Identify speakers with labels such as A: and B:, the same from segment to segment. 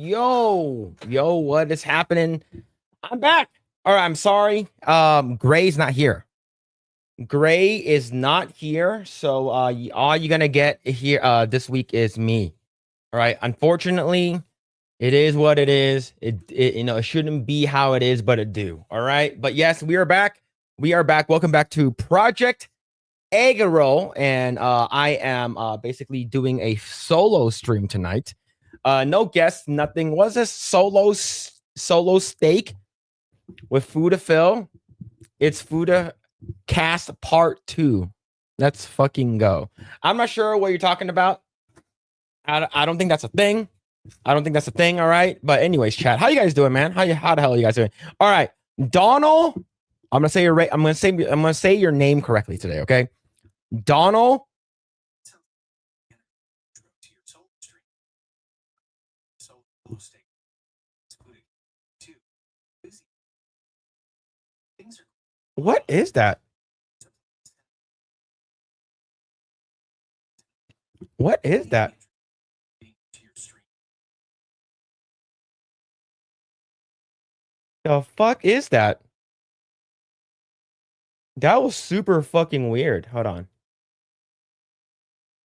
A: Yo, what is happening? I'm back. All right, I'm sorry. Grae's not here. Grae is not here, so all you're gonna get here this week is me. All right. Unfortunately, it is what it is. It shouldn't be how it is, but it do. All right. But yes, we are back. We are back. Welcome back to Project Eggroll, and I am basically doing a solo stream tonight. No guests, nothing. Was a solo steak with FutaPhil. It's FutaCast Part 2. Let's fucking go. I'm not sure what you're talking about. I don't think that's a thing. I don't think that's a thing. All right. But anyways, chat. How you guys doing, man? How the hell are you guys doing? All right, Donald. I'm gonna say your name correctly today. Okay, Donald. What is that? What is that? The fuck is that? That was super fucking weird. Hold on.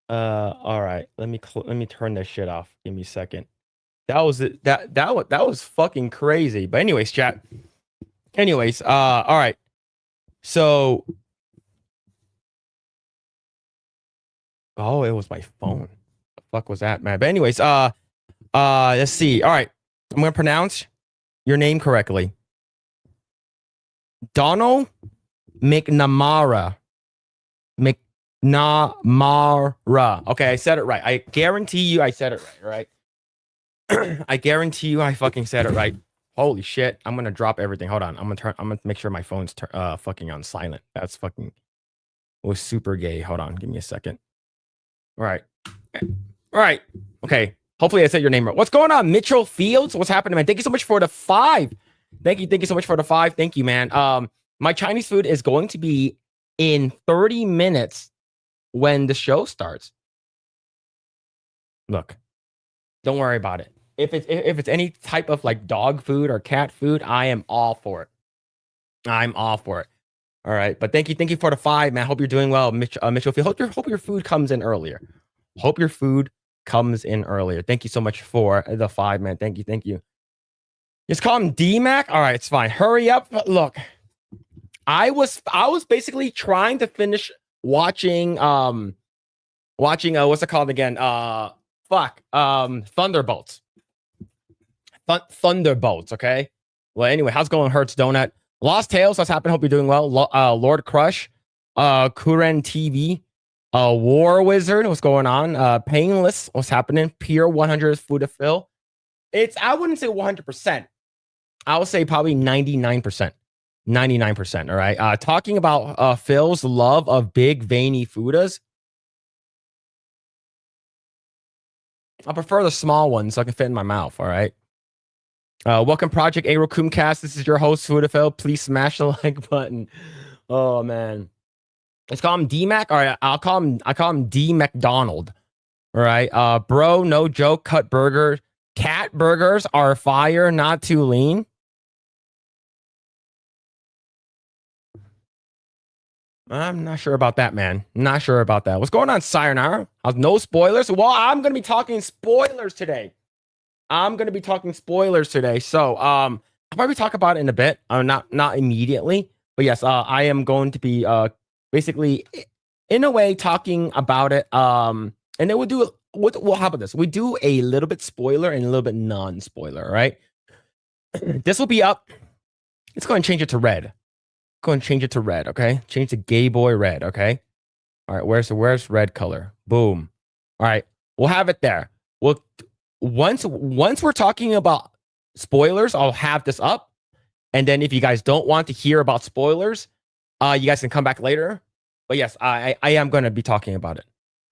A: All right. Let me turn this shit off. Give me a second. That was fucking crazy. But anyways, chat. Anyways, all right. So, oh, it was my phone. The fuck was that, man? But anyways, let's see. All right, I'm gonna pronounce your name correctly. Donald McNamara. McNamara. Okay, I said it right. I guarantee you, I said it right. Right? I guarantee you, I fucking said it right. Holy shit! I'm gonna drop everything. Hold on. I'm gonna make sure my phone's fucking on silent. That's fucking was super gay. Hold on. Give me a second. All right. All right. Okay. Hopefully I said your name right. What's going on, Mitchell Fields? What's happening, man? Thank you so much for the 5. Thank you so much for the 5. Thank you, man. My Chinese food is going to be in 30 minutes when the show starts. Look, don't worry about it. If it's any type of like dog food or cat food, I am all for it. I'm all for it. All right, but thank you for the 5, man. Hope you're doing well, Mitchell. Hope your food comes in earlier. Hope your food comes in earlier. Thank you so much for the 5, man. Thank you. Just call him D-Mac. All right, it's fine. Hurry up. Look, I was basically trying to finish watching what's it called again? Thunderbolts. Thunderbolts. Okay. Well, anyway, how's it going, Hertz Donut? Lost Tales, what's happening? Hope you're doing well. Lord Crush, Kuren TV, War Wizard, what's going on? Painless, what's happening? Pure 100 FutaPhil. I wouldn't say 100%. I would say probably 99%. 99%. All right. Talking about Phil's love of big veiny Futas. I prefer the small ones so I can fit in my mouth. All right. Welcome, Project Eggroll Coomcast. This is your host, FutaPhil. Please smash the like button. Oh man, let's call him D-Mac. All right, I call him D McDonald. All right, bro, no joke. Cut burger. Cat burgers are fire, not too lean. I'm not sure about that, man. Not sure about that. What's going on, Sayonara? No spoilers. Well, I'm gonna be talking spoilers today. So I'll probably talk about it in a bit. Not immediately, but yes, I am going to be basically in a way talking about it. And then we'll do how about this? We do a little bit spoiler and a little bit non-spoiler, right? This will be up. Let's go and change it to red. Okay? Change the gay boy red, okay? All right, where's red color? Boom. All right, we'll have it there. Once we're talking about spoilers, I'll have this up. And then if you guys don't want to hear about spoilers, you guys can come back later. But yes, I am going to be talking about it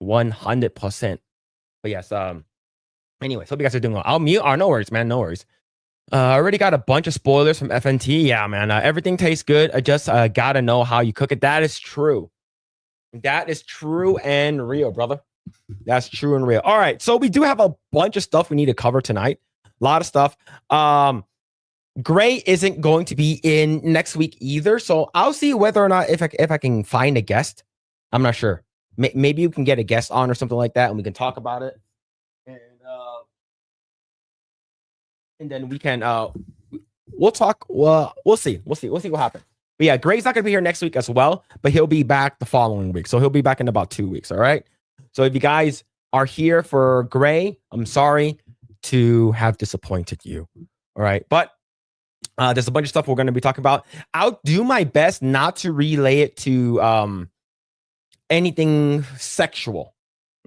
A: 100%. But yes, anyways, hope you guys are doing well. I'll mute. No worries, man. No worries. I already got a bunch of spoilers from FNT. Yeah, man. Everything tastes good. I just got to know how you cook it. That is true. That is true and real, brother. That's true and real. All right. So we do have a bunch of stuff we need to cover tonight. lot of stuff. Grae isn't going to be in next week either, so I'll see whether or not if I can find a guest. I'm not sure. Maybe you can get a guest on or something like that, and we can talk about it. And then we can we'll talk. Well, we'll see what happens. But yeah, Grae's not gonna be here next week as well, but he'll be back the following week. So he'll be back in about 2 weeks. All right. So if you guys are here for Grae, I'm sorry to have disappointed you. All right, but there's a bunch of stuff we're going to be talking about. I'll do my best not to relay it to anything sexual.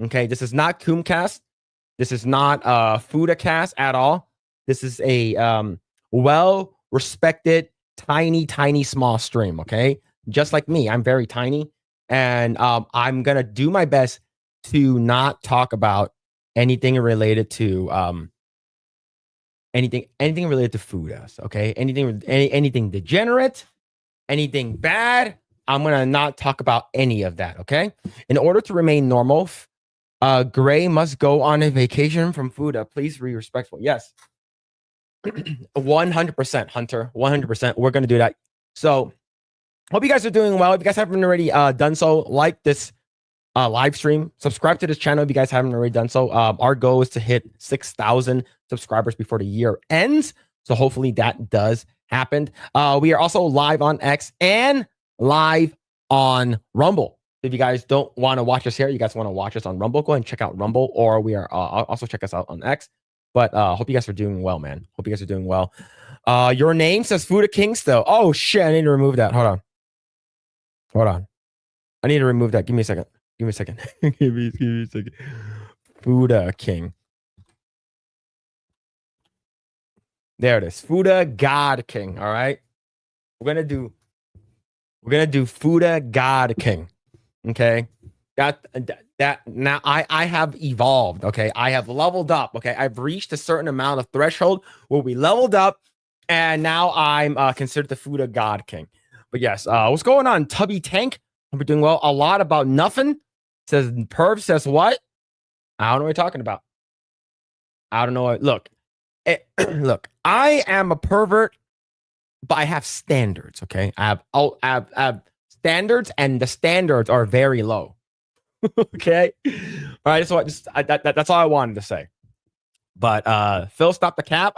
A: Okay, this is not Coomcast. This is not FutaCast at all. This is a well-respected, tiny, small stream. Okay, just like me, I'm very tiny, and I'm gonna do my best to not talk about anything related to anything related to Futas, okay? Anything degenerate, anything bad, I'm gonna not talk about any of that, okay? In order to remain normal, Grae must go on a vacation from Futa. Please be respectful. Yes. 100%, Hunter. 100%. We're gonna do that. So hope you guys are doing well. If you guys haven't already done so, like this live stream, subscribe to this channel if you guys haven't already done so. Our goal is to hit 6,000 subscribers before the year ends, so hopefully that does happen. We are also live on X and live on Rumble. If you guys don't want to watch us here, you guys want to watch us on Rumble, go ahead and check out Rumble, or we are also check us out on X. But hope you guys are doing well, man. Hope you guys are doing well. Your name says Futa King still. Oh shit, I need to remove that. Hold on. I need to remove that. Give me a second. Give me a second. give me a second. Futa King. There it is. Futa God King. All right. We're gonna do Futa God King. Okay. That now I have evolved. Okay. I have leveled up. Okay. I've reached a certain amount of threshold where we leveled up, and now I'm considered the Futa God King. But yes, what's going on? Tubby Tank. Hope you're doing well. A lot about nothing. Says Perv says what? I don't know what you're talking about. I don't know. Look, look, I am a pervert, but I have standards. Okay, I have standards, and the standards are very low. Okay, all right. That's all I wanted to say. But Phil, stop the cap.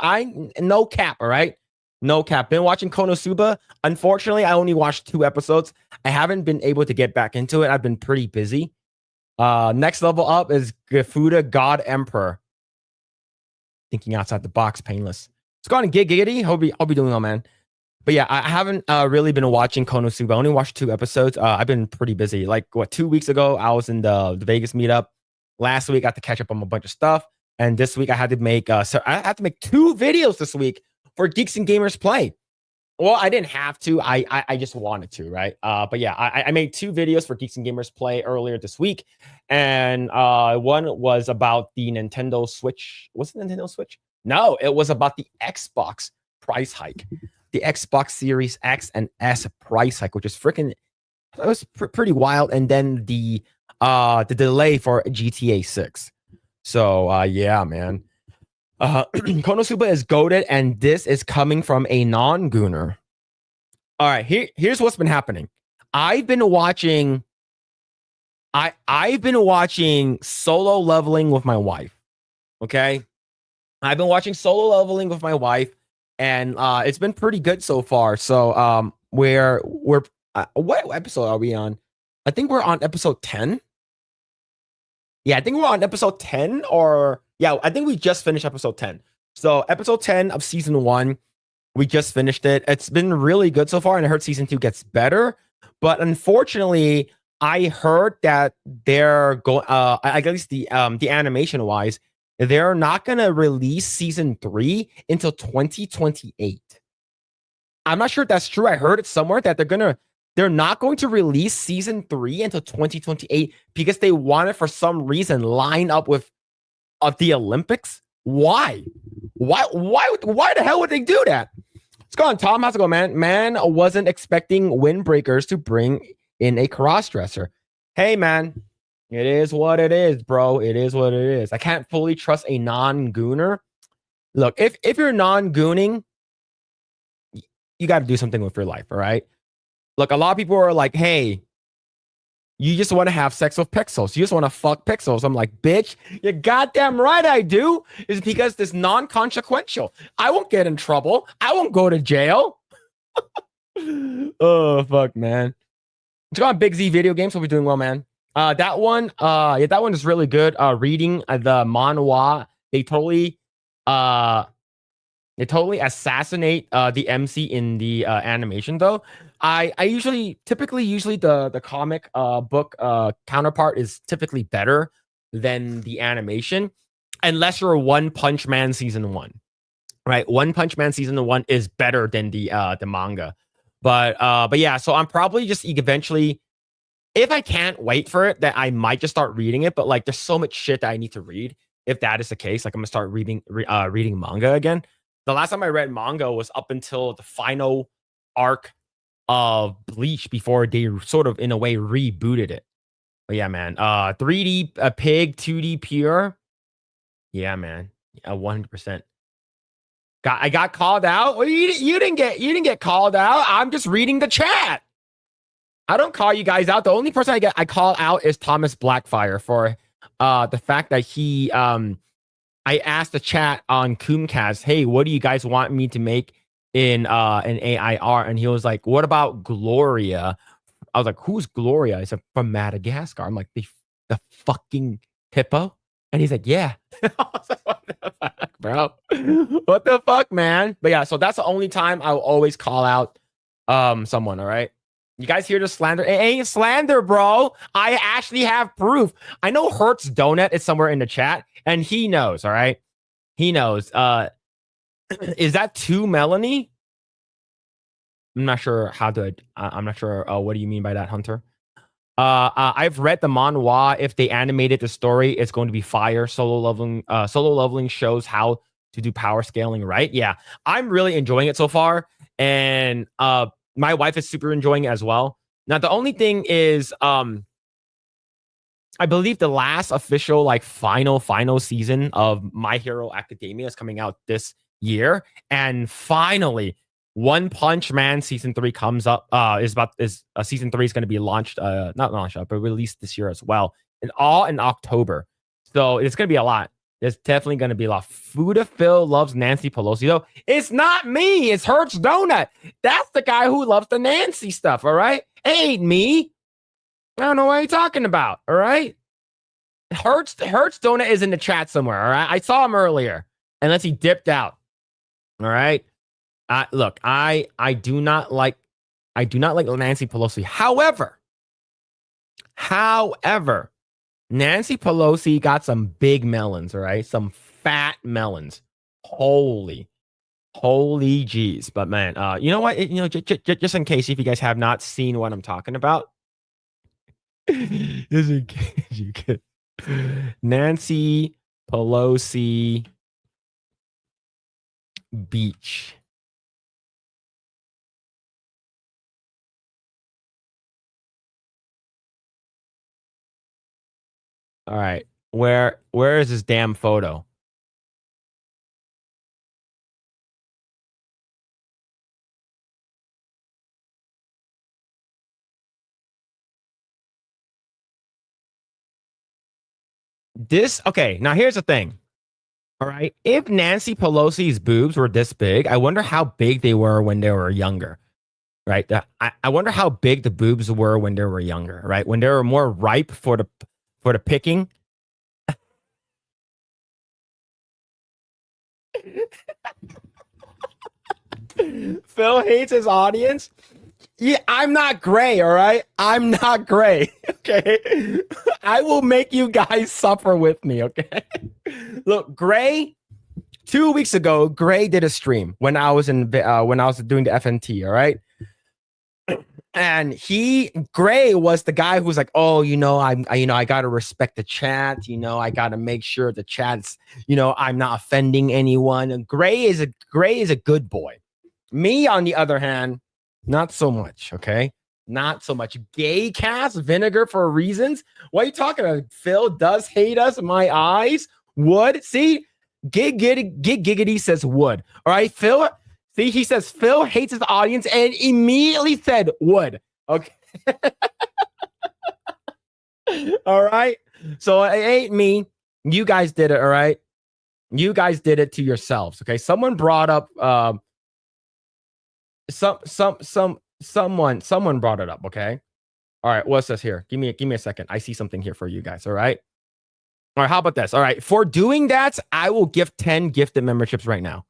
A: No cap. All right, no cap. Been watching Konosuba. Unfortunately, I only watched 2 episodes. I haven't been able to get back into it. I've been pretty busy. Next level up is Futa God Emperor. Thinking outside the box, painless. It's going to Giggity. I'll be doing well, man. But yeah, I haven't really been watching Konosuba. I only watched 2 episodes. I've been pretty busy. Like 2 weeks ago, I was in the Vegas meetup. Last week, I had to catch up on a bunch of stuff, and this week I had to make 2 videos this week for Geeks and Gamers Play. Well, I didn't have to. I just wanted to, right? But yeah, I made 2 videos for Geeks and Gamers Play earlier this week, and one was about the Nintendo Switch. Was it Nintendo Switch? No, it was about the Xbox price hike, the Xbox Series X and S price hike, which is freaking. It was pretty wild, and then the delay for GTA 6. So yeah, man. Konosuba is goated, and this is coming from a non-gooner. All right, here's what's been happening. I've been watching solo leveling with my wife. Okay, I've been watching solo leveling with my wife, and it's been pretty good so far. So we're what episode are we on? I think we're on episode 10. Yeah, I think we're on episode 10, or yeah, I think we just finished episode 10. So episode 10 of season 1, we just finished it. It's been really good so far, and I heard season 2 gets better. But unfortunately, I heard that they're going. At least the animation wise, they're not gonna release season 3 until 2028. I'm not sure if that's true. I heard it somewhere that they're not going to release season 3 until 2028 because they want it for some reason line up with the Olympics. Why the hell would they do that? What's going on, Tom? How's it going, man? Man wasn't expecting Windbreakers to bring in a cross-dresser. Hey, man, it is what it is, bro. It is what it is. I can't fully trust a non-gooner. look, if you're non-gooning, you got to do something with your life, all right? Look, a lot of people are like, hey, you just want to have sex with pixels. You just want to fuck pixels. I'm like, bitch, you're goddamn right I do. It's because it's non-consequential. I won't get in trouble. I won't go to jail. Oh, fuck, man. Let's go on Big Z video games. We'll be doing well, man. That one is really good. Reading the manhwa, they totally assassinate the MC in the animation though. I typically the comic book counterpart is typically better than the animation, unless you're One Punch Man season 1. Right? One Punch Man season 1 is better than the manga. But yeah, so I'm probably just eventually, if I can't wait for it, that I might just start reading it. But like, there's so much shit that I need to read. If that is the case, like I'm gonna start reading manga again. The last time I read manga was up until the final arc of Bleach before they sort of in a way rebooted it. But yeah, man. 3D pig, 2D pure. Yeah, man. 100%. I got called out. Well, you didn't get called out. I'm just reading the chat. I don't call you guys out. The only person I call out is Thomas Blackfire for the fact that he I asked the chat on Coomcast, hey, what do you guys want me to make in an AIR? And he was like, what about Gloria? I was like, who's Gloria? He said, from Madagascar. I'm like, the fucking hippo? And he's like, yeah. I was like, what the fuck, bro? What the fuck, man? But yeah, so that's the only time I will always call out someone, all right? You guys hear the slander? It ain't slander, bro. I actually have proof. I know Hertz Donut is somewhere in the chat, and he knows, all right? He knows. Is that too Melanie? I'm not sure I'm not sure what do you mean by that, Hunter? I've read the manhwa. If they animated the story, it's going to be fire. Solo leveling shows how to do power scaling right. Yeah, I'm really enjoying it so far, and my wife is super enjoying it as well. Now, the only thing is, I believe the last official, like, final season of My Hero Academia is coming out this year. And finally, One Punch Man season 3 comes up. Season 3 is going to be launched, not launched, but released this year as well. And all in October. So it's going to be a lot. There's definitely going to be a lot. FutaPhil loves Nancy Pelosi, though. It's not me. It's Hertz Donut. That's the guy who loves the Nancy stuff, all right? It ain't me. I don't know what you're talking about, all right? Hertz Donut is in the chat somewhere, all right? I saw him earlier, unless he dipped out, all right? Look, I do not like Nancy Pelosi. However, Nancy Pelosi got some big melons, all right? Some fat melons. Holy jeez. But man, you know what? Just in case, if you guys have not seen what I'm talking about, just in case you could. Nancy Pelosi beach. All right. Where is this damn photo? Okay, now here's the thing. All right. If Nancy Pelosi's boobs were this big, I wonder how big they were when they were younger. Right? I wonder how big the boobs were when they were younger, right? When they were more ripe for the picking. Phil hates his audience. Yeah, I'm not Grae, all right? I'm not Grae, okay? I will make you guys suffer with me, okay? Look, Grae, 2 weeks ago, Grae did a stream when I was doing the FNT, all right? And Grae was the guy who was like, oh, I got to respect the chat. I got to make sure the chat's, I'm not offending anyone. And Grae is a good boy. Me, on the other hand, not so much, okay? Not so much. Gay cast vinegar for reasons? What are you talking about? Phil does hate us. My eyes would. See, Giggity says wood. All right, Phil. See, he says Phil hates his audience and immediately said wood. Okay. All right. So it ain't me. You guys did it. All right. You guys did it to yourselves. Okay. Someone brought up someone brought it up. Okay. All right. What's this here? Give me a second. I see something here for you guys. All right. All right. How about this? All right. For doing that, I will give 10 gifted memberships right now.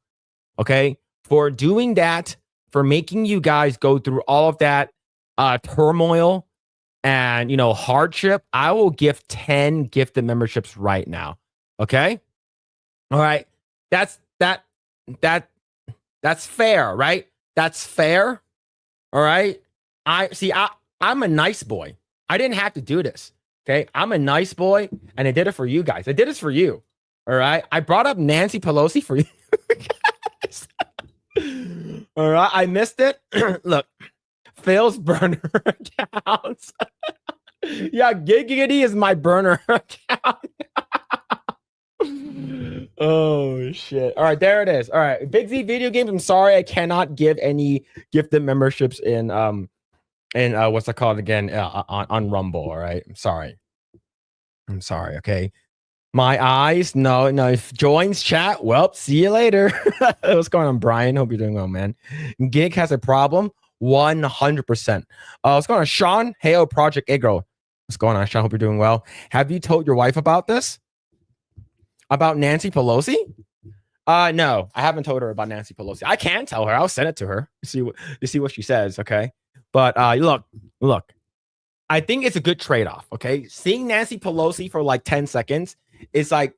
A: Okay. For doing that, for making you guys go through all of that turmoil and hardship, I will give 10 gifted memberships right now. Okay. All right. That's fair, right? That's fair. All right. I'm a nice boy. I didn't have to do this. Okay. I'm a nice boy and I did it for you guys. I did this for you. All right. I brought up Nancy Pelosi for you guys. All right. I missed it. Look, Phil's burner accounts. Yeah. Giggity is my burner account. Oh shit. All right, there it is. All right, Big Z Video Games. I'm sorry, I cannot give any gifted memberships in what's it called again on Rumble. All right, I'm sorry. Okay, my eyes. No. If joins chat, well, see you later. What's going on, Brian? Hope you're doing well, man. Gig has a problem. 100%. What's going on, Sean? Hey, Project Eggroll. What's going on, Sean? Hope you're doing well. Have you told your wife about this? About Nancy Pelosi? No, I haven't told her about Nancy Pelosi. I can tell her. I'll send it to her to see what she says. Okay, but look. I think it's a good trade-off. Okay, seeing Nancy Pelosi for like 10 seconds is like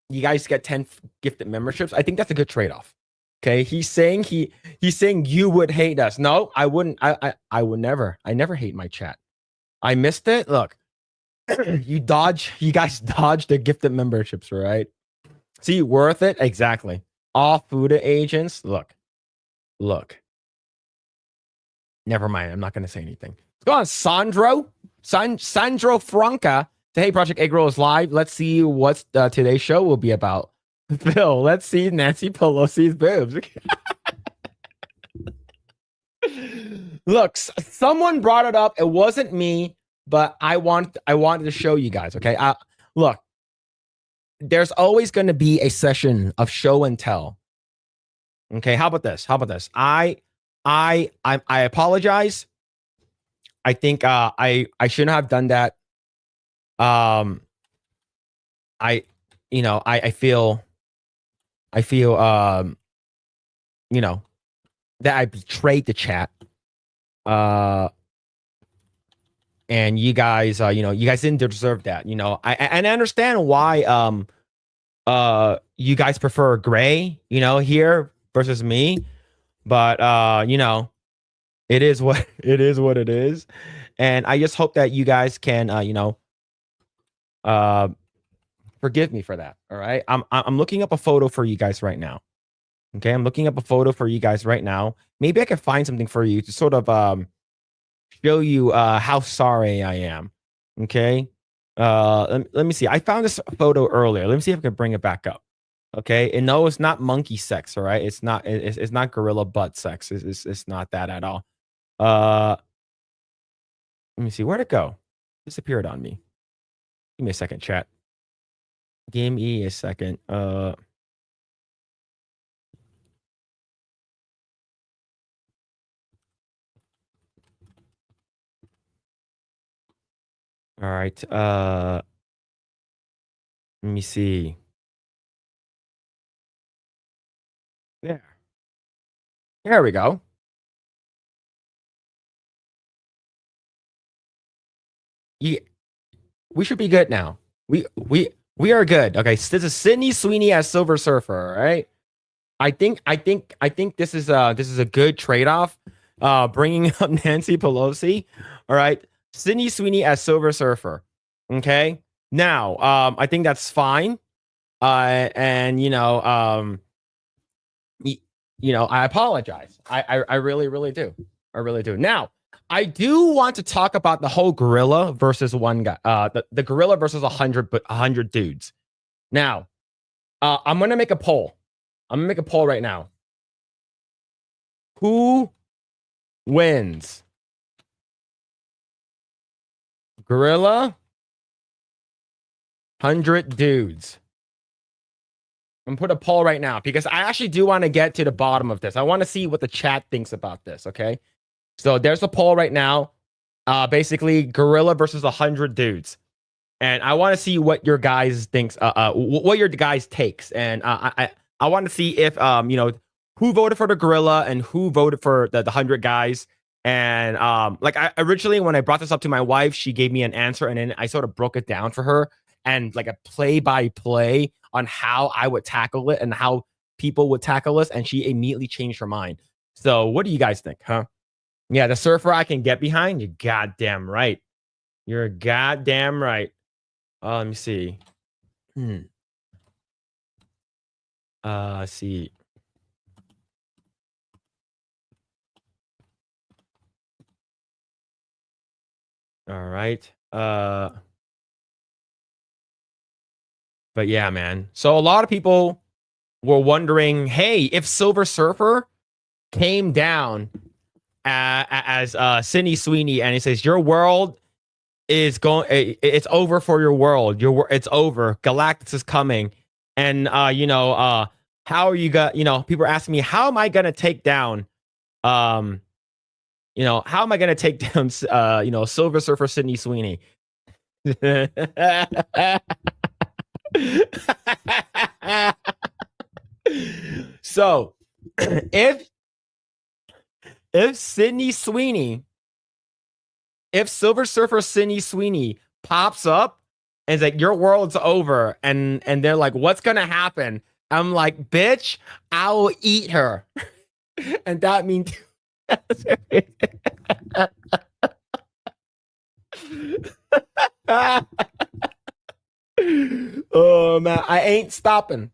A: you guys get 10 gifted memberships. I think that's a good trade-off. Okay, he's saying you would hate us. No, I wouldn't. I would never. I never hate my chat. I missed it. Look. You guys dodged the gifted memberships, right? See, worth it? Exactly. All Futa agents. Look. Never mind. I'm not going to say anything. Let's go on, Sandro Franca. Say, hey, Project Eggroll is live. Let's see what today's show will be about. Phil, let's see Nancy Pelosi's boobs. Look, someone brought it up. It wasn't me. But I wanted to show you guys, okay? Look, there's always going to be a session of show and tell. Okay, how about this? I apologize. I think I shouldn't have done that. I feel that I betrayed the chat. And you guys, you guys didn't deserve that. I understand why you guys prefer Grae, here versus me, but it is what it is. And I just hope that you guys can forgive me for that. All right. I'm looking up a photo for you guys right now. Okay, I'm looking up a photo for you guys right now. Maybe I can find something for you to sort of show you how sorry I am. Okay. Let me see. I found this photo earlier. Let me see if I can bring it back up. Okay. And no, it's not monkey sex. All right. It's not gorilla butt sex. It's not that at all. Let me see. Where'd it go? Disappeared on me. Give me a second, chat. Give me a second. All right. Let me see. There we go. Yeah, we should be good now. We are good. Okay, so this is Sydney Sweeney as Silver Surfer. All right. I think this is a good trade-off. Bringing up Nancy Pelosi. All right. Sydney Sweeney as Silver Surfer. Okay. Now, I think that's fine. And I apologize. I really do. I really do. Now, I do want to talk about the whole gorilla versus one guy. The gorilla versus 100 dudes. Now, I'm gonna make a poll. I'm gonna make a poll right now. Who wins? Gorilla? 100 dudes. I'm gonna put a poll right now because I actually do want to get to the bottom of this. I want to see what the chat thinks about this. Okay, so there's a poll right now. Basically, gorilla versus 100 dudes, and I want to see what your guys thinks. What your guys takes, and I want to see if you know, who voted for the gorilla and who voted for the 100 guys. And like I originally, when I brought this up to my wife, she gave me an answer, and then I sort of broke it down for her and like a play by play on how I would tackle it and how people would tackle this, and she immediately changed her mind. So what do you guys think, huh? Yeah, the surfer I can get behind. You're goddamn right. You're goddamn right. Let me see. See. All right. But yeah, man. So a lot of people were wondering, hey, if Silver Surfer came down as Sydney Sweeney, and he says, your world is going, it's over for your world. It's over. Galactus is coming. And you know, how are you got, you know, people are asking me, how am I gonna take down you know, how am I gonna take down you know, Silver Surfer Sydney Sweeney? So if Sydney Sweeney, if Silver Surfer Sydney Sweeney pops up and it's like, your world's over, and they're like, what's gonna happen? I'm like, bitch, I will eat her. And that means oh man, I ain't stopping.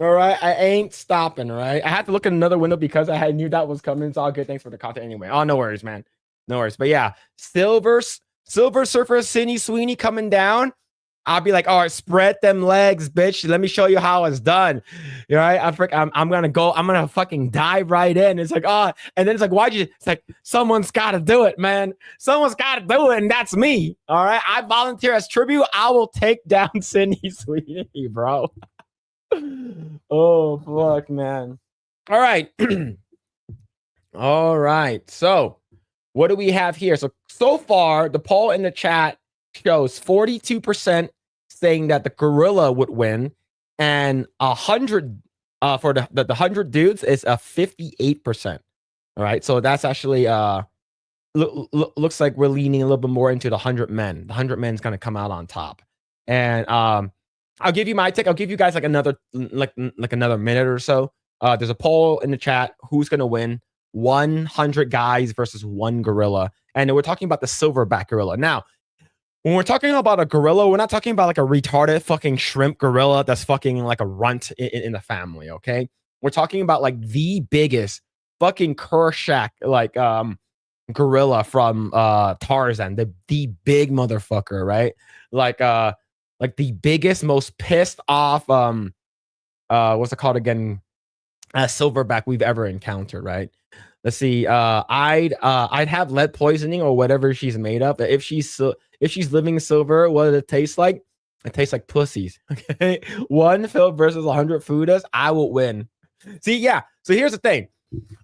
A: All right, I ain't stopping. Right, I had to look at another window because I knew that was coming. It's all good. Thanks for the content anyway. Oh, no worries, man. No worries. But yeah, Silver Surfer Sydney Sweeney coming down. I'll be like, all right, spread them legs, bitch. Let me show you how it's done. All right, I'm gonna go. I'm gonna fucking dive right in. It's like, oh, and then it's like, why'd you? It's like, someone's got to do it, man. Someone's got to do it, and that's me. All right, I volunteer as tribute. I will take down Sydney Sweeney, bro. Oh fuck, man. All right. All right. So what do we have here? So far, the poll in the chat shows 42% saying that the gorilla would win, and 100 for the 100 dudes is a 58%. All right. So that's actually looks like we're leaning a little bit more into the 100 men. The 100 men's gonna come out on top. And I'll give you my take. I'll give you guys like another another minute or so. There's a poll in the chat. Who's gonna win? 100 guys versus one gorilla. And we're talking about the silverback gorilla. Now, when we're talking about a gorilla, we're not talking about like a retarded fucking shrimp gorilla that's fucking like a runt in the family, okay? We're talking about like the biggest fucking Kershak like gorilla from Tarzan, the big motherfucker, right? Like the biggest, most pissed off what's it called again? Silverback we've ever encountered, right? Let's see. I'd have lead poisoning or whatever she's made of. If she's living silver, what does it taste like? It tastes like pussies. Okay, one Phil versus 100 Fudas, I will win. See, yeah. So here's the thing.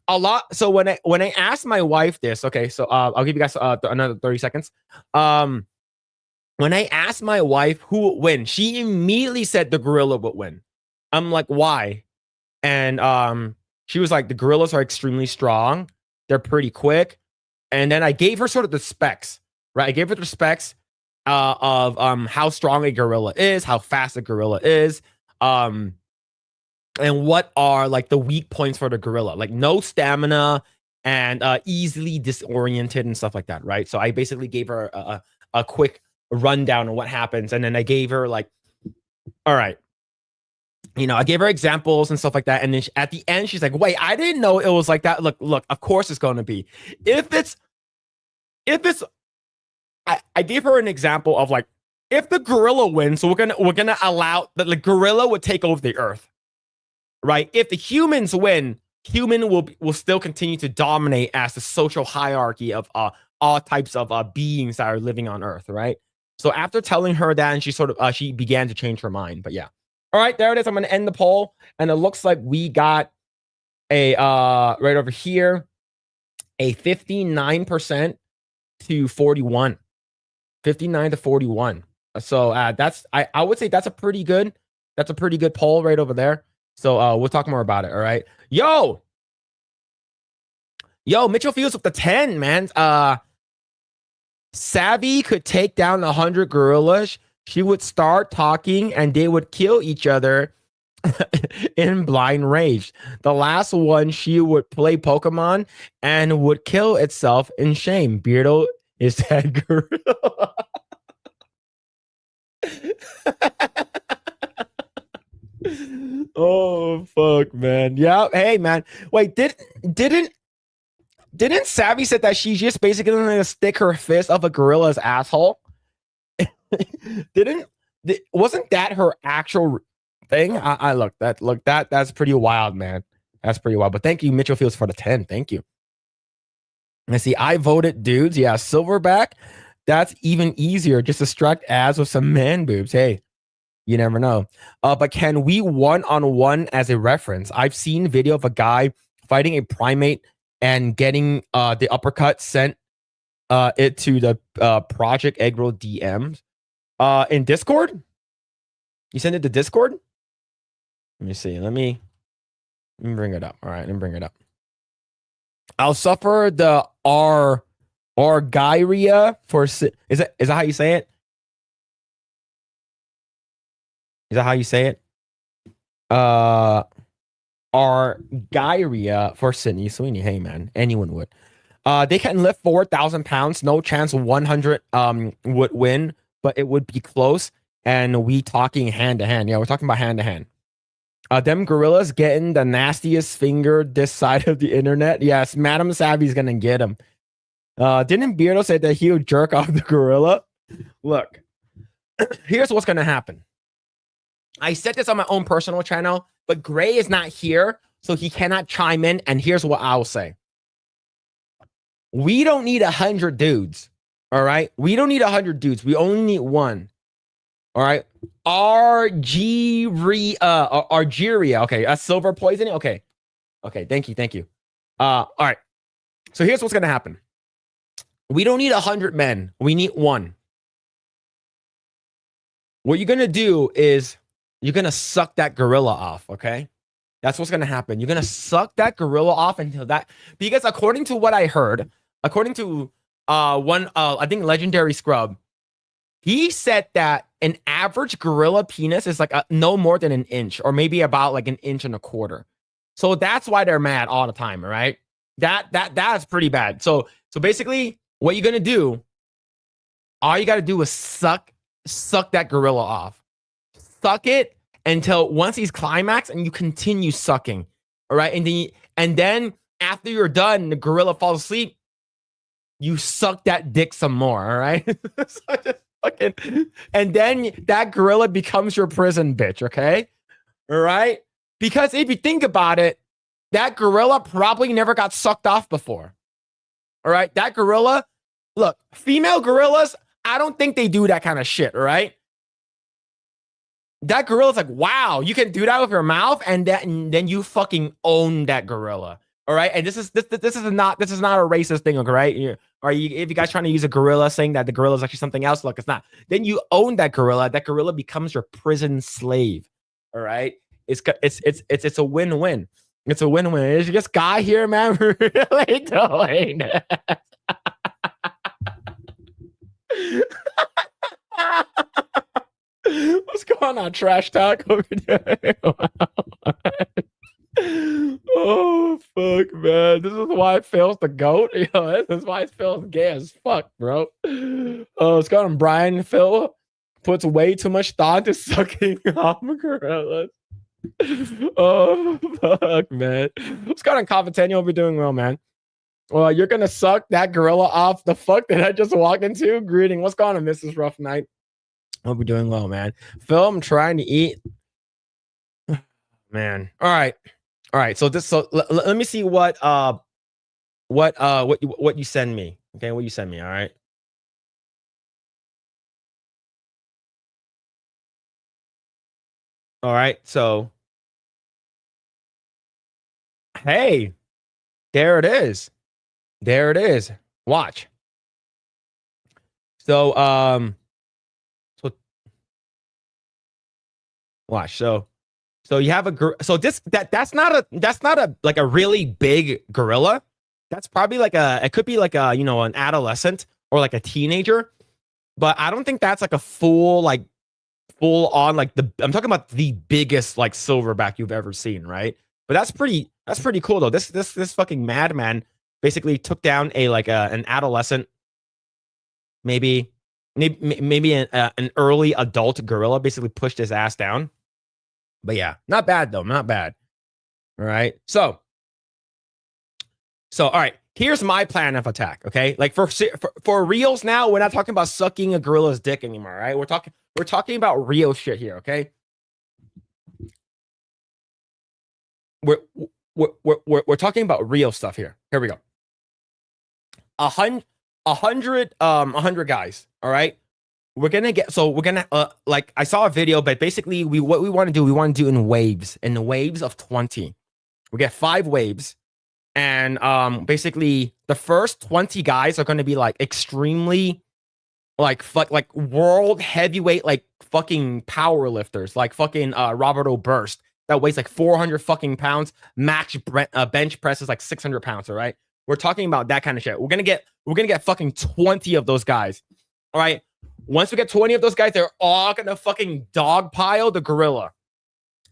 A: A lot. So when I asked my wife this, okay, so I'll give you guys another 30 seconds. When I asked my wife who would win, she immediately said the gorilla would win. I'm like, why? And she was like, the gorillas are extremely strong. They're pretty quick. And then I gave her sort of the specs, right? I gave her the specs of how strong a gorilla is, how fast a gorilla is, and what are like the weak points for the gorilla, like no stamina and easily disoriented and stuff like that, right? So I basically gave her a quick rundown on what happens, and then I gave her like, all right, you know, I gave her examples and stuff like that. And then at the end, she's like, wait, I didn't know it was like that. Look, of course it's going to be. If it's, I gave her an example of like if the gorilla wins, so we're gonna allow that the gorilla would take over the earth, right? If the humans win, human will still continue to dominate as the social hierarchy of all types of beings that are living on Earth, right? So after telling her that, and she began to change her mind. But yeah, all right, there it is. I'm gonna end the poll, and it looks like we got a right over here a 59% to 41, 59 to 41. So that's I would say that's a pretty good poll right over there. So we'll talk more about it. All right, yo, Mitchell Fields with the 10, man. Savvy could take down 100 gorillas. She would start talking, and they would kill each other in blind rage. The last one, she would play Pokemon and would kill itself in shame. Beardo is that gorilla. Oh fuck, man. Yeah. Hey, man. Wait, didn't Savvy said that she's just basically gonna stick her fist up a gorilla's asshole? Wasn't that her actual thing? I look that's pretty wild, man. That's pretty wild. But thank you, Mitchell Fields, for the 10. Thank you. Let's see. I voted dudes. Yeah, Silverback. That's even easier. Just distract ads with some man boobs. Hey, you never know. But can we one-on-one as a reference? I've seen video of a guy fighting a primate and getting the uppercut sent it to the Project Eggroll DMs in Discord. You send it to Discord? Let me see. Let me bring it up. All right, let me bring it up. I'll suffer the Argyria for is that how you say it? Is that how you say it? Argyria for Sydney Sweeney. Hey man, anyone would. They can lift 4,000 pounds. No chance 100 would win, but it would be close. And we talking hand to hand. Yeah, we're talking about hand to hand. Them gorillas getting the nastiest finger this side of the internet. Yes, Madam Savvy's gonna get him. Didn't Beardo say that he would jerk off the gorilla? Look, here's what's gonna happen. I said this on my own personal channel, but Grae is not here, so he cannot chime in. And here's what I'll say. We don't need 100 dudes. All right. We don't need 100 dudes. We only need one. All right. Argyria. Okay. That's silver poisoning. Okay. Okay. Thank you. Thank you. All right. So here's what's going to happen. We don't need 100 men. We need one. What you're going to do is you're going to suck that gorilla off. Okay. That's what's going to happen. You're going to suck that gorilla off until that, because according to what I heard, according to I think Legendary Scrub, he said that an average gorilla penis is like no more than an inch, or maybe about like an inch and a quarter. So that's why they're mad all the time, right? That's pretty bad. So basically, what you're gonna do, all you gotta do is suck that gorilla off. Suck it until once he's climaxed, and you continue sucking. All right. And then after you're done, the gorilla falls asleep, you suck that dick some more. All right. So just fucking, and then that gorilla becomes your prison bitch. Okay. All right. Because if you think about it, that gorilla probably never got sucked off before. All right. That gorilla, look, female gorillas, I don't think they do that kind of shit. All right. That gorilla's like, wow, you can do that with your mouth, and then you fucking own that gorilla. All right. And this is not a racist thing, okay, right? If you guys trying to use a gorilla saying that the gorilla is actually something else, look, it's not. Then you own that gorilla. That gorilla becomes your prison slave. All right. It's a win-win. It's a win-win. Is this guy here, man, really doing it? What's going on, trash talk over there? Oh fuck, man! This is why Phil's the goat. Yo, this is why Phil's gay as fuck, bro. Oh, it's got him. Brian Phil puts way too much thought to sucking off gorillas. Oh fuck, man! What's going on, Confitaniel? We're doing well, man. Well, you're gonna suck that gorilla off. The fuck did I just walk into? Greeting. What's going on, Mrs. Rough Night? Hope you're doing well, man. Phil, I'm trying to eat. Man. All right. So let me see what you send me. Okay, what you send me, all right? All right. So hey, there it is. There it is. Watch. So so watch. So you have that's not a like a really big gorilla. That's probably like it could be like a, you know, an adolescent or like a teenager, but I don't think that's like a full on like I'm talking about the biggest like silverback you've ever seen, right? But that's pretty cool though. This fucking madman basically took down an adolescent, maybe an early adult gorilla, basically pushed his ass down. But yeah, not bad though, not bad. All right. So all right, here's my plan of attack, okay? Like for reals now, we're not talking about sucking a gorilla's dick anymore, right? We're talking about real shit here, okay? We're talking about real stuff here. Here we go. 100 guys, all right? We're gonna like I saw a video, but basically what we want to do in waves, of 20. We get 5 waves. And basically the first 20 guys are going to be like extremely like world heavyweight, like fucking power lifters, like fucking Roberto Burst that weighs like 400 fucking pounds, max bench presses like 600 pounds. All right, we're talking about that kind of shit. We're gonna get fucking 20 of those guys. All right, once we get 20 of those guys, they're all gonna fucking dogpile the gorilla.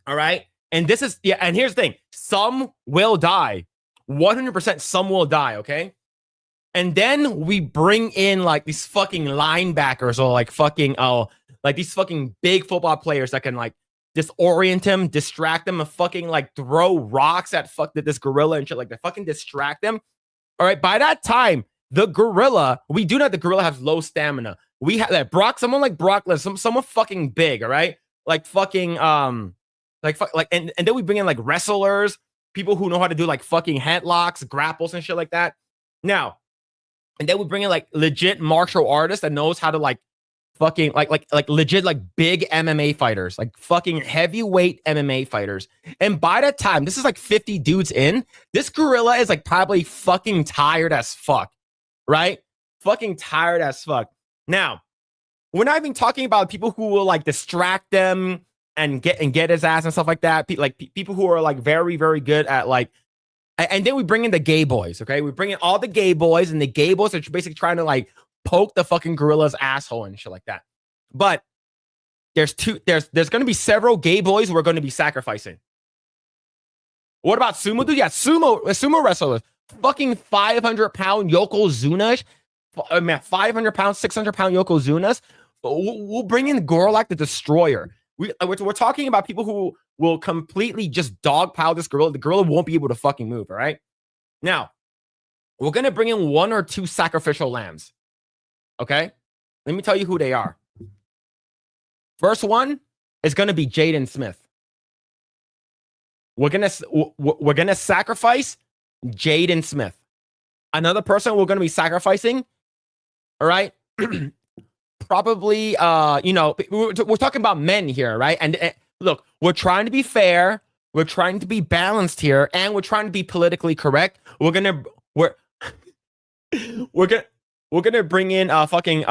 A: All right, and this is and here's the thing: some will die. 100% some will die, okay? And then we bring in like these fucking linebackers or like fucking like these fucking big football players that can like disorient him, distract them, and fucking like throw rocks at this gorilla and shit like that. Fucking distract them. All right, by that time, the gorilla, we do know the gorilla has low stamina. We have that someone like Brock, someone fucking big, all right? Like fucking and then we bring in like wrestlers, people who know how to do like fucking headlocks, grapples, and shit like that. Now, and then we bring in like legit martial artists that knows how to like fucking like legit like big MMA fighters, like fucking heavyweight MMA fighters. And by the time this is like 50 dudes in, this gorilla is like probably fucking tired as fuck, right? Fucking tired as fuck. Now, we're not even talking about people who will like distract them and get his ass and stuff like that. People who are like very, very good at like, and then we bring in the gay boys, okay? We bring in all the gay boys, and the gay boys are basically trying to like poke the fucking gorilla's asshole and shit like that. But there's going to be several gay boys we're going to be sacrificing. What about sumo dude? Yeah, sumo wrestlers. Fucking 500-pound Yokozunas. 500-pound, 600-pound Yokozunas. We'll bring in Gorlak the Destroyer. We're talking about people who will completely just dogpile this gorilla. The gorilla won't be able to fucking move, all right? Now, we're going to bring in 1 or 2 sacrificial lambs, okay? Let me tell you who they are. First one is going to be Jaden Smith. We're gonna sacrifice Jaden Smith. Another person we're going to be sacrificing, all right? Probably, we're talking about men here, right? And look, we're trying to be fair, we're trying to be balanced here, and we're trying to be politically correct. We're gonna bring in fucking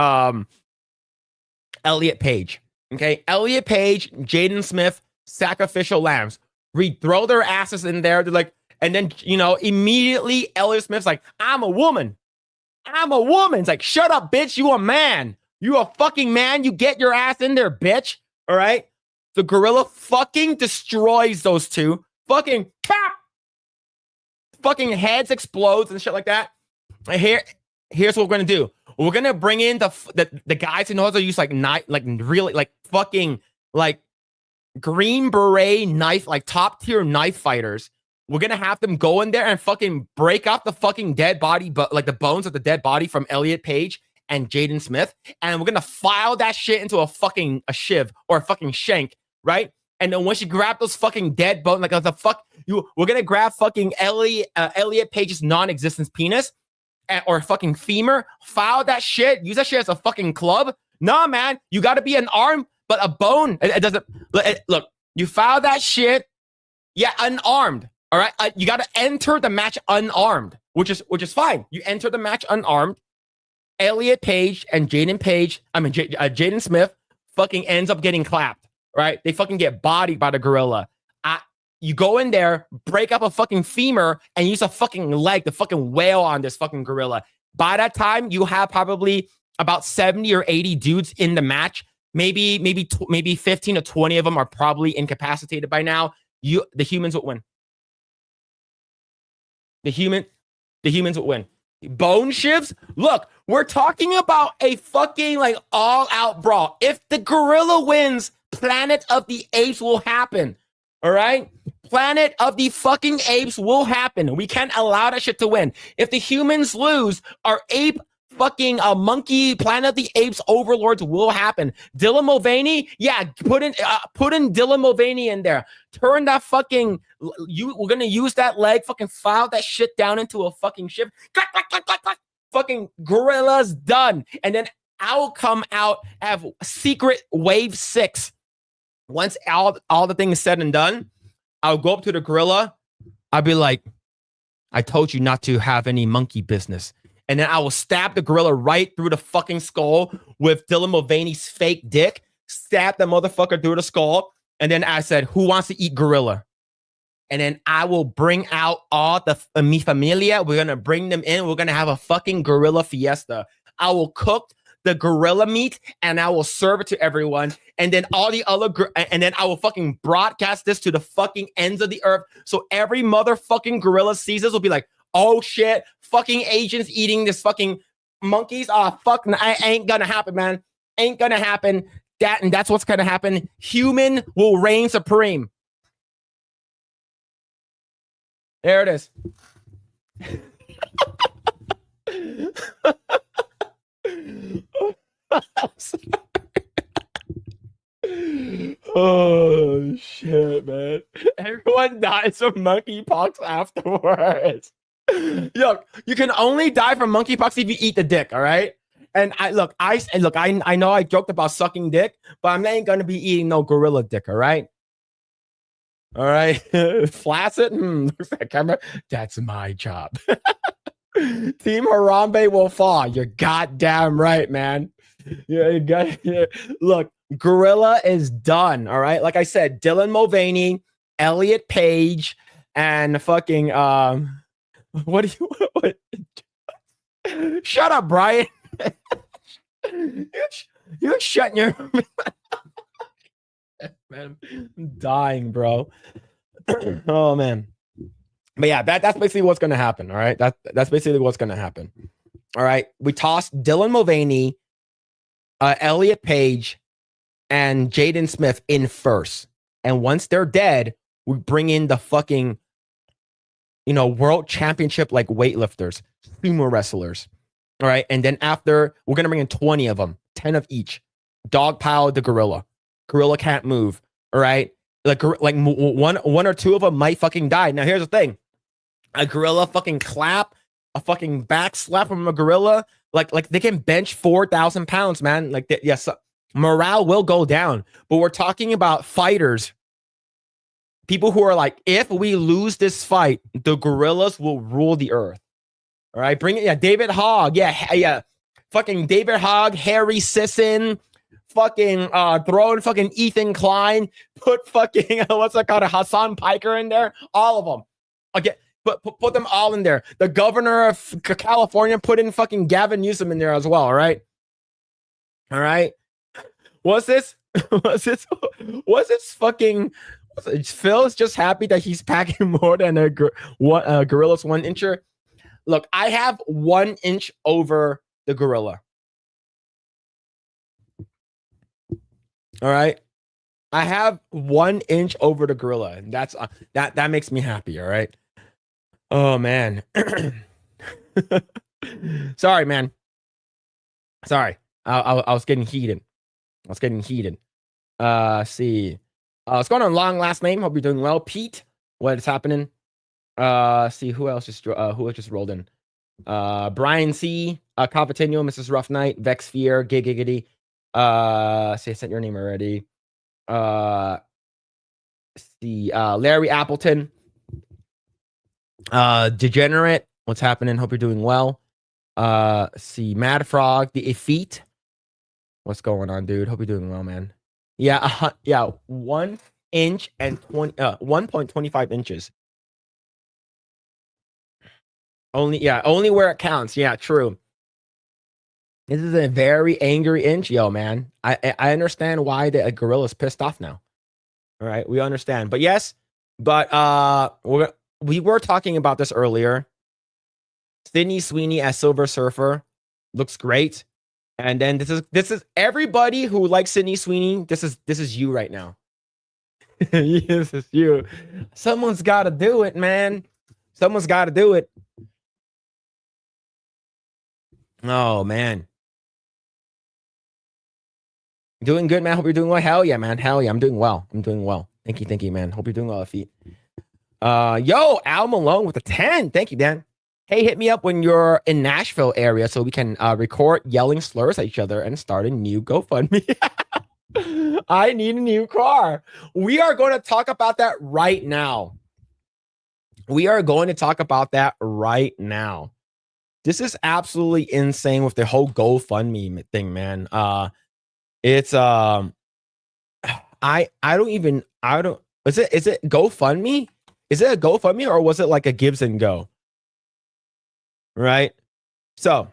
A: Elliot Page. Okay, Elliot Page, Jaden Smith, sacrificial lambs. We throw their asses in there. They're like, and then immediately Elliot Smith's like, I'm a woman. It's like, shut up, bitch. You a man. You a fucking man. You get your ass in there, bitch. All right. The gorilla fucking destroys those two. Fucking pop. Fucking heads explodes and shit like that. Here's what we're gonna do. We're gonna bring in the guys who know how to use really fucking green beret knife, like top tier knife fighters. We're gonna have them go in there and fucking break up the fucking dead body, but like the bones of the dead body from Elliot Page and Jaden Smith, and we're gonna file that shit into a shiv or a fucking shank, right? And then once you grab those fucking dead bones, like the fuck we're gonna grab fucking Elliot Page's non-existence penis or fucking femur, file that shit, use that shit as a fucking club. Nah, man, you gotta be an arm, but a bone. It doesn't look. You file that shit, yeah, unarmed. All right, you gotta enter the match unarmed, which is fine. You enter the match unarmed. Elliot Page and Jaden Smith fucking ends up getting clapped. Right? They fucking get bodied by the gorilla. You go in there, break up a fucking femur, and use a fucking leg to fucking wail on this fucking gorilla. By that time, you have probably about 70 or 80 dudes in the match. Maybe 15 to 20 of them are probably incapacitated by now. The humans would win. The humans would win. Bone shivs? Look, we're talking about a fucking like all-out brawl. If the gorilla wins, Planet of the Apes will happen. All right? Planet of the fucking Apes will happen. We can't allow that shit to win. If the humans lose, our ape fucking monkey Planet of the Apes overlords will happen. Dylan Mulvaney, yeah, put in Dylan Mulvaney in there. Turn that fucking we're gonna use that leg, fucking file that shit down into a fucking ship. Clack, clack, clack, clack, clack. Fucking gorilla's done. And then I'll come out, have secret wave 6. Once all the things said and done, I'll go up to the gorilla. I'll be like, I told you not to have any monkey business. And then I will stab the gorilla right through the fucking skull with Dylan Mulvaney's fake dick. Stab the motherfucker through the skull. And then I said, who wants to eat gorilla? And then I will bring out all the mi familia. We're going to bring them in. We're going to have a fucking gorilla fiesta. I will cook the gorilla meat and I will serve it to everyone. And then all the other, and then I will fucking broadcast this to the fucking ends of the earth. So every motherfucking gorilla sees this will be like, oh shit, fucking Asians eating this fucking monkeys. Oh, fuck, ain't gonna happen, man. Ain't gonna happen. That's what's gonna happen. Human will reign supreme. There it is. Oh shit, man. Everyone dies of monkeypox afterwards. Look, you can only die from monkeypox if you eat the dick, all right? And I know I joked about sucking dick, but I'm not gonna be eating no gorilla dick, all right? All right, flaccid. Looks like camera. That's my job. Team Harambe will fall. You're goddamn right, man. Yeah. Look, gorilla is done. All right, like I said, Dylan Mulvaney, Elliot Page, and fucking What do you? Shut up, Brian. You're shutting your. Man, I'm dying, bro. Oh man, but yeah, that's basically what's gonna happen. All right, that's basically what's gonna happen. All right, we tossed Dylan Mulvaney, Elliot Page, and Jaden Smith in first, and once they're dead, we bring in the fucking, world championship like weightlifters, sumo wrestlers. All right, and then after we're gonna bring in 20 of them, 10 of each. Dogpile the gorilla. Gorilla can't move. All right, like one or two of them might fucking die. Now here's the thing: a gorilla fucking clap, a fucking back slap from a gorilla, like they can bench 4,000 pounds, man. Like yes, morale will go down. But we're talking about fighters, people who are like, if we lose this fight, the gorillas will rule the earth. All right, bring it. Yeah, David Hogg. Yeah. Fucking David Hogg, Harry Sisson. Fucking throw in fucking Ethan Klein, put fucking what's that called, a Hassan Piker in there, all of them. Okay, put them all in there. The governor of California, put in fucking Gavin Newsom in there as well. All right. What's this fucking? Phil's just happy that he's packing more than a gorilla's 1 incher. Look, I have 1 inch over the gorilla. All right, I have 1 inch over the gorilla, and that's that makes me happy. All right. Oh man, sorry, man. Sorry, I was getting heated. See. What's going on? Long last name. Hope you're doing well. Pete, what is happening? See who else just rolled in. Brian C, Cavatinho, Mrs. Rough Knight, Vex Fear, Giggity. See, I sent your name already. See, Larry Appleton, Degenerate, what's happening? Hope you're doing well. See, Mad Frog, the Effete, what's going on, dude? Hope you're doing well, man. Yeah, yeah, 1 inch and 1.25 inches. Only where it counts. Yeah, true. This is a very angry inch, yo, man. I understand why the gorilla's pissed off now. All right, we understand. But yes, we were talking about this earlier. Sydney Sweeney as Silver Surfer looks great. And then this is everybody who likes Sydney Sweeney. This is you right now. This is you. Someone's got to do it, man. Someone's got to do it. Oh, man. Doing good, man. Hope you're doing well. Hell yeah, man. Hell yeah. I'm doing well. Thank you, man. Hope you're doing well, Feet. Yo, Al Malone with a 10. Thank you, Dan. Hey, hit me up when you're in Nashville area so we can record yelling slurs at each other and start a new GoFundMe. I need a new car. We are going to talk about that right now. This is absolutely insane with the whole GoFundMe thing, man. It's I don't is it GoFundMe? Is it a GoFundMe or was it like a Gibbs and Go? Right? So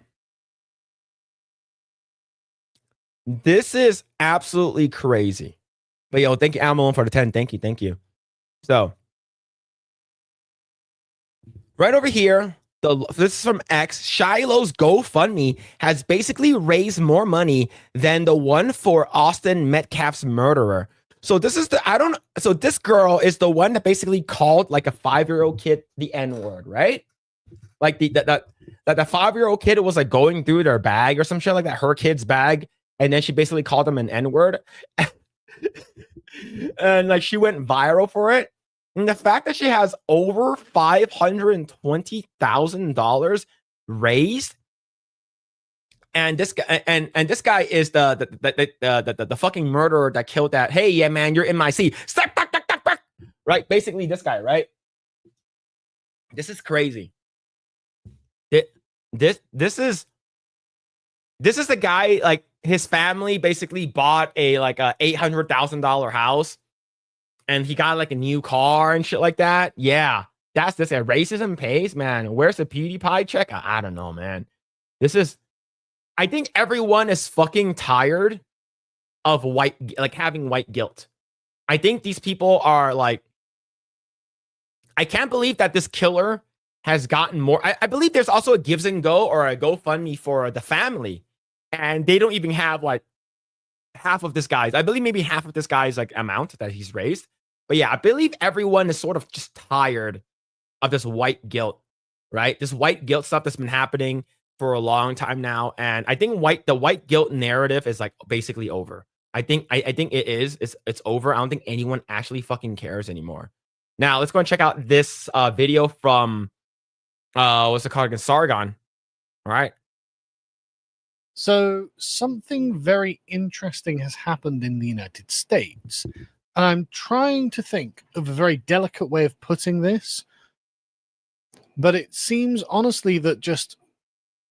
A: this is absolutely crazy. But yo, thank you, Amalon, for the 10. Thank you. So right over here, this is from X. Shiloh's GoFundMe has basically raised more money than the one for Austin Metcalf's murderer. So this is so this girl is the one that basically called like a 5-year-old kid the N-word, right? Like the 5-year-old kid was like going through their bag or some shit like that, her kid's bag, and then she basically called him an N-word. And like she went viral for it. And the fact that she has over $520,000 raised, and this guy is the fucking murderer that killed that. Hey, yeah, man, you're in my seat. Right? Basically, this guy, right? This is crazy. This is the guy, like his family basically bought a $800,000 house. And he got like a new car and shit like that. Yeah, that's this. Racism pays, man. Where's the PewDiePie check? I don't know, man. I think everyone is fucking tired of having white guilt. I think these people are like, I can't believe that this killer has gotten more. I believe there's also a Gives and Go or a GoFundMe for the family. And they don't even have like half of this guy's. I believe maybe half of this guy's like amount that he's raised. But yeah, I believe everyone is sort of just tired of this white guilt, right? This white guilt stuff that's been happening for a long time now. And I think the white guilt narrative is like basically over. I think it is. It's over. I don't think anyone actually fucking cares anymore. Now let's go and check out this video from what's it called again? Sargon. All right.
B: So something very interesting has happened in the United States. And I'm trying to think of a very delicate way of putting this. But it seems honestly that just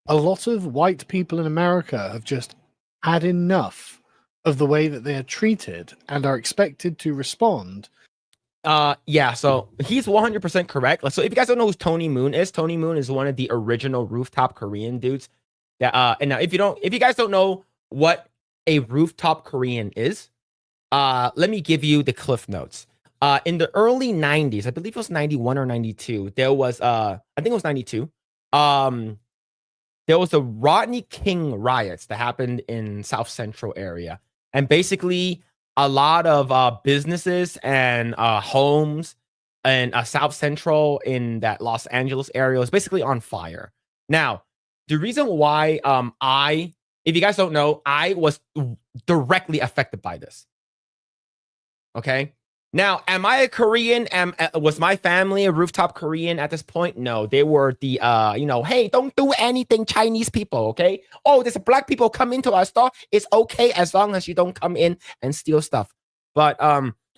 B: a lot of white people in America have just had enough of the way that they are treated and are expected to respond.
A: Yeah, so he's 100% correct. So if you guys don't know who Tony Moon is one of the original rooftop Korean dudes. And now if you guys don't know what a rooftop Korean is, let me give you the cliff notes. In the early 90s, I believe it was 91 or 92, there was I think it was 92. There was the Rodney King riots that happened in South Central area. And basically a lot of businesses and homes and South Central in that Los Angeles area was basically on fire. Now, the reason why I if you guys don't know, I was directly affected by this. Okay. Now, am I a Korean? Was my family a rooftop Korean at this point? No, they were the, hey, don't do anything, Chinese people, okay? Oh, there's black people come into our store. It's okay as long as you don't come in and steal stuff. But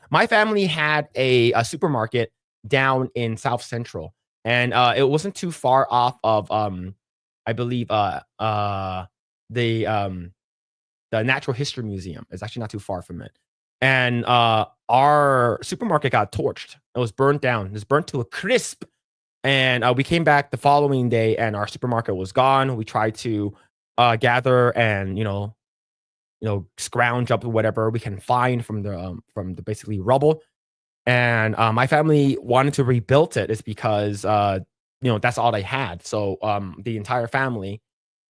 A: my family had a supermarket down in South Central, and it wasn't too far off of, I believe, the Natural History Museum. It's actually not too far from it. And our supermarket got torched. It was burned down. It was burnt to a crisp. And we came back the following day, and our supermarket was gone. We tried to gather and scrounge up whatever we can find from the basically rubble. And my family wanted to rebuild it. It's because that's all they had. So the entire family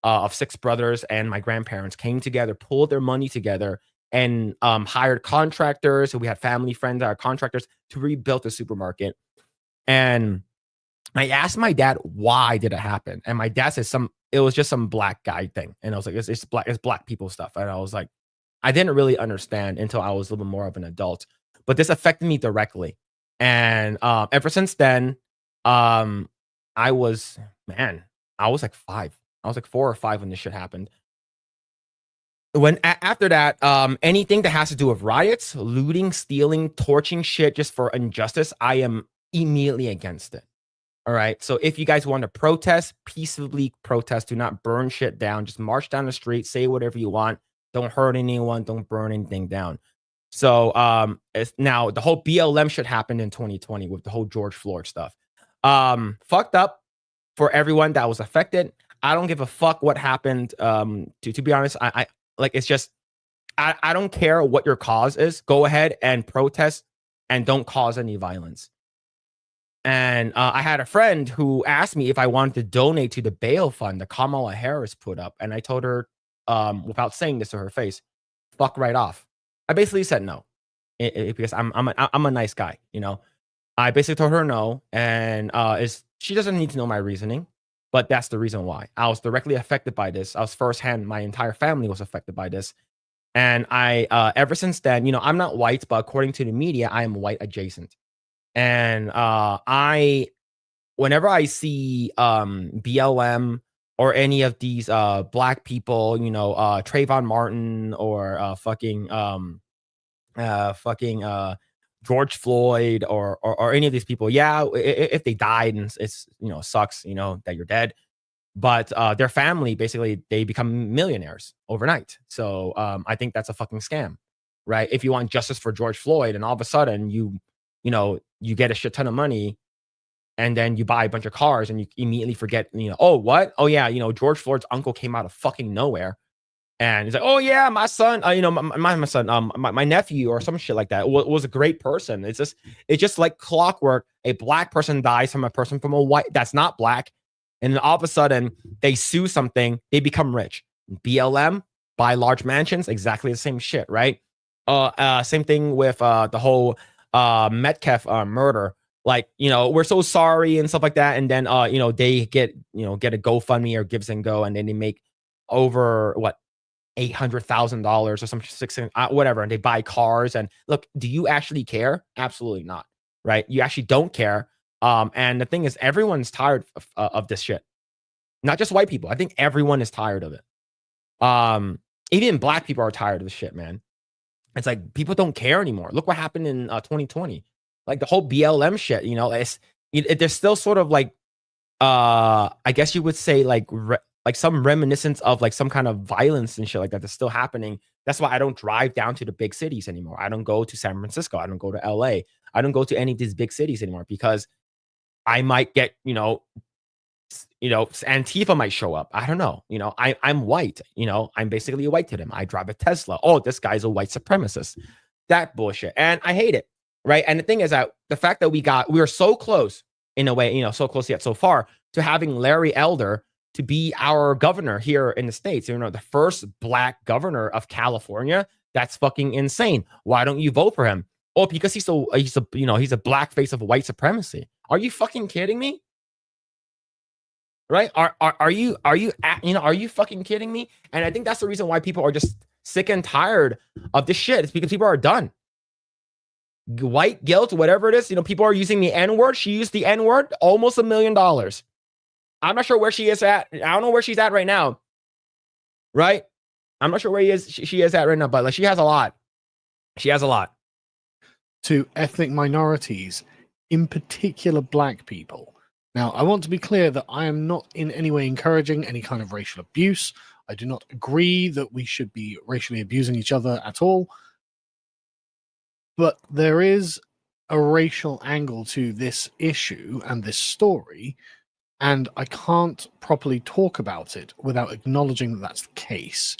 A: of 6 brothers and my grandparents came together, pulled their money together, and hired contractors. So we had family friends that are contractors to rebuild the supermarket. And I asked my dad, why did it happen? And my dad said it was just some black guy thing. And I was like, it's black people stuff. And I was like, I didn't really understand until I was a little more of an adult. But this affected me directly. And ever since then, I was like 5. I was like 4 or 5 when this shit happened. After that, anything that has to do with riots, looting, stealing, torching shit just for injustice, I am immediately against it. All right. So if you guys want to protest, peaceably protest. Do not burn shit down. Just march down the street, say whatever you want. Don't hurt anyone. Don't burn anything down. So it's now the whole BLM shit happened in 2020 with the whole George Floyd stuff. Fucked up for everyone that was affected. I don't give a fuck what happened. To be honest, I it's just, I don't care what your cause is. Go ahead and protest and don't cause any violence. And I had a friend who asked me if I wanted to donate to the bail fund that Kamala Harris put up. And I told her, without saying this to her face, fuck right off. I basically said no, because I'm a nice guy, I basically told her no. And she doesn't need to know my reasoning. But that's the reason why. I was directly affected by this. I was firsthand. My entire family was affected by this. And I, ever since then, I'm not white, but according to the media, I am white adjacent. And whenever I see BLM or any of these black people, Trayvon Martin or George Floyd or any of these people, if they died and it's sucks, that you're dead, but their family basically they become millionaires overnight. So I think that's a fucking scam, right? If you want justice for George Floyd and all of a sudden you get a shit ton of money and then you buy a bunch of cars and you immediately forget, oh what? Oh yeah, George Floyd's uncle came out of fucking nowhere. And he's like, oh yeah, my son, my son, my nephew or some shit like that was a great person. It's just like clockwork. A black person dies from a person from a white that's not black, and then all of a sudden they sue something, they become rich. BLM buy large mansions, exactly the same shit, right? Same thing with the whole Metcalf murder. Like, we're so sorry and stuff like that, and then they get a GoFundMe or Gives and Go, and then they make over what $800,000 or some whatever, and they buy cars. And look, do you actually care? Absolutely not, right? You actually don't care. And the thing is, everyone's tired of this shit. Not just white people. I think everyone is tired of it. Even black people are tired of this shit, man. It's like people don't care anymore. Look what happened in 2020. Like the whole BLM shit. There's still sort of like, I guess you would say like some reminiscence of like some kind of violence and shit like that that's still happening. That's why I don't drive down to the big cities anymore. I don't go to San Francisco. I don't go to LA. I don't go to any of these big cities anymore because I might get, Antifa might show up. I don't know. I'm white. I'm basically white to them. I drive a Tesla. Oh, this guy's a white supremacist. That bullshit. And I hate it. Right. And the thing is that the fact that we were so close in a way, so close yet so far to having Larry Elder to be our governor here in the States, the first black governor of California. That's fucking insane. Why don't you vote for him? Oh, because he's a black face of white supremacy. Are you fucking kidding me? right? Are you are you fucking kidding me? And I think that's the reason why people are just sick and tired of this shit. It's because people are done. White guilt, whatever it is, people are using the N-word. She used the N-word, almost $1 million. I'm not sure where she is at. I don't know where she's at right now. Right? I'm not sure where she is at right now, but like she has a lot. She has a lot.
B: To ethnic minorities, in particular black people. Now, I want to be clear that I am not in any way encouraging any kind of racial abuse. I do not agree that we should be racially abusing each other at all. But there is a racial angle to this issue and this story, and I can't properly talk about it without acknowledging that that's the case.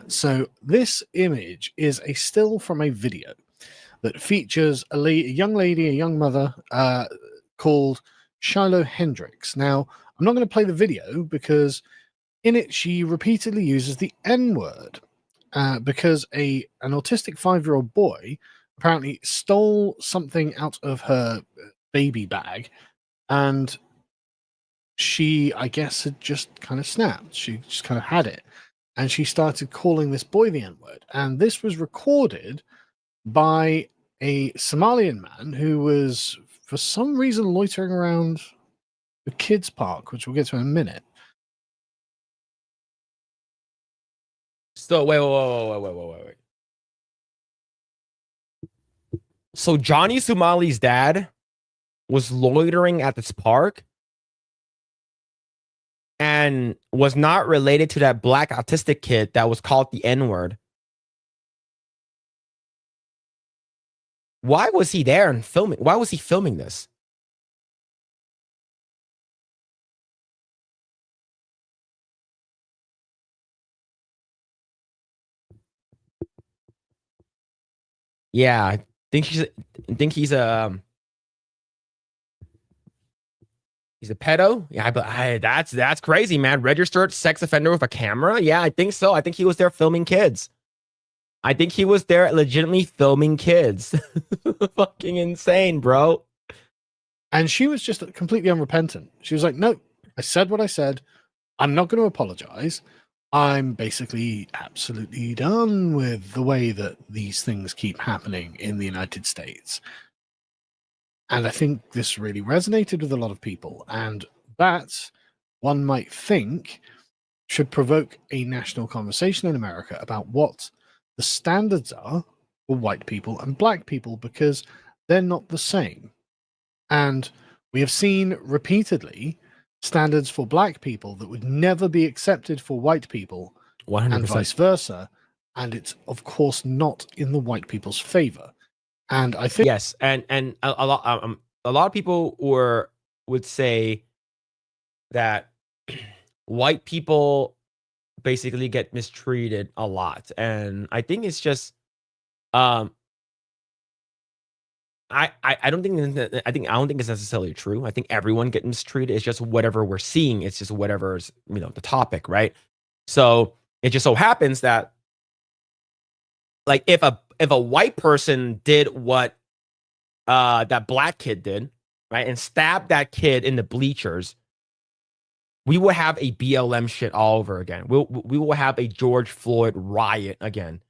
B: So this image is a still from a video that features a young lady, a young mother, called Shiloh Hendricks. Now, I'm not going to play the video because in it she repeatedly uses the N-word because an autistic 5-year-old boy apparently stole something out of her baby bag, and she, I guess, had just kind of snapped. She just kind of had it, and she started calling this boy the N-word. And this was recorded by a Somalian man who was, for some reason, loitering around the kids' park, which we'll get to in a minute.
A: So wait. So Johnny Somali's dad was loitering at this park and was not related to that black autistic kid that was called the N-word. Why was he there and filming? Why was he filming this? Yeah, I think he's a pedo. Yeah, but that's crazy, man. Registered sex offender with a camera. Yeah, I think so. I think he was there filming kids. I think he was there legitimately filming kids. Fucking insane, bro.
B: And she was just completely unrepentant. She was like, no, I said what I said. I'm not going to apologize. I'm basically absolutely done with the way that these things keep happening in the United States. And I think this really resonated with a lot of people. And that, one might think, should provoke a national conversation in America about what the standards are for white people and black people, because they're not the same. And we have seen repeatedly standards for black people that would never be accepted for white people
A: 100%.
B: and vice versa. And it's, of course, not in the white people's favor. And I think
A: yes, and a lot of people would say that white people basically get mistreated a lot, and I think it's just I don't think it's necessarily true. I think everyone gets mistreated. It's just whatever we're seeing. It's just whatever's the topic, right? So it just so happens that like if a white person did what that black kid did, right, and stabbed that kid in the bleachers, we will have a BLM shit all over again. We will have a George Floyd riot again,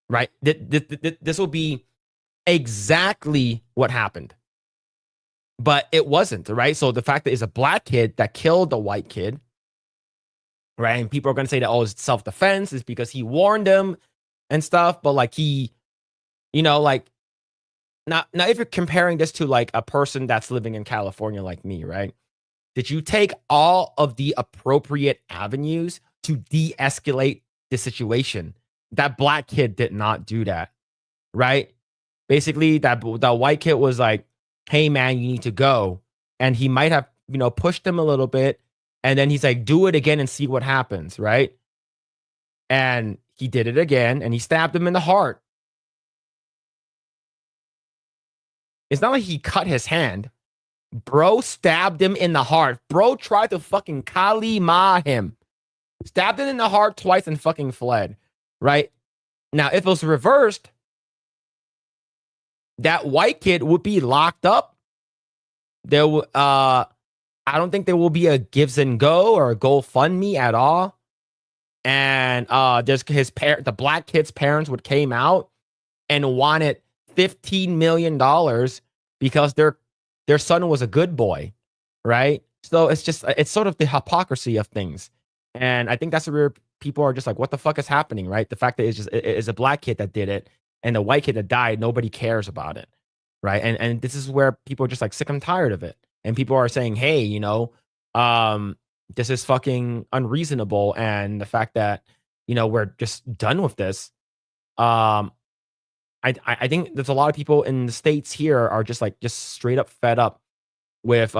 A: right? This will be exactly what happened, but it wasn't, right? So the fact that it's a black kid that killed the white kid, right? And people are going to say that, oh, it's self-defense, is because he warned them and stuff, but like he, like now if you're comparing this to like a person that's living in California like me, right? Did you take all of the appropriate avenues to de-escalate the situation? That black kid did not do that, right? Basically, that white kid was like, hey, man, you need to go. And he might have, pushed him a little bit. And then he's like, do it again and see what happens, right? And he did it again, and he stabbed him in the heart. It's not like he cut his hand. Bro stabbed him in the heart. Bro tried to fucking Kali-ma him. Stabbed him in the heart twice and fucking fled, right? Now, if it was reversed, that white kid would be locked up. There I don't think there will be a Gives and Go or a GoFundMe at all. And there's the black kid's parents would came out and wanted $15 million because their son was a good boy, right? So it's sort of the hypocrisy of things. And I think that's where people are just like, what the fuck is happening, right? The fact that it's a black kid that did it and the white kid that died, nobody cares about it, right? And this is where people are just like sick and tired of it. And people are saying, hey, this is fucking unreasonable. And the fact that, we're just done with this. I think there's a lot of people in the States here are just straight up fed up with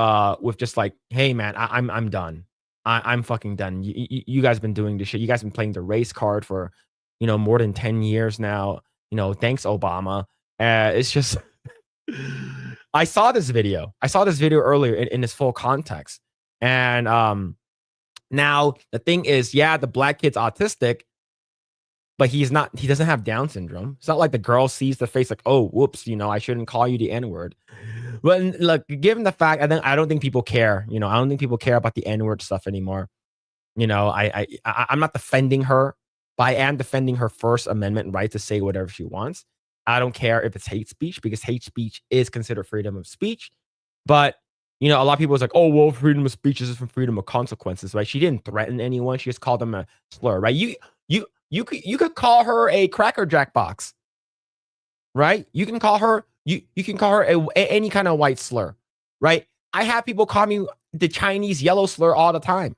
A: just like, hey man, I'm done. I'm fucking done. You guys been doing this shit. You guys been playing the race card for, more than 10 years now. Thanks Obama. It's just, I saw this video earlier in its full context. And now the thing is, yeah, the black kid's autistic, but he doesn't have Down syndrome. It's not like the girl sees the face like, oh, whoops, I shouldn't call you the N-word. But look, given the fact, I don't think people care. I don't think people care about the N-word stuff anymore. I'm not defending her, but I am defending her First Amendment right to say whatever she wants. I don't care if it's hate speech, because hate speech is considered freedom of speech. But a lot of people is like, oh, well, freedom of speech is from freedom of consequences, right? She didn't threaten anyone. She just called them a slur, right? You could call her a Cracker Jack box, right? You can call her any kind of white slur, right? I have people call me the Chinese yellow slur all the time,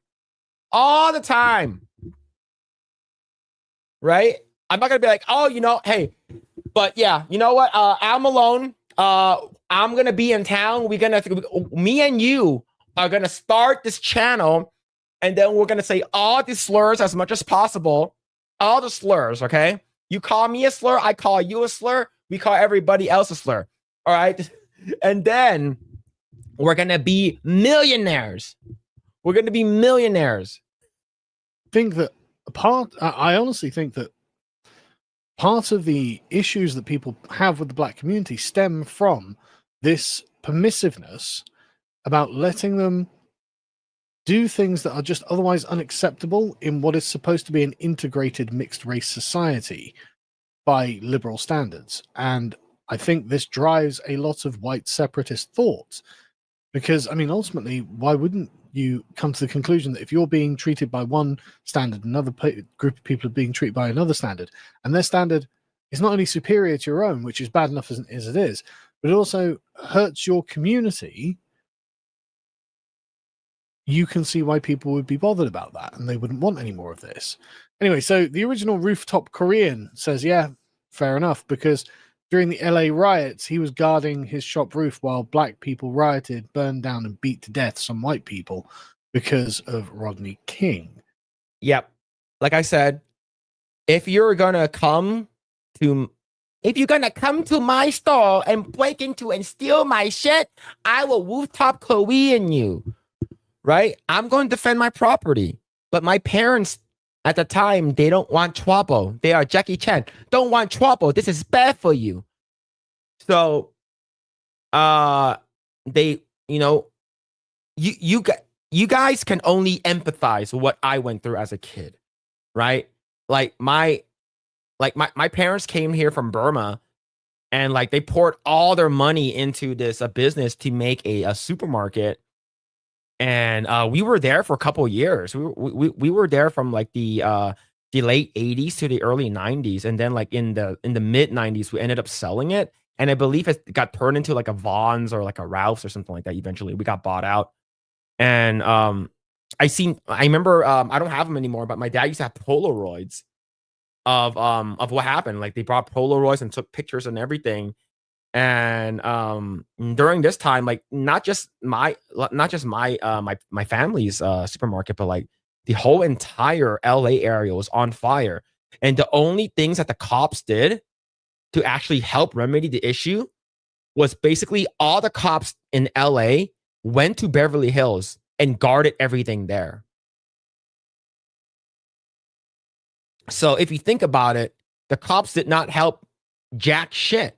A: right? I'm not gonna be like, oh, hey, but yeah, you know what? I'm alone. I'm gonna be in town. Me and you are gonna start this channel, and then we're gonna say all these slurs as much as possible. All the slurs, okay? You call me a slur, I call you a slur, we call everybody else a slur. All right. And then we're gonna be millionaires.
B: I honestly think that part of the issues that people have with the black community stem from this permissiveness about letting them do things that are just otherwise unacceptable in what is supposed to be an integrated mixed race society by liberal standards. And I think this drives a lot of white separatist thought, because ultimately, why wouldn't you come to the conclusion that if you're being treated by one standard, another group of people are being treated by another standard, and their standard is not only superior to your own, which is bad enough as it is, but it also hurts your community, you can see why people would be bothered about that, and they wouldn't want any more of this. Anyway, so the original Rooftop Korean says, yeah, fair enough, because during the LA riots, he was guarding his shop roof while black people rioted, burned down, and beat to death some white people because of Rodney King.
A: Yep. Like I said, if you're gonna come to my store and break into and steal my shit, I will Rooftop Korean you. Right? I'm going to defend my property. But my parents at the time, they don't want trouble. They are Jackie Chan. Don't want trouble. This is bad for you. So they, you guys can only empathize with what I went through as a kid, right? My parents came here from Burma, and they poured all their money into this business to make a supermarket. And we were there for a couple of years. We were there from the late 80s to the early 90s, and then in the mid 90s we ended up selling it, and I believe it got turned into a Vaughn's or a Ralph's or something like that. Eventually we got bought out. And I remember I don't have them anymore, but my dad used to have Polaroids of what happened. They brought Polaroids and took pictures and everything. And during this time, not just my family's supermarket, but the whole entire LA area was on fire. And the only things that the cops did to actually help remedy the issue was basically all the cops in LA went to Beverly Hills and guarded everything there. So if you think about it, the cops did not help jack shit.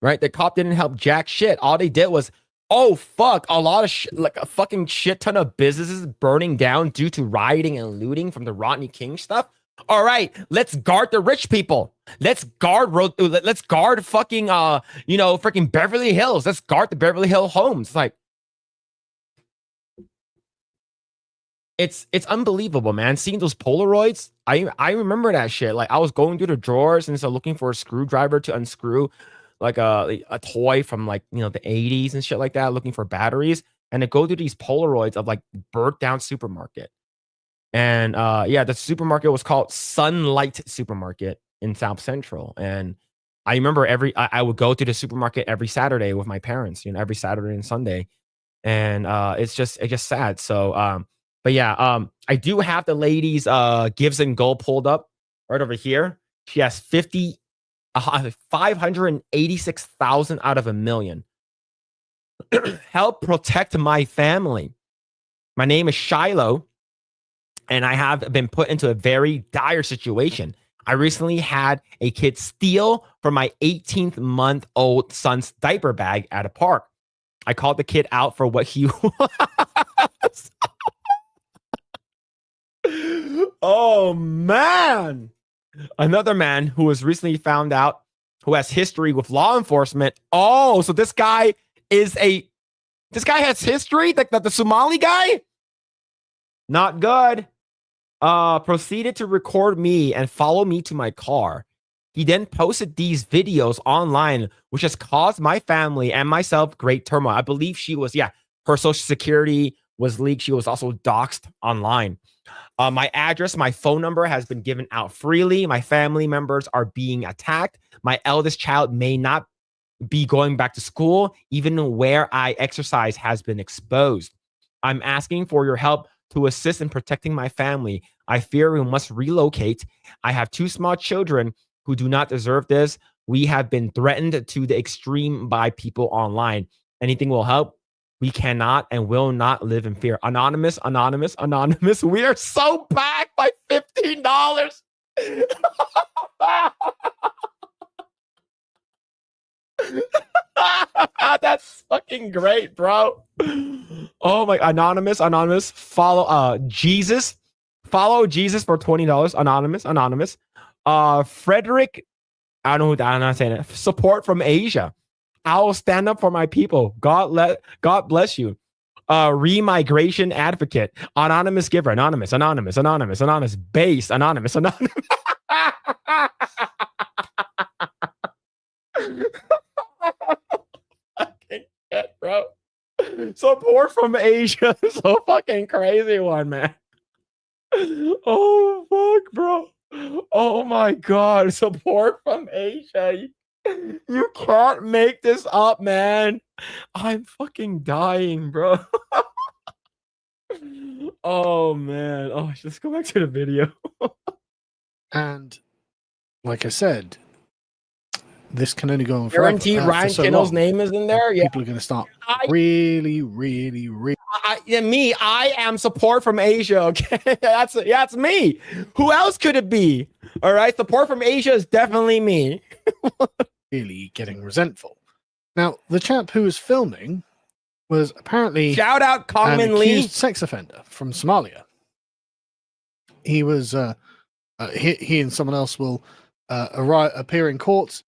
A: Right? The cop didn't help jack shit. All they did was Oh fuck! A lot of like a fucking shit ton of businesses burning down due to rioting and looting from the Rodney King stuff. All right, let's guard the rich people. Let's guard let's guard fucking freaking Beverly Hills. Let's guard the Beverly Hill homes. Like it's unbelievable, man. Seeing those Polaroids, I remember that shit. Like I was going through the drawers and so looking for a screwdriver to unscrew like a toy from like the 80s and shit like that, looking for batteries, and to go through these Polaroids of like burnt down supermarket. And yeah, the supermarket was called Sunlight Supermarket in South Central. And I remember I would go to the supermarket every Saturday with my parents, every Saturday and Sunday. And it's just sad. So but yeah, I do have the lady's gives and goal pulled up right over here. She has 586,000 out of 1 million. Help protect my family. My name is Shiloh, and I have been put into a very dire situation. I recently had a kid steal from my 18-month-old son's diaper bag at a park. I called the kid out for what he was. Oh, man. Another man who was recently found out who has history with law enforcement. Oh, so this guy has history? The Somali guy? Not good. Proceeded to record me and follow me to my car. He then posted these videos online, which has caused my family and myself great turmoil. I believe her social security was leaked. She was also doxxed online. My address, my phone number has been given out freely. My family members are being attacked. My eldest child may not be going back to school, even where I exercise has been exposed. I'm asking for your help to assist in protecting my family. I fear we must relocate. I have 2 small children who do not deserve this. We have been threatened to the extreme by people online. Anything will help. We cannot and will not live in fear. Anonymous. We are so back by $15. That's fucking great, bro. Oh my, anonymous. Follow Jesus. Follow Jesus for $20. Anonymous. Frederick. I don't know who I'm not saying it. Support from Asia. I will stand up for my people. God bless you. Remigration advocate. Anonymous giver. Anonymous. Base. Anonymous. Fucking shit, bro. Support from Asia. So fucking crazy one, man. Oh fuck, bro. Oh my god. Support from Asia. You can't make this up, man. I'm fucking dying, bro. Oh man. Oh, let's go back to the video.
B: And like I said, this can only go on forever.
A: Guaranteed Ryan Kinnell's name is in there. Yeah.
B: People are going to start really.
A: I am support from Asia. Okay, that's me. Who else could it be? All right, support from Asia is definitely me.
B: Really getting resentful. Now, the chap who was filming was apparently
A: shout out Kongmin Lee,
B: sex offender from Somalia. He was he and someone else will appear in court.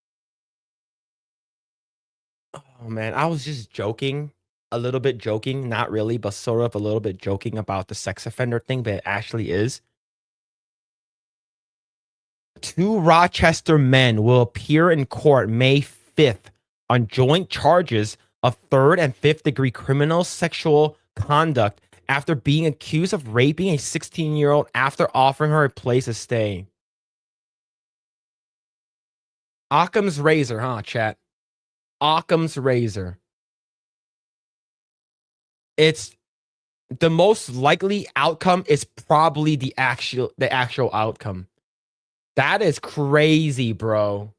A: Oh man, I was just joking, a little bit joking, not really, but sort of a little bit joking about the sex offender thing, but it actually is. 2 Rochester men will appear in court May 5th on joint charges of 3rd and 5th degree criminal sexual conduct after being accused of raping a 16-year-old after offering her a place to stay. Occam's razor, huh, chat? Occam's razor. It's the most likely outcome is probably the actual outcome. That is crazy, bro.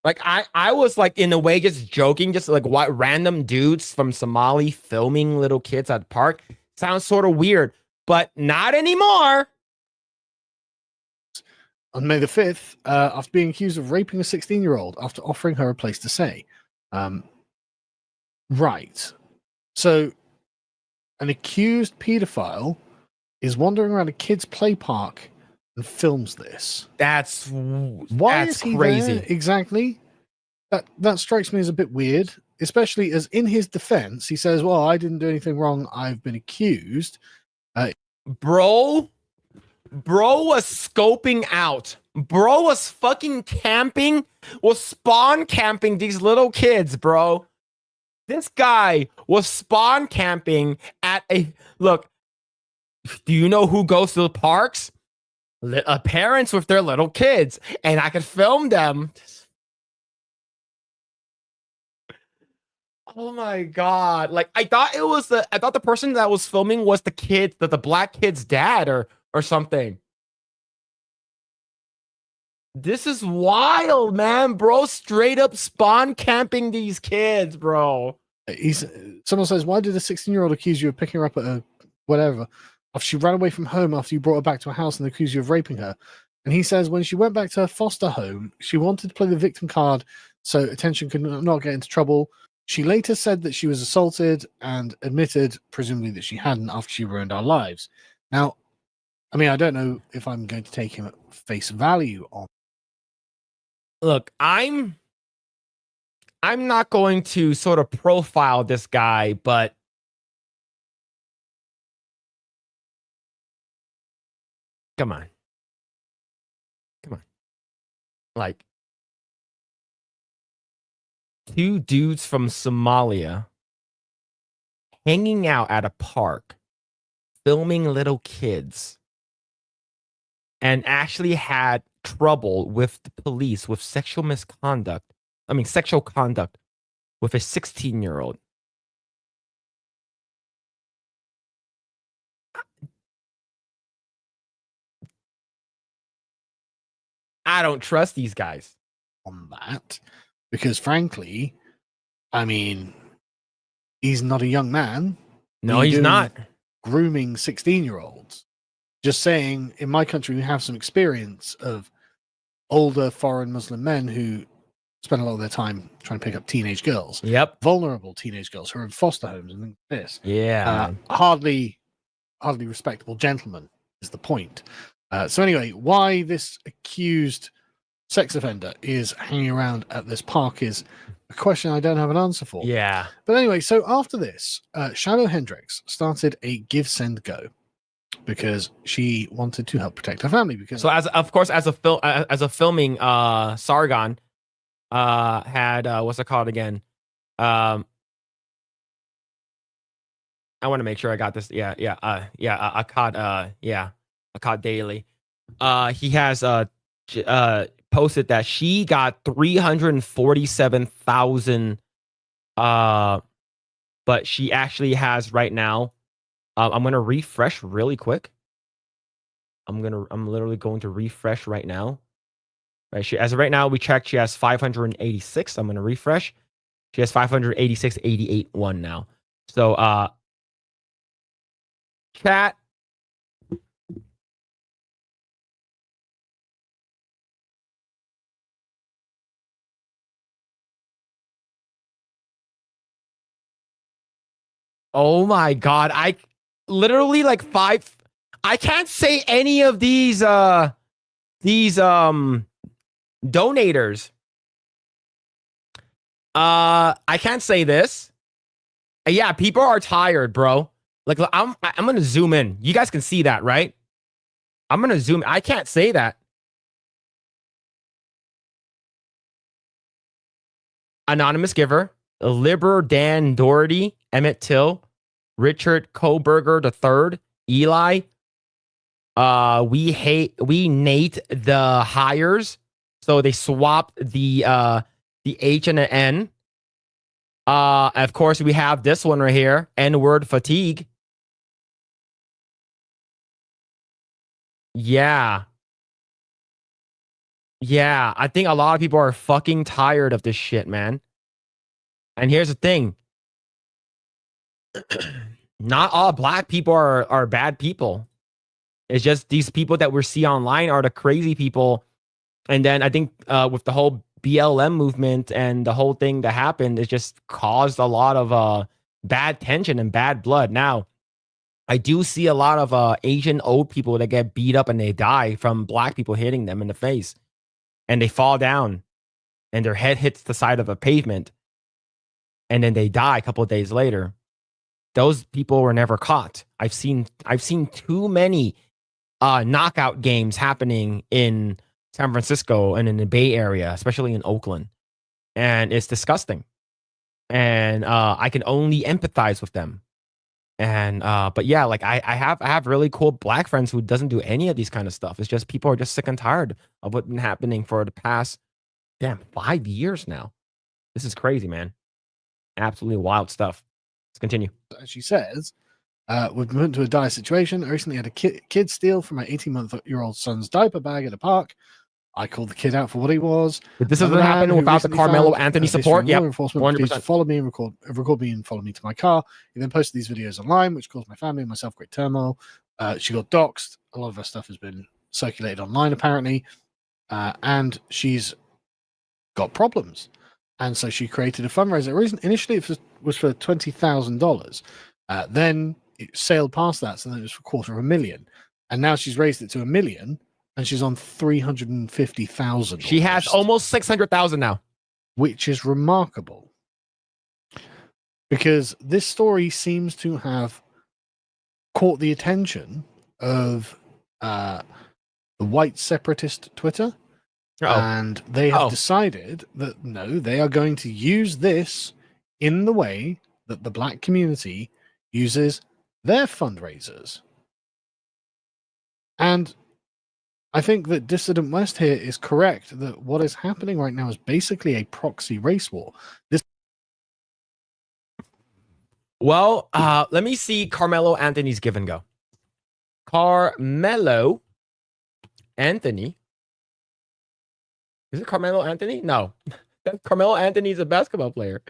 A: Like I was like in a way just joking, just like what random dudes from Somali filming little kids at the park. Sounds sort of weird, but not anymore.
B: On May the 5th, after being accused of raping a 16-year-old after offering her a place to stay. Right. So, an accused paedophile is wandering around a kid's play park and films this. Why is he
A: crazy.
B: there exactly? That strikes me as a bit weird, especially as in his defense, he says, well, I didn't do anything wrong. I've been accused.
A: Bro was scoping out. Bro was fucking camping, was spawn camping these little kids, bro. This guy was spawn camping at a... Look, do you know who goes to the parks? Parents with their little kids. And I could film them. Oh my god. Like, I thought the person that was filming was the kid, the black kid's dad or something. This is wild, man. Bro, straight up spawn camping these kids, bro.
B: Someone says, why did a 16-year-old accuse you of picking her up at a whatever after she ran away from home after you brought her back to a house and accused you of raping her? And he says, when she went back to her foster home, she wanted to play the victim card so attention could not get into trouble. She later said that she was assaulted and admitted, presumably, that she hadn't after she ruined our lives. Now, I mean, I don't know if I'm going to take him at face value on.
A: Look, I'm not going to sort of profile this guy, but come on. Like, two dudes from Somalia hanging out at a park, filming little kids, and actually had trouble with the police with sexual conduct with a 16-year-old. I don't trust these guys
B: on that, because frankly, I mean, he's not a young man.
A: No, he's not.
B: Grooming 16-year-olds. Just saying, in my country, we have some experience of older foreign Muslim men who spend a lot of their time trying to pick up teenage girls.
A: Yep.
B: Vulnerable teenage girls who are in foster homes and things like this.
A: Yeah.
B: Hardly respectable gentlemen is the point. So anyway, why this accused sex offender is hanging around at this park is a question I don't have an answer for.
A: Yeah.
B: But anyway, so after this, Shadow Hendrix started a give, send, go because she wanted to help protect her family. Because
A: so as a filming, Sargon had what's it called again? I want to make sure I got this. Akkad Daily. He has posted that she got 347,000 but she actually has right now I'm going to refresh really quick. I'm literally going to refresh right now. Right, as of right now we checked, she has 586. I'm going to refresh. She has 586.88 one now. So chat, oh my god, I literally like I can't say any of these donators. I can't say this. Yeah, people are tired, bro. Like I'm gonna zoom in. You guys can see that, right? I'm gonna zoom. I can't say that. Anonymous giver, Liber Dan Doherty, Emmett Till, Richard Koberger III, Eli. We Nate the hires. So they swapped the H and the N. Of course, we have this one right here, N-word fatigue. Yeah. Yeah, I think a lot of people are fucking tired of this shit, man. And here's the thing. Not all black people are bad people. It's just these people that we see online are the crazy people. And then I think with the whole BLM movement and the whole thing that happened, it just caused a lot of bad tension and bad blood. Now, I do see a lot of Asian old people that get beat up and they die from black people hitting them in the face, and they fall down and their head hits the side of a pavement and then they die a couple of days later. Those people were never caught. I've seen too many knockout games happening in San Francisco and in the Bay Area, especially in Oakland. And it's disgusting. And I can only empathize with them. And but yeah, like I have really cool black friends who doesn't do any of these kind of stuff. It's just people are just sick and tired of what's been happening for the past 5 years now. This is crazy, man. Absolutely wild stuff. Let's continue.
B: As she says, we've been put into a dire situation. I recently had a kid steal from my 18-month-old son's diaper bag at a park. I called the kid out for what he was.
A: But this doesn't happen without the Carmelo Anthony support. Yeah,
B: enforcement 100%. Followed me and record me and follow me to my car. He then posted these videos online, which caused my family and myself great turmoil. She got doxxed. A lot of her stuff has been circulated online, apparently, and she's got problems. And so she created a fundraiser. Initially, it was for $20,000. Then it sailed past that, so then it was for $250,000. And now she's raised it to $1 million, and she's on $350,000.
A: She has almost $600,000 now,
B: which is remarkable, because this story seems to have caught the attention of the white separatist Twitter. And they have decided that no, they are going to use this in the way that the black community uses their fundraisers. And I think that Dissident West here is correct that what is happening right now is basically a proxy race war.
A: Well, let me see Carmelo Anthony's give and go. Carmelo Anthony. Is it Carmelo Anthony? No. Carmelo Anthony's a basketball player.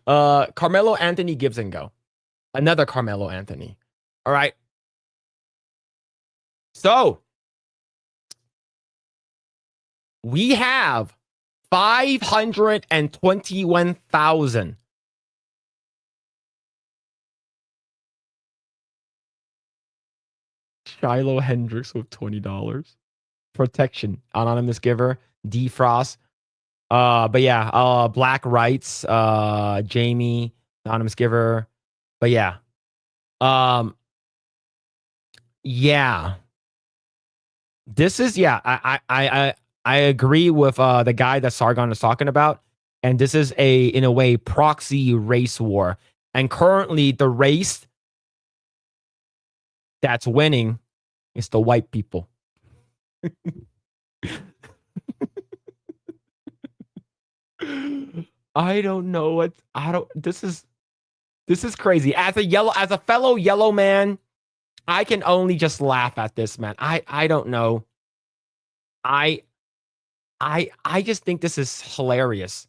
A: Carmelo Anthony gives and go. Another Carmelo Anthony. All right. So we have 521,000. Shiloh Hendricks with $20. Protection. Anonymous giver. Defrost. But yeah, Black Rights, Jamie, anonymous giver. But yeah. Yeah. This is I agree with the guy that Sargon is talking about. And this is in a way, proxy race war. And currently the race that's winning is the white people. I don't know what this is crazy. As a fellow yellow man, I can only just laugh at this, man. I don't know. I just think this is hilarious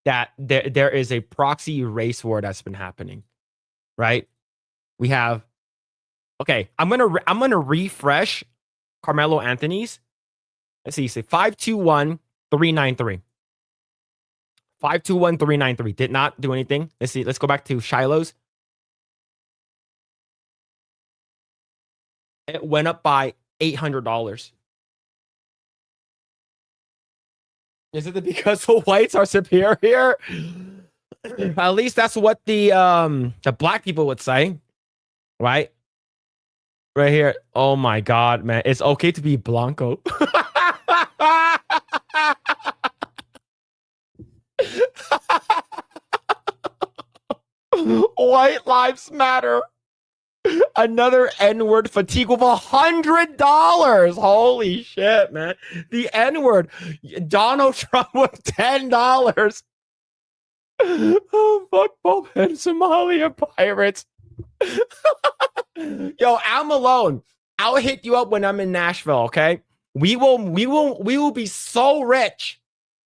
A: that there is a proxy race war that's been happening. Right? We have I'm gonna refresh Carmelo Anthony's. Let's see, say 521,393. 521,393 did not do anything. Let's see. Let's go back to Shiloh's. It went up by $800. Is it because the whites are superior? At least that's what the black people would say, right? Right here. Oh my God, man! It's okay to be Blanco. White lives matter. Another N-word fatigue with $100. Holy shit, man. The N-word. Donald Trump with $10. Oh, fuck both and Somalia pirates. Yo, I'm alone. I'll hit you up when I'm in Nashville, okay? We will be so rich.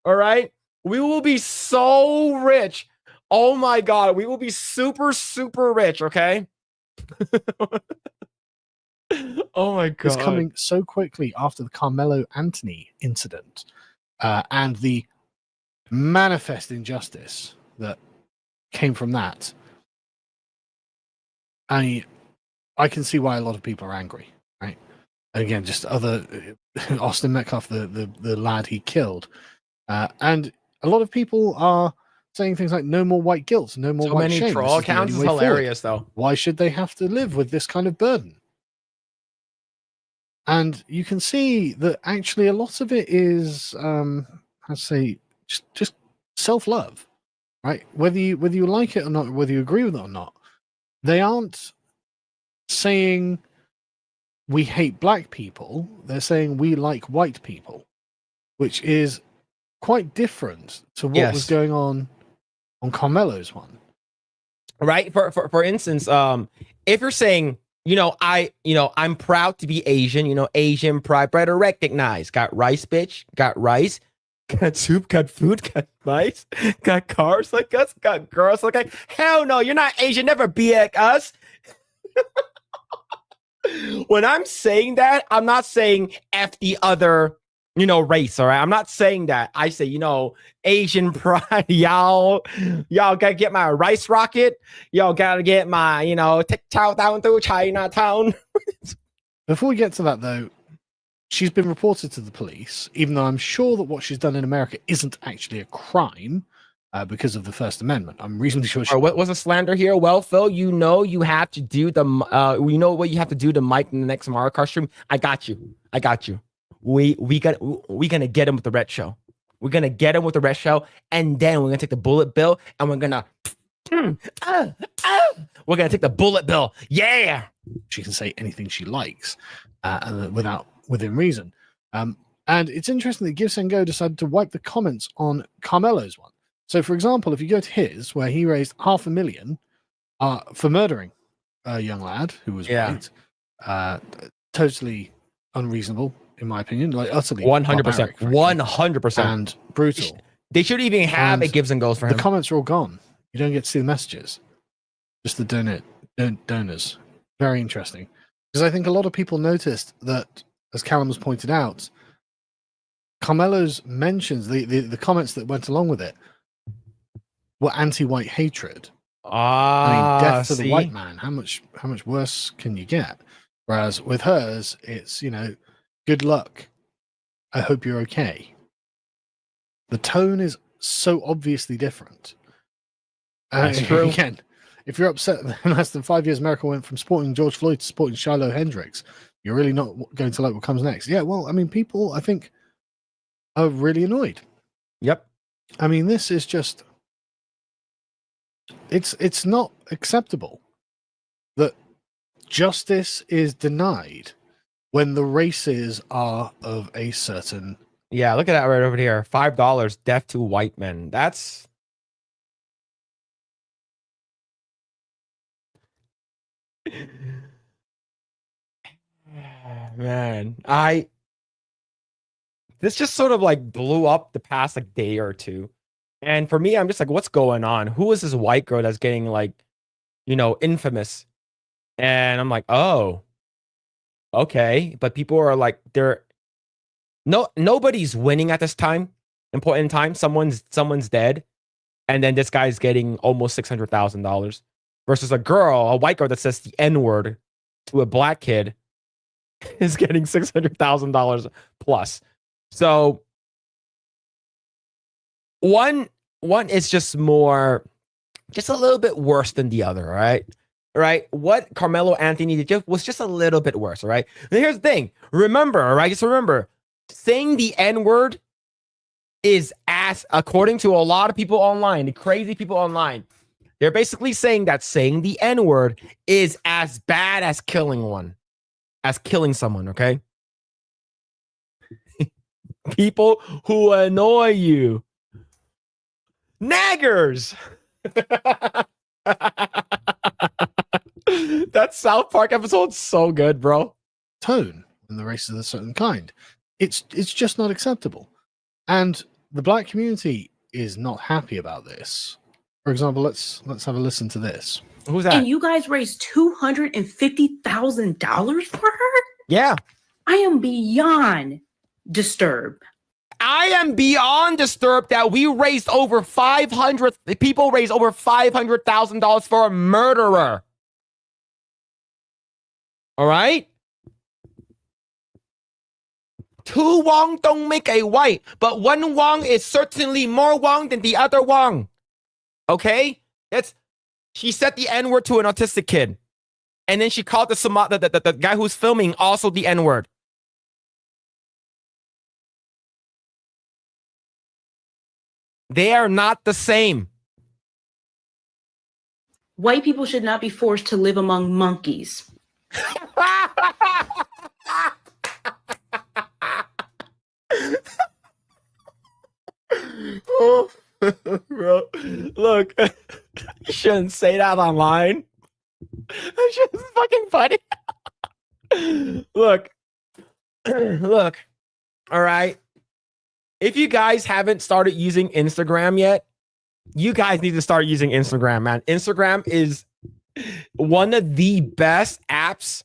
A: All right? We will be so rich. Oh my God, we will be super, super rich, okay? Oh my God.
B: It's coming so quickly after the Carmelo Anthony incident and the manifest injustice that came from that. I can see why a lot of people are angry, right? Again, just other Austin Metcalf, the lad he killed, and a lot of people are saying things like "no more white guilt, no more
A: So
B: white
A: many
B: shame."
A: troll
B: This is the
A: accounts
B: only
A: is
B: way forward.
A: hilarious, though.
B: Why should they have to live with this kind of burden? And you can see that actually a lot of it is, I'd say, just self-love, right? Whether you like it or not, whether you agree with it or not, they aren't saying we hate black people. They're saying we like white people, which is quite different to what was
A: Yes.
B: going on Carmelo's one.
A: Right. For instance, if you're saying, I'm proud to be Asian, Asian pride, better recognize. Got rice, bitch. Got rice. Got soup. Got food. Got rice. Got cars like us. Got girls like us. Hell no, you're not Asian. Never be like us. When I'm saying that, I'm not saying F the other, race. All right. I'm not saying that. I say, Asian pride. Y'all gotta get my rice rocket. Y'all gotta get my, TikTok down through Chinatown.
B: Before we get to that, though, she's been reported to the police, even though I'm sure that what she's done in America isn't actually a crime because of the First Amendment. I'm reasonably sure she...
A: What was a slander here? Well, Phil, you have to do the, what you have to do to Mike in the next Mario Kart stream. I got you. We gonna get him with the red show. We're gonna get him with the red show, and then we're gonna take the bullet bill, and we're gonna take the bullet bill. Yeah.
B: She can say anything she likes, within reason. And it's interesting that Give Go decided to wipe the comments on Carmelo's one. So, for example, if you go to his, where he raised $500,000 for murdering a young lad who was white, totally unreasonable. In my opinion, like utterly
A: 100%, 100%,
B: and brutal.
A: They should even have a gives and goes for him.
B: The comments are all gone. You don't get to see the messages, just the donors. Very interesting, because I think a lot of people noticed that, as Callum has pointed out, Carmelo's mentions, the comments that went along with it, were anti-white hatred. Death to the white man. How much worse can you get? Whereas with hers, it's good luck. I hope you're okay. The tone is so obviously different.
A: That's true.
B: Again, if you're upset that in less than 5 years America went from supporting George Floyd to supporting Shiloh Hendricks, you're really not going to like what comes next. Yeah, well, people, I think, are really annoyed.
A: Yep.
B: This is just... It's not acceptable that justice is denied when the races are of a certain...
A: Yeah, look at that right over here. $5, death to white men. That's... Man, this just sort of like blew up the past day or two. And for me, I'm just like, what's going on? Who is this white girl that's getting infamous? And I'm like, oh, okay. But people are like, nobody's winning at this time. Important in time. Someone's dead. And then this guy's getting almost $600,000 versus a white girl that says the N-word to a black kid is getting $600,000 plus. So one is just a little bit worse than the other, right? What Carmelo Anthony did was just a little bit worse, right? And here's the thing. Just remember, saying the N-word is according to a lot of people online, the crazy people online, they're basically saying that saying the N-word is as bad as killing someone, okay? People who annoy you. Naggers! That South Park episode's so good, bro.
B: Tone in the race of a certain kind. It's just not acceptable. And the black community is not happy about this. For example, let's have a listen to this.
A: Who's that?
C: And you guys raised $250,000 for her?
A: Yeah.
C: I am beyond disturbed.
A: I am beyond disturbed that people raised over $500,000 for a murderer. All right. Two Wong don't make a white, but one Wong is certainly more Wong than the other Wong. Okay? She said the N-word to an autistic kid. And then she called the guy who's filming also the N-word. They are not the same.
C: White people should not be forced to live among monkeys.
A: Oh, bro, look, you shouldn't say that online. That shit's fucking funny. Look, look, all right. If you guys haven't started using Instagram yet, you guys need to start using Instagram, man. Instagram is one of the best apps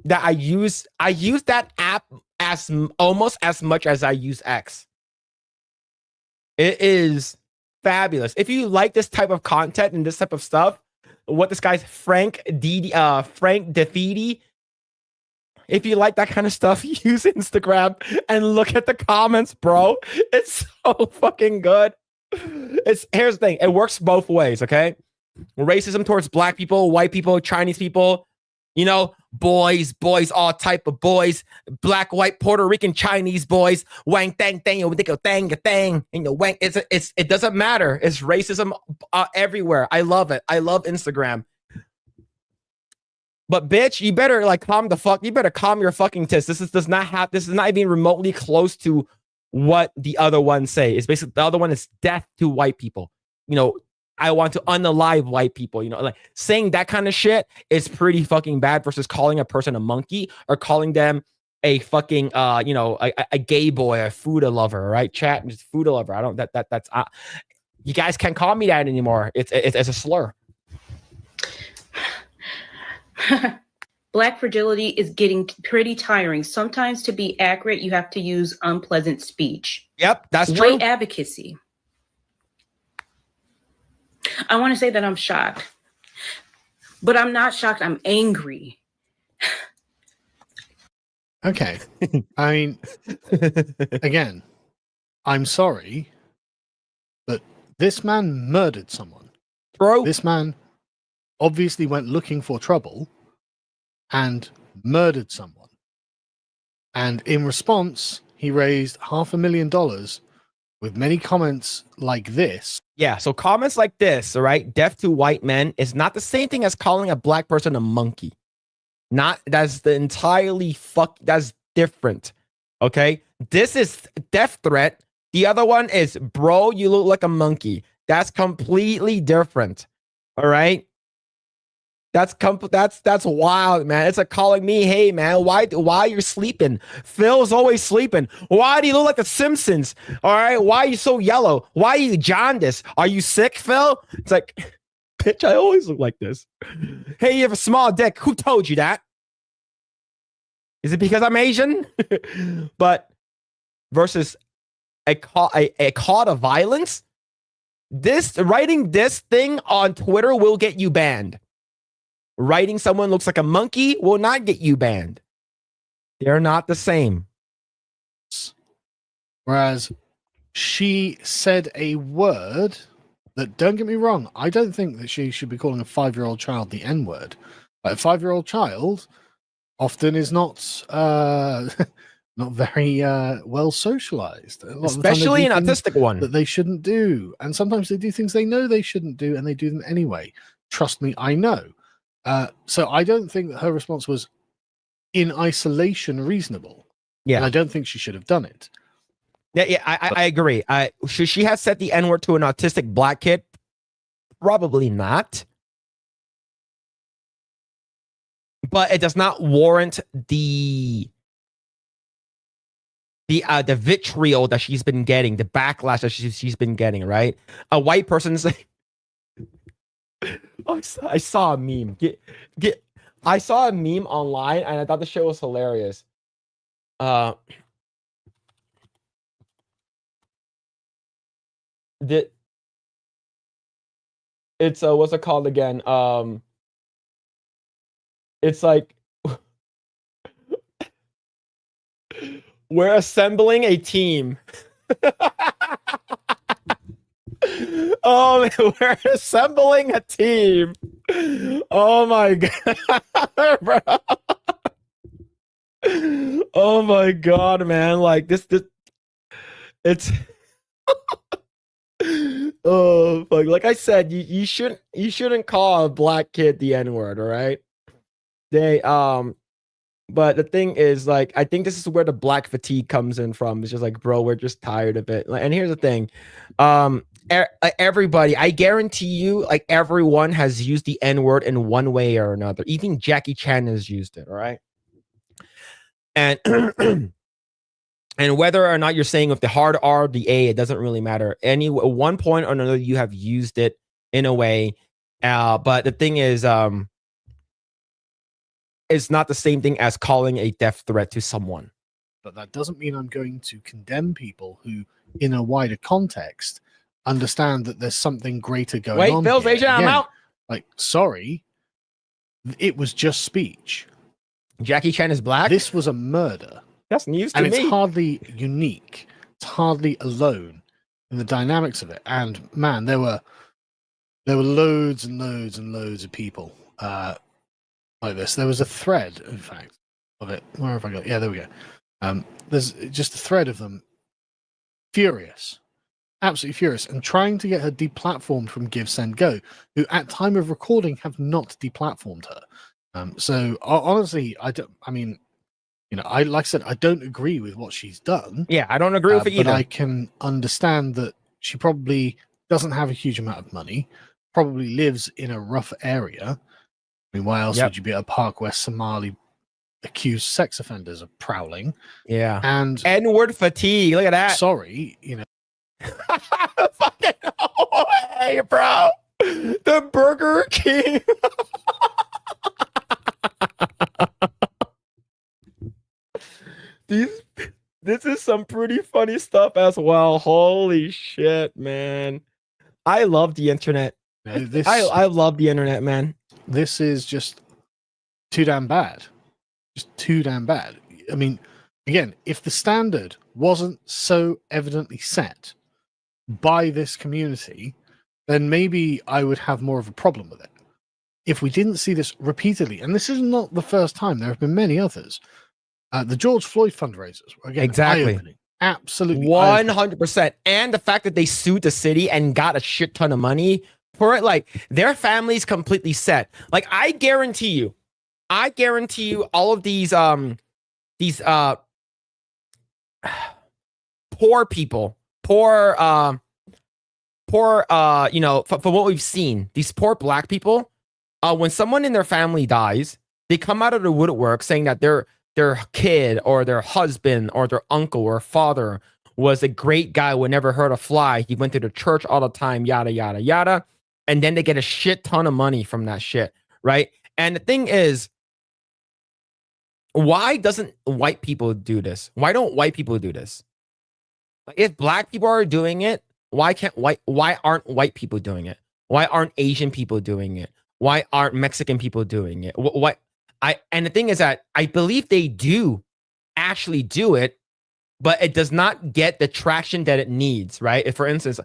A: that I use. I use that app as almost as much as I use X. It is fabulous. If you like this type of content and this type of stuff, what this guy's Frank DeFeedy. If you like that kind of stuff, use Instagram and look at the comments, bro. It's so fucking good. Here's the thing. It works both ways, okay? Racism towards black people, white people, Chinese people, you know, boys, all type of boys, black, white, Puerto Rican, Chinese boys, wang, dang, dang, thang, you know, wang. It doesn't matter. It's racism everywhere. I love it. I love Instagram. But bitch, you better you better calm your fucking tits. This is not even remotely close to what the other ones say. It's basically the other one is death to white people. You know, I want to unalive white people. You know, like saying that kind of shit is pretty fucking bad versus calling a person a monkey or calling them a fucking a gay boy, a Futa lover, right? Chat, just Futa lover. I don't that's you guys can't call me that anymore. It's a slur.
C: Black fragility is getting pretty tiring. Sometimes to be accurate, you have to use unpleasant speech.
A: Yep, that's true.
C: White advocacy. I want to say that I'm shocked, but I'm not shocked. I'm angry.
B: Okay. I mean, again, I'm sorry, but this man murdered someone.
A: Bro.
B: This man obviously went looking for trouble and murdered someone. And in response, he raised $500,000 with many comments like this.
A: Yeah, so comments like this, all right, death to white men is not the same thing as calling a black person a monkey. That's different. Okay? This is death threat. The other one is, bro, you look like a monkey. That's completely different. All right? That's wild, man. It's like calling me, hey man, why are you sleeping? Phil's always sleeping. Why do you look like the Simpsons? All right, why are you so yellow? Why are you jaundiced? Are you sick, Phil? It's like, bitch, I always look like this. Hey, you have a small dick. Who told you that? Is it because I'm Asian? But versus a call to violence, writing this thing on Twitter will get you banned. Writing someone looks like a monkey will not get you banned. They're not the same.
B: Whereas she said a word that, don't get me wrong, I don't think that she should be calling a 5-year-old child the N-word. But a 5-year-old child often is not not very well socialized.
A: Especially an autistic one.
B: That they shouldn't do. And sometimes they do things they know they shouldn't do, and they do them anyway. Trust me, I know. So I don't think that her response was in isolation reasonable.
A: Yeah.
B: And I don't think she should have done it.
A: Yeah, I agree. Should she have said the N-word to an autistic black kid? Probably not. But it does not warrant the vitriol that she's been getting, the backlash that she's been getting, right? A white person's I saw a meme. I saw a meme online and I thought the shit was hilarious. It's what's it called again? It's like we're assembling a team. Oh, we're assembling a team. Oh my god, bro. Oh my god, man! Like this, it's. Oh fuck! Like I said, you shouldn't call a black kid the N-word. All right, they But the thing is, like, I think this is where the black fatigue comes in from. It's just like, bro, we're just tired of it. Like, and here's the thing, everybody, I guarantee you, like, everyone has used the N-word in one way or another. Even Jackie Chan has used it. All right, and and whether or not you're saying with the hard R, the A, it doesn't really matter. At one point or another, you have used it in a way. But the thing is, it's not the same thing as calling a death threat to someone.
B: But that doesn't mean I'm going to condemn people who, in a wider context, understand that there's something greater going on.
A: Wait, Phil's
B: here.
A: Asian, I'm
B: Again,
A: out.
B: Like, sorry, it was just speech.
A: Jackie Chan is black?
B: This was a murder.
A: That's news to
B: And
A: me.
B: it's hardly unique. It's hardly alone in the dynamics of it. And man, there were loads and loads and loads of people like this. There was a thread, in fact, of it. Where have I got? Yeah, there we go. There's just a thread of them furious, absolutely furious, and trying to get her deplatformed from Give Send Go, who at time of recording have not deplatformed her. So honestly, I mean, you know, like I said, I don't agree with what she's done.
A: Yeah, I don't agree with it either.
B: But I can understand that she probably doesn't have a huge amount of money, probably lives in a rough area. I mean, why else would you be at a park where Somali accused sex offenders are prowling?
A: Yeah.
B: And
A: N-word fatigue. Look at that.
B: Sorry, you know.
A: Fucking no way, bro. The Burger King. This is some pretty funny stuff as well. Holy shit, man. I love the internet. I love the internet, man.
B: This is just too damn bad. Just too damn bad. I mean, again, if the standard wasn't so evidently set by this community, then maybe I would have more of a problem with it. If we didn't see this repeatedly, and this is not the first time, there have been many others. The George Floyd fundraisers were, again, eye-opening. Absolutely
A: 100%. And the fact that they sued the city and got a shit ton of money for it, like, their family's completely set. Like, I guarantee you all of these poor people, you know, for what we've seen, these poor black people, when someone in their family dies, they come out of the woodwork saying that their kid or their husband or their uncle or father was a great guy who never hurt a fly. He went to the church all the time, yada, yada, yada. And then they get a shit ton of money from that shit, right? And the thing is, why doesn't white people do this? Why don't white people do this? Like, if black people are doing it, why aren't white people doing it? Why aren't Asian people doing it? Why aren't Mexican people doing it? And the thing is that I believe they do actually do it, but it does not get the traction that it needs, right? If, for instance,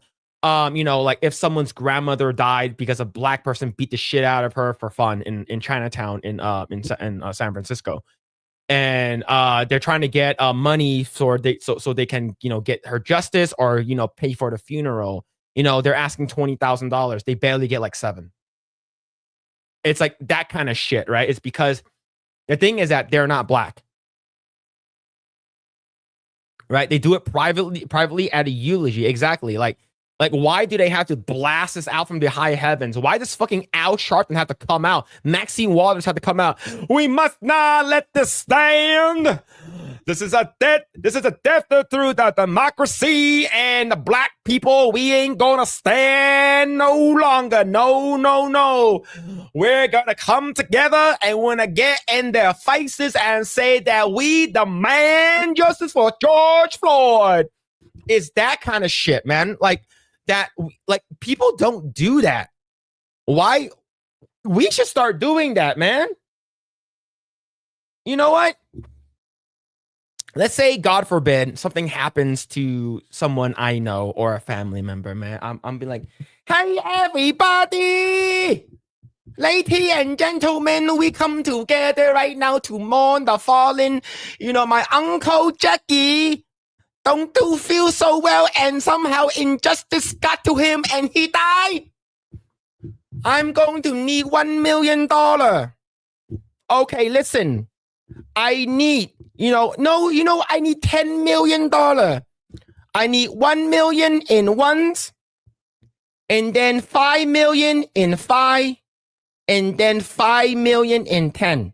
A: you know, like if someone's grandmother died because a black person beat the shit out of her for fun in Chinatown in San Francisco, and they're trying to get money so they can, you know, get her justice or, you know, pay for the funeral. You know, they're asking $20,000. They barely get like $7,000. It's like that kind of shit, right? It's because the thing is that they're not black, right? They do it privately at a eulogy. Exactly. Like, why do they have to blast this out from the high heavens? Why does fucking Al Sharpton have to come out? Maxine Waters have to come out. We must not let this stand. This is a death through the democracy and the black people. We ain't gonna stand no longer. No. We're gonna come together and we're gonna get in their faces and say that we demand justice for George Floyd. It's that kind of shit, man. Like, people don't do that. Why? We should start doing that, man. You know what? Let's say, God forbid, something happens to someone I know or a family member, man. I'm be like, hey, everybody! Ladies and gentlemen, we come together right now to mourn the fallen. You know, my uncle Jackie don't do feel so well, and somehow injustice got to him and he died. I'm going to need $1 million. Okay, listen. I need, I need $10 million. I need 1 million in ones, and then 5 million in 5, and then 5 million in 10.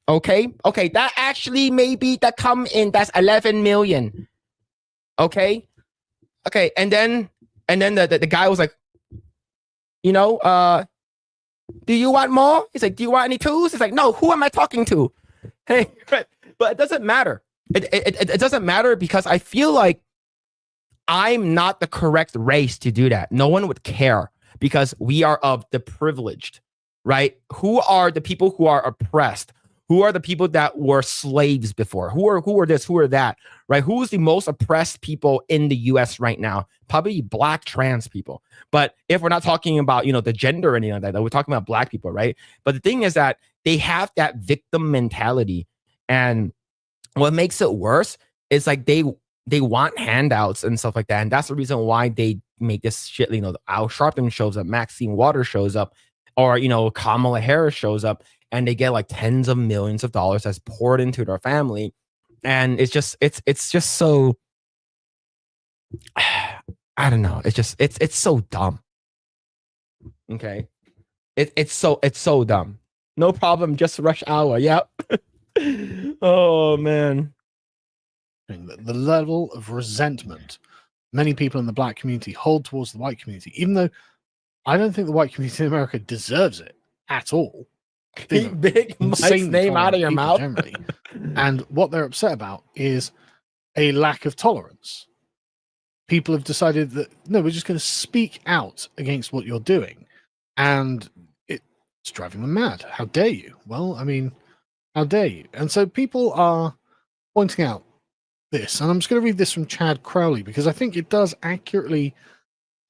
A: Okay, that actually maybe that come in, that's 11 million. Okay, and then the guy was like, do you want more? He's like, do you want any twos? He's like, no, who am I talking to? Hey, but it doesn't matter. It doesn't matter because I feel like I'm not the correct race to do that. No one would care because we are of the privileged, right? Who are the people who are oppressed? Who are the people that were slaves before? Who are this? Who are that? Right? Who is the most oppressed people in the US right now? Probably Black trans people. But if we're not talking about, the gender or anything like that, we're talking about Black people, right? But the thing is that they have that victim mentality. And what makes it worse is like they want handouts and stuff like that. And that's the reason why they make this shit, Al Sharpton shows up, Maxine Waters shows up, or, Kamala Harris shows up, and they get like tens of millions of dollars that's poured into their family. And it's just so, I don't know. It's so dumb. Okay. It's so dumb. No problem. Just rush hour. Yep. Oh man.
B: The level of resentment many people in the Black community hold towards the white community, even though I don't think the white community in America deserves it at all.
A: Keep Big Mike's name out of your mouth.
B: Generally. And what they're upset about is a lack of tolerance. People have decided that, no, we're just going to speak out against what you're doing. And it's driving them mad. How dare you? Well, I mean, how dare you? And so people are pointing out this. And I'm just going to read this from Chad Crowley because I think it does accurately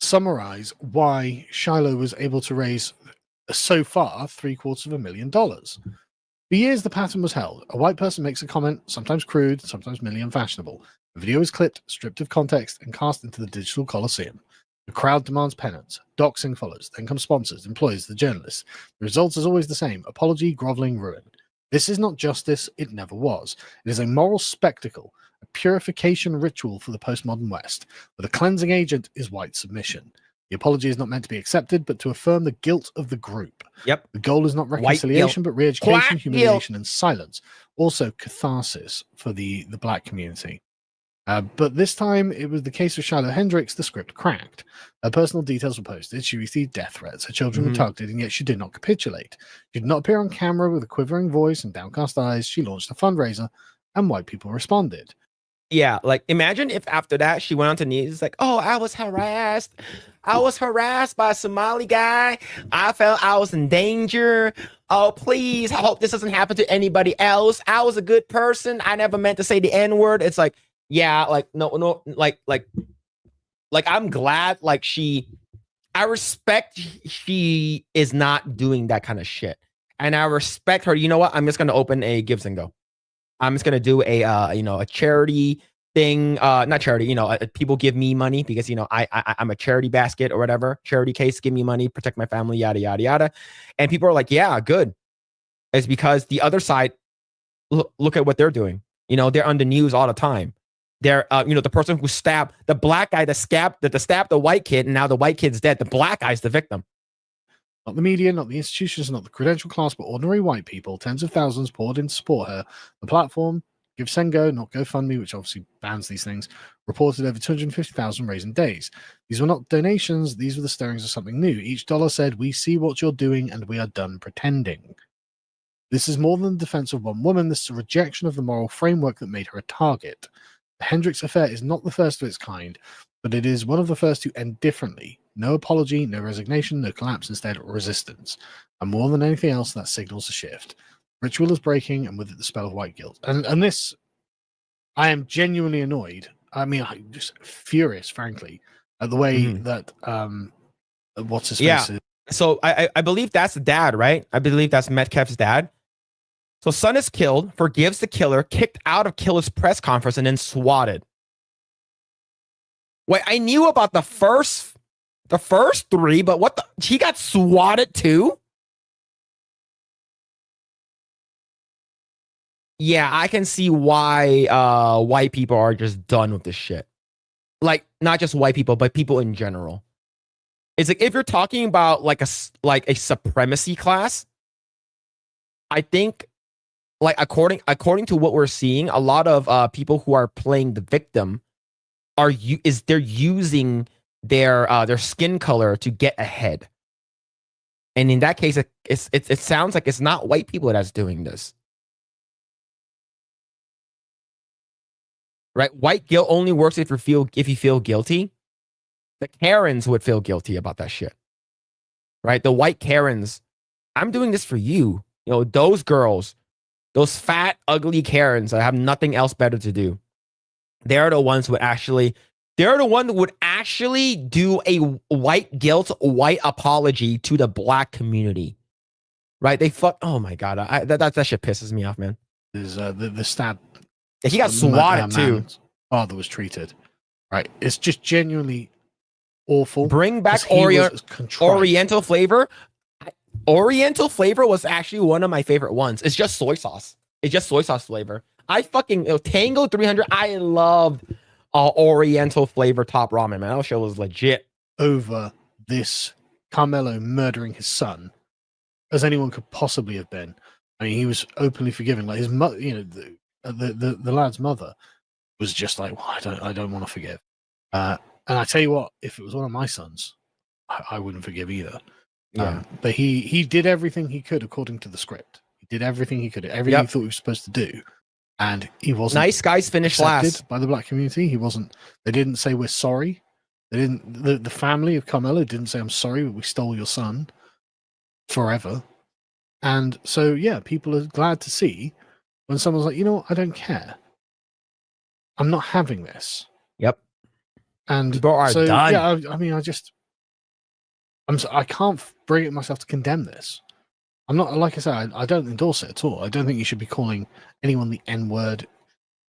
B: summarize why Shiloh was able to raise so far $750,000. For years, the pattern was held. A white person makes a comment, sometimes crude, sometimes merely unfashionable. The video is clipped, stripped of context, and cast into the digital coliseum. The crowd demands penance. Doxing follows. Then come sponsors, employees, the journalists. The result is always the same. Apology, groveling, ruin. This is not justice. It never was. It is a moral spectacle, a purification ritual for the postmodern West, where the cleansing agent is white submission. The apology is not meant to be accepted, but to affirm the guilt of the group.
A: Yep.
B: The goal is not reconciliation, but re-education, humiliation, and silence. Also, catharsis for the Black community. But this time, it was the case of Shiloh Hendricks. The script cracked. Her personal details were posted. She received death threats. Her children were targeted, and yet she did not capitulate. She did not appear on camera with a quivering voice and downcast eyes. She launched a fundraiser, and white people responded.
A: Yeah, like imagine if after that she went on to knees, like, oh, I was harassed. I was harassed by a Somali guy. I felt I was in danger. Oh, please, I hope this doesn't happen to anybody else. I was a good person. I never meant to say the N-word. It's like, yeah, like no, like I'm glad, like I respect she is not doing that kind of shit. And I respect her. You know what? I'm just gonna open a Gives and Go. I'm just gonna do a charity thing, not charity. People give me money because I'm a charity basket or whatever. Charity case, give me money, protect my family, yada yada yada. And people are like, yeah, good. It's because the other side, look at what they're doing. They're on the news all the time. They're the person who stabbed the black guy that stabbed the white kid, and now the white kid's dead. The black guy's the victim.
B: Not the media, not the institutions, not the credential class, but ordinary white people. Tens of thousands poured in to support her. The platform, Give Send Go, not GoFundMe, which obviously bans these things, reported over 250,000 raised in days. These were not donations. These were the stirrings of something new. Each dollar said, we see what you're doing and we are done pretending. This is more than the defense of one woman. This is a rejection of the moral framework that made her a target. The Hendricks affair is not the first of its kind, but it is one of the first to end differently. No apology, no resignation, no collapse, instead resistance. And more than anything else, that signals a shift. Ritual is breaking, and with it the spell of white guilt. And this, I am genuinely annoyed. I mean, I'm just furious, frankly, at the way that what's his face is.
A: So I believe that's the dad, right? I believe that's Metcalf's dad. So son is killed, forgives the killer, kicked out of killer's press conference, and then swatted. Wait, I knew about the first three, but what the? He got swatted too? Yeah, I can see why white people are just done with this shit. Like, not just white people, but people in general. It's like if you're talking about like a supremacy class, I think like according to what we're seeing, a lot of people who are playing the victim they're using their skin color to get ahead. And in that case, it sounds like it's not white people that's doing this. Right? White guilt only works if you feel guilty. The Karens would feel guilty about that shit. Right? The white Karens, I'm doing this for you. You know, those girls, those fat, ugly Karens that have nothing else better to do. They're the ones who would actually do a white guilt, white apology to the black community. Right? Oh my God. That shit pisses me off, man.
B: There's the stab.
A: He got swatted too.
B: Father was treated. Right. It's just genuinely awful.
A: Bring back Oriental flavor. Oriental flavor was actually one of my favorite ones. It's just soy sauce. It's just soy sauce flavor. I fucking Tango 300. I loved Oriental flavor top ramen, man. That show was legit.
B: Over this Carmelo murdering his son, as anyone could possibly have been. I mean, he was openly forgiving. Like his mother, you know, the lad's mother was just like, well, I don't want to forgive. And I tell you what, if it was one of my sons, I wouldn't forgive either.
A: Yeah.
B: But he did everything he could according to the script. He did everything he could, everything he thought he was supposed to do, and he wasn't.
A: Nice guys finish last
B: by the black community. He wasn't. They didn't say we're sorry. They didn't. The family of Carmelo didn't say I'm sorry, but we stole your son forever. And so yeah, people are glad to see when someone's like, you know what, I don't care. I'm not having this.
A: Yep.
B: And
A: people are
B: so,
A: done.
B: Yeah, I mean, I can't bring it myself to condemn this. I'm not, like I said, I don't endorse it at all. I don't think you should be calling anyone the N-word.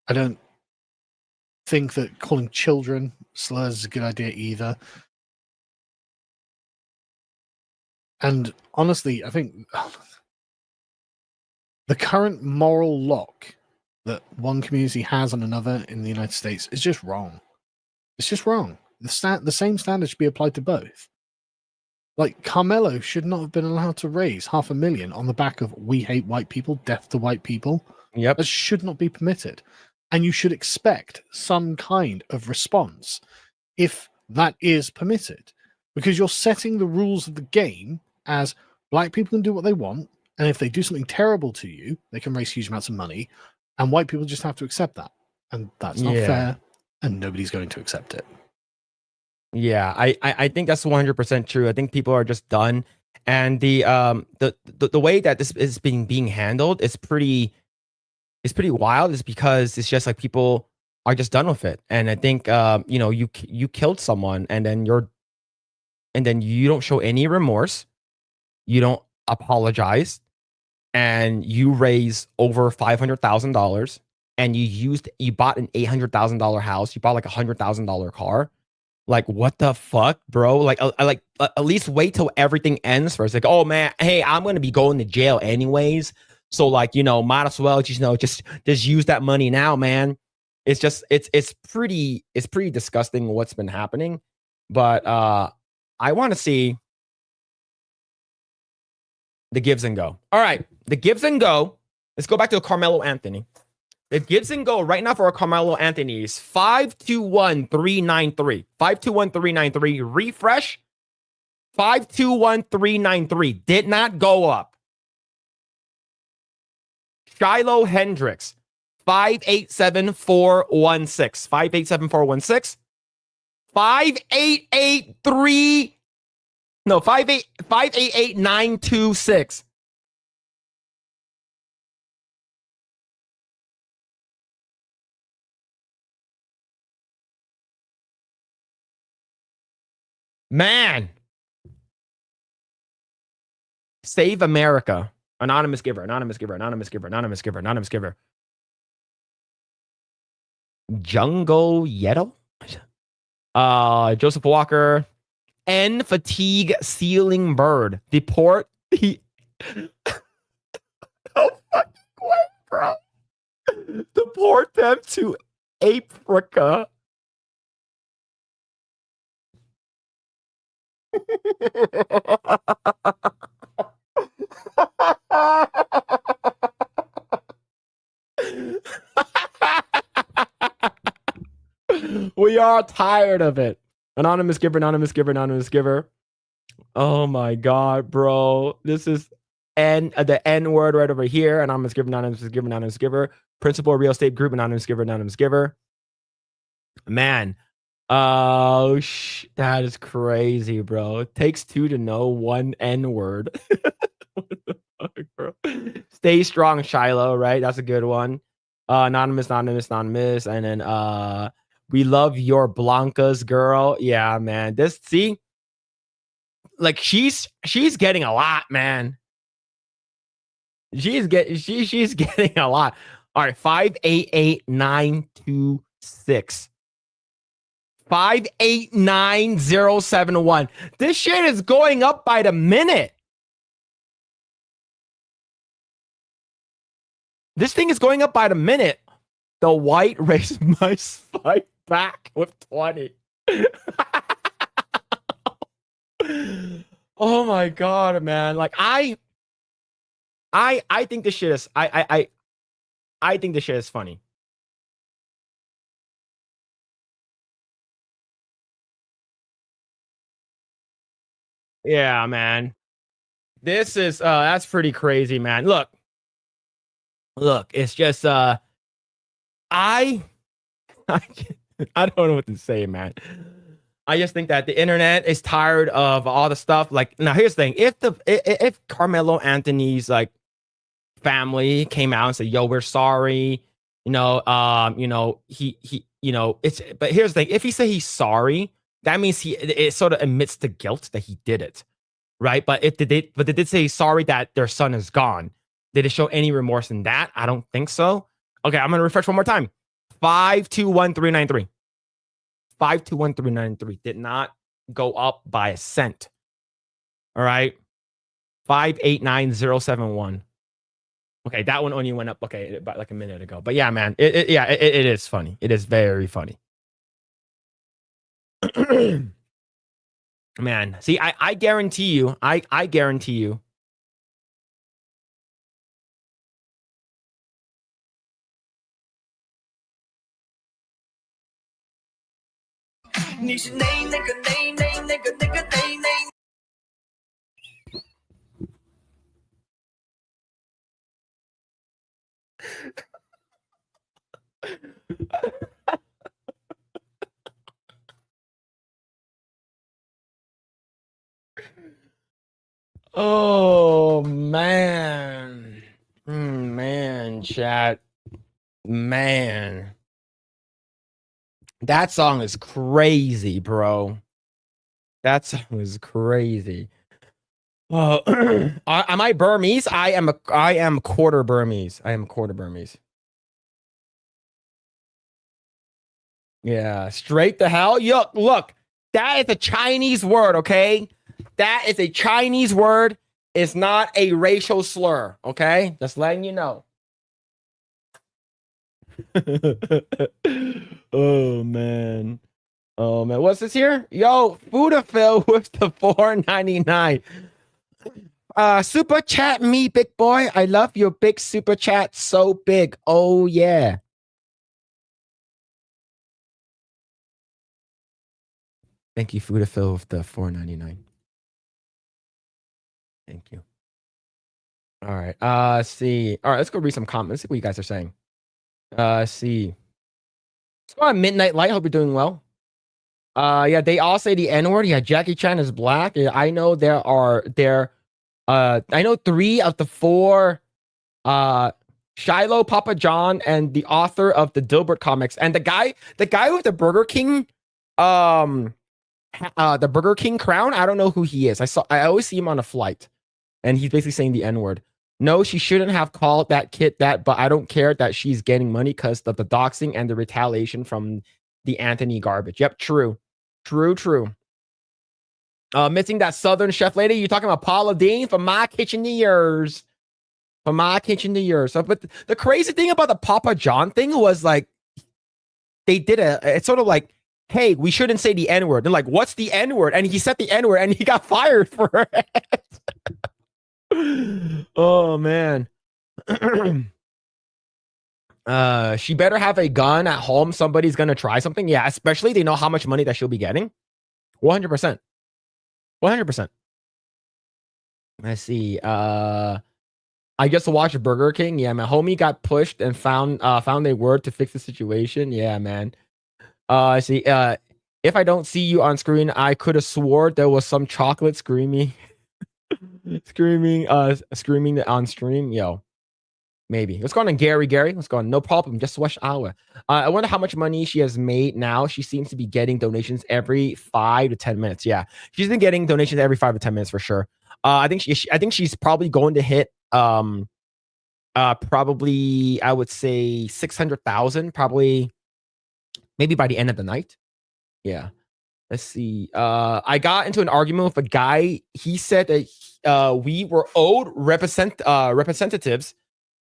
B: I don't think that calling children slurs is a good idea either. And honestly, I think the current moral lock that one community has on another in the United States is just wrong. It's just wrong. The same standard should be applied to both. Like, Carmelo should not have been allowed to raise $500,000 on the back of "we hate white people, death to white people."
A: Yep.
B: That should not be permitted. And you should expect some kind of response if that is permitted. Because you're setting the rules of the game as black people can do what they want, and if they do something terrible to you, they can raise huge amounts of money, and white people just have to accept that. And that's not fair, and nobody's going to accept it.
A: Yeah, I think that's 100% true. I think people are just done, and the way that this is being handled is pretty wild. Is because it's just like people are just done with it, and I think you know, you killed someone, and then you don't show any remorse, you don't apologize, and you raise over $500,000, and you bought an $800,000 house, you bought like $100,000 car. Like, what the fuck, bro? Like, at least wait till everything ends first. Like, oh man, hey, I'm gonna be going to jail anyways, so like, you know, might as well just, you know, just use that money now, man. It's just it's pretty disgusting what's been happening, but I want to see the gives and go. All right, the gives and go. Let's go back to Carmelo Anthony. The gives and go right now for Carmelo Anthony is 521,393. 521,393. Refresh. 521,393. Did not go up. Shiloh Hendricks. 587,416. 587,416. 588,3. No, 588,926. Man. Save America. Anonymous giver, anonymous giver, anonymous giver, anonymous giver, anonymous giver. Jungle Yeto? Joseph Walker. N fatigue ceiling bird. Deport the oh fucking way, bro. Deport them to Africa. We are tired of it. Anonymous giver, anonymous giver, anonymous giver. Oh my god, bro. This is the N word right over here. Anonymous giver, anonymous giver, anonymous giver. Principal real estate group, anonymous giver, anonymous giver. Man. Oh, that is crazy, bro. It takes two to know one N word. What the fuck, bro? Stay strong, Shiloh, right? That's a good one. Anonymous, anonymous, anonymous. And then we love your Blanca's girl. Yeah, man. This, see, like she's getting a lot, man. She's getting a lot. All right, 588926. 589071. This shit is going up by the minute. This thing is going up by the minute. The white race mice fight back with 20. Oh my god, man. Like I think this shit is I think this shit is funny. Yeah, man. This is that's pretty crazy, man. Look, it's just I don't know what to say, man. I just think that the internet is tired of all the stuff. Like, now here's the thing: if Carmelo Anthony's like family came out and said, "Yo, we're sorry," he it's. But here's the thing: if he say he's sorry, that means it sort of admits the guilt that he did it, right? But they did say sorry that their son is gone. Did it show any remorse in that? I don't think so. Okay, I'm gonna refresh one more time. 521393. 521393 did not go up by a cent. All right. 589071. Okay, that one only went up about like a minute ago. But yeah, man, it is funny. It is very funny. Man, see, I guarantee you, I guarantee you. Oh man. Man, chat. Man. That song is crazy, bro. That song is crazy. Oh, am I Burmese? I am quarter Burmese. I am quarter Burmese. Yeah, straight to hell. Look, that is a Chinese word, okay? That is a Chinese word. It's not a racial slur, okay? Just letting you know. Oh man. Oh man. What's this here? Yo, FutaPhil with the $4.99. Super chat me, big boy. I love your big super chat. So big. Oh yeah. Thank you, FutaPhil with the $4.99. Thank you. All right. Let's see. All right, let's go read some comments. See what you guys are saying. See. Let's go on Midnight Light. Hope you're doing well. Yeah, they all say the N-word. Yeah, Jackie Chan is black. Yeah, I know I know 3 of the 4 Shiloh, Papa John, and the author of the Dilbert comics. And the guy with the Burger King the Burger King crown. I don't know who he is. I always see him on a flight, and he's basically saying the N-word. No, she shouldn't have called that kid that, but I don't care that she's getting money because of the doxing and the retaliation from the Anthony garbage. Yep, true. Missing that Southern chef lady. You talking about Paula Dean from My Kitchen to Yours. From My Kitchen to Yours. So, but the crazy thing about the Papa John thing was like, they did it's sort of like, hey, we shouldn't say the N-word. They're like, what's the N-word? And he said the N-word and he got fired for it. Oh, man. She better have a gun at home. Somebody's going to try something. Yeah, especially they know how much money that she'll be getting. 100%. 100%. Let's see. I just watched Burger King. Yeah, my homie got pushed and found a word to fix the situation. Yeah, man. I see. If I don't see you on screen, I could have swore there was some chocolate screaming, screaming on stream. Yo, maybe. What's going on, Gary? What's going on? No problem. Just watch hour. I wonder how much money she has made now. She seems to be getting donations every 5 to 10 minutes. Yeah, she's been getting donations every 5 to 10 minutes for sure. I think she's probably going to hit probably I would say 600,000 probably maybe by the end of the night. Yeah. Let's see. I got into an argument with a guy. He said that we were owed representatives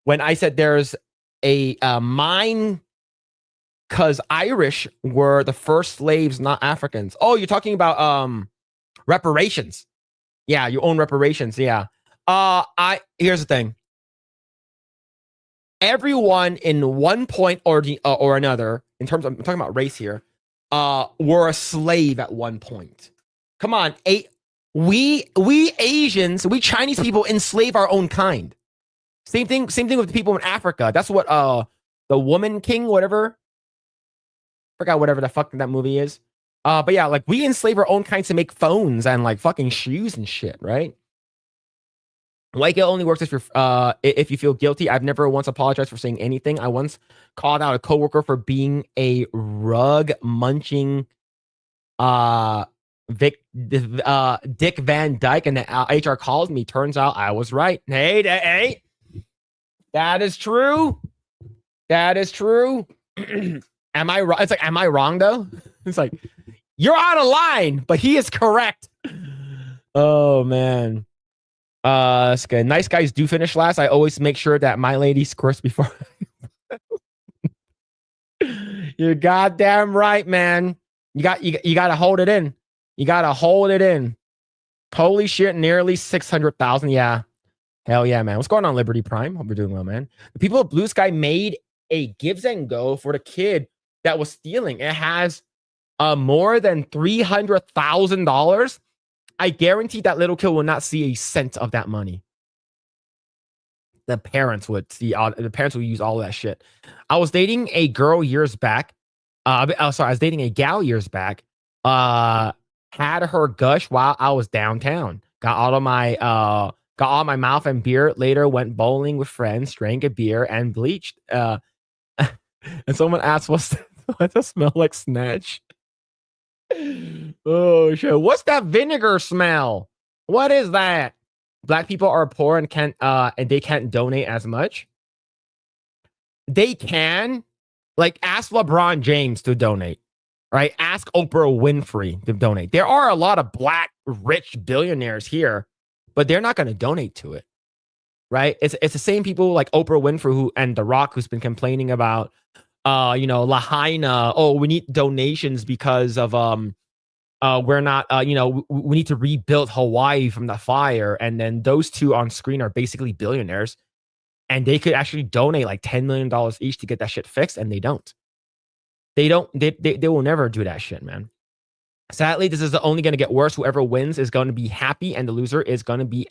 A: when I said there's a mine because Irish were the first slaves, not Africans. Oh, you're talking about reparations. Yeah, you own reparations. Yeah. Here's the thing. Everyone in one point or another, in terms of I'm talking about race here, were a slave at one point. Come on, we Asians, we Chinese people enslave our own kind. Same thing with the people in Africa. That's what the Woman King, whatever. Forgot whatever the fuck that movie is. But yeah, like we enslave our own kind to make phones and like fucking shoes and shit, right? Like it only works if you feel guilty. I've never once apologized for saying anything. I once called out a coworker for being a rug munching Dick Van Dyke, and the HR calls me. Turns out I was right. Hey, that is true. That is true. Am I wrong? It's like, am I wrong though? It's like, you're out of line, but he is correct. Oh man. It's good. Nice guys do finish last. I always make sure that my lady squirts before. You're goddamn right, man. You got to hold it in. You got to hold it in. Holy shit, nearly 600,000. Yeah. Hell yeah, man. What's going on, Liberty Prime? Hope you're doing well, man. The people of Blue Sky made a gives and go for the kid that was stealing. It has more than $300,000. I guarantee that little kid will not see a cent of that money. The parents would see. The parents would use all of that shit. I was dating a girl years back. I was dating a gal years back. Had her gush while I was downtown. Got all my mouth and beer. Later went bowling with friends. Drank a beer and bleached. And someone asked, "What's that smell like? Snatch." Oh shit! What's that vinegar smell? What is that? Black people are poor and they can't donate as much. They can, like, ask LeBron James to donate, right? Ask Oprah Winfrey to donate. There are a lot of black rich billionaires here, but they're not going to donate to it, right? It's the same people like Oprah Winfrey and The Rock who's been complaining about, Lahaina. Oh, we need donations because of we're not, we need to rebuild Hawaii from the fire. And then those two on screen are basically billionaires, and they could actually donate like $10 million each to get that shit fixed. And they don't. They will never do that shit, man. Sadly, this is only going to get worse. Whoever wins is going to be happy, and the loser is going to be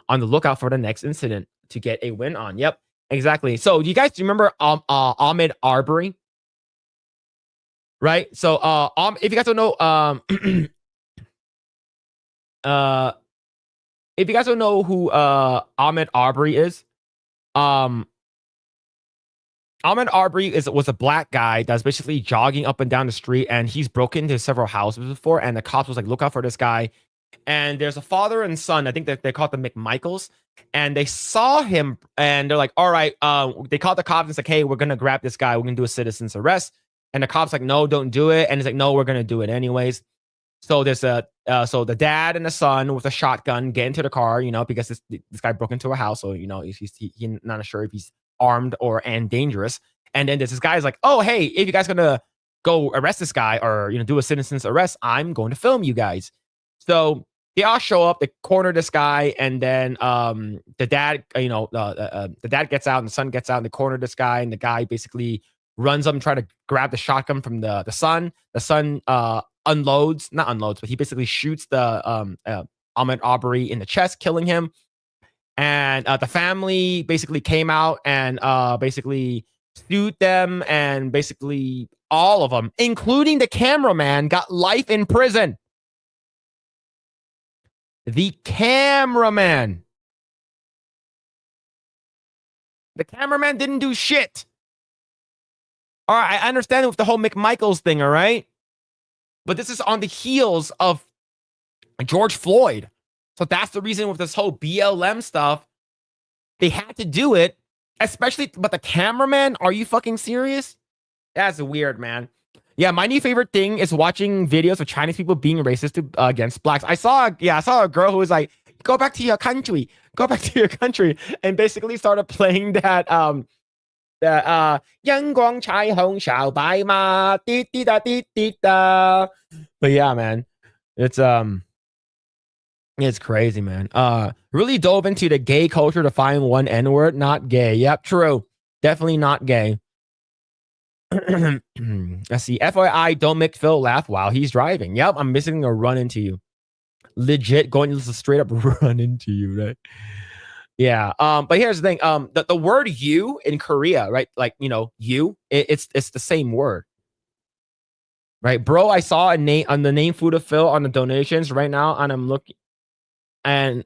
A: on the lookout for the next incident to get a win on. Yep, exactly. So, do you guys remember Ahmed Arbery? Right. So, if you guys don't know, if you guys don't know who Ahmed Arbery is, Ahmed Arbery was a black guy that's basically jogging up and down the street, and he's broken into several houses before, and the cops was like, look out for this guy. And there's a father and son, I think that they called them McMichaels, and they saw him, and they're like, all right, they called the cops and it's like, hey, we're gonna grab this guy, we're gonna do a citizen's arrest. And the cops like, no, don't do it. And he's like, no, we're gonna do it anyways. So there's so the dad and the son with a shotgun get into the car, because this guy broke into a house, so he's not sure if he's armed and dangerous. And then there's this guy's like, oh, hey, if you guys gonna go arrest this guy or do a citizen's arrest, I'm going to film you guys. So they all show up, they corner this guy, and then the dad, the dad gets out and the son gets out and they corner this guy, and the guy basically runs up and try to grab the shotgun from the son. The son not unloads, but he basically shoots the Ahmed Arbery in the chest, killing him. And the family basically came out and basically sued them, and basically all of them, including the cameraman, got life in prison. The cameraman didn't do shit. All right, I understand with the whole McMichaels thing, all right? But this is on the heels of George Floyd. So that's the reason with this whole BLM stuff, they had to do it, especially, but the cameraman, are you fucking serious? That's weird, man. Yeah, my new favorite thing is watching videos of Chinese people being racist against blacks. I saw a girl who was like, go back to your country, and basically started playing that, Yang Guang Chai Hong Xiao Bai Ma, Di Di Da Di Di Da. But yeah, man, it's crazy, man. Really dove into the gay culture to find one N-word. Not gay. Yep, true. Definitely not gay. Let's see. FYI, don't make Phil laugh while he's driving. Yep, I'm missing a run into you. Legit going to straight up run into you, right? Yeah. But here's the thing. The word you in Korea, right? Like, you, it's the same word. Right, bro? I saw a name on the name FutaPhil on the donations right now, and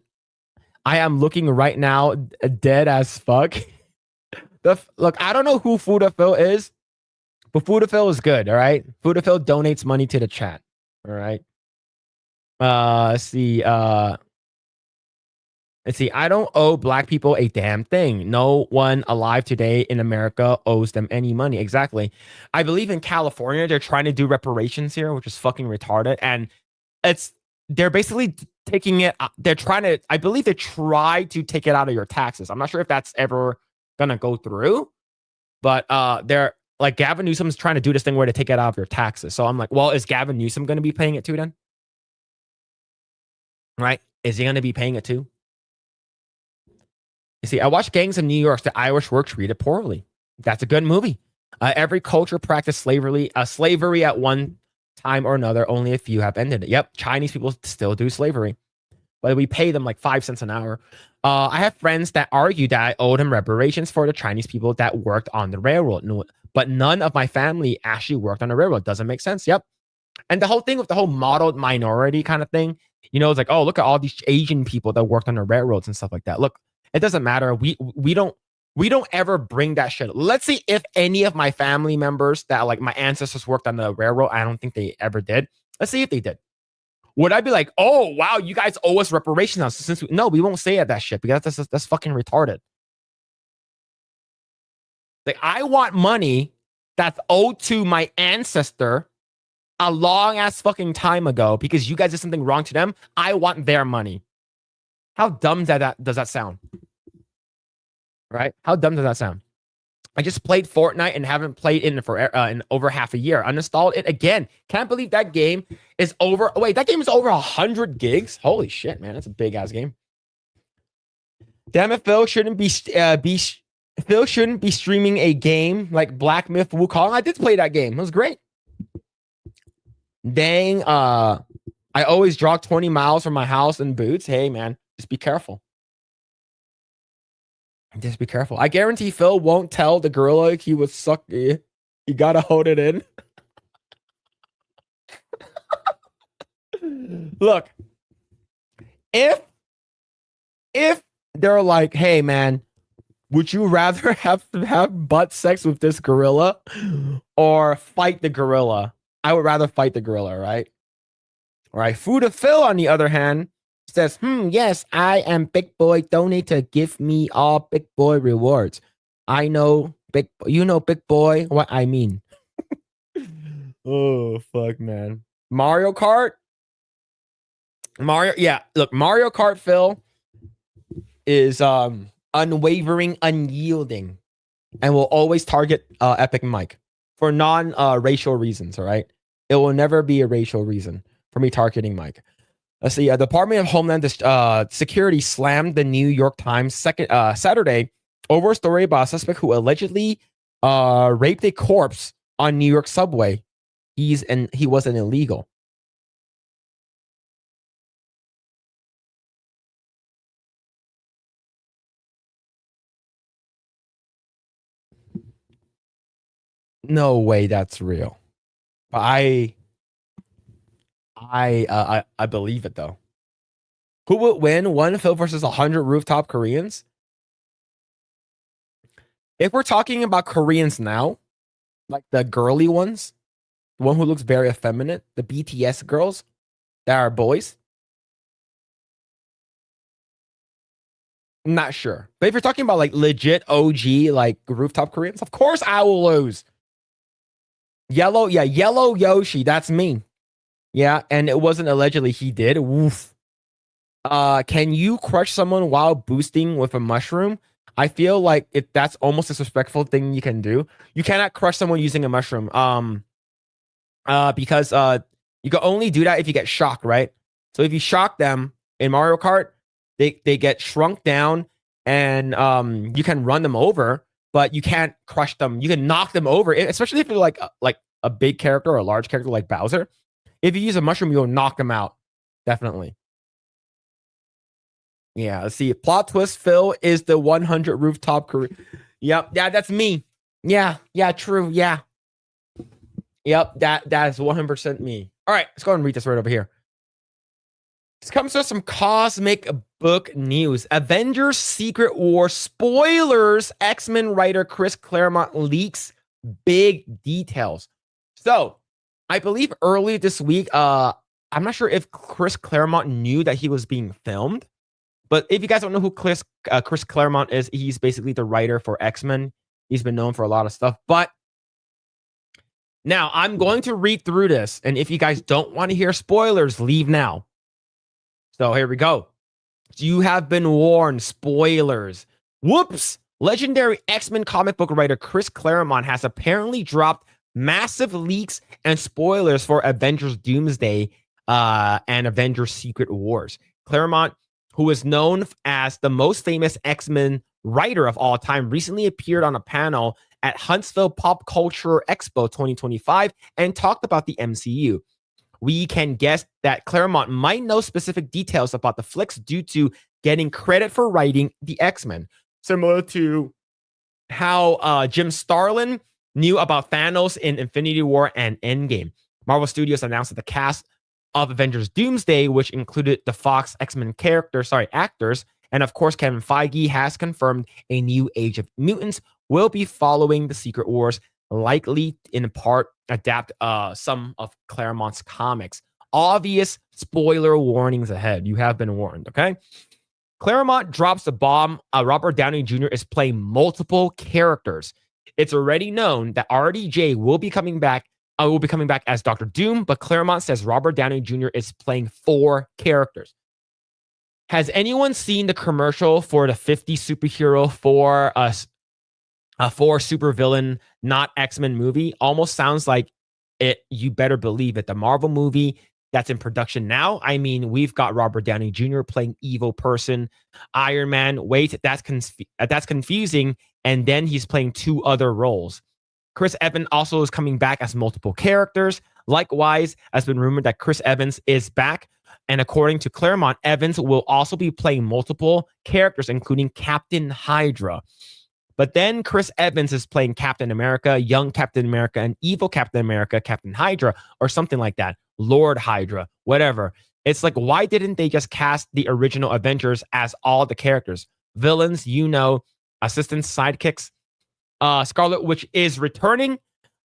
A: I am looking right now dead as fuck. Look, I don't know who FutaPhil is, but FutaPhil is good, all right? FutaPhil donates money to the chat, all right? Let's see. I don't owe black people a damn thing. No one alive today in America owes them any money. Exactly. I believe in California, they're trying to do reparations here, which is fucking retarded. And they're basically taking it. I believe they try to take it out of your taxes. I'm not sure if that's ever going to go through, but they're like, Gavin Newsom's trying to do this thing where they take it out of your taxes. So I'm like, well, is Gavin Newsom going to be paying it too then? Right? Is he going to be paying it too? You see, I watched Gangs of New York. The Irish were treated poorly. That's a good movie. Every culture practiced slavery at one time or another. Only a few have ended it. Yep, Chinese people still do slavery, but we pay them like 5 cents an hour. I have friends that argue that I owed them reparations for the Chinese people that worked on the railroad. No, but none of my family actually worked on the railroad. Doesn't make sense. Yep. And the whole thing with the whole modeled minority kind of thing, it's like, oh, look at all these Asian people that worked on the railroads and stuff like that. Look, it doesn't matter. We don't ever bring that shit. Let's see if any of my family members that like my ancestors worked on the railroad. I don't think they ever did. Let's see if they did. Would I be like, oh wow, you guys owe us reparations now? No, we won't say that shit because that's fucking retarded. Like, I want money that's owed to my ancestor a long ass fucking time ago because you guys did something wrong to them. I want their money. How dumb does that sound? Right? How dumb does that sound? I just played Fortnite and haven't played it in over half a year. Uninstalled it again. Can't believe that game is over. Wait, that game is over 100 gigs. Holy shit, man! That's a big ass game. Damn it, Phil shouldn't be streaming a game like Black Myth Wukong. I did play that game. It was great. Dang. I always jog 20 miles from my house in boots. Hey, man, just be careful. Just be careful. I guarantee Phil won't tell the gorilla he was suck. You gotta hold it in. Look, if they're like, hey man, Would you rather have to have butt sex with this gorilla or fight the gorilla? I would rather fight the gorilla, right? All right. FutaPhil, on the other hand, says, yes, I am big boy. Donate to give me all big boy rewards. I know big boy, what I mean. Oh, fuck, man. Mario Kart. Mario Kart Phil is unwavering, unyielding, and will always target Epic Mike for non-racial reasons, all right? It will never be a racial reason for me targeting Mike. Let's see. The Department of Homeland Security slammed the New York Times Saturday over a story about a suspect who allegedly raped a corpse on New York subway. He was an illegal. No way that's real. But I believe it though. Who would win? One Phil versus 100 rooftop Koreans? If we're talking about Koreans now, like the girly ones, the one who looks very effeminate, the BTS girls that are boys, I'm not sure. But if you're talking about like legit OG, like rooftop Koreans, of course I will lose. Yellow Yoshi, that's me. Yeah, and it wasn't allegedly he did. Woof. Can you crush someone while boosting with a mushroom? I feel like that's almost a disrespectful thing you can do. You cannot crush someone using a mushroom. Because you can only do that if you get shocked, right? So if you shock them in Mario Kart, they get shrunk down, and you can run them over, but you can't crush them. You can knock them over, especially if you're like a big character or a large character like Bowser. If you use a mushroom, you'll knock them out. Definitely. Yeah, let's see. Plot twist, Phil is the 100 rooftop career. Yep, yeah, that's me. Yeah, true, yeah. Yep, that is 100% me. All right, let's go and read this right over here. This comes with some cosmic book news. Avengers Secret War spoilers. X-Men writer Chris Claremont leaks big details. So, I believe early this week, I'm not sure if Chris Claremont knew that he was being filmed. But if you guys don't know who Chris Claremont is, he's basically the writer for X-Men. He's been known for a lot of stuff. But now I'm going to read through this. And if you guys don't want to hear spoilers, leave now. So here we go. You have been warned. Spoilers. Whoops. Legendary X-Men comic book writer Chris Claremont has apparently dropped massive leaks and spoilers for Avengers Doomsday and Avengers Secret Wars. Claremont, who is known as the most famous X-Men writer of all time, recently appeared on a panel at Huntsville Pop Culture Expo 2025 and talked about the MCU. We can guess that Claremont might know specific details about the flicks due to getting credit for writing the X-Men, similar to how Jim Starlin knew about Thanos in Infinity War and Endgame. Marvel Studios announced that the cast of Avengers Doomsday, which included the Fox X-Men actors, and of course Kevin Feige has confirmed a new Age of Mutants will be following the Secret Wars, likely in part adapt some of Claremont's comics. Obvious spoiler warnings ahead. You have been warned, okay? Claremont drops the bomb. Robert Downey Jr. is playing multiple characters. It's already known that RDJ will be coming back as Dr. Doom, but Claremont says Robert Downey Jr. is playing 4 characters. Has anyone seen the commercial for the 50 superhero for supervillain, not X-Men movie? Almost sounds like it. You better believe it. The Marvel movie that's in production now. I mean, we've got Robert Downey Jr. playing evil person, Iron Man. Wait, that's confusing. And then he's playing 2 other roles. Chris Evans also is coming back as multiple characters. Likewise, has been rumored that Chris Evans is back. And according to Claremont, Evans will also be playing multiple characters, including Captain Hydra. But then Chris Evans is playing Captain America, young Captain America, and evil Captain America, Captain Hydra, or something like that. Lord Hydra, whatever. It's like, why didn't they just cast the original Avengers as all the characters? Villains, assistants, sidekicks. Scarlet Witch is returning.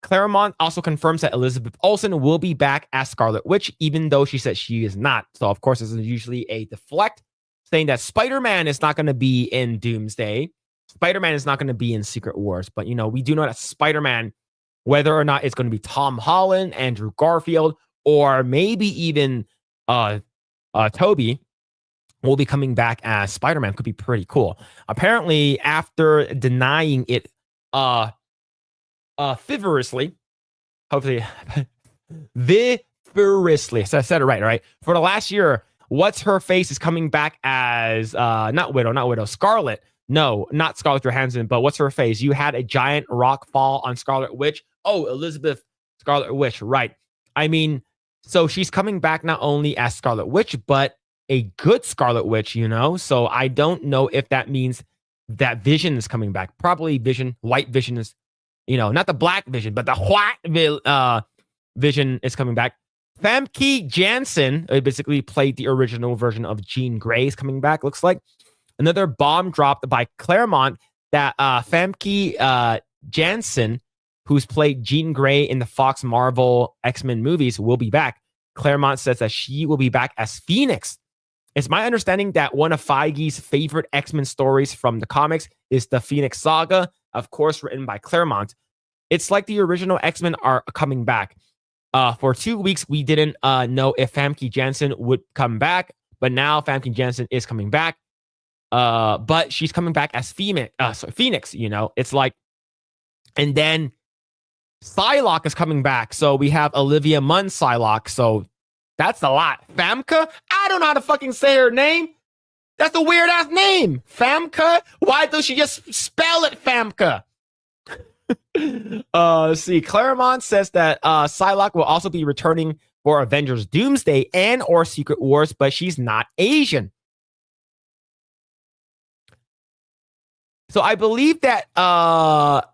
A: Claremont also confirms that Elizabeth Olsen will be back as Scarlet Witch, even though she said she is not. So, of course, this is usually a deflect, saying that Spider-Man is not going to be in Doomsday. Spider-Man is not going to be in Secret Wars. But, we do know that Spider-Man, whether or not it's going to be Tom Holland, Andrew Garfield, or maybe even Toby, will be coming back as Spider-Man. Could be pretty cool. Apparently, after denying it vigorously, hopefully vigorously, so I said it right, for the last year, what's her face is coming back as not Widow, Scarlet. No, not Scarlett Johansson, but what's her face? You had a giant rock fall on Scarlet Witch. Oh, Elizabeth Scarlet Witch, right. I mean, so she's coming back not only as Scarlet Witch, but a good Scarlet Witch, So I don't know if that means that Vision is coming back. Probably Vision, White Vision is, not the Black Vision, but the White Vision is coming back. Famke Janssen basically played the original version of Jean Grey is coming back, looks like. Another bomb dropped by Claremont that Famke Janssen, who's played Jean Grey in the Fox Marvel X-Men movies, will be back. Claremont says that she will be back as Phoenix. It's my understanding that one of Feige's favorite X-Men stories from the comics is the Phoenix Saga, of course, written by Claremont. It's like the original X-Men are coming back. For 2 weeks, we didn't know if Famke Janssen would come back, but now Famke Janssen is coming back. But she's coming back as Phoenix, It's like, and then Psylocke is coming back. So we have Olivia Munn Psylocke. So that's a lot. Famke? I don't know how to fucking say her name. That's a weird ass name. Famke? Why does she just spell it Famke? See, Claremont says that Psylocke will also be returning for Avengers Doomsday and or Secret Wars, but she's not Asian. So I believe that Psylocke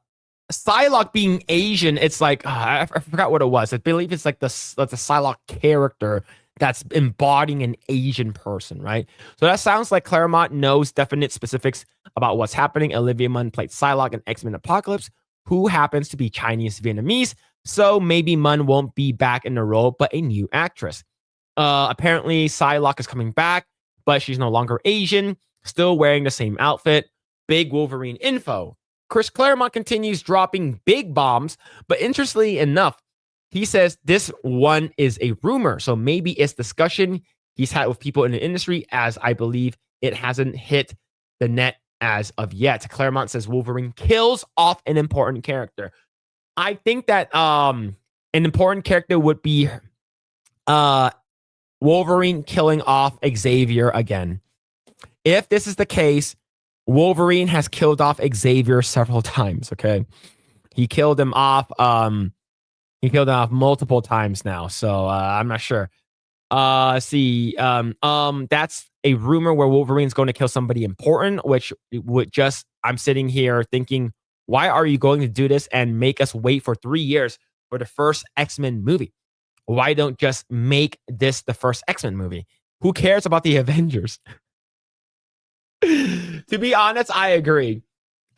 A: being Asian, it's like I forgot what it was. I believe it's like the Psylocke character that's embodying an Asian person, right? So that sounds like Claremont knows definite specifics about what's happening. Olivia Munn played Psylocke in X-Men Apocalypse, who happens to be Chinese Vietnamese. So maybe Munn won't be back in the role, but a new actress. Apparently, Psylocke is coming back, but she's no longer Asian, still wearing the same outfit. Big Wolverine info. Chris Claremont continues dropping big bombs, but interestingly enough, he says this one is a rumor. So maybe it's discussion he's had with people in the industry, as I believe it hasn't hit the net as of yet. Claremont says Wolverine kills off an important character. I think that an important character would be Wolverine killing off Xavier again. If this is the case, Wolverine has killed off Xavier several times, okay? He killed him off multiple times now, so I'm not sure. That's a rumor where Wolverine's going to kill somebody important, which would just, I'm sitting here thinking, why are you going to do this and make us wait for 3 years for the first X-Men movie? Why don't just make this the first X-Men movie? Who cares about the Avengers? To be honest, I agree.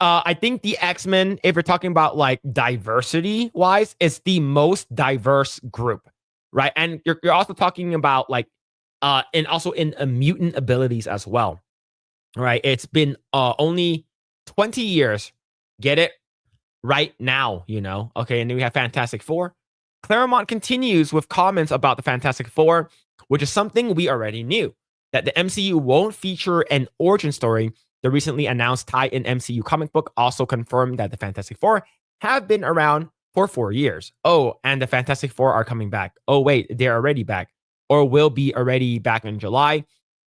A: I think the X-Men, if you're talking about like diversity wise, is the most diverse group, right? And you're also talking about like, and also in mutant abilities as well, right? It's been only 20 years. Get it right now, Okay, and then we have Fantastic Four. Claremont continues with comments about the Fantastic Four, which is something we already knew, that the MCU won't feature an origin story. The recently announced tie-in MCU comic book also confirmed that the Fantastic Four have been around for 4 years. Oh, and the Fantastic Four are coming back. Oh, wait, they're already back, or will be already back in July.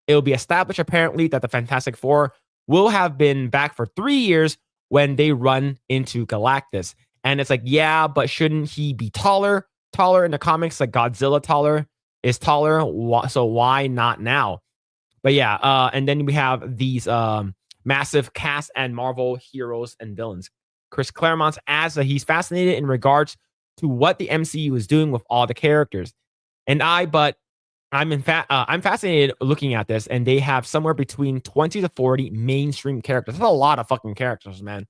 A: It will be established, apparently, that the Fantastic Four will have been back for 3 years when they run into Galactus. And it's like, yeah, but shouldn't he be taller? Taller in the comics, like Godzilla is taller. So why not now? But yeah, and then we have these massive cast and Marvel heroes and villains. Chris Claremont adds that he's fascinated in regards to what the MCU is doing with all the characters. But I'm fascinated looking at this, and they have somewhere between 20 to 40 mainstream characters. That's a lot of fucking characters, man.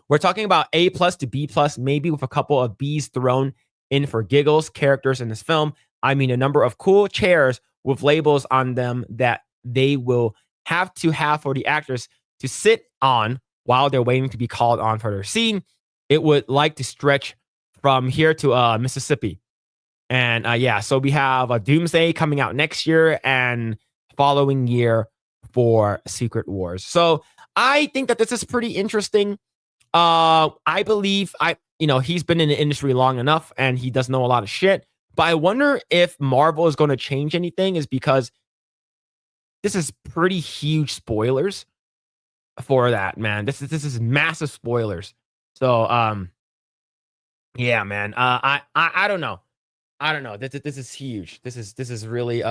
A: We're talking about A+ to B+, maybe with a couple of Bs thrown in for giggles characters in this film. I mean, a number of cool chairs with labels on them that they will have to have for the actors to sit on while they're waiting to be called on for their scene. It would like to stretch from here to Mississippi. And yeah, so we have a Doomsday coming out next year and following year for Secret Wars. So I think that this is pretty interesting. I believe he's been in the industry long enough and he does know a lot of shit. But I wonder if Marvel is going to change anything, is because this is pretty huge spoilers for that, man. This is massive spoilers. So yeah, man. I don't know. I don't know. This is huge. This is really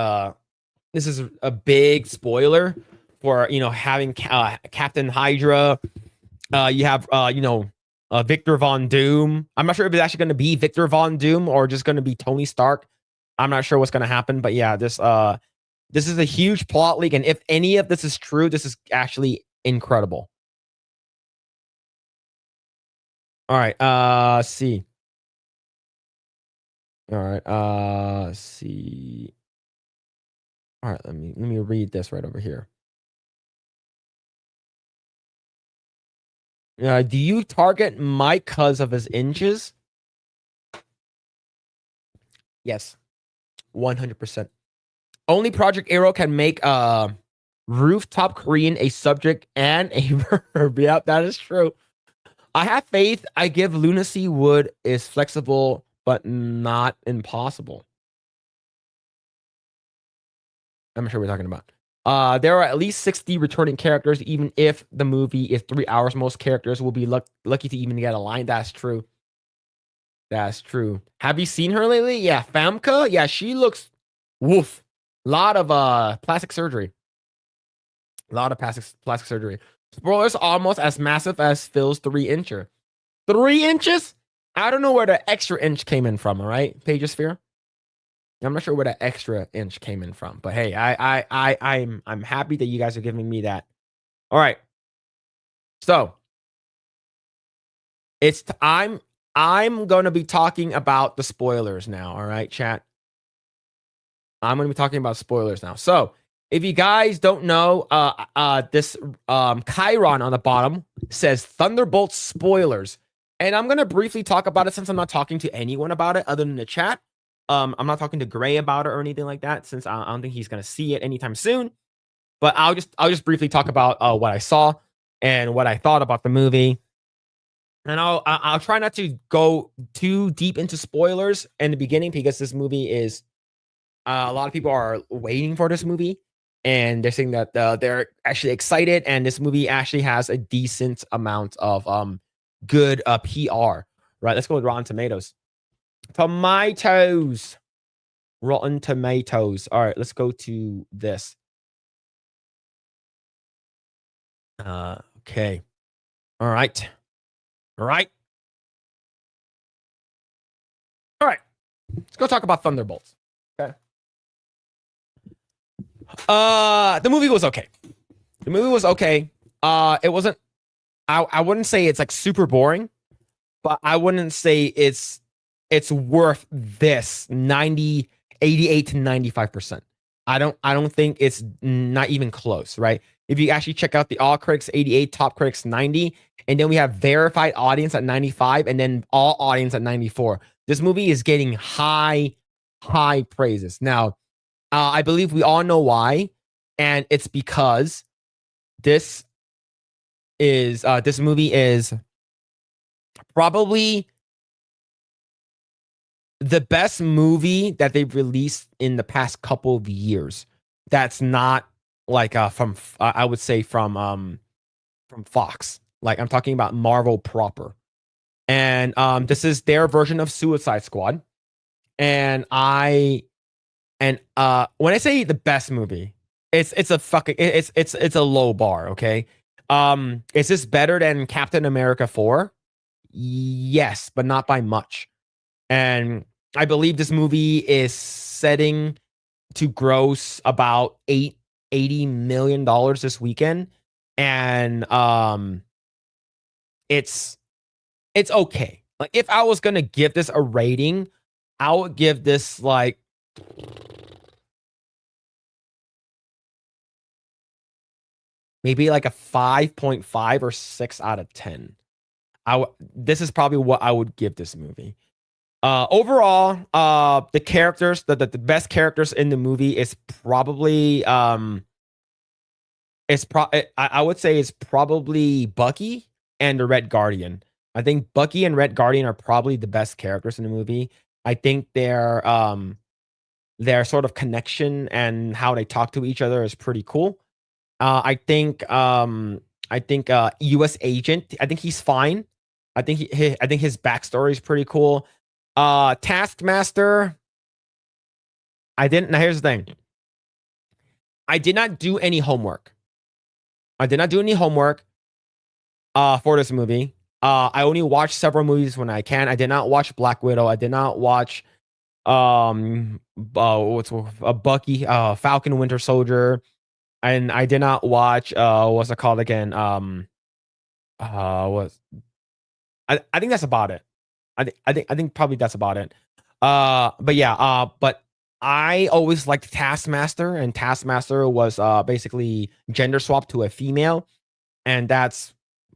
A: this is a big spoiler for having Captain Hydra. You have Victor Von Doom. I'm not sure if it's actually going to be Victor Von Doom or just going to be Tony Stark. I'm not sure what's going to happen, but yeah, this is a huge plot leak, and if any of this is true, this is actually incredible. All right, see. All right, see. All right, let me read this right over here. Do you target Mike because of his inches? Yes, 100%. Only Project Arrow can make rooftop Korean a subject and a verb. Yep, that is true. I have faith. I give lunacy wood is flexible, but not impossible. I'm not sure what we're talking about. There are at least 60 returning characters, even if the movie is 3 hours. Most characters will be lucky to even get a line. That's true. That's true. Have you seen her lately? Yeah, Famke. Yeah, she looks woof. A lot of plastic surgery. A lot of plastic surgery. Spoilers almost as massive as Phil's 3-incher. 3 inches? I don't know where the extra inch came in from, all right? Pageosphere. I'm not sure where that extra inch came in from, but hey, I'm happy that you guys are giving me that. All right. So I'm going to be talking about the spoilers now, all right, chat? I'm going to be talking about spoilers now. So, if you guys don't know, this Chiron on the bottom says Thunderbolts spoilers. And I'm going to briefly talk about it since I'm not talking to anyone about it other than the chat. I'm not talking to Grae about it or anything like that, since I don't think he's going to see it anytime soon. But I'll just briefly talk about what I saw and what I thought about the movie. And I'll try not to go too deep into spoilers in the beginning, because this movie is a lot of people are waiting for this movie, and they're saying that they're actually excited, and this movie actually has a decent amount of good PR. Right? Let's go with Rotten Tomatoes. Tomatoes. Rotten Tomatoes. All right, let's go to this. Okay. All right. All right. All right. Let's go talk about Thunderbolts. Okay. The movie was okay. The movie was okay. It wasn't. I wouldn't say it's like super boring, but I wouldn't say it's worth this 88 to 95%. I don't think it's not even close, right? If you actually check out the all critics 88, top critics 90, and then we have verified audience at 95, and then all audience at 94. This movie is getting high praises. Now, I believe we all know why, and it's because this movie is probably the best movie that they've released in the past couple of years. That's not like from I would say from Fox. Like, I'm talking about Marvel proper. And this is their version of Suicide Squad. And when I say the best movie, it's a low bar, okay? Is this better than Captain America 4? Yes, but not by much. And I believe this movie is setting to gross about $80 million this weekend, and it's okay. Like, if I was gonna give this a rating, I would give this like maybe like a 5.5 or 6 out of 10. This is probably what I would give this movie. Overall, the characters, the best characters in the movie is probably I would say it's probably Bucky and the Red Guardian. I think Bucky and Red Guardian are probably the best characters in the movie. I think their sort of connection and how they talk to each other is pretty cool. I think US Agent, I think he's fine. I think his backstory is pretty cool. Taskmaster, now here's the thing. I did not do any homework. For this movie. I only watch several movies when I can. I did not watch Black Widow. I did not watch Bucky, Falcon Winter Soldier, and I did not watch what's it called again? I think that's about it. I think probably that's about it. But yeah, but I always liked Taskmaster, and Taskmaster was basically gender swapped to a female, and that's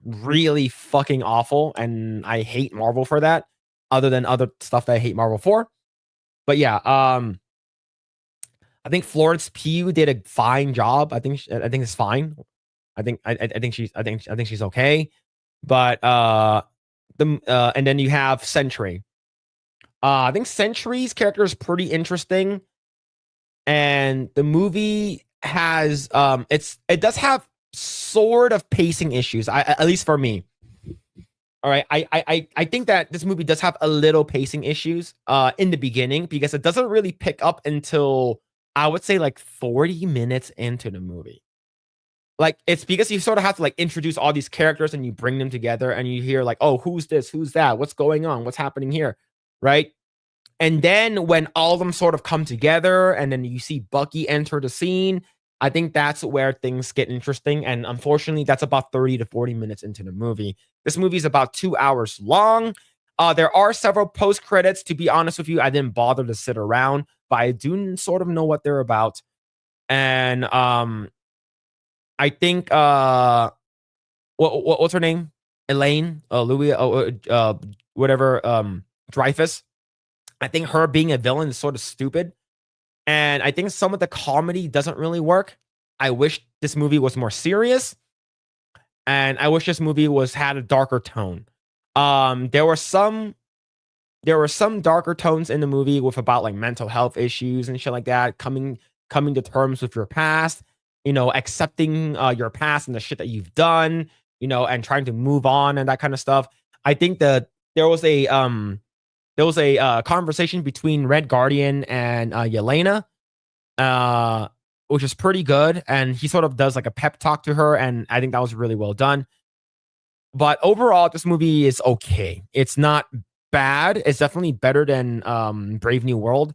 A: really fucking awful, and I hate Marvel for that, other than other stuff that I hate Marvel for. But yeah, I think Florence Pugh did a fine job. I think it's fine. I think she's okay. But and then you have Sentry. I think Sentry's character is pretty interesting, and the movie has it does have sort of pacing issues, at least for me. All right, I think that this movie does have a little pacing issues in the beginning, because it doesn't really pick up until I would say like 40 minutes into the movie. Like, it's because you sort of have to like introduce all these characters and you bring them together and you hear like, oh, who's this? Who's that? What's going on? What's happening here? Right? And then when all of them sort of come together and then you see Bucky enter the scene, I think that's where things get interesting. And unfortunately, that's about 30 to 40 minutes into the movie. This movie is about 2 hours long. There are several post credits. To be honest with you, I didn't bother to sit around, but I do sort of know what they're about. And I think what's her name? Elaine, Louis, whatever, Dreyfus. I think her being a villain is sort of stupid. And I think some of the comedy doesn't really work. I wish this movie was more serious. And I wish this movie had a darker tone. There were some darker tones in the movie with about like mental health issues and shit like that, coming to terms with your past, accepting your past and the shit that you've done, and trying to move on and that kind of stuff. I think that there was a conversation between Red Guardian and Yelena, which is pretty good, and he sort of does like a pep talk to her, and I think that was really well done. But overall, this movie is okay. It's not bad. It's definitely better than Brave New World.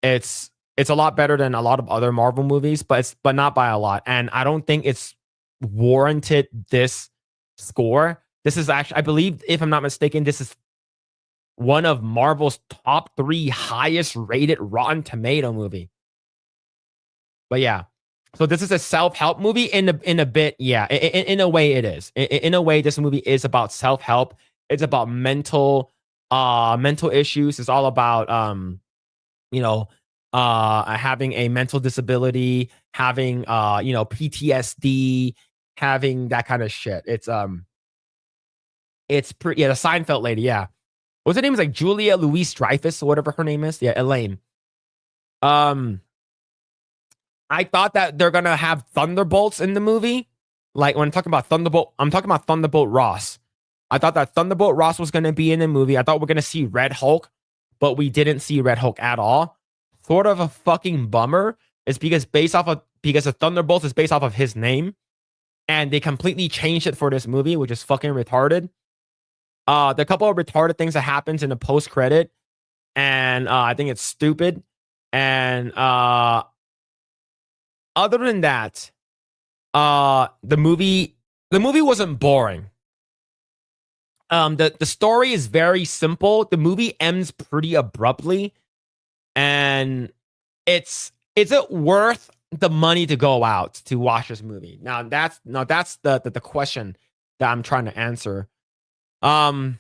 A: It's a lot better than a lot of other Marvel movies, but not by a lot. And I don't think it's warranted this score. This is actually, I believe, if I'm not mistaken, this is one of Marvel's top 3 highest rated Rotten Tomato movie. But yeah, so this is a self-help movie in a bit. Yeah, in a way it is. In a way, this movie is about self-help. It's about mental issues. It's all about having a mental disability, having PTSD, having that kind of shit. It's pretty. Yeah, the Seinfeld lady. Yeah, what's her name? Is like Julia Louise Dreyfus or whatever her name is. Yeah, Elaine. I thought that they're gonna have Thunderbolts in the movie. Like, when I'm talking about Thunderbolt, I'm talking about Thunderbolt Ross. I thought that Thunderbolt Ross was gonna be in the movie. I thought we're gonna see Red Hulk, but we didn't see Red Hulk at all. Sort of a fucking bummer. It's because the Thunderbolts is based off of his name, and they completely changed it for this movie, which is fucking retarded. There are a couple of retarded things that happens in the post credit, and I think it's stupid. And other than that, the movie wasn't boring. The story is very simple. The movie ends pretty abruptly, and is it worth the money to go out to watch this movie? Now that's the question that I'm trying to answer. I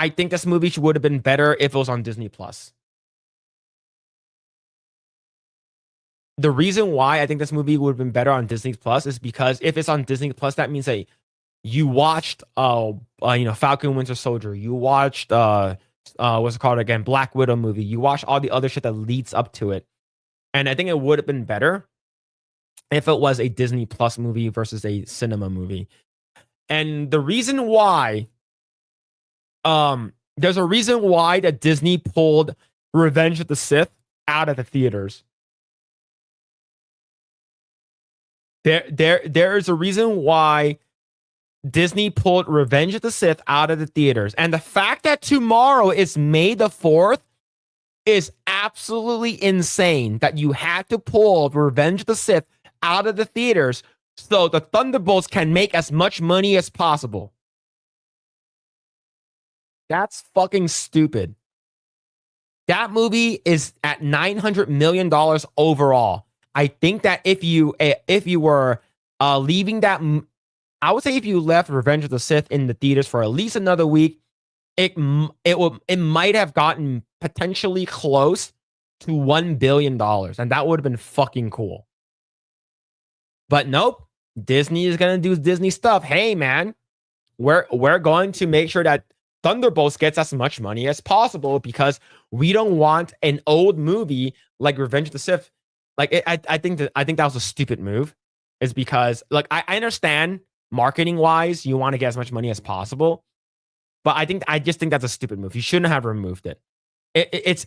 A: think this movie would have been better if it was on Disney Plus. The reason why I think this movie would have been better on Disney Plus is because if it's on Disney Plus, that means that you watched Falcon Winter Soldier, you watched what's it called again, Black Widow movie, you watched all the other shit that leads up to it. And I think it would have been better if it was a Disney Plus movie versus a cinema movie. And the reason why, there's a reason why that Disney pulled Revenge of the Sith out of the theaters. There is a reason why Disney pulled Revenge of the Sith out of the theaters. And the fact that tomorrow is May the 4th is absolutely insane, that you had to pull Revenge of the Sith out of the theaters so the Thunderbolts can make as much money as possible. That's fucking stupid. That movie is at $900 million overall. I think that if you were leaving that, I would say if you left Revenge of the Sith in the theaters for at least another week, it might have gotten potentially close to $1 billion, and that would have been fucking cool. But nope, Disney is gonna do Disney stuff. Hey man, we're going to make sure that Thunderbolts gets as much money as possible because we don't want an old movie like Revenge of the Sith. Like I think that was a stupid move. Is because like I understand marketing wise you want to get as much money as possible, but I just think that's a stupid move. You shouldn't have removed it. It's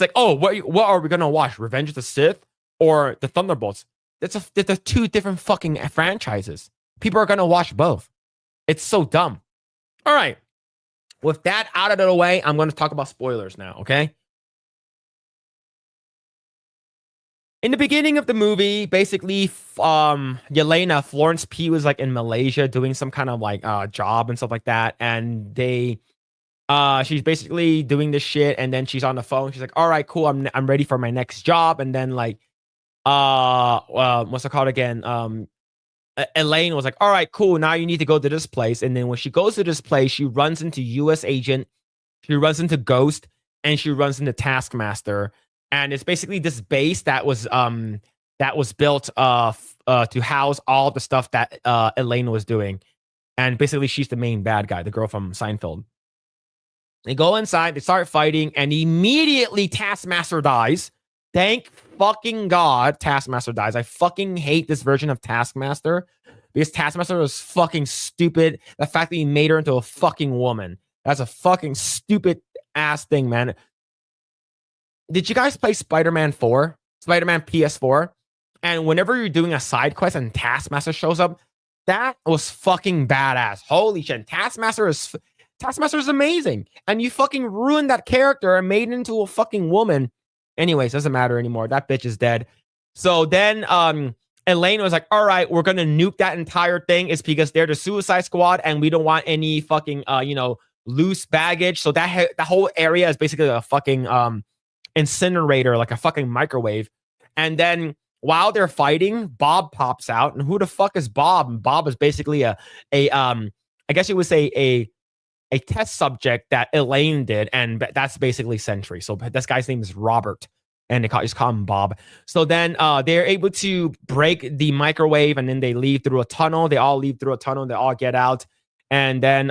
A: like, oh, what are we gonna watch? Revenge of the Sith or the Thunderbolts? They're two different fucking franchises. People are gonna watch both. It's so dumb. All right. With that out of the way, I'm going to talk about spoilers now, okay? In the beginning of the movie, basically, Yelena, Florence P was like in Malaysia doing some kind of like job and stuff like that, and she's basically doing this shit, and then she's on the phone. She's like, "All right, cool, I'm ready for my next job," and then like, what's it called again? Elaine was like, all right, cool. Now you need to go to this place. And then when she goes to this place, she runs into US Agent, she runs into Ghost, and she runs into Taskmaster. And it's basically this base that was built to house all the stuff that Elaine was doing. And basically she's the main bad guy, the girl from Seinfeld. They go inside, they start fighting, and immediately Taskmaster dies. Thank fucking God Taskmaster dies. I fucking hate this version of Taskmaster because Taskmaster was fucking stupid. The fact that he made her into a fucking woman. That's a fucking stupid ass thing, man. Did you guys play Spider-Man 4? Spider-Man PS4? And whenever you're doing a side quest and Taskmaster shows up, that was fucking badass. Holy shit. Taskmaster is amazing. And you fucking ruined that character and made it into a fucking woman. Anyways, doesn't matter anymore. That bitch is dead. So then Elaine was like, all right, we're going to nuke that entire thing. It's because they're the Suicide Squad and we don't want any fucking, loose baggage. So that whole area is basically a fucking incinerator, like a fucking microwave. And then while they're fighting, Bob pops out. And who the fuck is Bob? And Bob is basically I guess you would say a test subject that Elaine did, and that's basically Sentry. So this guy's name is Robert, and they just call him Bob. So then they're able to break the microwave, and then they leave through a tunnel. They all leave through a tunnel. They all get out, and then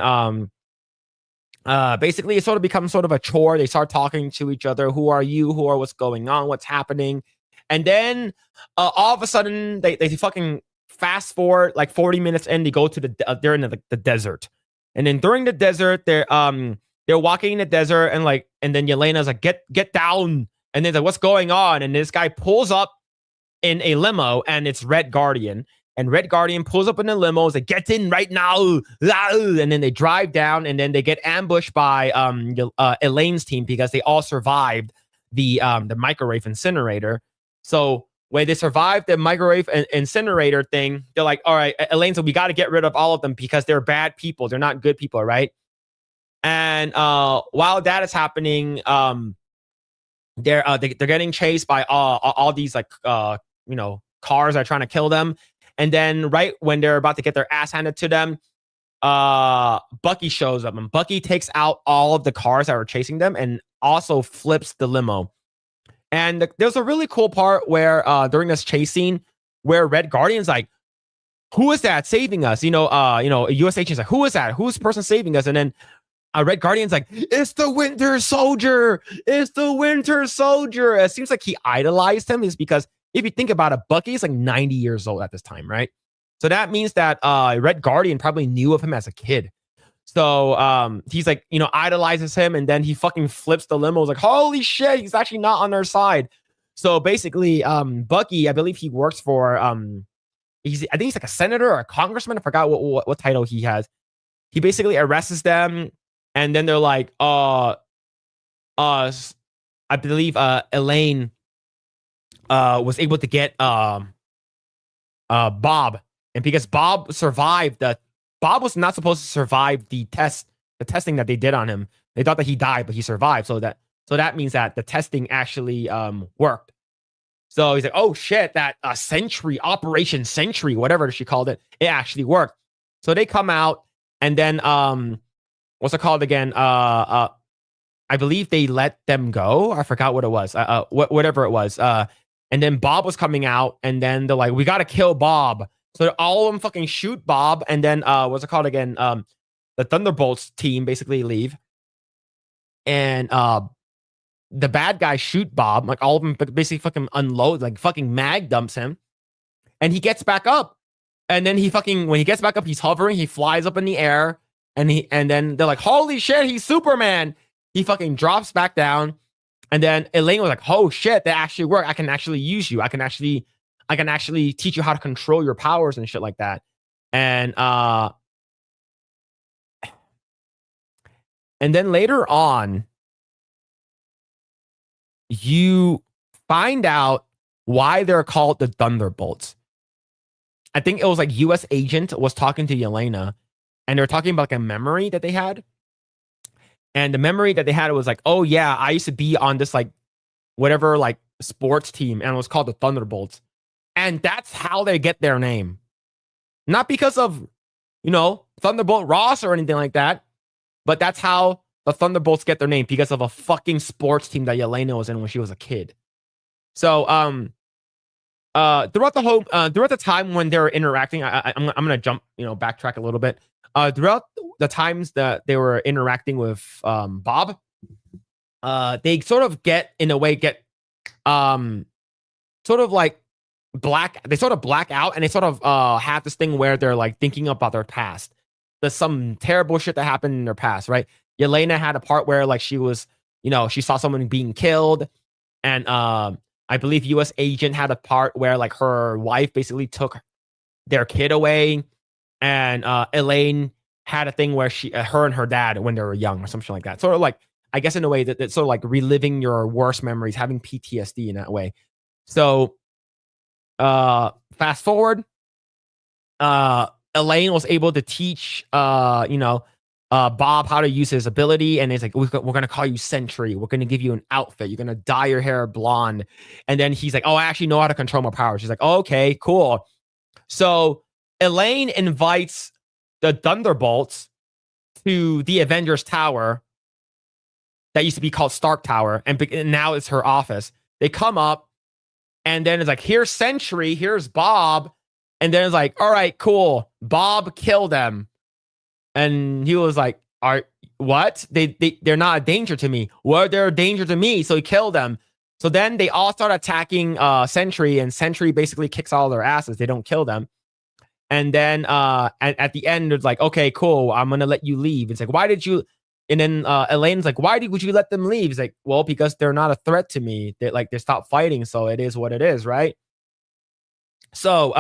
A: basically it sort of becomes sort of a chore. They start talking to each other. Who are you? Who are what's going on? What's happening? And then all of a sudden they fucking fast forward like 40 minutes in. They go to they're in the desert. And then during the desert, they're walking in the desert, and then Yelena's like, get down. And then like, what's going on? And this guy pulls up in a limo, and it's Red Guardian. And Red Guardian pulls up in the limo, like, get in right now. And then they drive down, and then they get ambushed by Elaine's team because they all survived the microwave incinerator. So when they survive the microwave incinerator thing, they're like, all right, Elaine, so we got to get rid of all of them because they're bad people. They're not good people, right? And while that is happening, they're getting chased by all these like cars that are trying to kill them. And then right when they're about to get their ass handed to them, Bucky shows up, and Bucky takes out all of the cars that were chasing them and also flips the limo. And there's a really cool part where during this chase scene where Red Guardian's like, who is that saving us? A US agent's like, who is that? Who's the person saving us? And then Red Guardian's like, it's the Winter Soldier. It's the Winter Soldier. It seems like he idolized him, is because if you think about it, Bucky is like 90 years old at this time, right? So that means that Red Guardian probably knew of him as a kid. So he's like, idolizes him, and then he fucking flips the limo. Like, holy shit, he's actually not on their side. So basically, Bucky, I believe he works for I think he's like a senator or a congressman. I forgot what title he has. He basically arrests them, and then they're like, I believe Elaine was able to get Bob, and because Bob survived Bob was not supposed to survive the testing that they did on him. They thought that he died, but he survived. So that means that the testing actually worked. So he's like, oh shit, that Operation Sentry, whatever she called it, it actually worked. So they come out, and then what's it called again? I believe they let them go. I forgot what it was. Whatever it was. And then Bob was coming out, and then they're like, we got to kill Bob. So all of them fucking shoot Bob, and then what's it called again? The Thunderbolts team basically leave, and the bad guys shoot Bob. Like all of them basically fucking unload, like fucking mag dumps him, and he gets back up. And then when he gets back up, he's hovering. He flies up in the air, and then they're like, holy shit, he's Superman. He fucking drops back down, and then Elaine was like, oh shit, that actually worked. I can actually use you. I can actually teach you how to control your powers and shit like that. And then later on, you find out why they're called the Thunderbolts. I think it was like US agent was talking to Yelena, and they're talking about like a memory that they had. And the memory that they had was like, oh yeah, I used to be on this like whatever like sports team, and it was called the Thunderbolts. And that's how they get their name. Not because of, Thunderbolt Ross or anything like that, but that's how the Thunderbolts get their name, because of a fucking sports team that Yelena was in when she was a kid. So, throughout the time when they're interacting, I'm gonna jump, backtrack a little bit. Throughout the times that they were interacting with Bob, they sort of black out, and they sort of have this thing where they're like thinking about their past. There's some terrible shit that happened in their past, right? Yelena had a part where like she was, she saw someone being killed, and I believe US agent had a part where like her wife basically took their kid away, and Elaine had a thing where her and her dad when they were young or something like that. Sort of like, I guess in a way that's sort of like reliving your worst memories, having PTSD in that way. So fast forward, Elaine was able to teach Bob how to use his ability, and it's like, we're gonna call you Sentry. We're gonna give you an outfit. You're gonna dye your hair blonde. And then he's like, oh, I actually know how to control my powers. She's like, oh, okay, cool. So Elaine invites the Thunderbolts to the Avengers Tower that used to be called Stark Tower, and now it's her office. They come up, and then it's like, here's Sentry, here's Bob. And then it's like, all right, cool. Bob killed them. And he was like, what? They're not a danger to me. Well, they're a danger to me, so he killed them. So then they all start attacking Sentry, and Sentry basically kicks all their asses. They don't kill them. And then at the end, it's like, okay, cool, I'm going to let you leave. It's like, why did you... And then Elaine's like, would you let them leave? He's like, well, because they're not a threat to me. They stopped fighting, so it is what it is, right? So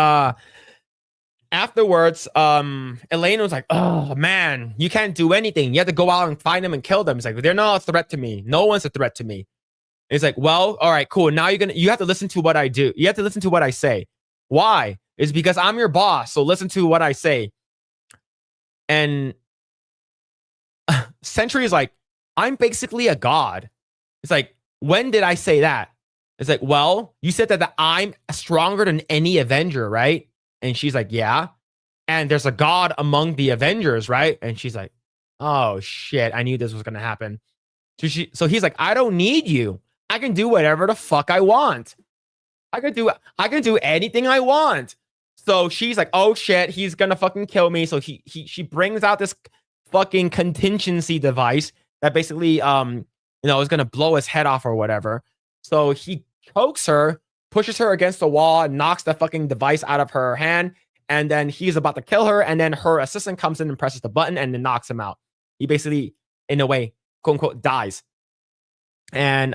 A: afterwards, Elaine was like, oh man, you can't do anything. You have to go out and find them and kill them. It's like, they're not a threat to me. No one's a threat to me. It's like, well, all right, cool. Now you have to listen to what I do. You have to listen to what I say. Why? It's because I'm your boss. So listen to what I say. And Sentry is like, I'm basically a god. It's like, when did I say that? It's like, well, you said that I'm stronger than any Avenger, right? And she's like, yeah. And there's a god among the Avengers, right? And she's like, oh shit, I knew this was gonna happen. So he's like, I don't need you. I can do whatever the fuck I want. I can do anything I want. So she's like, oh shit, he's gonna fucking kill me. So she brings out this fucking contingency device that basically is gonna blow his head off or whatever. So he chokes her, pushes her against the wall, and knocks the fucking device out of her hand. And then he's about to kill her, and then her assistant comes in and presses the button and then knocks him out. He basically, in a way, quote unquote, dies. And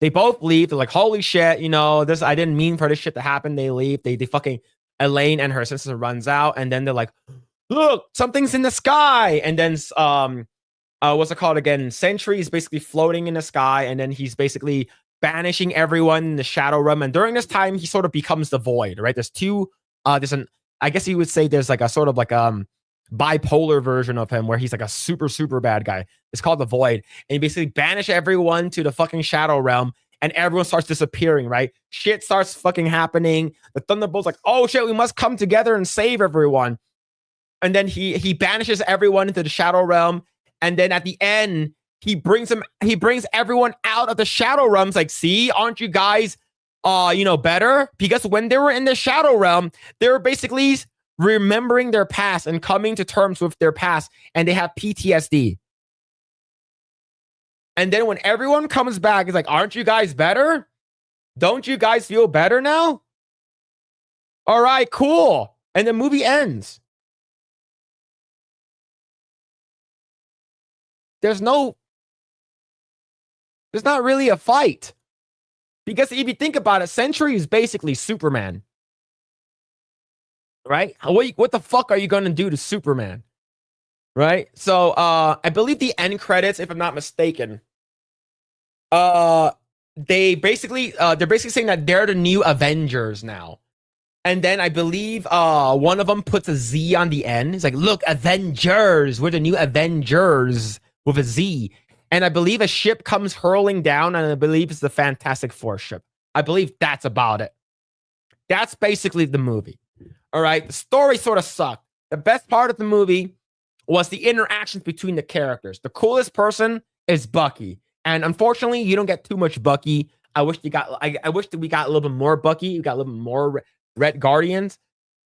A: they both leave. They're like, holy shit, this, I didn't mean for this shit to happen. They leave. They fucking, Elaine and her assistant runs out, and then they're like, look, something's in the sky. And then what's it called again? Sentry is basically floating in the sky, and then he's basically banishing everyone in the shadow realm. And during this time, he sort of becomes the void, right? I guess you would say there's like a sort of like bipolar version of him where he's like a super, super bad guy. It's called the Void. And he basically banish everyone to the fucking shadow realm, and everyone starts disappearing, right? Shit starts fucking happening. The Thunderbolts like, oh shit, we must come together and save everyone. And then he banishes everyone into the shadow realm. And then at the end, he brings everyone out of the shadow realms. Like, see, aren't you guys better? Because when they were in the shadow realm, they were basically remembering their past and coming to terms with their past, and they have PTSD. And then when everyone comes back, it's like, aren't you guys better? Don't you guys feel better now? All right, cool. And the movie ends. There's not really a fight. Because if you think about it, Sentry is basically Superman. Right? What the fuck are you going to do to Superman? Right? So, I believe the end credits, if I'm not mistaken, they're basically saying that they're the new Avengers now. And then I believe one of them puts a Z on the end. It's like, look, Avengers. We're the new Avengers with a Z. And I believe a ship comes hurling down, and I believe it's the Fantastic Four ship. I believe that's about it. That's basically the movie. All right. The story sort of sucked. The best part of the movie was the interactions between the characters. The coolest person is Bucky. And unfortunately, you don't get too much Bucky. I wish that we got a little bit more Bucky. We got a little bit more Red Guardians.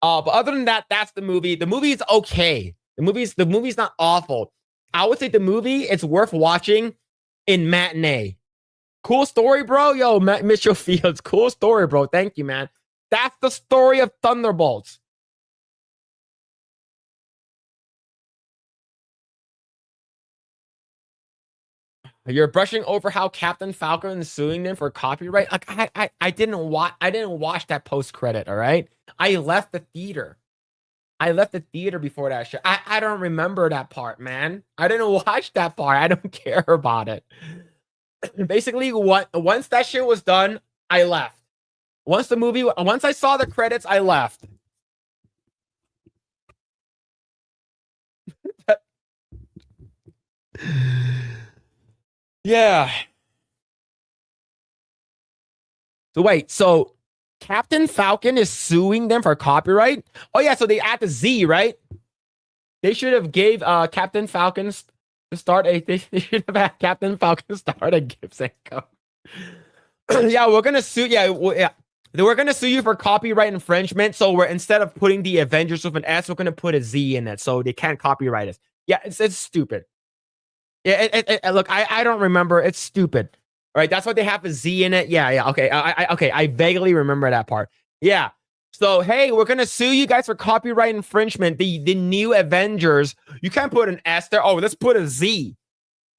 A: But other than that, that's the movie. The movie is okay. The movie's not awful. I would say the movie, it's worth watching in matinee. Cool story, bro. Yo, Mitchell Fields. Cool story, bro. Thank you, man. That's the story of Thunderbolts. You're brushing over how Captain Falcon is suing them for copyright. Like I didn't watch that post credit. All right, I left the theater. Before that shit. I don't remember that part, man. I didn't watch that part. I don't care about it. Basically, once that shit was done, I left. Once I saw the credits, I left. Yeah. So wait, so Captain Falcon is suing them for copyright? Oh yeah, so they add the Z, right? They should have gave Captain Falcon to start a. They should have had Captain Falcon start a Gibbs & Co. Yeah, we're gonna sue. Yeah, we're gonna sue you for copyright infringement. So we're instead of putting the Avengers with an S, we're gonna put a Z in it, so they can't copyright us. Yeah, it's stupid. Yeah, look, I don't remember. It's stupid. All right, that's why they have a Z in it. Yeah. Okay, I vaguely remember that part. Yeah. So hey, we're gonna sue you guys for copyright infringement. The new Avengers. You can't put an S there. Oh, let's put a Z.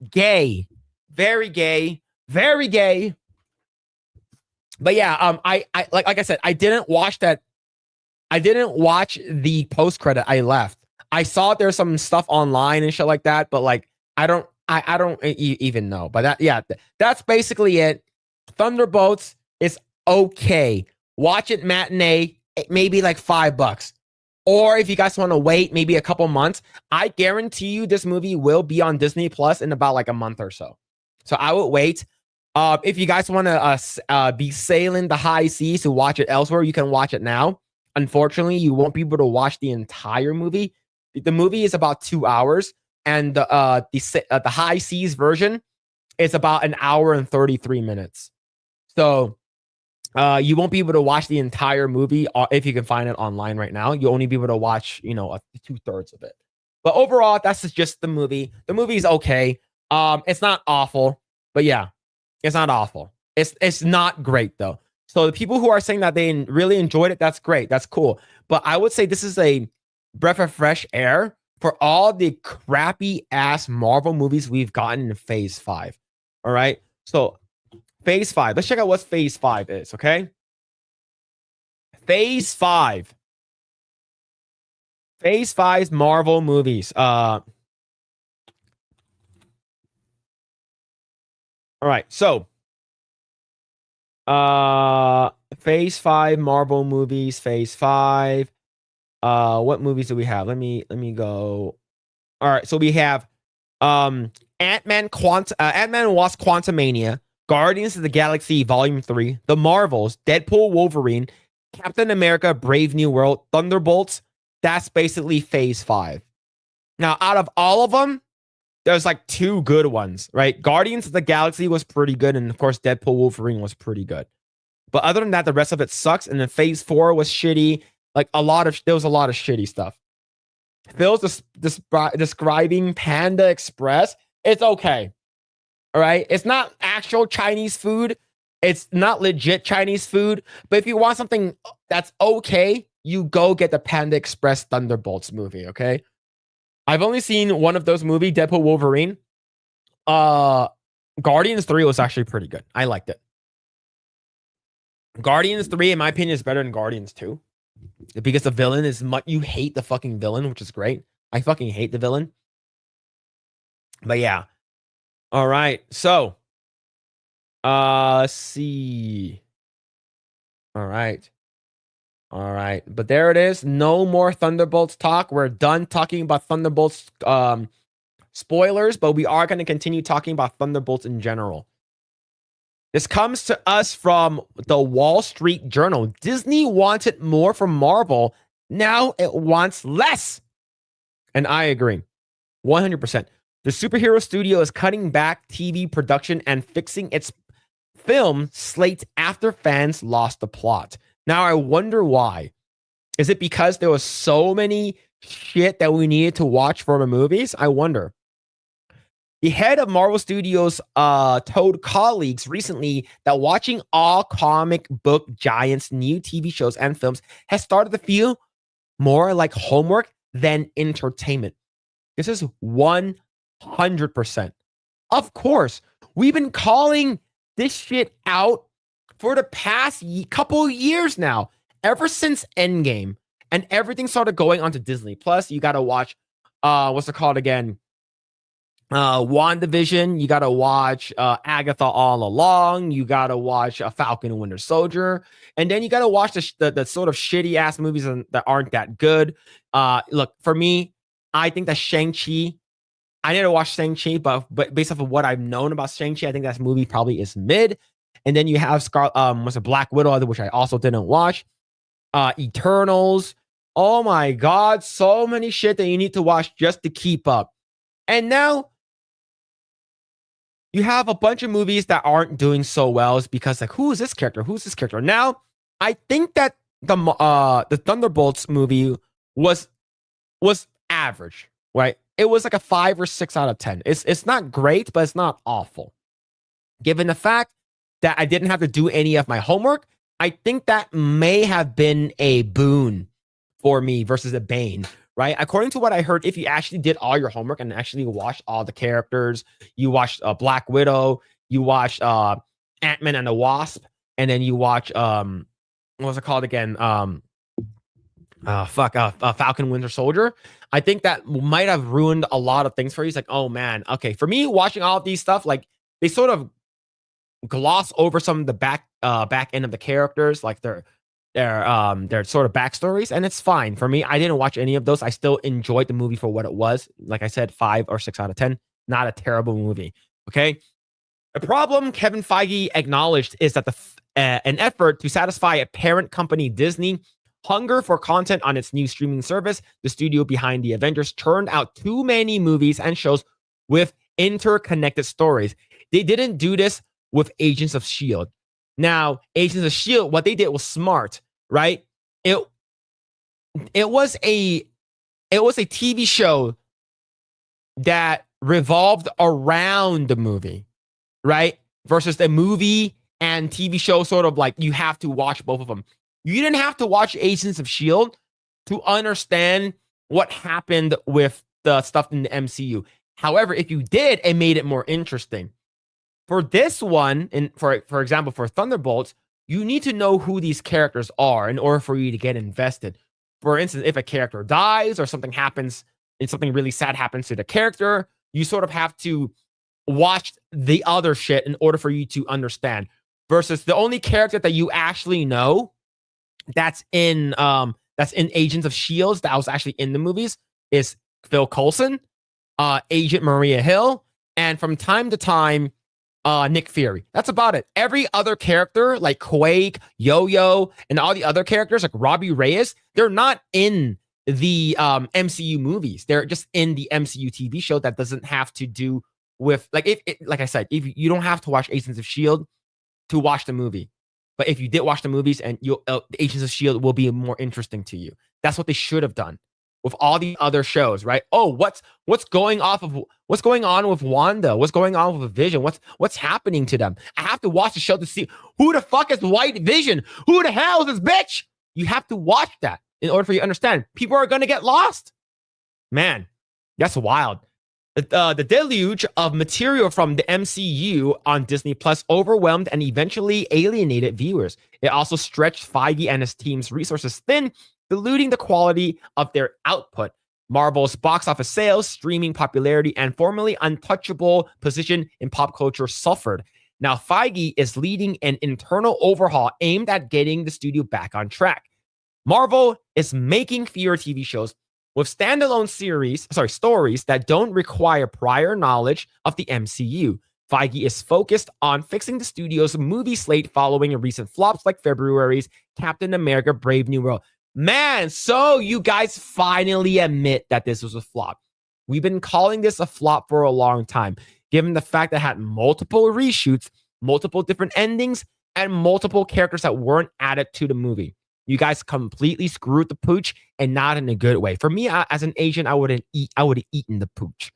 A: Gay, very gay, very gay. But yeah, I like I said, I didn't watch that. I didn't watch the post credit. I left. I saw there's some stuff online and shit like that, but like I don't even know. But that's basically it. Thunderbolts is okay. Watch it matinee, maybe like $5. Or if you guys want to wait maybe a couple months, I guarantee you this movie will be on Disney Plus in about like a month or so. So I would wait. If you guys want to be sailing the high seas to watch it elsewhere, you can watch it now. Unfortunately, you won't be able to watch the entire movie. The movie is about 2 hours, and the high seas version is about 1 hour and 33 minutes. So you won't be able to watch the entire movie if you can find it online right now. You'll only be able to watch, 2/3 of it. But overall, that's just the movie. The movie is okay. It's not awful, but yeah, it's not awful. It's not great though. So the people who are saying that they really enjoyed it, that's great. That's cool. But I would say this is a breath of fresh air for all the crappy ass Marvel movies we've gotten in Phase 5. All right. So Phase 5. Let's check out what Phase 5 is, okay? Phase 5. Phase 5's Marvel movies. All right. So Phase 5 Marvel movies, Phase 5. What movies do we have? Let me go. All right, so we have Ant-Man and Wasp Quantumania, Guardians of the Galaxy Volume 3, The Marvels, Deadpool Wolverine, Captain America Brave New World, Thunderbolts. That's basically Phase 5. Now, out of all of them, there's like 2 good ones, right? Guardians of the Galaxy was pretty good, and of course, Deadpool Wolverine was pretty good. But other than that, the rest of it sucks. And then Phase 4 was shitty. Like there was a lot of shitty stuff. Phil's describing Panda Express. It's okay. All right. It's not actual Chinese food. It's not legit Chinese food. But if you want something that's okay, you go get the Panda Express Thunderbolts movie. Okay. I've only seen one of those movies, Deadpool Wolverine. Guardians 3 was actually pretty good. I liked it. Guardians 3, in my opinion, is better than Guardians 2. Because the villain is you hate the fucking villain, which is great. I fucking hate the villain. But yeah. All right. So, let's see. All right. But there it is. No more Thunderbolts talk. We're done talking about Thunderbolts spoilers, but we are going to continue talking about Thunderbolts in general. This comes to us from the Wall Street Journal. Disney wanted more from Marvel. Now it wants less. And I agree. 100%. The superhero studio is cutting back TV production and fixing its film slate after fans lost the plot. Now I wonder why. Is it because there was so many shit that we needed to watch for the movies? I wonder. The head of Marvel Studios told colleagues recently that watching all comic book giants' new TV shows and films has started to feel more like homework than entertainment. This is 100%. Of course, we've been calling this shit out for the past couple years now, ever since Endgame, and everything started going onto Disney Plus. You got to watch, what's it called again? WandaVision. You got to watch Agatha All Along. You got to watch Falcon and Winter Soldier. And then you got to watch the sort of shitty ass movies that aren't that good. Look, for me, I think that Shang-Chi, I need to watch Shang-Chi, but based off of what I've known about Shang-Chi, I think that movie probably is mid. And then you have Black Widow, which I also didn't watch. Eternals. Oh my God, so many shit that you need to watch just to keep up. And now you have a bunch of movies that aren't doing so well. It's because like, who is this character? Who's this character? Now, I think that the Thunderbolts movie was average, right? It was like a 5 or 6 out of 10. It's not great, but it's not awful. Given the fact that I didn't have to do any of my homework, I think that may have been a boon for me versus a bane. Right? According to what I heard, if you actually did all your homework and actually watched all the characters, you watched Black Widow, you watched Ant-Man and the Wasp, and then you watch what was it called again? Falcon Winter Soldier. I think that might have ruined a lot of things for you. It's like, oh man, okay. For me, watching all of these stuff, like they sort of gloss over some of the back end of the characters, like their sort of backstories, and it's fine for me. I didn't watch any of those. I still enjoyed the movie for what it was. Like I said, 5 or 6 out of 10. Not a terrible movie. Okay. The problem Kevin Feige acknowledged is that an effort to satisfy a parent company, Disney, hunger for content on its new streaming service, the studio behind the Avengers, turned out too many movies and shows with interconnected stories. They didn't do this with Agents of S.H.I.E.L.D. Now, Agents of S.H.I.E.L.D., what they did was smart, right? It was a TV show that revolved around the movie, right? Versus the movie and TV show, sort of like you have to watch both of them. You didn't have to watch Agents of S.H.I.E.L.D. to understand what happened with the stuff in the MCU. However, if you did, it made it more interesting. For this one, and for example, for Thunderbolts, you need to know who these characters are in order for you to get invested. For instance, if a character dies or something happens and something really sad happens to the character, you sort of have to watch the other shit in order for you to understand. Versus the only character that you actually know that's in Agents of S.H.I.E.L.D. that was actually in the movies is Phil Coulson, Agent Maria Hill, and from time to time, Nick Fury. That's about it. Every other character, like Quake, Yo-Yo, and all the other characters, like Robbie Reyes, they're not in the MCU movies. They're just in the MCU TV show that doesn't have to do with, like, like I said, if you don't have to watch Agents of S.H.I.E.L.D. to watch the movie. But if you did watch the movies, and the Agents of S.H.I.E.L.D. will be more interesting to you. That's what they should have done with all the other shows, right? Oh, what's going on with Wanda? What's going on with Vision? What's happening to them? I have to watch the show to see who the fuck is White Vision? Who the hell is this bitch? You have to watch that in order for you to understand. People are gonna get lost. Man, that's wild. The deluge of material from the MCU on Disney Plus overwhelmed and eventually alienated viewers. It also stretched Feige and his team's resources thin, diluting the quality of their output. Marvel's box office sales, streaming popularity, and formerly untouchable position in pop culture suffered. Now, Feige is leading an internal overhaul aimed at getting the studio back on track. Marvel is making fewer TV shows with standalone stories that don't require prior knowledge of the MCU. Feige is focused on fixing the studio's movie slate following recent flops like February's Captain America Brave New World. Man, so you guys finally admit that this was a flop. We've been calling this a flop for a long time, given the fact that it had multiple reshoots, multiple different endings, and multiple characters that weren't added to the movie. You guys completely screwed the pooch, and not in a good way. For me, as an agent, I would have eaten the pooch.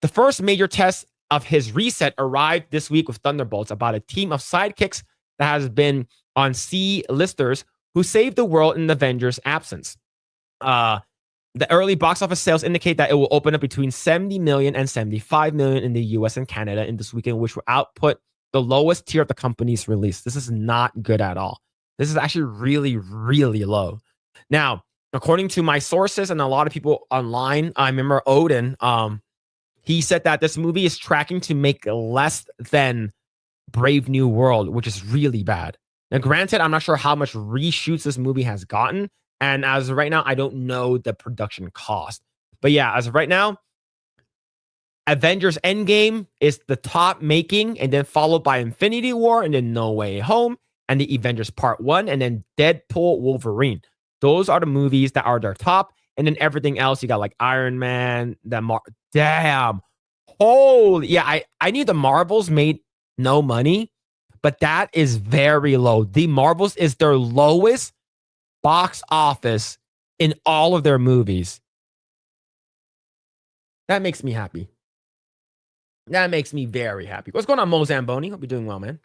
A: The first major test of his reset arrived this week with Thunderbolts, about a team of sidekicks that has been on C-listers who saved the world in the Avengers' absence. The early box office sales indicate that it will open up between 70 million and 75 million in the US and Canada in this weekend, which will output the lowest tier of the company's release. This is not good at all. This is actually really, really low. Now, according to my sources and a lot of people online, I remember Odin, he said that this movie is tracking to make less than Brave New World, which is really bad. Now, granted, I'm not sure how much reshoots this movie has gotten. And as of right now, I don't know the production cost. But yeah, as of right now, Avengers Endgame is the top making, and then followed by Infinity War, and then No Way Home, and the Avengers Part 1, and then Deadpool, Wolverine. Those are the movies that are their top. And then everything else, you got like Iron Man, damn. Holy, yeah, I knew the Marvels made no money, but that is very low. The Marvels is their lowest box office in all of their movies. That makes me happy. That makes me very happy. What's going on, Mo Zamboni? Hope you're doing well, man.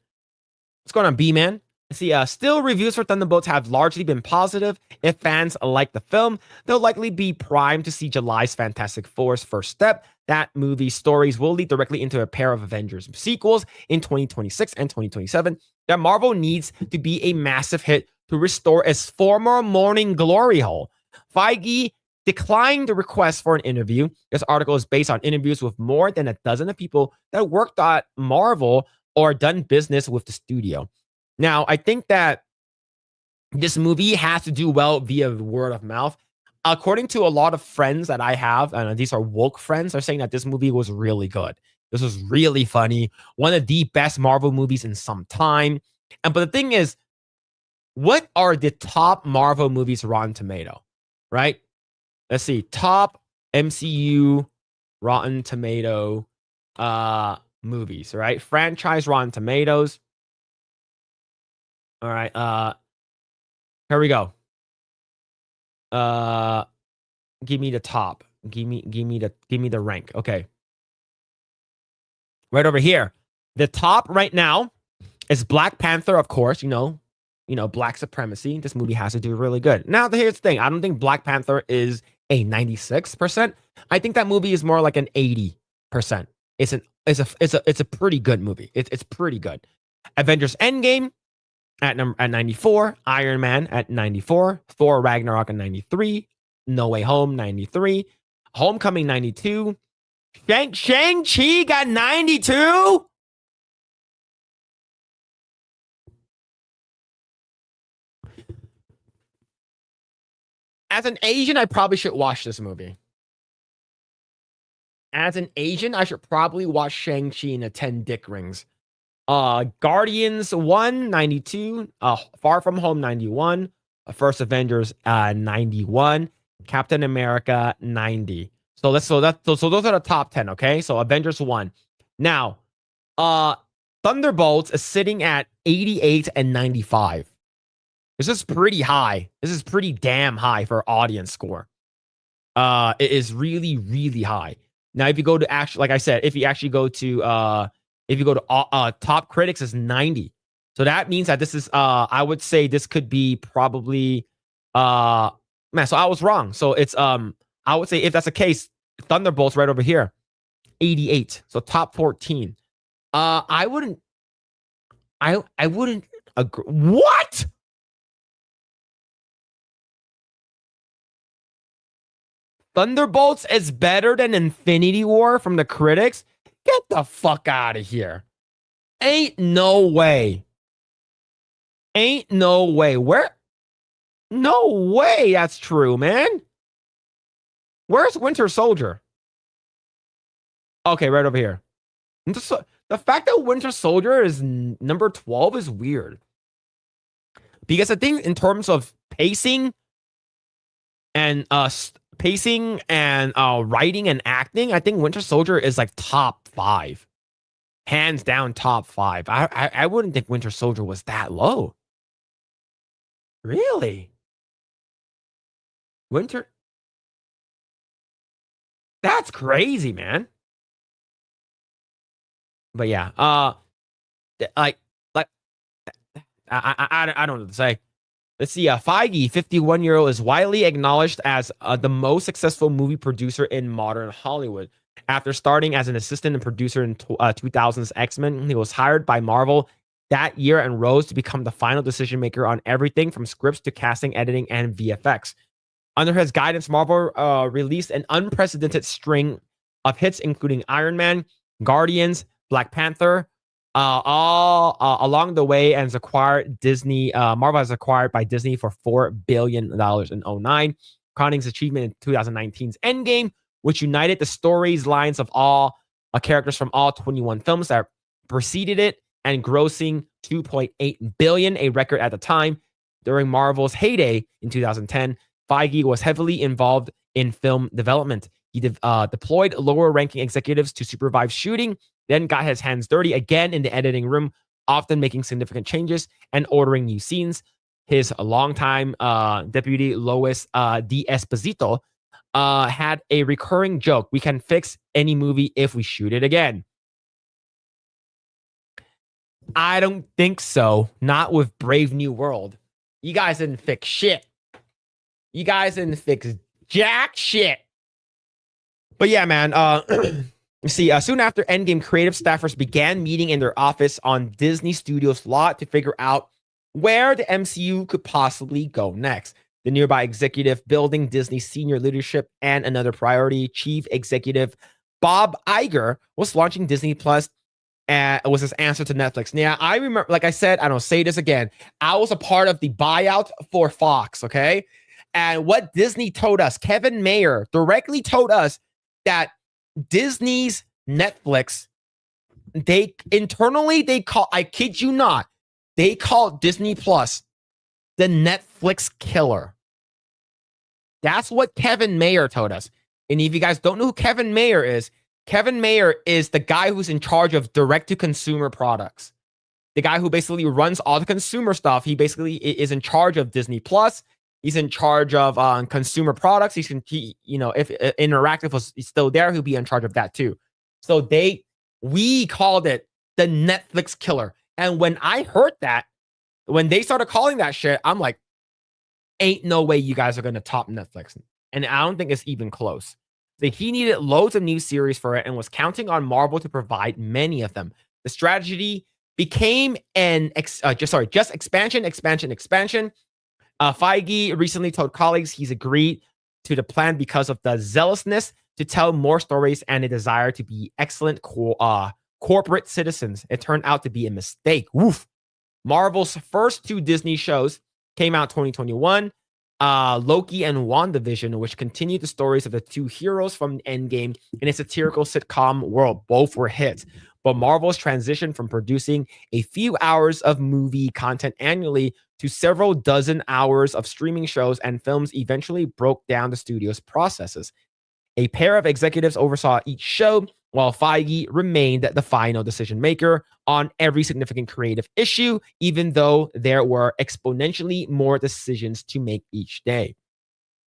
A: What's going on, B-Man? See, still reviews for Thunderbolts have largely been positive. If fans like the film, they'll likely be primed to see July's Fantastic Four's first step. That movie's stories will lead directly into a pair of Avengers sequels in 2026 and 2027. That Marvel needs to be a massive hit to restore its former morning glory hole. Feige declined the request for an interview. This article is based on interviews with more than a dozen of people that worked at Marvel or done business with the studio. Now, I think that this movie has to do well via word of mouth. According to a lot of friends that I have, and these are woke friends, are saying that this movie was really good. This was really funny. One of the best Marvel movies in some time. But the thing is, what are the top Marvel movies Rotten Tomato? Right? Let's see. Top MCU Rotten Tomato movies, right? Franchise Rotten Tomatoes. All right. Here we go. Give me the top. Give me the rank. Okay. Right over here. The top right now is Black Panther, of course, you know, black supremacy. This movie has to do really good. Now, here's the thing. I don't think Black Panther is a 96%. I think that movie is more like an 80%. It's a pretty good movie. It's pretty good. Avengers Endgame at 94, Iron Man at 94, Thor Ragnarok at 93, No Way Home 93, Homecoming 92, Shang-Chi got 92. As an Asian, I probably should watch this movie. As an Asian, I should probably watch Shang-Chi and the 10 Dick Rings. Guardians 1, 92. Far From Home 91. First Avengers 91. Captain America 90. So those are the top 10, okay? So Avengers 1. Now, Thunderbolts is sitting at 88 and 95. This is pretty high. This is pretty damn high for audience score. It is really, really high. Now, if you go to actually, like I said, if you go to top critics is 90. So that means that this is I would say this could be probably so I was wrong. So it's I would say if that's the case, Thunderbolts right over here, 88. So top 14. I wouldn't agree. What? Thunderbolts is better than Infinity War from the critics? Get the fuck out of here. Ain't no way. Ain't no way. Where? No way that's true, man. Where's Winter Soldier? Okay, right over here. The fact that Winter Soldier is number 12 is weird. Because I think in terms of pacing and writing and acting, I think Winter Soldier is like top 5. Hands down top 5. I wouldn't think Winter Soldier was that low. Really? Winter? That's crazy, man. But yeah, I don't know what to say. Let's see. Feige, 51-year-old, is widely acknowledged as the most successful movie producer in modern Hollywood. After starting as an assistant and producer in 2000's X-Men, he was hired by Marvel that year and rose to become the final decision maker on everything from scripts to casting, editing, and VFX. Under his guidance, Marvel released an unprecedented string of hits, including Iron Man, Guardians, Black Panther, all along the way, and has acquired Disney. Marvel has acquired by Disney for $4 billion in 2009, crowning his achievement in 2019's Endgame, which united the stories lines of all characters from all 21 films that preceded it, and grossing $2.8 billion, a record at the time. During Marvel's heyday in 2010, Feige was heavily involved in film development. He deployed lower-ranking executives to supervise shooting, then got his hands dirty again in the editing room, often making significant changes and ordering new scenes. His longtime deputy, Lois D'Esposito, had a recurring joke: "We can fix any movie if we shoot it again." I don't think so. Not with Brave New World. You guys didn't fix shit. You guys didn't fix jack shit. But yeah, man. See, soon after Endgame, creative staffers began meeting in their office on Disney Studios' lot to figure out where the MCU could possibly go next. The nearby executive building, Disney's senior leadership, and another priority, chief executive Bob Iger, was launching Disney Plus and it was his answer to Netflix. Now, I remember, like I said, I don't say this again. I was a part of the buyout for Fox, okay? And what Disney told us, Kevin Mayer directly told us that Disney's Netflix, they call, I kid you not, they call Disney Plus the Netflix killer. That's what Kevin Mayer told us. And if you guys don't know who Kevin Mayer is the guy who's in charge of direct-to-consumer products. The guy who basically runs all the consumer stuff. He basically is in charge of Disney Plus. He's in charge of consumer products. If Interactive was still there, he'll be in charge of that too. So we called it the Netflix killer. And when I heard that, when they started calling that shit, I'm like, ain't no way you guys are going to top Netflix. And I don't think it's even close. He needed loads of new series for it and was counting on Marvel to provide many of them. The strategy became just expansion. Feige recently told colleagues he's agreed to the plan because of the zealousness to tell more stories and a desire to be excellent corporate citizens. It turned out to be a mistake. Woof. Marvel's first 2 Disney shows came out 2021, Loki and WandaVision, which continued the stories of the 2 heroes from Endgame in a satirical sitcom world. Both were hits. But Marvel's transition from producing a few hours of movie content annually to several dozen hours of streaming shows and films eventually broke down the studio's processes. A pair of executives oversaw each show, while Feige remained the final decision maker on every significant creative issue, even though there were exponentially more decisions to make each day.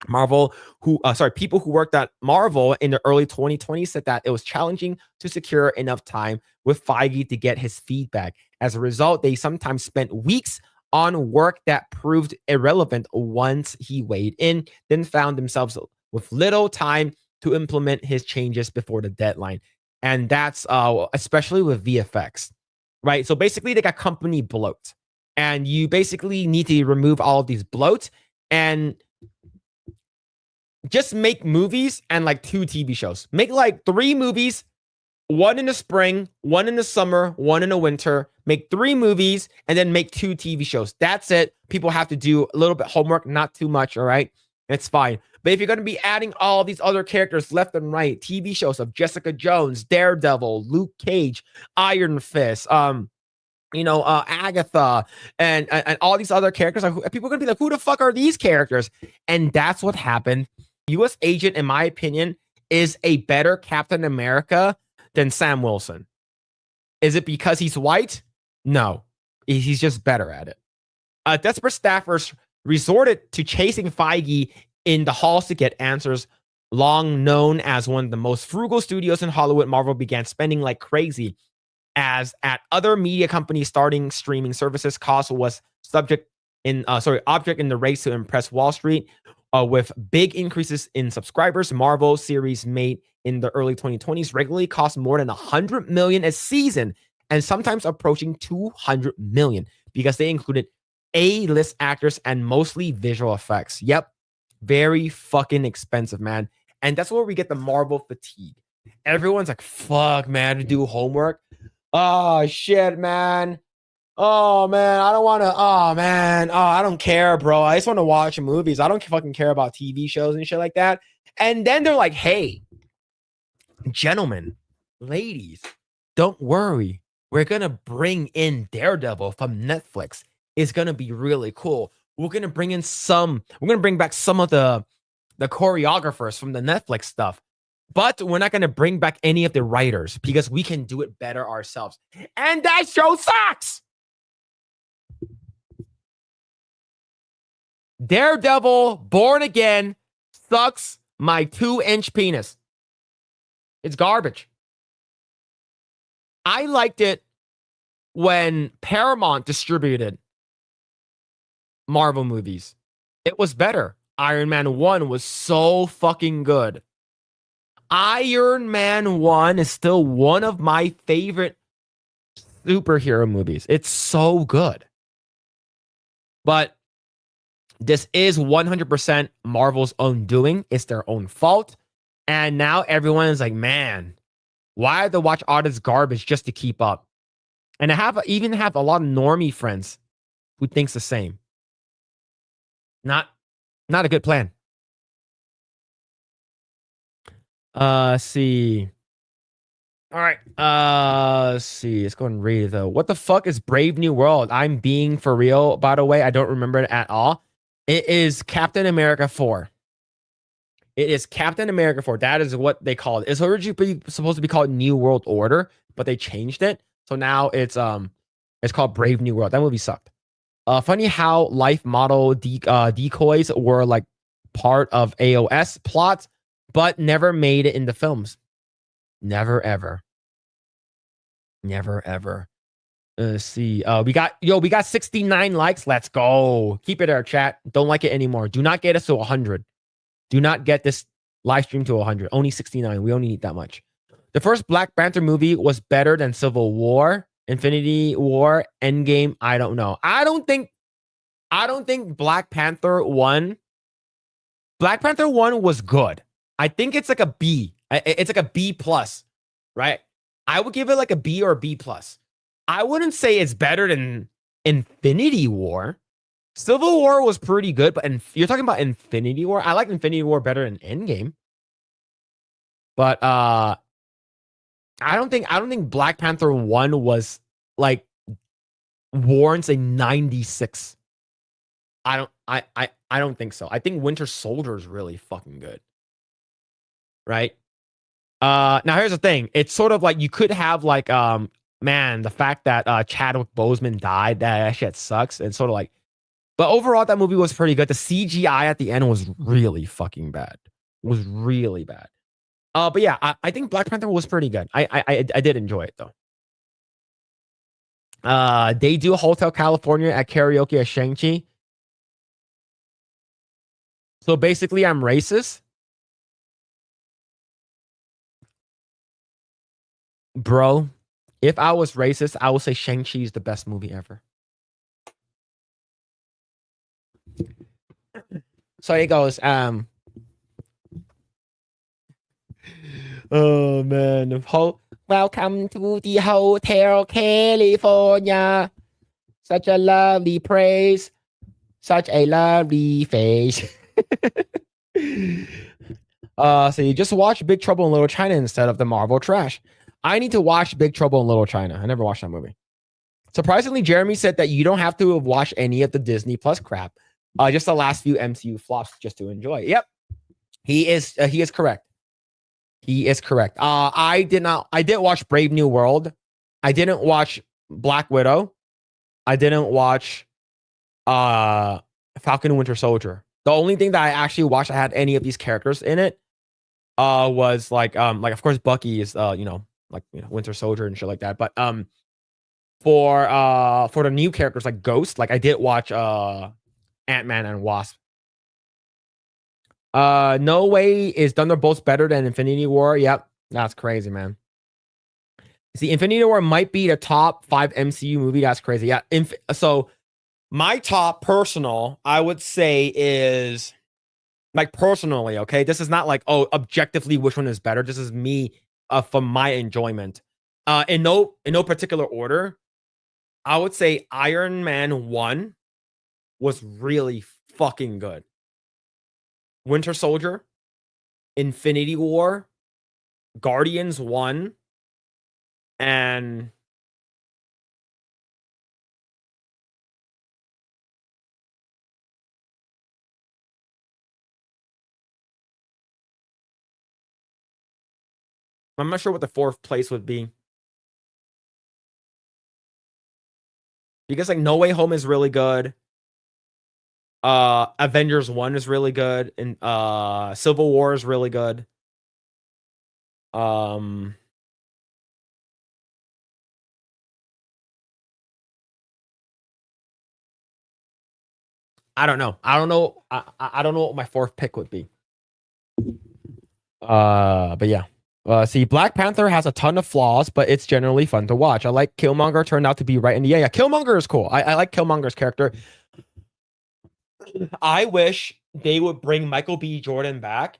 A: People who worked at Marvel in the early 2020s said that it was challenging to secure enough time with Feige to get his feedback. As a result, they sometimes spent weeks on work that proved irrelevant once he weighed in, then found themselves with little time to implement his changes before the deadline. And that's especially with VFX, right? So basically, they got company bloat, and you basically need to remove all of these bloat and just make movies and like 2 TV shows. Make like 3 movies, 1 in the spring, 1 in the summer, 1 in the winter. Make 3 movies and then make 2 TV shows. That's it. People have to do a little bit homework, not too much, all right? It's fine. But if you're going to be adding all these other characters left and right, TV shows of Jessica Jones, Daredevil, Luke Cage, Iron Fist, Agatha, and all these other characters, people are going to be like, who the fuck are these characters? And that's what happened. U.S. Agent, in my opinion, is a better Captain America than Sam Wilson. Is it because he's white? No. He's just better at it. Desperate staffers resorted to chasing Feige in the halls to get answers. Long known as one of the most frugal studios in Hollywood, Marvel began spending like crazy. As at other media companies starting streaming services, cost was object in the race to impress Wall Street. With big increases in subscribers, Marvel series made in the early 2020s regularly cost more than $100 million a season, and sometimes approaching $200 million because they included A-list actors and mostly visual effects. Yep, very fucking expensive, man. And that's where we get the Marvel fatigue. Everyone's like, fuck, man, to do homework. Oh, shit, man. Oh, man, I don't want to. Oh, man. Oh, I don't care, bro. I just want to watch movies. I don't fucking care about TV shows and shit like that. And then they're like, hey, gentlemen, ladies, don't worry. We're going to bring in Daredevil from Netflix. It's going to be really cool. We're going to bring back some of the choreographers from the Netflix stuff. But we're not going to bring back any of the writers because we can do it better ourselves. And that show sucks. Daredevil, Born Again, sucks my 2-inch penis. It's garbage. I liked it when Paramount distributed Marvel movies. It was better. Iron Man 1 was so fucking good. Iron Man 1 is still one of my favorite superhero movies. It's so good. But this is 100% Marvel's own doing. It's their own fault. And now everyone is like, man, why have to watch all this garbage just to keep up? And I even have a lot of normie friends who thinks the same. Not a good plan. See. All right. Let's see. Let's go and read it though. What the fuck is Brave New World? I'm being for real, by the way. I don't remember it at all. It is Captain America 4. It is Captain America 4. That is what they called it. It's originally supposed to be called New World Order, but they changed it. So now it's called Brave New World. That movie sucked. Funny how life model decoys were like part of AOS plots, but never made it in the films. Never ever. Let's see. We got 69 likes. Let's go. Keep it there, chat. Don't like it anymore. Do not get us to 100. Do not get this live stream to 100. Only 69. We only need that much. The first Black Panther movie was better than Civil War, Infinity War, Endgame. I don't know. I don't think Black Panther 1. Black Panther 1 was good. I think it's like a B. It's like a B plus, right? I would give it like a B or a B plus. I wouldn't say it's better than Infinity War. Civil War was pretty good, but you're talking about Infinity War. I like Infinity War better than Endgame. But I don't think Black Panther 1 was like warrants a 96. I don't think so. I think Winter Soldier is really fucking good. Right? Now here's the thing. It's sort of like you could have like man, the fact that Chadwick Boseman died, that shit sucks. It's sort of like, but overall that movie was pretty good. The CGI at the end was really fucking bad. It was really bad. But yeah, I think Black Panther was pretty good. I did enjoy it though. They do Hotel California at karaoke at Shang-Chi. So basically I'm racist. Bro, if I was racist, I would say Shang-Chi is the best movie ever. So it goes, oh man. Welcome to the Hotel California. Such a lovely place. Such a lovely face. So you just watch Big Trouble in Little China instead of the Marvel trash. I need to watch Big Trouble in Little China. I never watched that movie. Surprisingly, Jeremy said that you don't have to watch any of the Disney Plus crap. Just the last few MCU flops just to enjoy. Yep. He is correct. He is correct. I did watch Brave New World. I didn't watch Black Widow. I didn't watch Falcon and Winter Soldier. The only thing that I actually watched that had any of these characters in it was like of course Bucky is Winter Soldier and shit like that. But for the new characters like Ghost, like I did watch Ant-Man and Wasp. No way is Thunderbolts better than Infinity War. Yep, that's crazy, man. See, Infinity War might be the top 5 MCU movie. That's crazy. Yeah. So my top personal, I would say, is like personally, okay? This is not like, oh, objectively which one is better. This is me for my enjoyment. In no particular order, I would say Iron Man 1 was really fucking good. Winter Soldier, Infinity War, Guardians 1, and I'm not sure what the 4th place would be. Because like No Way Home is really good. Avengers 1 is really good, and Civil War is really good. I don't know. I don't know what my 4th pick would be. But yeah. See, Black Panther has a ton of flaws, but it's generally fun to watch. I like Killmonger turned out to be right in the yeah. Killmonger is cool. I like Killmonger's character. I wish they would bring Michael B. Jordan back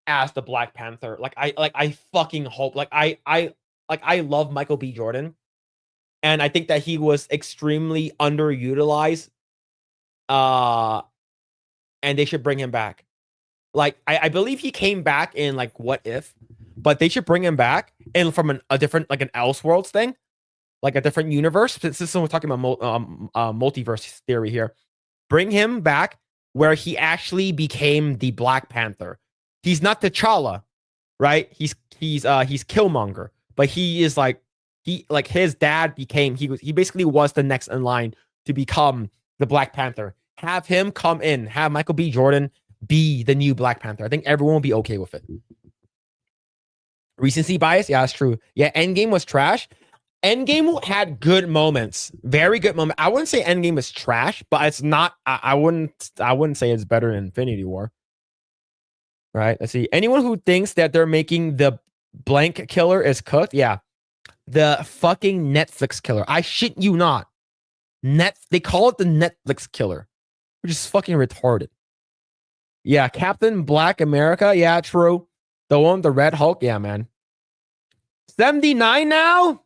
A: as the Black Panther. I fucking hope. I love Michael B. Jordan, and I think that he was extremely underutilized. And they should bring him back. Like I believe he came back in like What If, but they should bring him back and from a different like an Elseworlds thing, like a different universe. Since we're talking about multiverse theory here, bring him back where he actually became the Black Panther. He's not T'Challa, right? He's Killmonger, but he is like his dad became he basically was the next in line to become the Black Panther. Have him come in, have Michael B. Jordan be the new Black Panther. I think everyone will be okay with it. Recency bias, yeah, that's true. Yeah, Endgame was trash. Endgame had good moments, very good moments. I wouldn't say Endgame is trash, but it's not. I wouldn't say it's better than Infinity War. Right? Let's see. Anyone who thinks that they're making the blank killer is cooked, yeah, the fucking Netflix killer. I shit you not. They call it the Netflix killer, which is fucking retarded. Yeah, Captain Black America. Yeah, true. The one with the Red Hulk. Yeah, man. 79 now?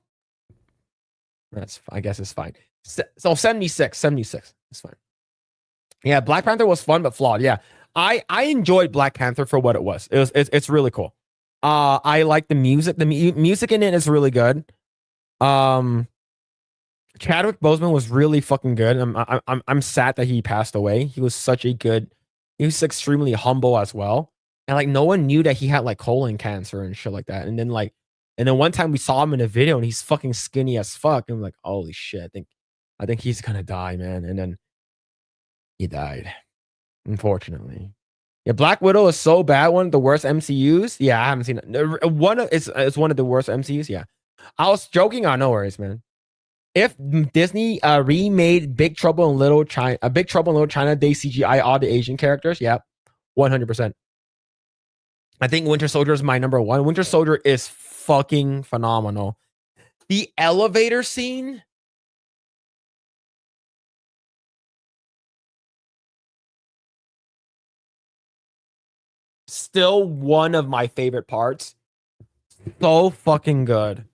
A: I guess it's fine. So 76. It's fine. Yeah, Black Panther was fun but flawed. Yeah. I enjoyed Black Panther for what it was. It's really cool. I like the music. The music in it is really good. Chadwick Boseman was really fucking good. I'm sad that he passed away. He was he was extremely humble as well. And like no one knew that he had like colon cancer and shit like that. And then one time we saw him in a video and he's fucking skinny as fuck. And I'm like, holy shit, I think he's gonna die, man. And then he died, unfortunately. Yeah, Black Widow is so bad. One of the worst MCUs. Yeah, I haven't seen it. It's one of the worst MCUs. Yeah, I was joking. No worries, man. If Disney remade Big Trouble in Little China, they CGI all the Asian characters. Yeah, 100%. I think Winter Soldier is my number one. Winter Soldier is fucking phenomenal. The elevator scene. Still one of my favorite parts. So fucking good.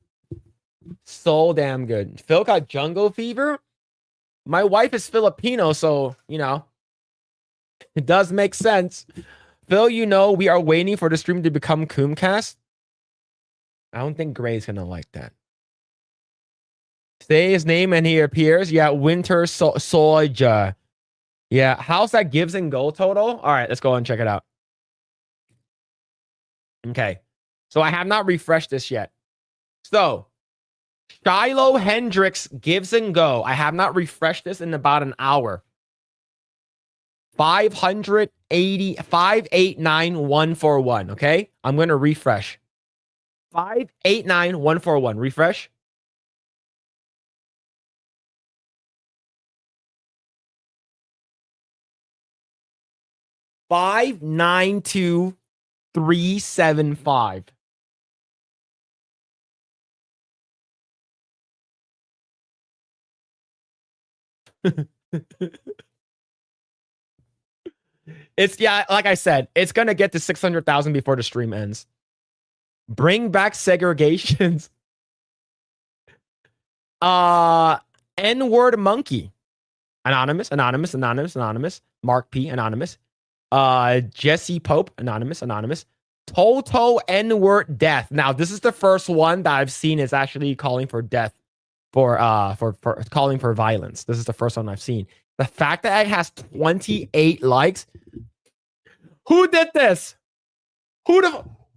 A: So damn good. Phil got jungle fever. My wife is Filipino, so, you know, it does make sense. Phil, you know, we are waiting for the stream to become Coomcast. I don't think Grae's gonna like that. Say his name and he appears. Yeah, Winter Soldier. Yeah, how's that gives and goal total? All right, let's go and check it out. Okay, so I have not refreshed this yet. So, Shiloh Hendricks gives and go. I have not refreshed this in about an hour. 589,141. Okay, I'm going to refresh. 589,141. Refresh. $592,375. It's, yeah, like I said, it's gonna get to 600,000 before the stream ends. Bring back segregations. N-word monkey. Anonymous. Mark P, anonymous. Jesse Pope, anonymous. Toto N-word death. Now, this is the first one that I've seen is actually calling for death, for calling for violence. This is the first one I've seen. The fact that it has 28 likes. Who did this?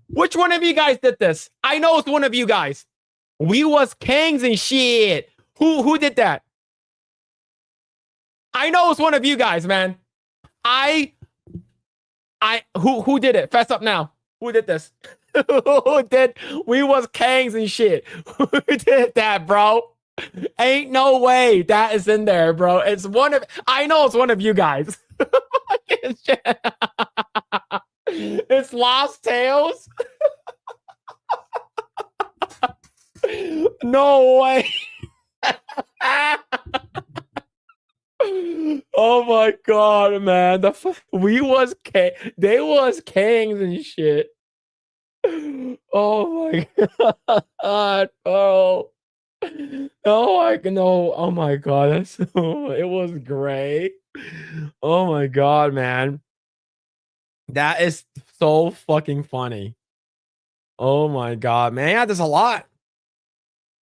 A: Which one of you guys did this? I know it's one of you guys. We was kings and shit. Who did that? I know it's one of you guys, man. Who did it? Fess up now. Who did this? Who did? We was kangs and shit. Who did that, bro? Ain't no way that is in there, bro. It's one of. I know it's one of you guys. It's Lost Tales. No way. Oh my god, man. They was kings and shit. Oh my god, bro. Oh, I can know. Oh my god, that's so, it was Grae. Oh my god, man. That is so fucking funny. Oh my god, man. Yeah, there's a lot.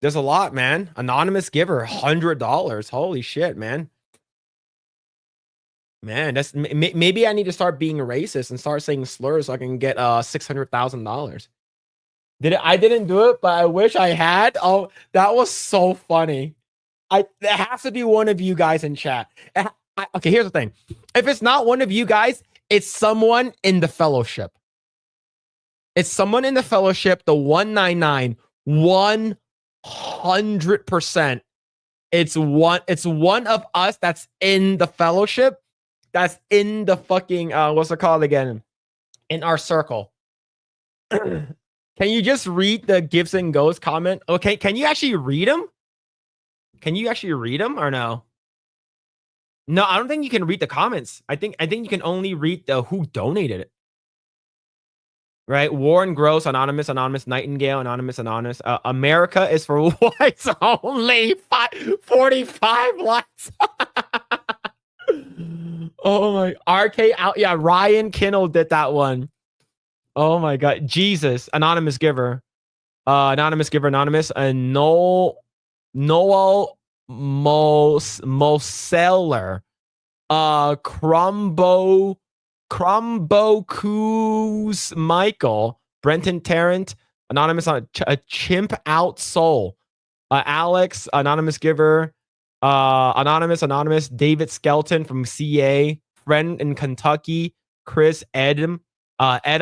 A: There's a lot, man. Anonymous giver, $100. Holy shit, man. Man, that's maybe I need to start being racist and start saying slurs so I can get $600,000. I didn't do it, but I wish I had. Oh, that was so funny. It has to be one of you guys in chat. Okay, here's the thing. If it's not one of you guys, it's someone in the fellowship. It's someone in the fellowship, the 199, 100%. It's one of us that's in the fellowship, that's in the fucking what's it called again? In our circle. Can you just read the Gives and Goes comment? Okay, can you actually read them? Can you actually read them or no? No, I don't think you can read the comments. I think you can only read the who donated it. Right? Warren Gross, Anonymous, Nightingale, Anonymous. America is for whites only. 45 likes. Oh my, RK out. Yeah, Ryan Kinnell did that one. Oh my god. Jesus. Anonymous giver. Anonymous giver, anonymous. And Noel Moseller. Crumbo Michael, Brenton Tarrant, anonymous on a chimp out soul, Alex, anonymous giver, anonymous, David Skelton from CA, friend in Kentucky, Chris Edom, I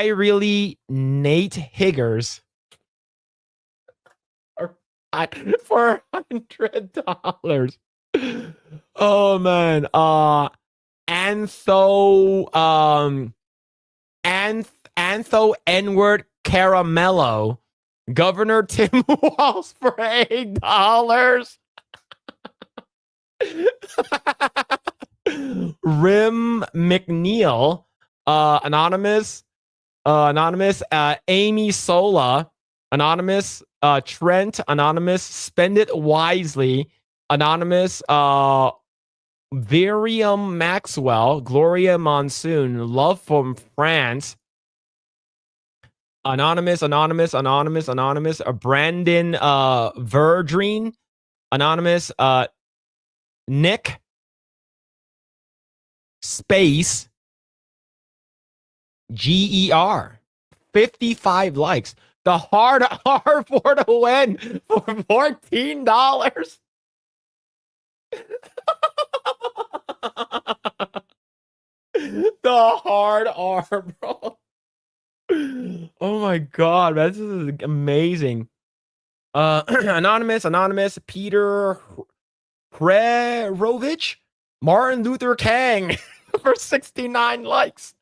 A: really Nate Higgers for $100. Oh man, Antho N-word Caramello, Governor Tim Walsh for $8. Rim McNeil, anonymous, Amy Sola, anonymous, Trent, anonymous, Spend It Wisely, anonymous, Virium Maxwell, Gloria Monsoon, Love from France, anonymous, Brandon Verdreen, anonymous, Nick Space GER, 55 likes. The hard R for the win for $14. The hard R, bro. Oh my god, man, this is amazing. Anonymous, Peter Prerovich, Martin Luther King for 69 likes.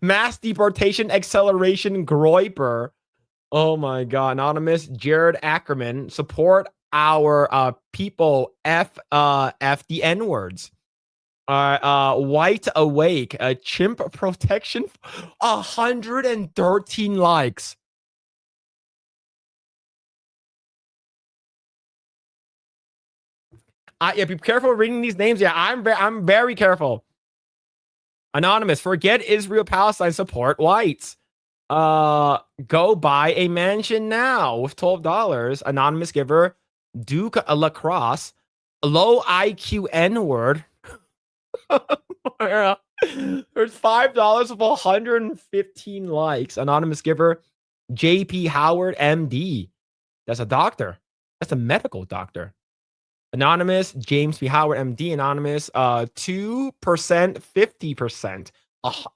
A: Mass deportation acceleration Groiper. Oh my god, anonymous, Jared Ackerman, support our people, F the N-words. White Awake, chimp protection, 113 likes. Yeah, be careful reading these names. Yeah, I'm very careful. Anonymous, forget Israel Palestine, support whites. Go buy a mansion now with $12. Anonymous giver, Duke Lacrosse, low IQ N-word. There's $5 of 115 likes. Anonymous giver, JP Howard MD. That's a doctor. That's a medical doctor. Anonymous, James P. Howard MD. Anonymous, 2%, 50%.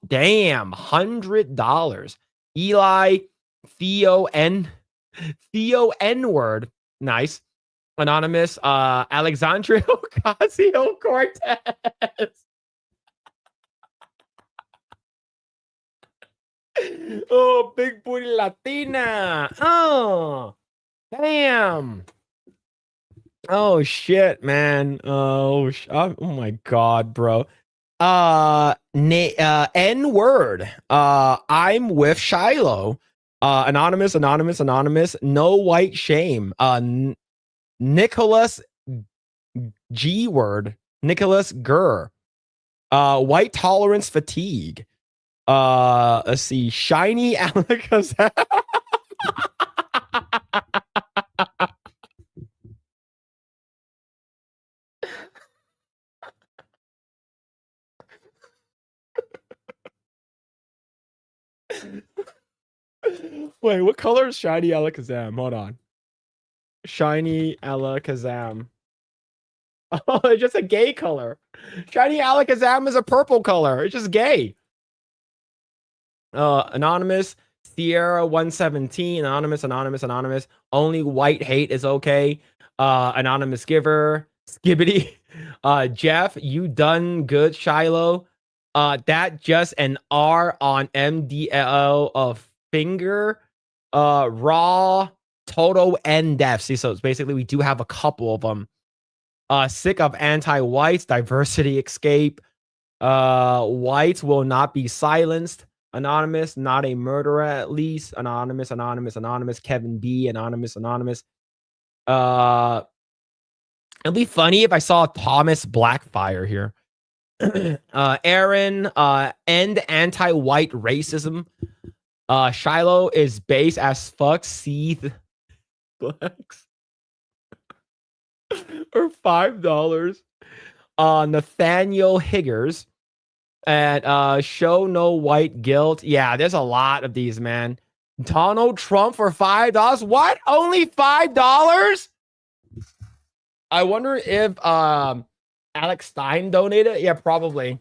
A: Damn, $100. Eli Theo N-word. Nice. Anonymous, Alexandria Ocasio-Cortez. Oh, big booty Latina. Oh, damn. Oh shit, man. Oh my god, bro. N-word. I'm with Shiloh. Anonymous. No white shame. Nicholas G word. Nicholas Gurr. White tolerance fatigue. Let's see. Shiny Alakazam. Wait, what color is Shiny Alakazam? Hold on. Shiny Alakazam. Oh, it's just a gay color. Shiny Alakazam is a purple color. It's just gay. Anonymous. Sierra 117. Anonymous. Only white hate is okay. Anonymous giver. Skibbity. Jeff, you done good, Shiloh. That just an R on MDL of finger. Raw. Total and deaf. See, so it's basically we do have a couple of them. Sick of anti-whites, diversity escape. Whites will not be silenced. Anonymous, not a murderer at least. Anonymous. Kevin B. Anonymous. It'd be funny if I saw Thomas Blackfire here. Aaron, end anti-white racism. Shiloh is base as fuck. Seeth flex. Or $5. Nathaniel Higgers. And show no white guilt. Yeah, there's a lot of these, man. Donald Trump for $5. What? Only $5? I wonder if Alex Stein donated. Yeah, probably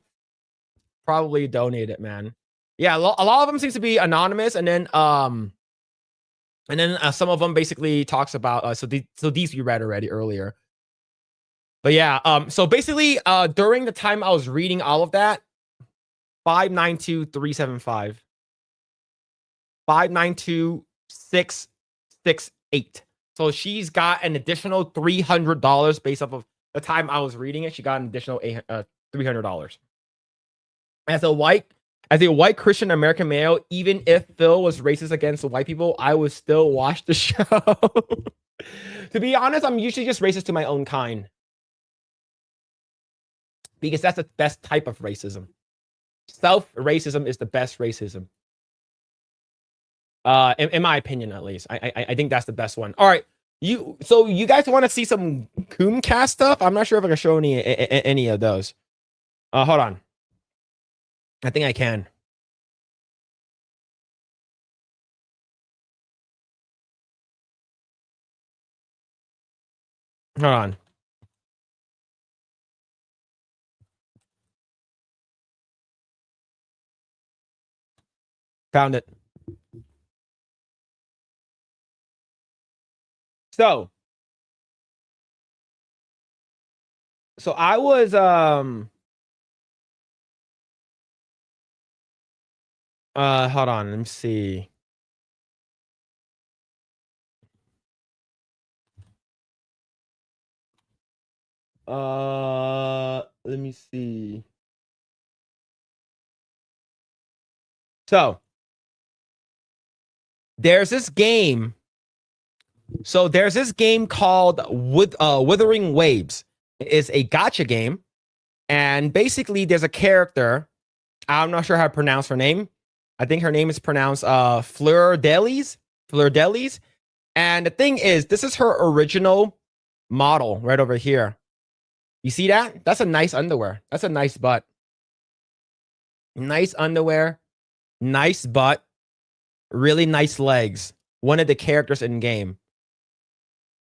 A: donated, man. Yeah, a lot of them seems to be anonymous, and then some of them basically talks about so these you read already earlier. But yeah, so basically during the time I was reading all of that, 592-375. 592-668. So she's got an additional $300 based off of the time I was reading it. She got an additional $300. As a white Christian American male, even if Phil was racist against the white people, I would still watch the show. To be honest, I'm usually just racist to my own kind. Because that's the best type of racism. Self-racism is the best racism. In my opinion, at least. I think that's the best one. All right. So you guys want to see some Coomcast stuff? I'm not sure if I can show any of those. Hold on. I think I can. Hold on. Found it. So I was hold on, let me see. Let me see. So there's this game. So there's this game called Wuthering Waves. It's a gacha game. And basically there's a character. I'm not sure how to pronounce her name. I think her name is pronounced Fleur Delis. And the thing is, this is her original model right over here. You see that? That's a nice underwear. That's a nice butt. Nice underwear. Nice butt. Really nice legs. One of the characters in game.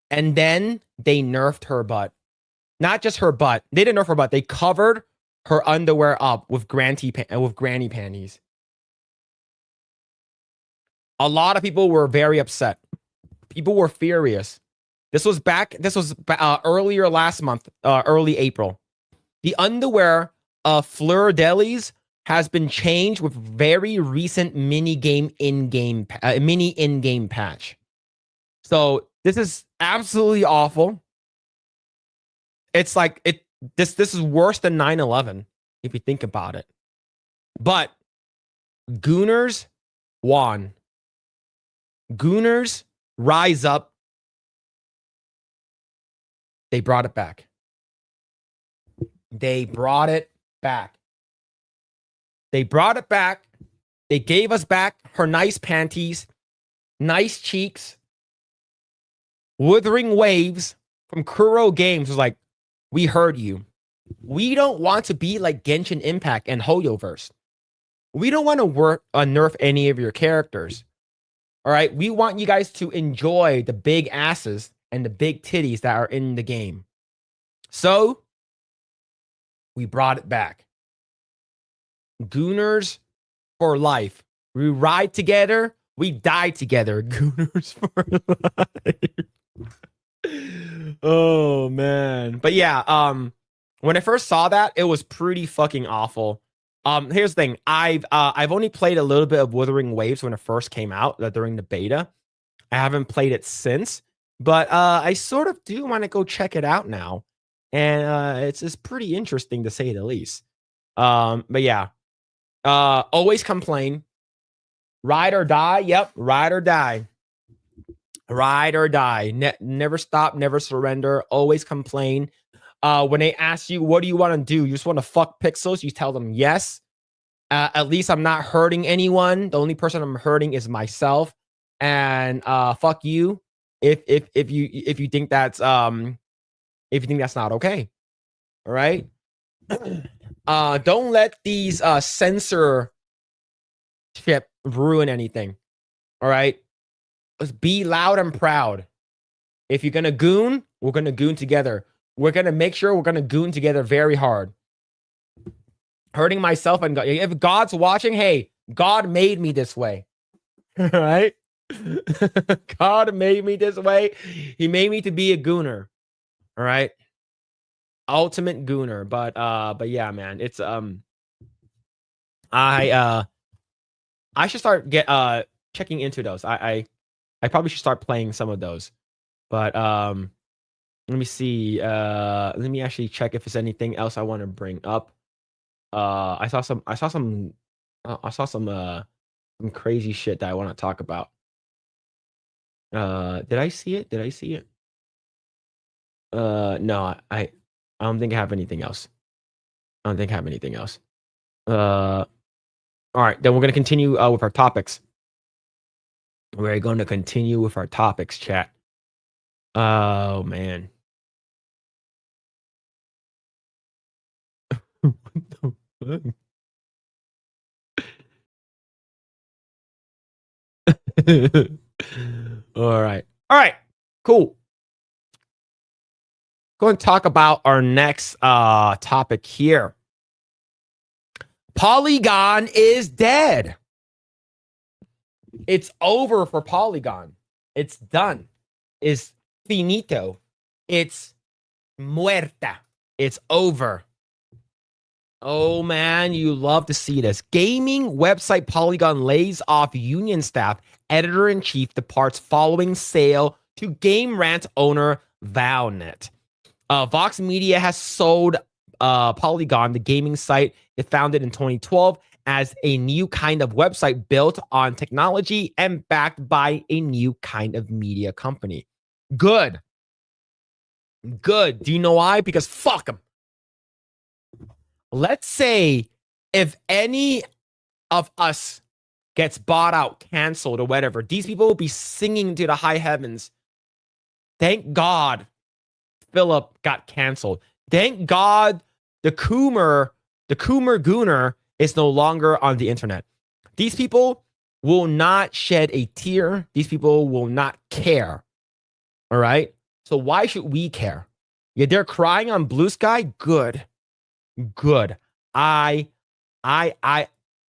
A: And then they nerfed her butt. Not just her butt. They didn't nerf her butt. They covered her underwear up with granny panties. A lot of people were very upset. People were furious. This was earlier last month, early April. The underwear of Fleur Delis has been changed with very recent mini in-game patch. So this is absolutely awful. It's like this is worse than 9/11 if you think about it. But Gooners won. Gooners, rise up. They brought it back. They brought it back. They brought it back. They gave us back her nice panties, nice cheeks. Wuthering Waves from Kuro Games was like, we heard you. We don't want to be like Genshin Impact and Hoyoverse. We don't want to nerf any of your characters. All right. We want you guys to enjoy the big asses and the big titties that are in the game. So we brought it back. Gooners for life. We ride together. We die together. Gooners for life. Oh man. But yeah, when I first saw that, it was pretty fucking awful. Here's the thing. I've only played a little bit of Wuthering Waves when it first came out during the beta. I haven't played it since, but I sort of do want to go check it out now. And it's pretty interesting to say the least. But yeah. Always complain. Ride or die. Yep, ride or die. Ride or die. Never stop, never surrender. Always complain. When they ask you, what do you want to do? You just want to fuck pixels? You tell them yes. At least I'm not hurting anyone. The only person I'm hurting is myself. And fuck you if you think that's not okay. All right. Don't let these censorship ruin anything. All right. Let's be loud and proud. If you're gonna goon, we're gonna goon together. We're gonna make sure we're gonna goon together very hard. Hurting myself and God. If God's watching, hey, God made me this way. All right. God made me this way. He made me to be a gooner. All right. Ultimate gooner. But yeah, man, it's I should start checking into those. I probably should start playing some of those. But let me see. Let me actually check if there's anything else I want to bring up. I saw some crazy shit that I want to talk about. Did I see it? No, I don't think I have anything else. All right, then we're gonna continue with our topics. We're going to continue with our topics, chat. Oh man. What the fuck? All right, cool. Going to talk about our next topic here. Polygon is dead. It's over for Polygon. It's done. It's finito. It's muerta. It's over. Oh man, you love to see this. Gaming website Polygon lays off union staff. Editor-in-chief departs following sale to Game Rant owner Valnet. Vox Media has sold Polygon, the gaming site it founded in 2012, as a new kind of website built on technology and backed by a new kind of media company. Good. Do you know why? Because fuck them. Let's say if any of us gets bought out, canceled, or whatever, these people will be singing to the high heavens. Thank God Phillip got canceled. Thank God the Coomer Gooner is no longer on the internet. These people will not shed a tear. These people will not care. All right? So why should we care? Yeah, they're crying on Blue Sky? Good.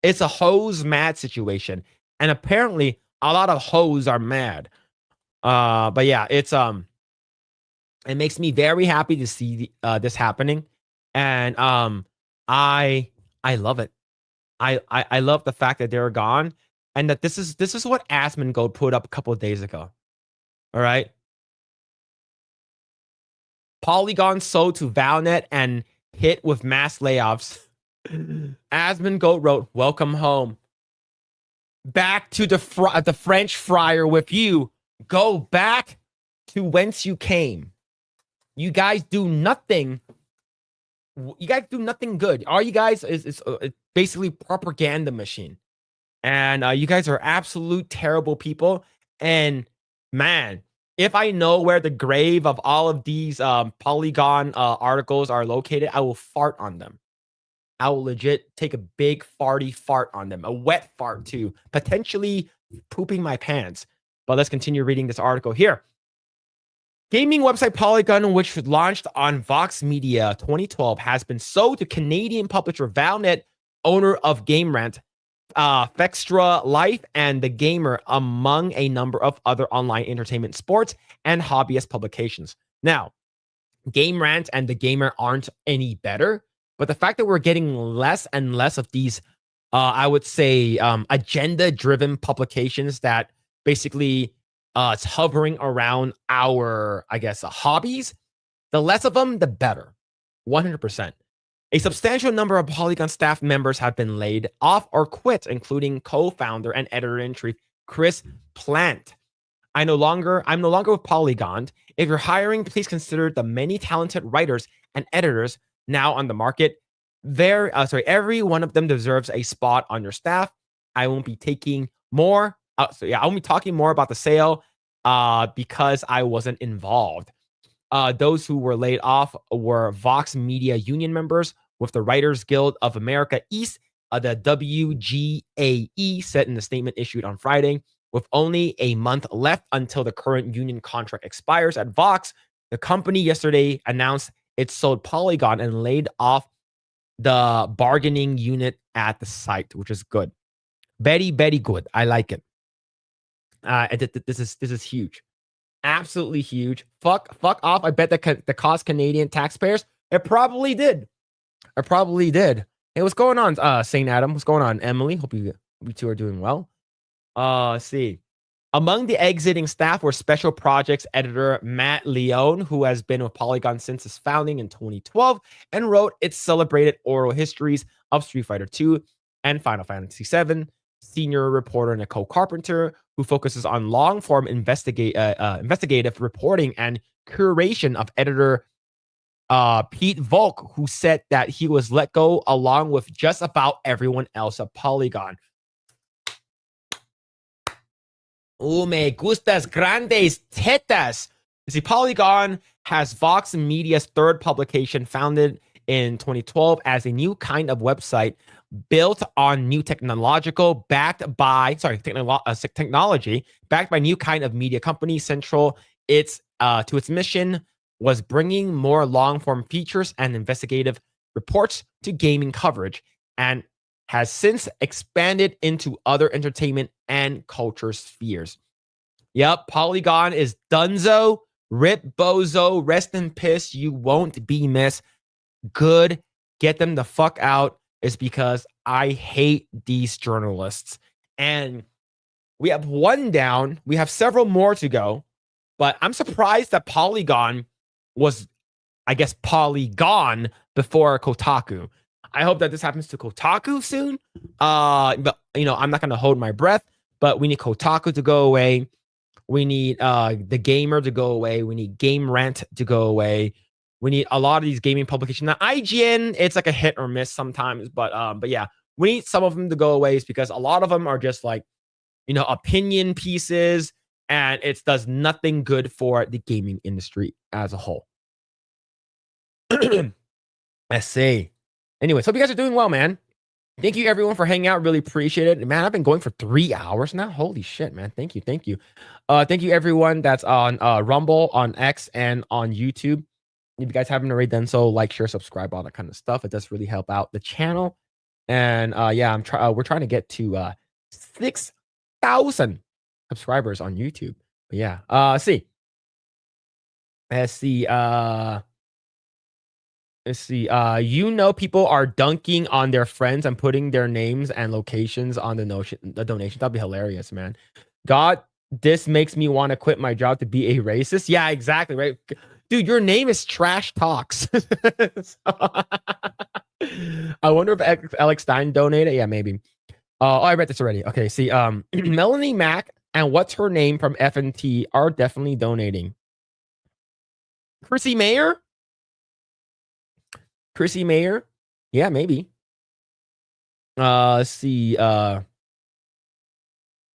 A: It's a hose mad situation. And apparently a lot of hoes are mad. But yeah, it's it makes me very happy to see this happening. And I love it. I love the fact that they're gone and that this is what Asmongold put up a couple of days ago. All right. Polygon sold to Valnet and hit with mass layoffs. Asmongold wrote, "Welcome home." back to the French fryer with you. Go back to whence you came. You guys do nothing. You guys do nothing good. All you guys is basically propaganda machine. And you guys are absolute terrible people. And man, if I know where the grave of all of these Polygon articles are located, I will fart on them. I will legit take a big farty fart on them, a wet fart too, potentially pooping my pants. But let's continue reading this article here. Gaming website Polygon, which launched on Vox Media 2012, has been sold to Canadian publisher Valnet, owner of GameRant, Fextra Life, and The Gamer, among a number of other online entertainment, sports, and hobbyist publications. Now, GameRant and The Gamer aren't any better, but the fact that we're getting less and less of these, I would say, agenda-driven publications that basically it's hovering around our, I guess, hobbies, the less of them, the better. 100%. A substantial number of Polygon staff members have been laid off or quit, including co-founder and editor-in-chief Chris Plant. I'm no longer with Polygon. If you're hiring, please consider the many talented writers and editors now on the market. Every one of them deserves a spot on your staff. I won't be taking more. I won't be talking more about the sale because I wasn't involved. Those who were laid off were Vox Media Union members with the Writers Guild of America East, the WGAE, said in the statement issued on Friday. With only a month left until the current union contract expires at Vox, the company yesterday announced it sold Polygon and laid off the bargaining unit at the site, which is good. Very, very good. I like it. This is huge. Absolutely huge. Fuck off. I bet that cost Canadian taxpayers. It probably did. Hey, what's going on, St. Adam? What's going on, Emily? Hope you two are doing well. Let's see. Among the exiting staff were special projects editor Matt Leone, who has been with Polygon since its founding in 2012 and wrote its celebrated oral histories of Street Fighter II and Final Fantasy VII. Senior reporter Nicole Carpenter, who focuses on long-form investigative reporting and curation of editor Pete Volk, who said that he was let go along with just about everyone else at Polygon. Oh, me gustas grandes tetas. You see, Polygon has Vox Media's third publication, founded in 2012 as a new kind of website built on new technology backed by new kind of media company. Central to its mission was bringing more long-form features and investigative reports to gaming coverage, and has since expanded into other entertainment and culture spheres. Yep, Polygon is dunzo, rip bozo, rest in piss, you won't be missed. Good, get them the fuck out. Is because I hate these journalists. And we have one down. We have several more to go. But I'm surprised that Polygon was, I guess, Polygon before Kotaku. I hope that this happens to Kotaku soon. But, I'm not going to hold my breath. But we need Kotaku to go away. We need The Gamer to go away. We need Game Rant to go away. We need a lot of these gaming publications. Now, IGN, it's like a hit or miss sometimes, but yeah, we need some of them to go away because a lot of them are just like, opinion pieces, and it does nothing good for the gaming industry as a whole. Let's see. Anyways, hope you guys are doing well, man. Thank you everyone for hanging out. Really appreciate it. Man, I've been going for 3 hours now. Holy shit, man. Thank you. Thank you everyone that's on Rumble, on X, and on YouTube. If you guys haven't already done so, like, share, subscribe, all that kind of stuff. It does really help out the channel. And we're trying to get to 6,000 subscribers on YouTube. But yeah, let's see. People are dunking on their friends and putting their names and locations on the donation. That'd be hilarious, man. God, this makes me want to quit my job to be a racist. Yeah, exactly, right? Dude, your name is Trash Talks. I wonder if Alex Stein donated. Yeah, maybe. Oh, I read this already. Okay, see, Melanie Mack and what's her name from FNT are definitely donating. Chrissy Mayer? Chrissy Mayer? Yeah, maybe. Let's see. What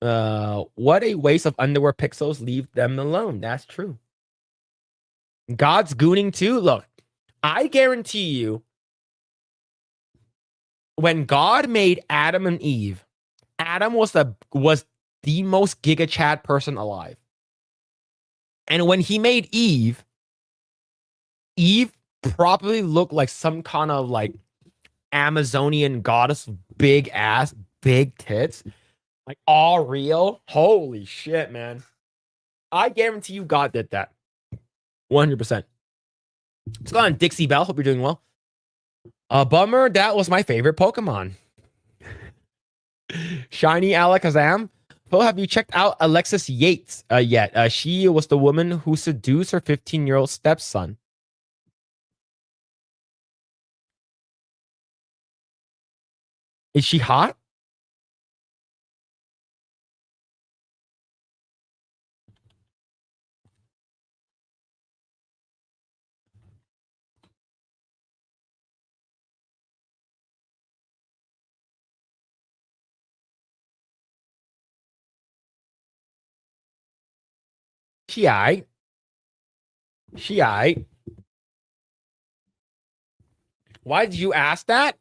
A: a waste of underwear pixels. Leave them alone. That's true. God's gooning too. Look, I guarantee you, when God made Adam and Eve, Adam was the most Giga Chad person alive. And when he made Eve, Eve probably looked like some kind of like Amazonian goddess, big ass, big tits, like all real. Holy shit, man. I guarantee you God did that. 100%. Let's go on Dixie Bell. Hope you're doing well. Bummer, that was my favorite Pokemon. Shiny Alakazam. Phil, have you checked out Alexis Yates yet? She was the woman who seduced her 15-year-old stepson. Is she hot? She aight. She aight. Why did you ask that?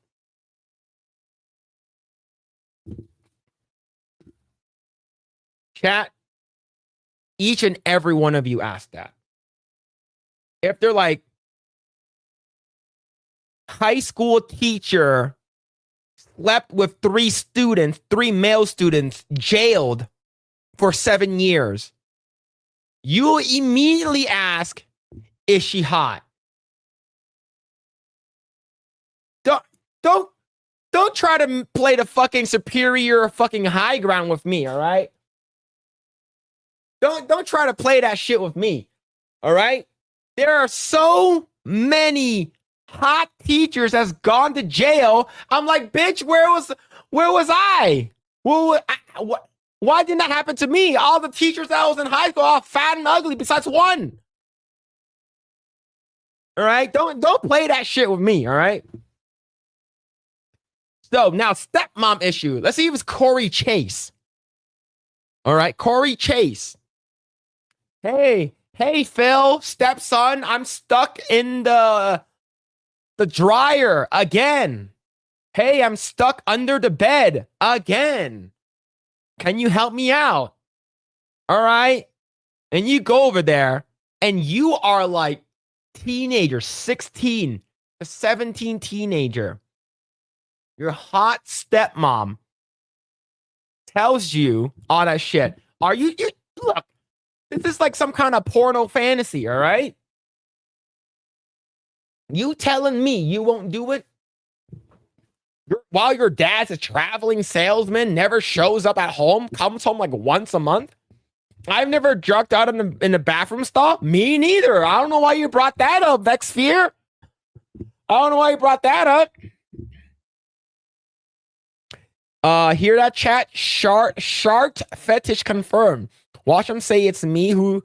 A: Chat, each and every one of you asked that. If they're like, high school teacher slept with 3 male students, jailed for 7 years, you immediately ask, is she hot? Don't try to play the fucking superior fucking high ground with me, all right? Don't try to play that shit with me, all right? There are so many hot teachers that's gone to jail. I'm like, bitch, where was I? Why didn't that happen to me? All the teachers that was in high school are fat and ugly besides one. All right? Don't play that shit with me, all right? So now stepmom issue. Let's see if it's Corey Chase. All right, Corey Chase. Hey, Phil, stepson, I'm stuck in the dryer again. Hey, I'm stuck under the bed again. Can you help me out? All right. And you go over there and you are like teenager, 16 to 17 teenager. Your hot stepmom tells you all that shit. Are you look, this is like some kind of porno fantasy, all right? You telling me you won't do it? While your dad's a traveling salesman, never shows up at home, comes home like once a month? I've never jerked out in the bathroom stall. Me neither. I don't know why you brought that up, Vexphere. I don't know why you brought that up. Hear that, chat? Shart fetish confirmed. Watch him say it's me who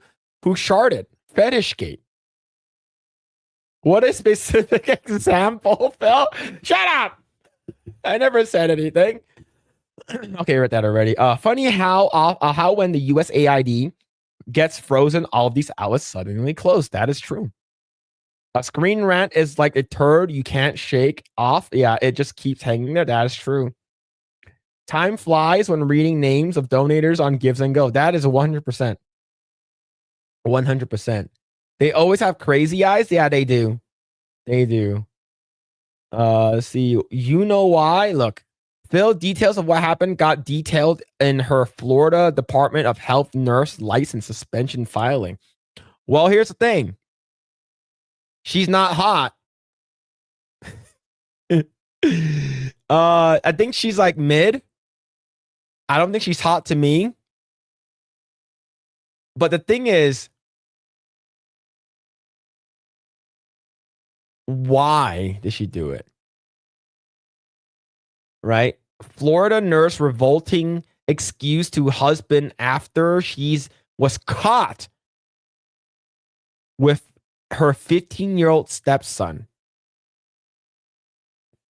A: sharted. Fetishgate. What a specific example, Phil. Shut up. I never said anything. Okay, I read that already. Funny how when the USAID gets frozen, all of these outlets suddenly close. That is true. A screen rant is like a turd you can't shake off. Yeah, it just keeps hanging there. That is true. Time flies when reading names of donators on Gives and Go. That is 100%. 100%. They always have crazy eyes. Yeah, they do. They do. See, you know why? Look, Phil, details of what happened got detailed in her Florida Department of Health nurse license suspension filing. Well, here's the thing. She's not hot. I think she's like mid. I don't think she's hot to me. But the thing is, why did she do it? Right? Florida nurse revolting excuse to husband after was caught with her 15-year-old stepson.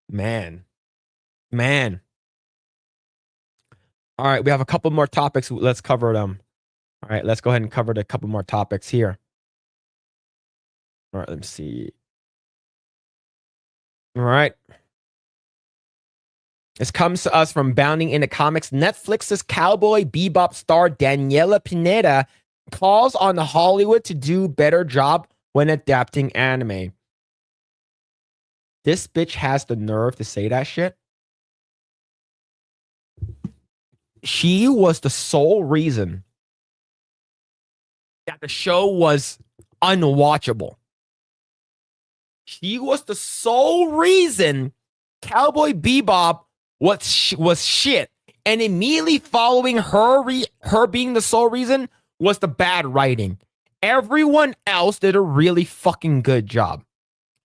A: Man. All right, we have a couple more topics. Let's cover them. All right, let's go ahead and cover a couple more topics here. All right, let me see. All right. This comes to us from Bounding into Comics. Netflix's Cowboy Bebop star Daniela Pineda calls on Hollywood to do better job when adapting anime. This bitch has the nerve to say that shit. She was the sole reason that the show was unwatchable. She was the sole reason Cowboy Bebop was shit. And immediately following her being the sole reason was the bad writing. Everyone else did a really fucking good job.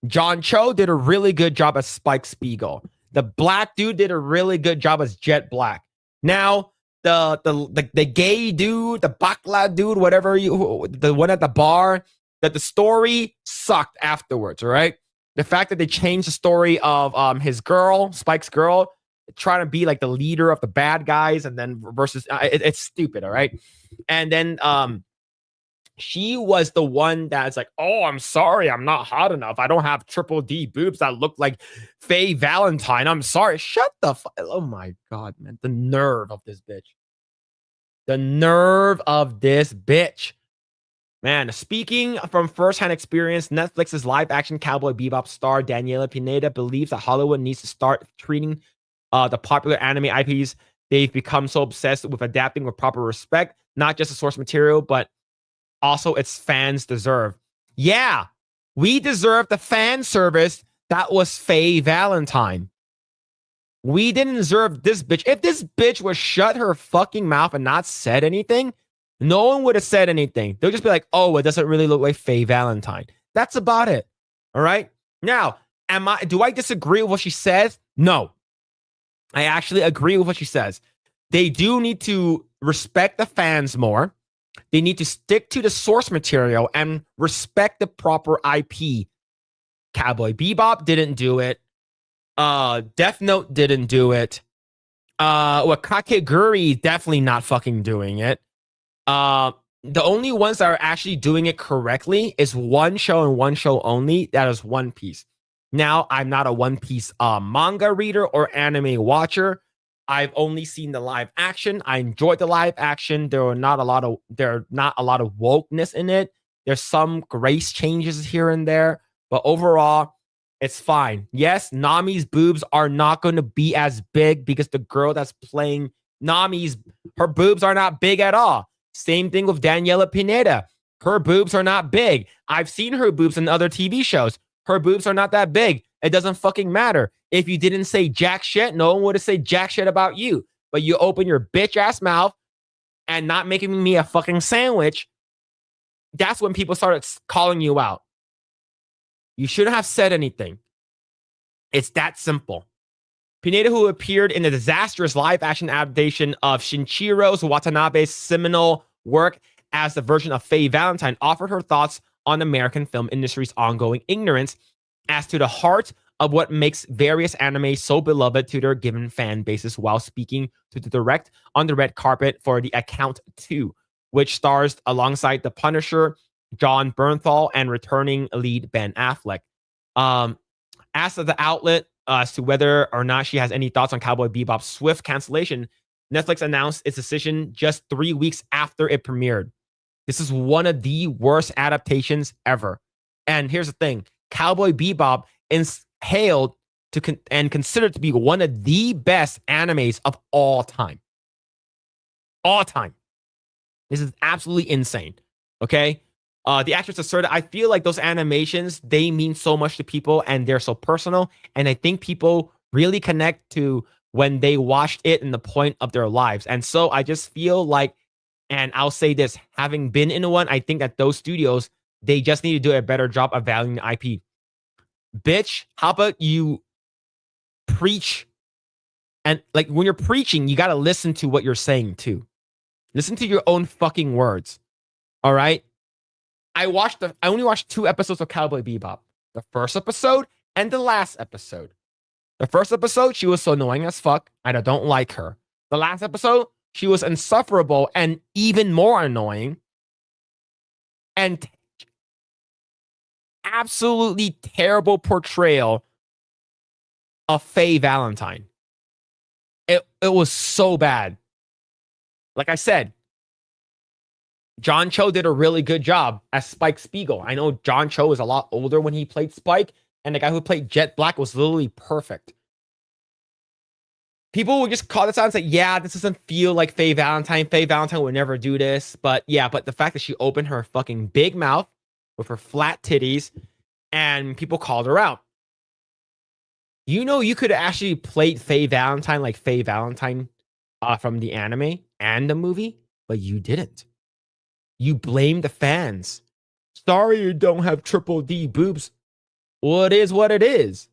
A: John Cho did a really good job as Spike Spiegel. The black dude did a really good job as Jet Black. Now, the gay dude, the bakla dude, whatever the one at the bar, that the story sucked afterwards, all right? The fact that they changed the story of his girl, Spike's girl, trying to be like the leader of the bad guys, and then versus it's stupid, all right? And then she was the one that's like, oh, I'm sorry, I'm not hot enough. I don't have triple D boobs that look like Faye Valentine. I'm sorry. Shut the fuck. Oh my God, man. The nerve of this bitch. The nerve of this bitch. Man, speaking from firsthand experience, Netflix's live-action Cowboy Bebop star Daniela Pineda believes that Hollywood needs to start treating the popular anime IPs they've become so obsessed with adapting with proper respect, not just the source material, but also its fans deserve. Yeah, we deserve the fan service that was Faye Valentine. We didn't deserve this bitch. If this bitch was shut her fucking mouth and not said anything, no one would have said anything. They'll just be like, oh, it doesn't really look like Faye Valentine. That's about it. All right. Now, do I disagree with what she says? No. I actually agree with what she says. They do need to respect the fans more. They need to stick to the source material and respect the proper IP. Cowboy Bebop didn't do it. Death Note didn't do it. Kakegurui definitely not fucking doing it. The only ones that are actually doing it correctly is one show and one show only. That is One Piece. Now, I'm not a One Piece manga reader or anime watcher. I've only seen the live action. I enjoyed the live action. There are not a lot of wokeness in it. There's some grace changes here and there, but overall, it's fine. Yes, Nami's boobs are not going to be as big because the girl that's playing her boobs are not big at all. Same thing with Daniela Pineda. Her boobs are not big. I've seen her boobs in other TV shows. Her boobs are not that big. It doesn't fucking matter. If you didn't say jack shit, no one would have said jack shit about you. But you open your bitch ass mouth and not making me a fucking sandwich, that's when people started calling you out. You shouldn't have said anything. It's that simple. Pineda, who appeared in the disastrous live-action adaptation of Shinichiro Watanabe's seminal work as the version of Faye Valentine, offered her thoughts on American film industry's ongoing ignorance as to the heart of what makes various anime so beloved to their given fan bases, while speaking to the direct on the red carpet for The Account 2, which stars alongside The Punisher, John Bernthal, and returning lead Ben Affleck. Asked of the outlet as to whether or not she has any thoughts on Cowboy Bebop's swift cancellation, Netflix announced its decision just 3 weeks after it premiered. This is one of the worst adaptations ever. And here's the thing. Cowboy Bebop is hailed to and considered to be one of the best animes of all time. All time. This is absolutely insane. Okay? The actress asserted, I feel like those animations, they mean so much to people and they're so personal. And I think people really connect to when they watched it in the point of their lives. And so I just feel like, and I'll say this, having been in one, I think that those studios, they just need to do a better job of valuing the IP. Bitch, how about you preach And like when you're preaching, you got to listen to what you're saying too. Listen to your own fucking words. All right. I only watched 2 episodes of Cowboy Bebop. The first episode and the last episode. The first episode, she was so annoying as fuck, and I don't like her. The last episode, she was insufferable and even more annoying. And absolutely terrible portrayal of Faye Valentine. It was so bad. Like I said, John Cho did a really good job as Spike Spiegel. I know John Cho was a lot older when he played Spike, and the guy who played Jet Black was literally perfect. People would just call this out and say, yeah, this doesn't feel like Faye Valentine. Faye Valentine would never do this. But yeah, but the fact that she opened her fucking big mouth with her flat titties and people called her out. You know, you could have actually played Faye Valentine like Faye Valentine from the anime and the movie, but you didn't. You blame the fans. Sorry you don't have triple D boobs. Well, it is what it is.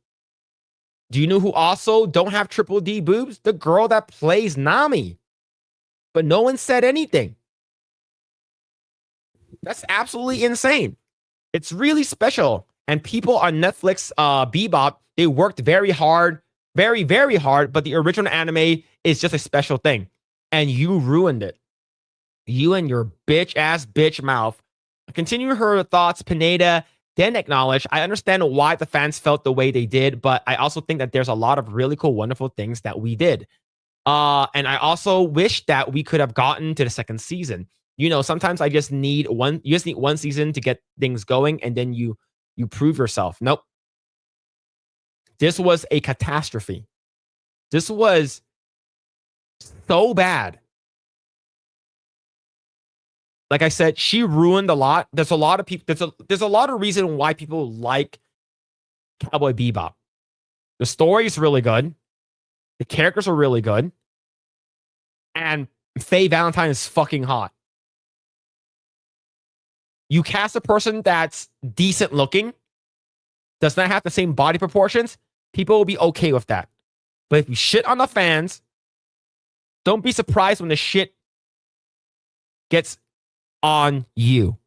A: Do you know who also don't have triple D boobs? The girl that plays Nami. But no one said anything. That's absolutely insane. It's really special. And people on Netflix, Bebop, they worked very hard, very, very hard, but the original anime is just a special thing. And you ruined it. You and your bitch mouth. Continue her thoughts, Pineda. Then acknowledge, I understand why the fans felt the way they did, but I also think that there's a lot of really cool, wonderful things that we did. And I also wish that we could have gotten to the second season. You know, sometimes you just need one season to get things going, and then you prove yourself. Nope. This was a catastrophe. This was so bad. Like I said, she ruined a lot. There's a lot of people. There's a lot of reason why people like Cowboy Bebop. The story is really good. The characters are really good. And Faye Valentine is fucking hot. You cast a person that's decent looking, does not have the same body proportions, people will be okay with that. But if you shit on the fans, don't be surprised when the shit gets on you.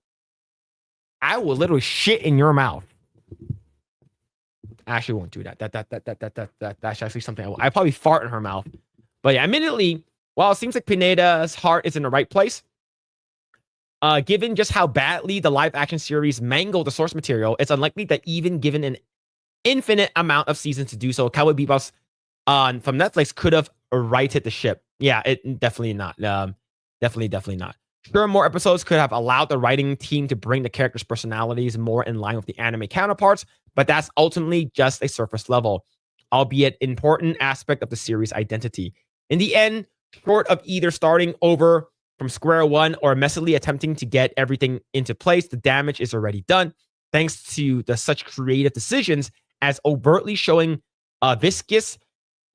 A: I will literally shit in your mouth. I actually won't do that. That's actually something I probably fart in her mouth. But yeah, admittedly, while it seems like Pineda's heart is in the right place, given just how badly the live action series mangled the source material, it's unlikely that even given an infinite amount of seasons to do so, Cowboy Bebop from Netflix could have righted the ship. Yeah, it definitely not. Definitely not. Sure, more episodes could have allowed the writing team to bring the characters' personalities more in line with the anime counterparts, but that's ultimately just a surface level, albeit important aspect of the series' identity. In the end, short of either starting over from square one or messily attempting to get everything into place, the damage is already done, thanks to such creative decisions as overtly showing Vicious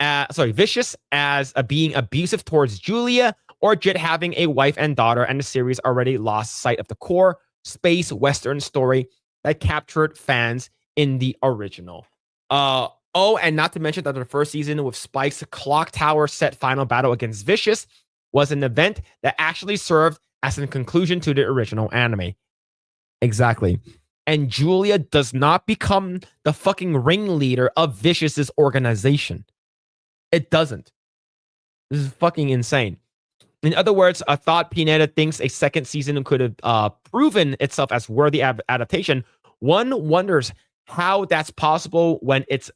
A: as being abusive towards Julia, or Jet having a wife and daughter, and the series already lost sight of the core space western story that captured fans in the original. And not to mention that the first season with Spike's clock tower set final battle against Vicious was an event that actually served as a conclusion to the original anime. Exactly. And Julia does not become the fucking ringleader of Vicious's organization. It doesn't. This is fucking insane. In other words, I thought Pineda thinks a second season could have proven itself as worthy adaptation. One wonders how that's possible when it's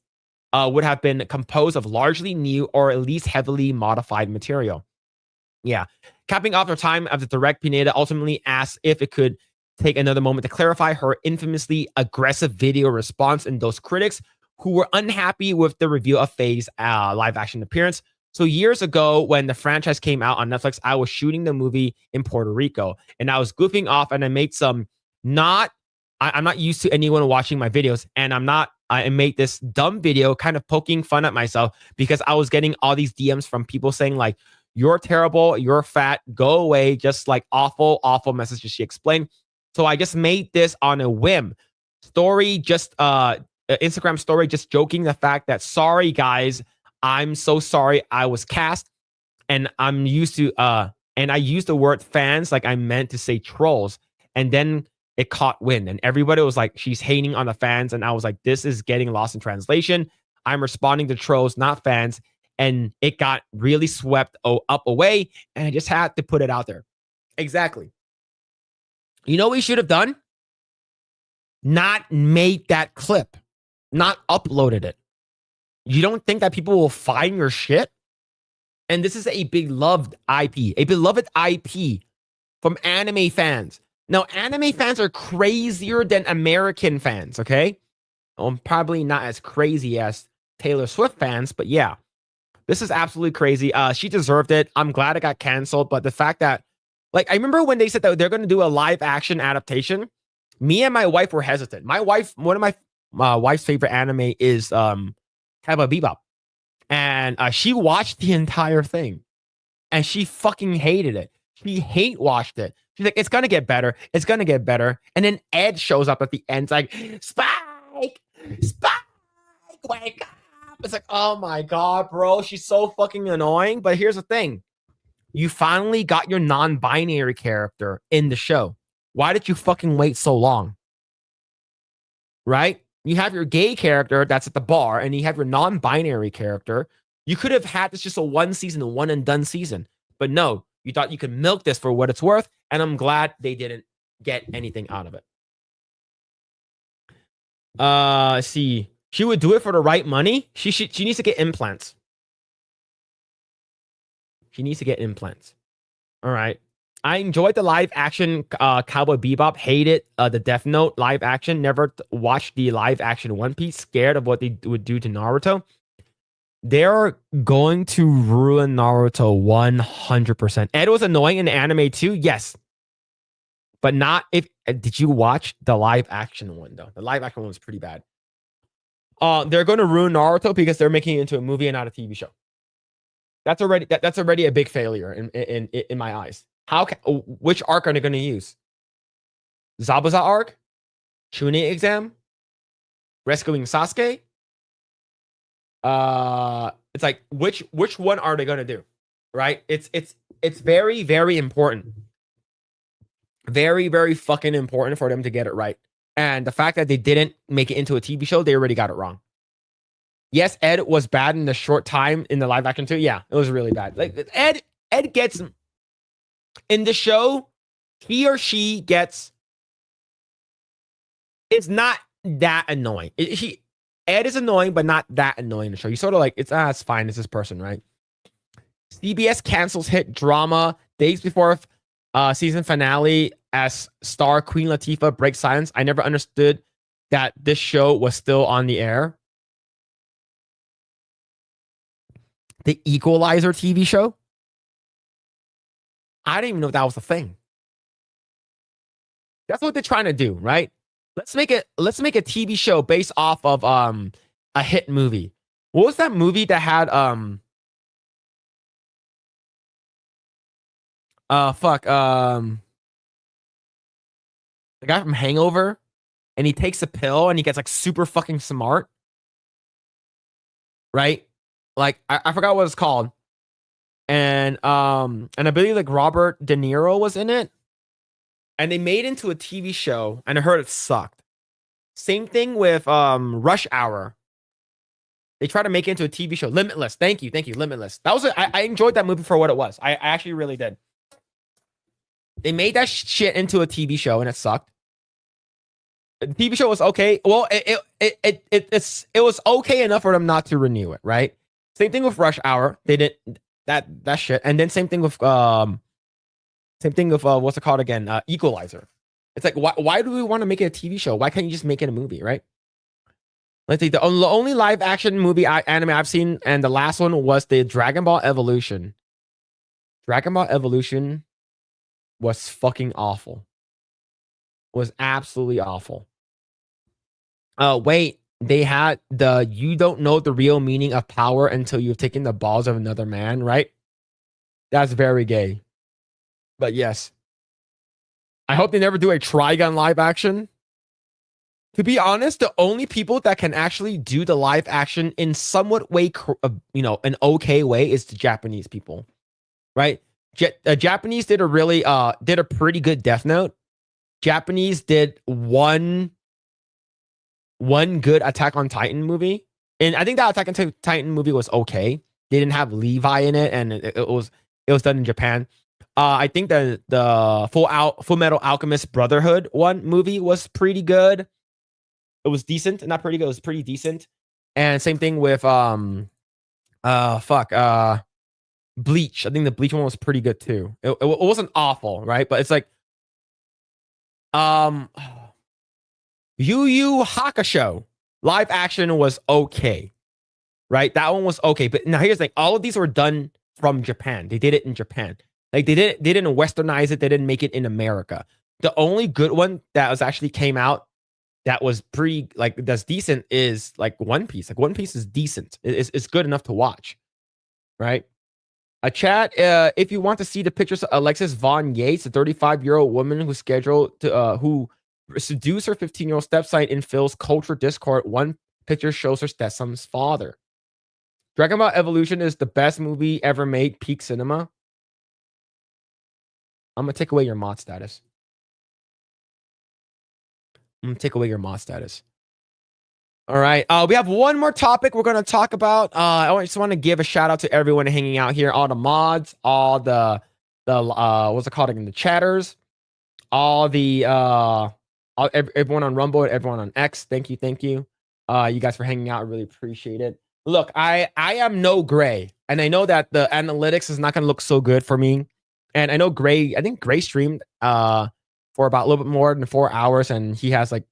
A: would have been composed of largely new or at least heavily modified material. Yeah. Capping off her time of the direct, Pineda ultimately asked if it could take another moment to clarify her infamously aggressive video response in those critics who were unhappy with the review of Faye's live action appearance. So years ago, when the franchise came out on Netflix, I was shooting the movie in Puerto Rico, and I was goofing off, and I made some I'm not used to anyone watching my videos, and I made this dumb video kind of poking fun at myself because I was getting all these DMs from people saying like, you're terrible, you're fat, go away, just like awful messages, she explained. So I just made this on a whim. Instagram story, just joking the fact that, sorry guys, I'm so sorry I was cast, and I'm used to and I used the word fans like I meant to say trolls, and then it caught wind, and everybody was like, she's hating on the fans, and I was like, this is getting lost in translation. I'm responding to trolls, not fans, and it got really swept up away, and I just had to put it out there. Exactly. You know what we should have done? Not made that clip, not uploaded it. You don't think that people will find your shit? And this is a beloved IP from anime fans. Now, anime fans are crazier than American fans, okay? Probably not as crazy as Taylor Swift fans, but yeah, this is absolutely crazy. She deserved it. I'm glad it got canceled, but the fact that, like, I remember when they said that they're going to do a live action adaptation, me and my wife were hesitant. My wife, one of my wife's favorite anime is Cowboy Bebop. And she watched the entire thing and she fucking hated it. She hate watched it. She's like, it's gonna get better. It's gonna get better. And then Ed shows up at the end. It's like, Spike, wake up. It's like, oh my God, bro. She's so fucking annoying. But here's the thing. You finally got your non-binary character in the show. Why did you fucking wait so long? Right? You have your gay character that's at the bar, and you have your non-binary character. You could have had this just a one season, a one and done season. But no, you thought you could milk this for what it's worth, and I'm glad they didn't get anything out of it. See. She would do it for the right money. She needs to get implants. She needs to get implants. All right. I enjoyed the live action Cowboy Bebop. Hated the Death Note live action. Never watched the live action One Piece. Scared of what they would do to Naruto. They're going to ruin Naruto 100%. Ed was annoying in the anime too. Yes. But not if... Did you watch the live action one though? The live action one was pretty bad. They're going to ruin Naruto because they're making it into a movie and not a TV show. That's already a big failure in my eyes. Which arc are they going to use? Zabuza arc? Chunin exam? Rescuing Sasuke? It's like which one are they going to do? Right? It's very, very important. Very, very fucking important for them to get it right. And the fact that they didn't make it into a TV show, they already got it wrong. Yes, Ed was bad in the short time in the live action too. Yeah, it was really bad. Like Ed gets in the show, he or she gets. It's not that annoying. Ed is annoying, but not that annoying in the show. You sort of like it's fine. It's this person, right? CBS cancels hit drama days before season finale as star Queen Latifah breaks silence. I never understood that this show was still on the air. The Equalizer TV show? I didn't even know that was a thing. That's what they're trying to do, right? Let's make a TV show based off of a hit movie. What was that movie that had the guy from Hangover, and he takes a pill and he gets like super fucking smart, right? Like I forgot what it's called, and I believe like Robert De Niro was in it, and they made it into a TV show, and I heard it sucked. Same thing with Rush Hour. They tried to make it into a TV show. Limitless. Thank you, Limitless. That was I enjoyed that movie for what it was. I actually really did. They made that shit into a TV show, and it sucked. The TV show was okay. Well, it was okay enough for them not to renew it, right? Same thing with Rush Hour. They did that shit, and then same thing with what's it called again? Equalizer. It's like why do we want to make it a TV show? Why can't you just make it a movie, right? Let's see. The only live action movie anime I've seen, and the last one was the Dragon Ball Evolution. Dragon Ball Evolution was fucking awful. Was absolutely awful. Wait, they had you don't know the real meaning of power until you've taken the balls of another man, right? That's very gay. But yes. I hope they never do a Trigun live action. To be honest, the only people that can actually do the live action in somewhat way, an okay way, is the Japanese people, right? Japanese did a pretty good Death Note. Japanese did one good Attack on Titan movie, and I think that Attack on Titan movie was okay. They didn't have Levi in it, and it was done in Japan. I think the Full Metal Alchemist Brotherhood movie was pretty good. It was decent, not pretty good. It was pretty decent. And same thing with Bleach. I think the Bleach one was pretty good too. It wasn't awful, right? But it's like Yu Yu Hakusho live action was okay, right? That one was okay. But now here's the thing: all of these were done from Japan. They did it in Japan. Like they didn't westernize it. They didn't make it in America. The only good one that was actually came out that was pretty that's decent is like One Piece. Like One Piece is decent. It's good enough to watch, right? A chat. If you want to see the pictures of Alexis Von Yates, a 35-year-old woman who's scheduled to who seduced her 15-year-old stepson in Phil's culture Discord. One picture shows her stepson's father. Dragon Ball Evolution is the best movie ever made. Peak cinema. I'm gonna take away your mod status. I'm gonna take away your mod status. All right. We have one more topic we're gonna talk about. I just want to give a shout out to everyone hanging out here, all the mods, all the what's it called again? The chatters, all the everyone on Rumble, everyone on X. Thank you. You guys for hanging out. I really appreciate it. Look, I am no Grae, and I know that the analytics is not gonna look so good for me. And I know Grae. I think Grae streamed for about a little bit more than 4 hours, and he has like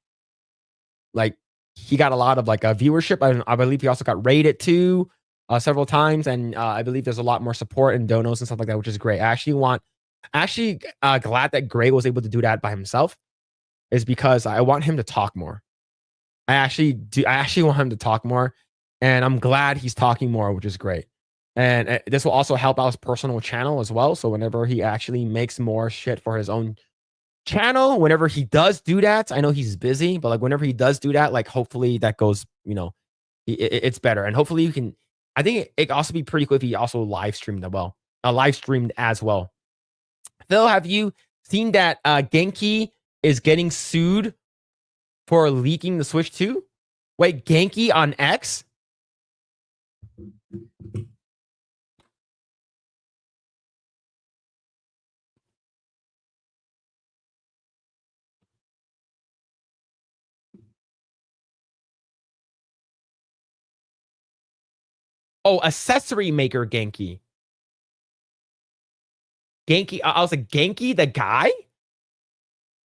A: he got a lot of viewership. I believe he also got rated too several times, and I believe there's a lot more support and donos and stuff like that, which is great. I actually glad that Grae was able to do that by himself, is because I want him to talk more. I actually want him to talk more, and I'm glad he's talking more, which is great. And this will also help out his personal channel as well. So whenever he actually makes more shit for his own channel, whenever he does do that, I know he's busy, but whenever he does do that, hopefully that goes, it's better. And hopefully you can, I think it also be pretty cool if he also live streamed as well. Phil, have you seen that Genki is getting sued for leaking the Switch 2? Wait, Genki on X? Oh, accessory maker Genki. Genki, I was like, Genki, the guy?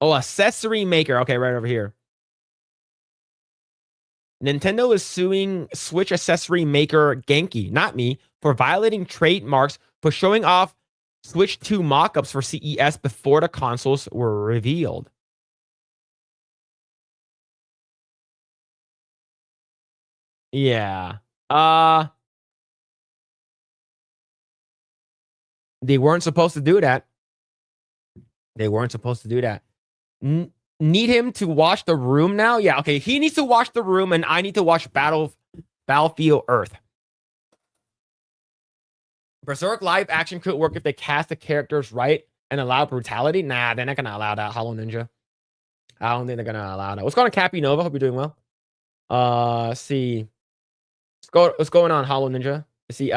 A: Oh, accessory maker. Okay, right over here. Nintendo is suing Switch accessory maker Genki, not me, for violating trademarks for showing off Switch 2 mockups for CES before the consoles were revealed. Yeah. They weren't supposed to do that. Need him to watch The Room now? Yeah, okay. He needs to watch The Room, and I need to watch Battlefield Earth. Berserk live action could work if they cast the characters right and allow brutality. Nah, they're not gonna allow that. Hollow Ninja. I don't think they're gonna allow that. What's going on, Cappy Nova? Hope you're doing well. Let's see. What's going on, Hollow Ninja? Let's see.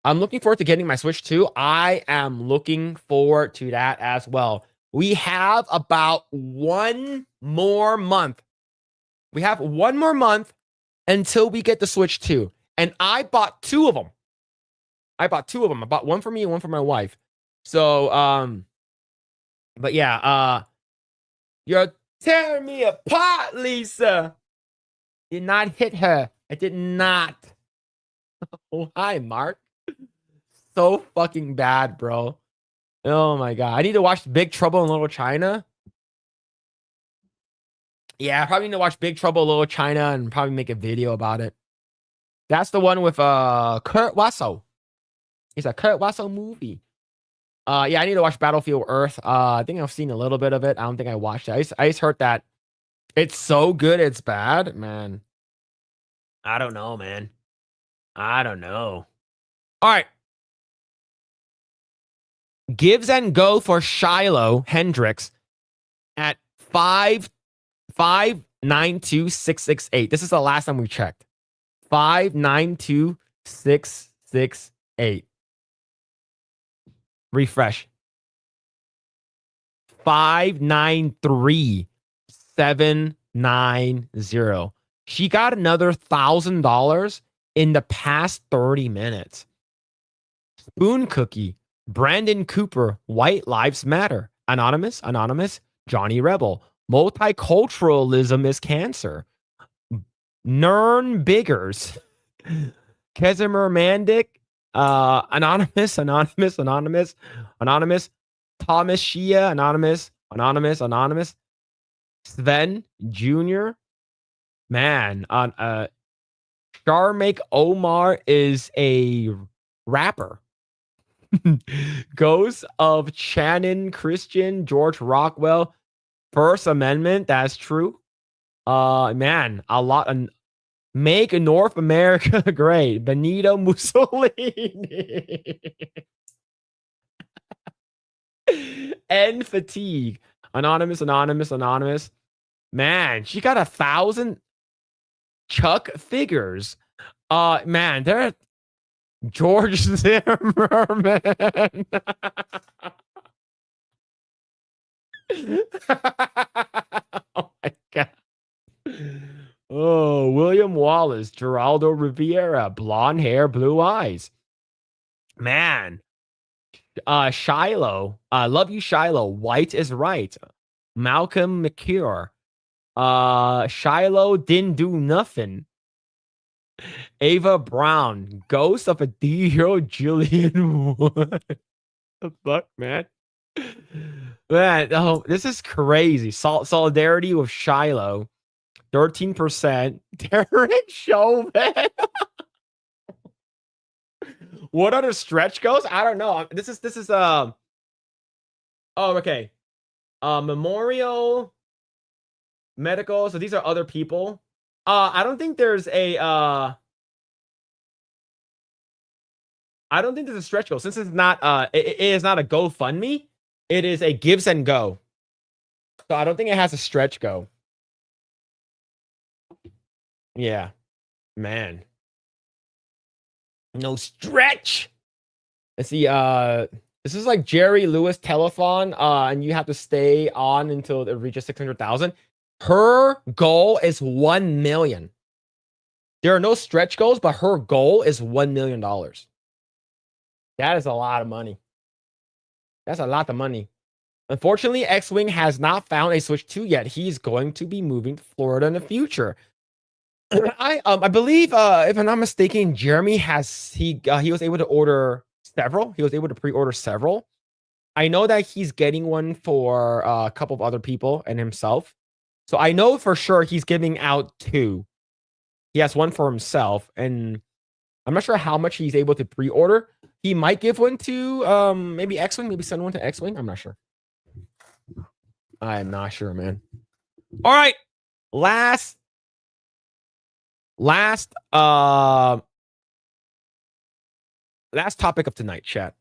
A: I'm looking forward to getting my Switch 2. I am looking forward to that as well. We have about one more month. We have one more month until we get the Switch 2. And I bought two of them. I bought one for me and one for my wife. So, but yeah, you're tearing me apart, Lisa. Did not hit her. I did not. Oh, hi, Mark. So fucking bad, bro. Oh my god. I need to watch Big Trouble in Little China. Yeah, I probably need to watch Big Trouble in Little China and probably make a video about it. That's the one with Kurt Russell. It's a Kurt Russell movie. Yeah, I need to watch Battlefield Earth. I think I've seen a little bit of it. I don't think I watched it. I just heard that It's so good, it's bad, man. I don't know, man. I don't know. All right. Gives and go for Shiloh Hendricks at 5,92668. This is the last time we checked. 5,92668. Refresh. 593,790. She got another $1,000 in the past 30 minutes. Spoon Cookie, Brandon Cooper, White Lives Matter. Anonymous, Johnny Rebel. Multiculturalism is cancer. Nern Biggers. Kezimer Mandic. Anonymous. Thomas Shia, anonymous. Sven Jr. Man, Sharmak Omar is a rapper. Ghost of Shannon Christian, George Rockwell, First Amendment, that's true. Man, a lot of Make North America Great. Benito Mussolini. End Fatigue. Anonymous. Man, she got 1,000 Chuck Figures. Man, they're George Zimmerman. Oh my god. Oh, William Wallace, Geraldo Rivera, blonde hair, blue eyes. Man. Shiloh, love you, Shiloh. White is right. Malcolm McCure. Shiloh didn't do nothing. Ava Brown, Ghost of a D-Hero, Jillian Wood. The fuck, man? Man, oh, this is crazy. Solidarity with Shiloh. 13%. Derek Chauvin. What other stretch goes? I don't know. This is oh, okay. Memorial Medical. So these are other people. I don't think there's a I don't think there's a stretch goal. Since it's not it is not a GoFundMe, it is a gives and go. So I don't think it has a stretch go. Yeah. Man. No stretch. Let's see. This is like Jerry Lewis telethon, and you have to stay on until it reaches 600,000. Her goal is 1 million. There are no stretch goals, but her goal is $1 million. That is a lot of money. That's a lot of money. Unfortunately, X-Wing has not found a Switch 2 yet. He's going to be moving to Florida in the future. I believe, if I'm not mistaken, Jeremy he was able to order several. He was able to pre-order several. I know that he's getting one for a couple of other people and himself. So I know for sure he's giving out 2. He has one for himself, and I'm not sure how much he's able to pre-order. He might give one to maybe X-Wing, maybe send one to X-Wing. I'm not sure. I'm not sure, man. All right. Last topic of tonight, chat.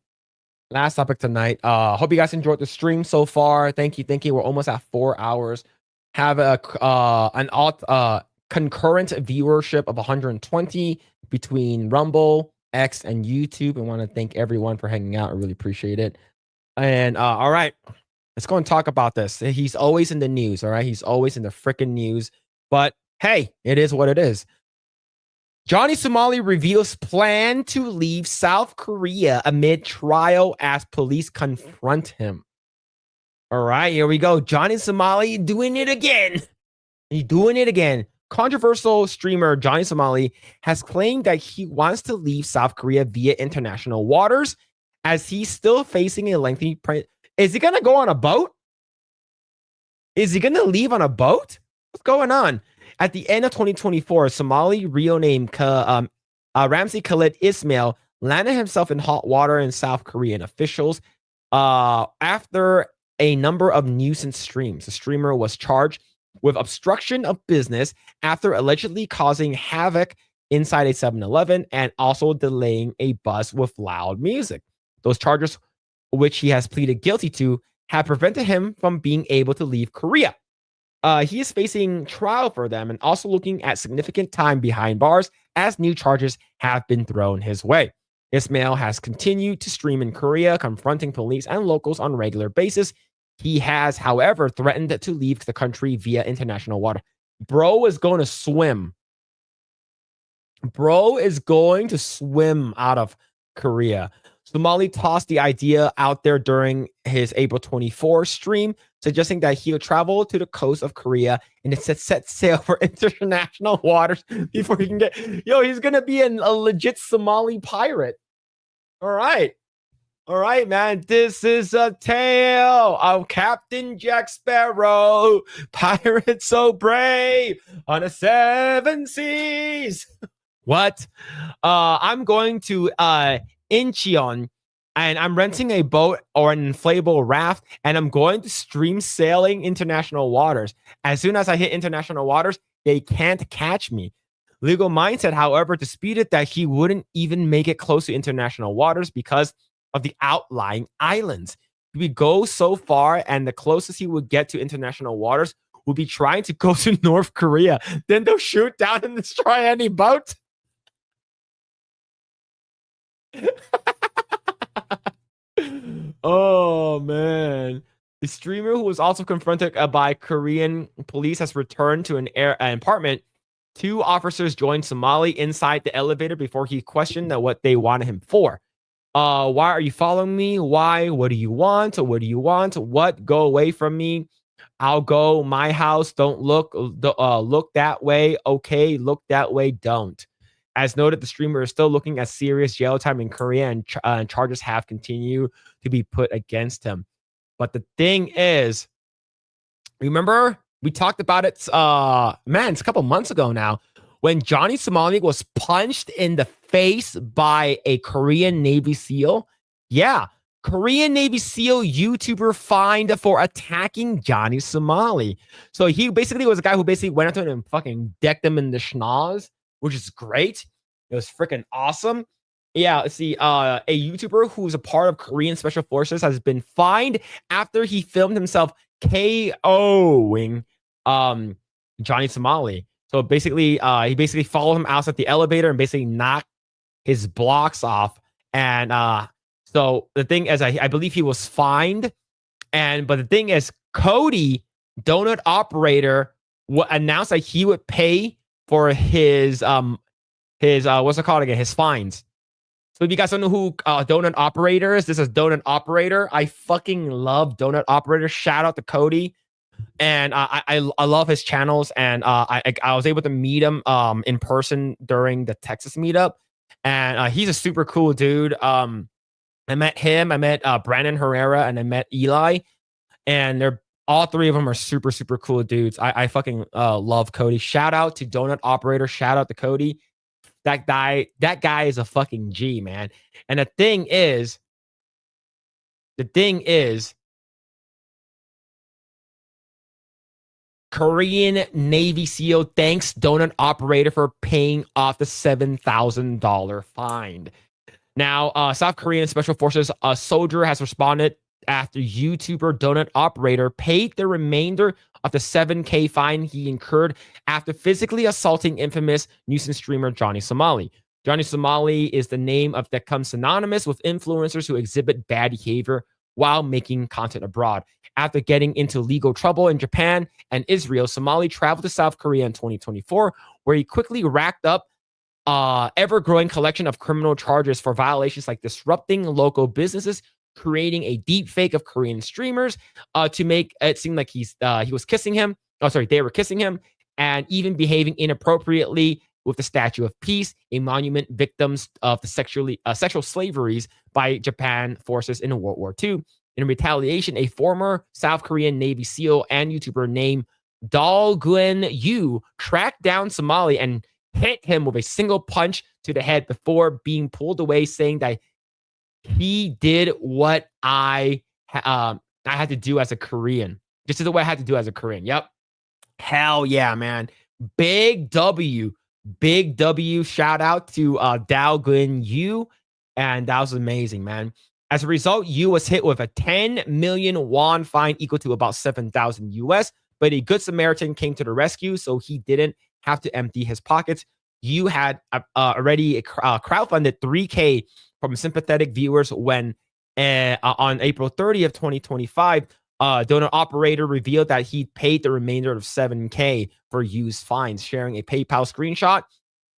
A: Last topic tonight. Hope you guys enjoyed the stream so far. Thank you. We're almost at 4 hours. Have a concurrent viewership of 120 between Rumble, X, and YouTube. I want to thank everyone for hanging out. I really appreciate it. And all right, let's go and talk about this. He's always in the news. All right, he's always in the freaking news. But hey, it is what it is. Johnny Somali reveals plan to leave South Korea amid trial as police confront him. All right, here we go. Johnny Somali doing it again. He's doing it again. Controversial streamer Johnny Somali has claimed that he wants to leave South Korea via international waters as he's still facing a lengthy... Is he going to go on a boat? Is he going to leave on a boat? What's going on? At the end of 2024, Somali real name Ramsey Khalid Ismail landed himself in hot water in South Korean officials after a number of nuisance streams. The streamer was charged with obstruction of business after allegedly causing havoc inside a 7-Eleven and also delaying a bus with loud music. Those charges, which he has pleaded guilty to, have prevented him from being able to leave Korea. He is facing trial for them and also looking at significant time behind bars as new charges have been thrown his way. Ismail has continued to stream in Korea, confronting police and locals on a regular basis. He has, however, threatened to leave the country via international water. Bro is going to swim. Bro is going to swim out of Korea. Somali tossed the idea out there during his April 24 stream, suggesting that he'll travel to the coast of Korea and it set sail for international waters before he can get. Yo, he's gonna be a legit Somali pirate. All right, man. This is a tale of Captain Jack Sparrow, pirate so brave on the 7 seas. What? I'm going to Incheon, and I'm renting a boat or an inflatable raft, and I'm going to stream sailing international waters. As soon as I hit international waters, they can't catch me. Legal Mindset, however, disputed that he wouldn't even make it close to international waters because of the outlying islands. He would go so far, and the closest he would get to international waters would be trying to go to North Korea. Then they'll shoot down and destroy any boat. Oh man, the streamer, who was also confronted by Korean police, has returned to an apartment. 2 officers joined Somali inside the elevator before he questioned what they wanted him for. Why are you following me? Why? What do you want? What do you want? What? Go away from me. I'll go my house. Don't look that way. Okay, look that way. Don't. As noted, the streamer is still looking at serious jail time in Korea, and charges have continued to be put against him. But the thing is, remember, we talked about it, it's a couple months ago now, when Johnny Somali was punched in the face by a Korean Navy SEAL. Yeah, Korean Navy SEAL YouTuber fined for attacking Johnny Somali. So he basically was a guy who basically went up to him and fucking decked him in the schnoz, which is great. It was freaking awesome. Yeah, let's see. A YouTuber who's a part of Korean Special Forces has been fined after he filmed himself KOing Johnny Somali. So basically, he basically followed him outside the elevator and basically knocked his blocks off. And so the thing is, I believe he was fined. But the thing is, Cody, donut operator, announced that he would pay for his what's it called again? His fines. So if you guys don't know who Donut Operator is, this is Donut Operator. I fucking love Donut Operator. Shout out to Cody. And I love his channels. And I was able to meet him in person during the Texas meetup. And he's a super cool dude. I met him. I met Brandon Herrera, and I met Eli. And they're all 3 of them are super, super cool dudes. I fucking love Cody. Shout out to Donut Operator. Shout out to Cody. That guy is a fucking G, man. And the thing is, Korean Navy SEAL thanks Donut Operator for paying off the $7,000 fine. Now, South Korean Special Forces, a soldier has responded after YouTuber Donut Operator paid the remainder of the $7,000 fine he incurred after physically assaulting infamous nuisance streamer Johnny Somali. Johnny Somali is the name that comes synonymous with influencers who exhibit bad behavior while making content abroad. After getting into legal trouble in Japan and Israel, Somali traveled to South Korea in 2024, where he quickly racked up ever-growing collection of criminal charges for violations like disrupting local businesses, creating a deep fake of Korean streamers to make it seem like he was kissing him. Oh, sorry, they were kissing him, and even behaving inappropriately with the Statue of Peace, a monument victims of the sexual slaveries by Japan forces in World War II. In retaliation, a former South Korean Navy SEAL and YouTuber named Dalgun Yu tracked down Somali and hit him with a single punch to the head before being pulled away, saying that he did what I had to do as a Korean. This is the way I had to do as a Korean. Yep. Hell yeah, man. Big W. Big W. Shout out to Dao Gun Yu. And that was amazing, man. As a result, Yu was hit with a 10 million won fine equal to about 7,000 US. But a good Samaritan came to the rescue, so he didn't have to empty his pockets. Yu had already crowdfunded 3K from sympathetic viewers when on April 30th, 2025, donor operator revealed that he paid the remainder of 7K for Yu's fines, sharing a PayPal screenshot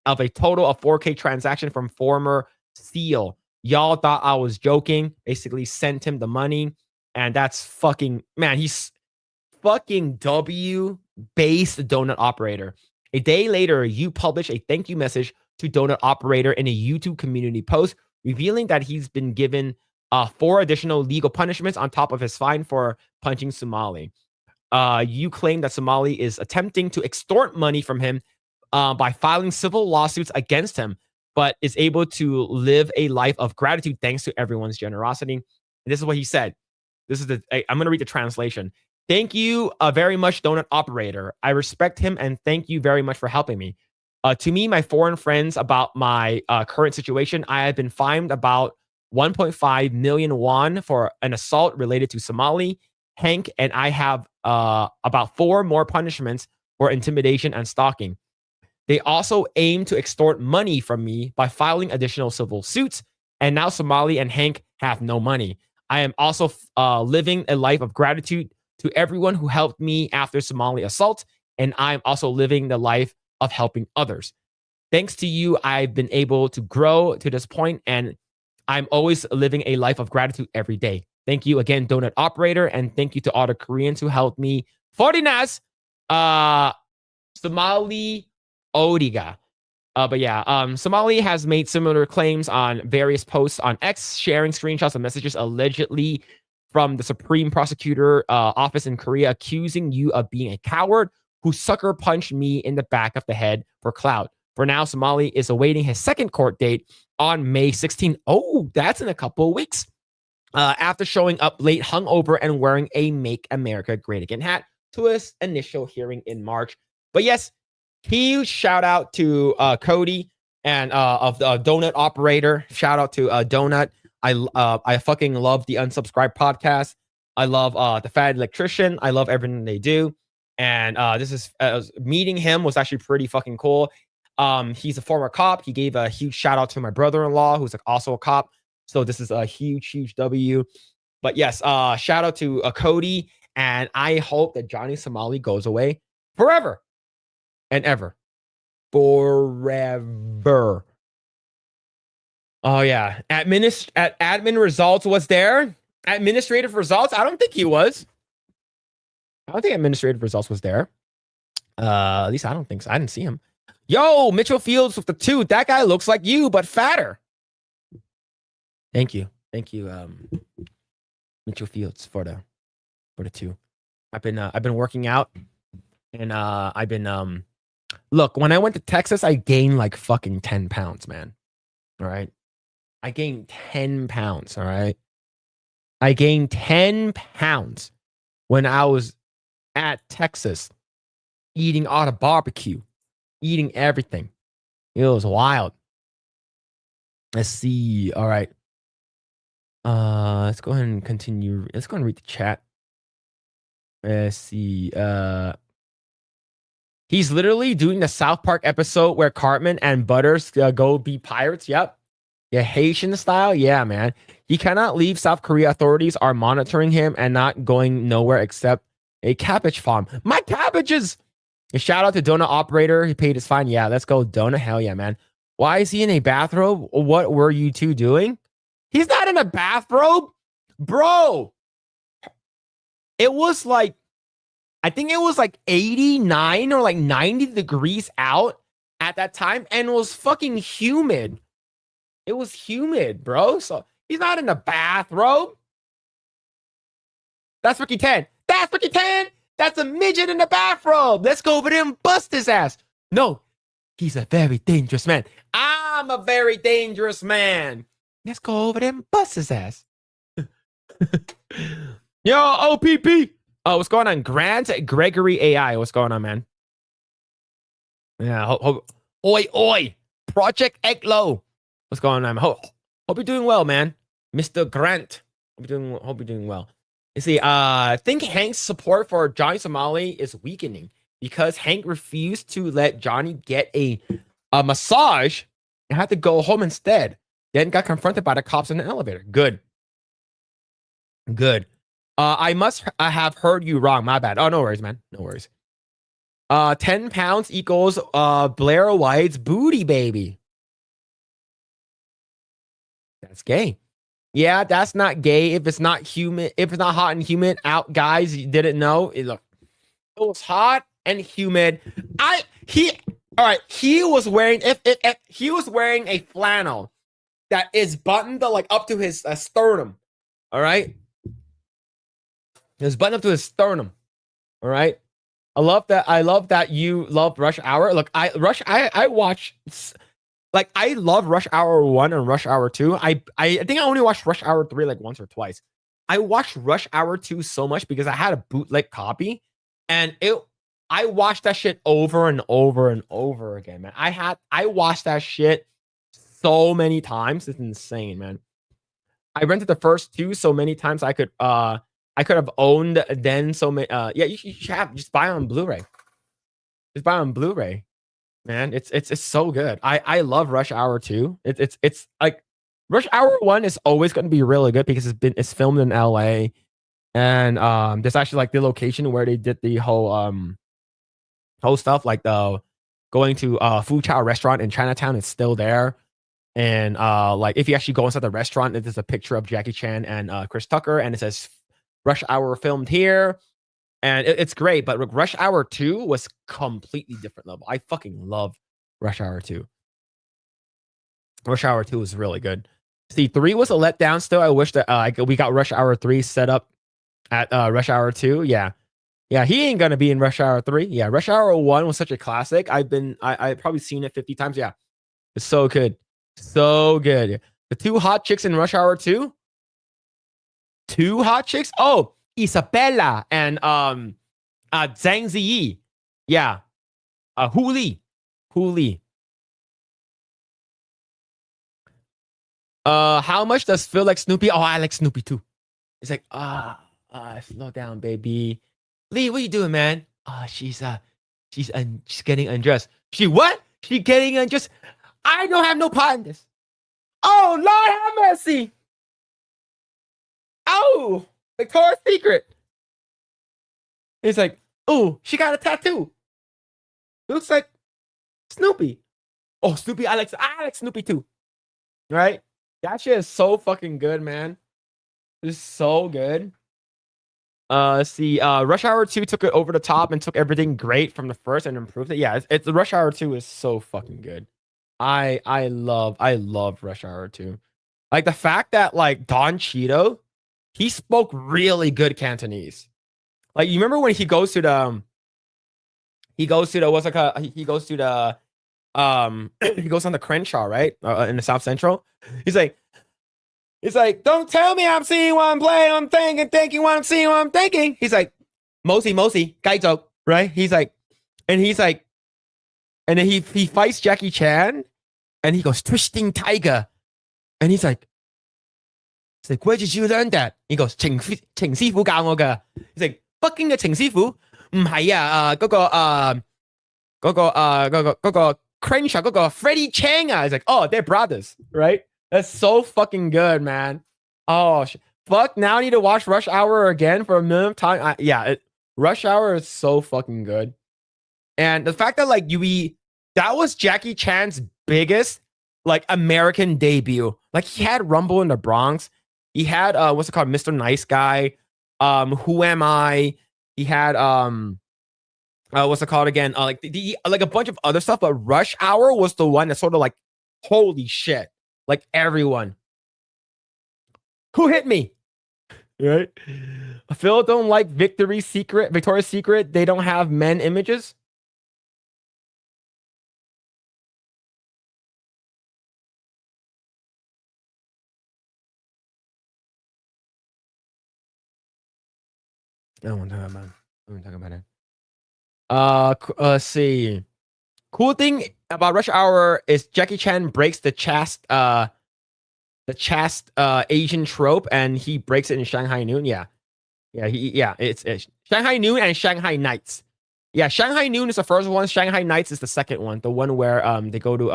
A: of a total of 4K transaction from former Seal. Y'all thought I was joking. Basically sent him the money. And that's fucking, man, he's fucking W-based donut operator. A day later, you published a thank you message to donut operator in a YouTube community post, revealing that he's been given 4 additional legal punishments on top of his fine for punching Somali. You claim that Somali is attempting to extort money from him by filing civil lawsuits against him, but is able to live a life of gratitude thanks to everyone's generosity. And this is what he said. This is I'm going to read the translation. Thank you very much, donut operator. I respect him and thank you very much for helping me. To me, my foreign friends, about my current situation, I have been fined about 1.5 million won for an assault related to Somali, Hank, and I have about 4 more punishments for intimidation and stalking. They also aim to extort money from me by filing additional civil suits, and now Somali and Hank have no money. I am also living a life of gratitude to everyone who helped me after Somali assault, and I'm also living the life of helping others. Thanks to you, I've been able to grow to this point, and I'm always living a life of gratitude every day. Thank you again, donut operator, and thank you to all the Koreans who helped me. Forinas, Somali Odiga. But yeah, Somali has made similar claims on various posts on X, sharing screenshots of messages allegedly from the Supreme Prosecutor office in Korea, accusing you of being a coward who sucker punched me in the back of the head for clout. For now, Somali is awaiting his second court date on May 16th. Oh, that's in a couple of weeks. After showing up late, hungover, and wearing a Make America Great Again hat to his initial hearing in March. But yes, huge shout out to Cody and of the donut operator. Shout out to Donut. I fucking love the Unsubscribed podcast. I love the Fat Electrician. I love everything they do. And this is meeting him was actually pretty fucking cool. He's a former cop. He gave a huge shout out to my brother-in-law, who's also a cop. So this is a huge W. But yes, shout out to Cody. And I hope that Johnny Somali goes away forever and ever. Forever. Oh, yeah. Admin results was there. Administrative results? I don't think he was. I don't think administrative results was there. At least I don't think so. I didn't see him. Yo, Mitchell Fields with the 2. That guy looks like you, but fatter. Thank you. Thank you, Mitchell Fields for the 2. I've been working out, and I've been look, when I went to Texas, I gained like fucking 10 pounds, man. All right. I gained 10 pounds. All right. I gained 10 pounds when I was at Texas eating all the barbecue, eating everything. It was wild. Let's see. All right. Let's go ahead and continue. Let's go and read the chat. Let's see. He's literally doing the South Park episode where Cartman and Butters go be pirates. Yep. Yeah, Haitian style. Yeah, man. He cannot leave. South Korea authorities are monitoring him and not going nowhere except a cabbage farm. My cabbages. A shout out to Donut Operator. He paid his fine. Yeah, let's go. Donut. Hell yeah, man. Why is he in a bathrobe? What were you two doing? He's not in a bathrobe. Bro. It was like, I think it was like 89 or like 90 degrees out at that time, and it was fucking humid. It was humid, bro. So he's not in a bathrobe. That's Ricky 10. That's Ricky 10. That's a midget in a bathrobe. Let's go over there and bust his ass. No, he's a very dangerous man. I'm a very dangerous man. Let's go over there and bust his ass. Yo, OPP. what's going on? Grant Gregory AI. What's going on, man? Yeah. Oi, oi. Project Eggroll. What's going on? Hope you're doing well, man. Mr. Grant. Hope you're doing well. You see, I think Hank's support for Johnny Somali is weakening because Hank refused to let Johnny get a massage and had to go home instead. Then got confronted by the cops in the elevator. Good. I must have heard you wrong. My bad. Oh, no worries, man. No worries. 10 pounds equals Blair White's booty baby. That's gay. Yeah, that's not gay if it's not humid. If it's not hot and humid out, guys, you didn't know. Look, it was hot and humid. All right. He was wearing if he was wearing a flannel that is buttoned like up to his sternum. All right. It was buttoned up to his sternum. All right. I love that you love Rush Hour. Look, I watch, like, I love Rush Hour 1 and Rush Hour 2. I think I only watched Rush Hour 3 like once or twice. I watched Rush Hour 2 so much because I had a bootleg copy, and I watched that shit over and over and over again, man. I watched that shit so many times. It's insane, man. I rented the first two so many times I could have owned then so many. Yeah, you should have just buy on Blu-ray. Just buy on Blu-ray, man. It's so good. I love Rush Hour 2. It's like Rush Hour 1 is always going to be really good because it's filmed in LA, and there's actually like the location where they did the whole stuff, like the going to Fu Chao restaurant in Chinatown is still there. And like if you actually go inside the restaurant, there's a picture of Jackie Chan and Chris Tucker, and it says Rush Hour filmed here, and it's great. But Rush Hour 2 was completely different level. I fucking love Rush Hour 2. Rush Hour 2 was really good. See, 3 was a letdown still. I wish that we got Rush Hour 3 set up at Rush Hour 2. Yeah, he ain't gonna be in Rush Hour 3. Yeah, Rush Hour 1 was such a classic. I've probably seen it 50 times. Yeah, it's so good. So good. The two hot chicks in Rush Hour 2. Two hot chicks? Oh, Isabella and Zhang Ziyi. Yeah. Hu Li. How much does Phil like Snoopy? Oh, I like Snoopy too. It's like, slow down, baby. Lee, what you doing, man? She's getting undressed. She what? She getting undressed. I don't have no part in this. Oh, Lord have mercy. Oh, Victoria's Secret. He's like, oh, she got a tattoo. Looks like Snoopy. Oh, Snoopy, I like Snoopy too. Right? That shit is so fucking good, man. It's so good. Let's see. Rush Hour 2 took it over the top and took everything great from the first and improved it. Yeah, it's Rush Hour 2 is so fucking good. I love Rush Hour 2. Like the fact that like Don Cheeto, he spoke really good Cantonese. Like you remember when he goes to the he goes to the he goes on the Crenshaw, right? In the South Central. He's like, don't tell me I'm seeing what I'm playing, I'm thinking what I'm seeing, what I'm thinking. He's like, Mosi, Gaito, right? He's like, and then he fights Jackie Chan, and he goes, twisting tiger. And he's like, where did you learn that? He goes, 程師傅教我㗎. He's like, 北京嘅程師傅唔係啊，嗰個 Crenshaw 嗰個 Freddie Chang. He's like, oh, they're brothers, right? That's so fucking good, man. Oh, fuck. Now I need to watch Rush Hour again for a millionth time. Rush Hour is so fucking good. And the fact that like that was Jackie Chan's biggest like American debut. Like he had Rumble in the Bronx. He had what's it called, Mr. Nice Guy. Who Am I? He had what's it called again? Like like a bunch of other stuff, but Rush Hour was the one that sort of like, holy shit. Like everyone. Who hit me? Right? Phil don't like Victoria's Secret. They don't have men images. I don't want to talk about it. I don't want to talk about it. Let's see. Cool thing about Rush Hour is Jackie Chan breaks the chaste Asian trope, and he breaks it in Shanghai Noon. Yeah, it's Shanghai Noon and Shanghai Nights. Yeah, Shanghai Noon is the first one. Shanghai Nights is the second one, the one where they go to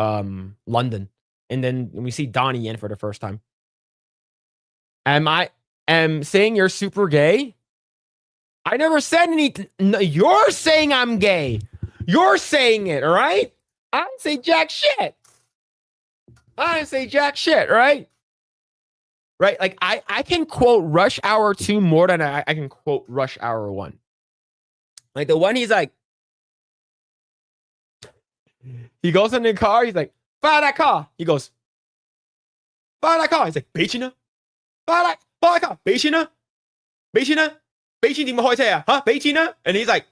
A: London, and then we see Donnie Yen for the first time. Am saying you're super gay? I never said anything. No, you're saying I'm gay. You're saying it, all right? I didn't say jack shit. I didn't say jack shit, right? Right? Like, I can quote Rush Hour 2 more than I can quote Rush Hour 1. Like, the one he's like, he goes in the car, he's like, fire that car. He goes, fire that car. He's like, 俾錢啦. Fire that car. 俾錢啦. 俾錢啦. 俾錢點開車啊? Huh? 俾錢啦? And he's like,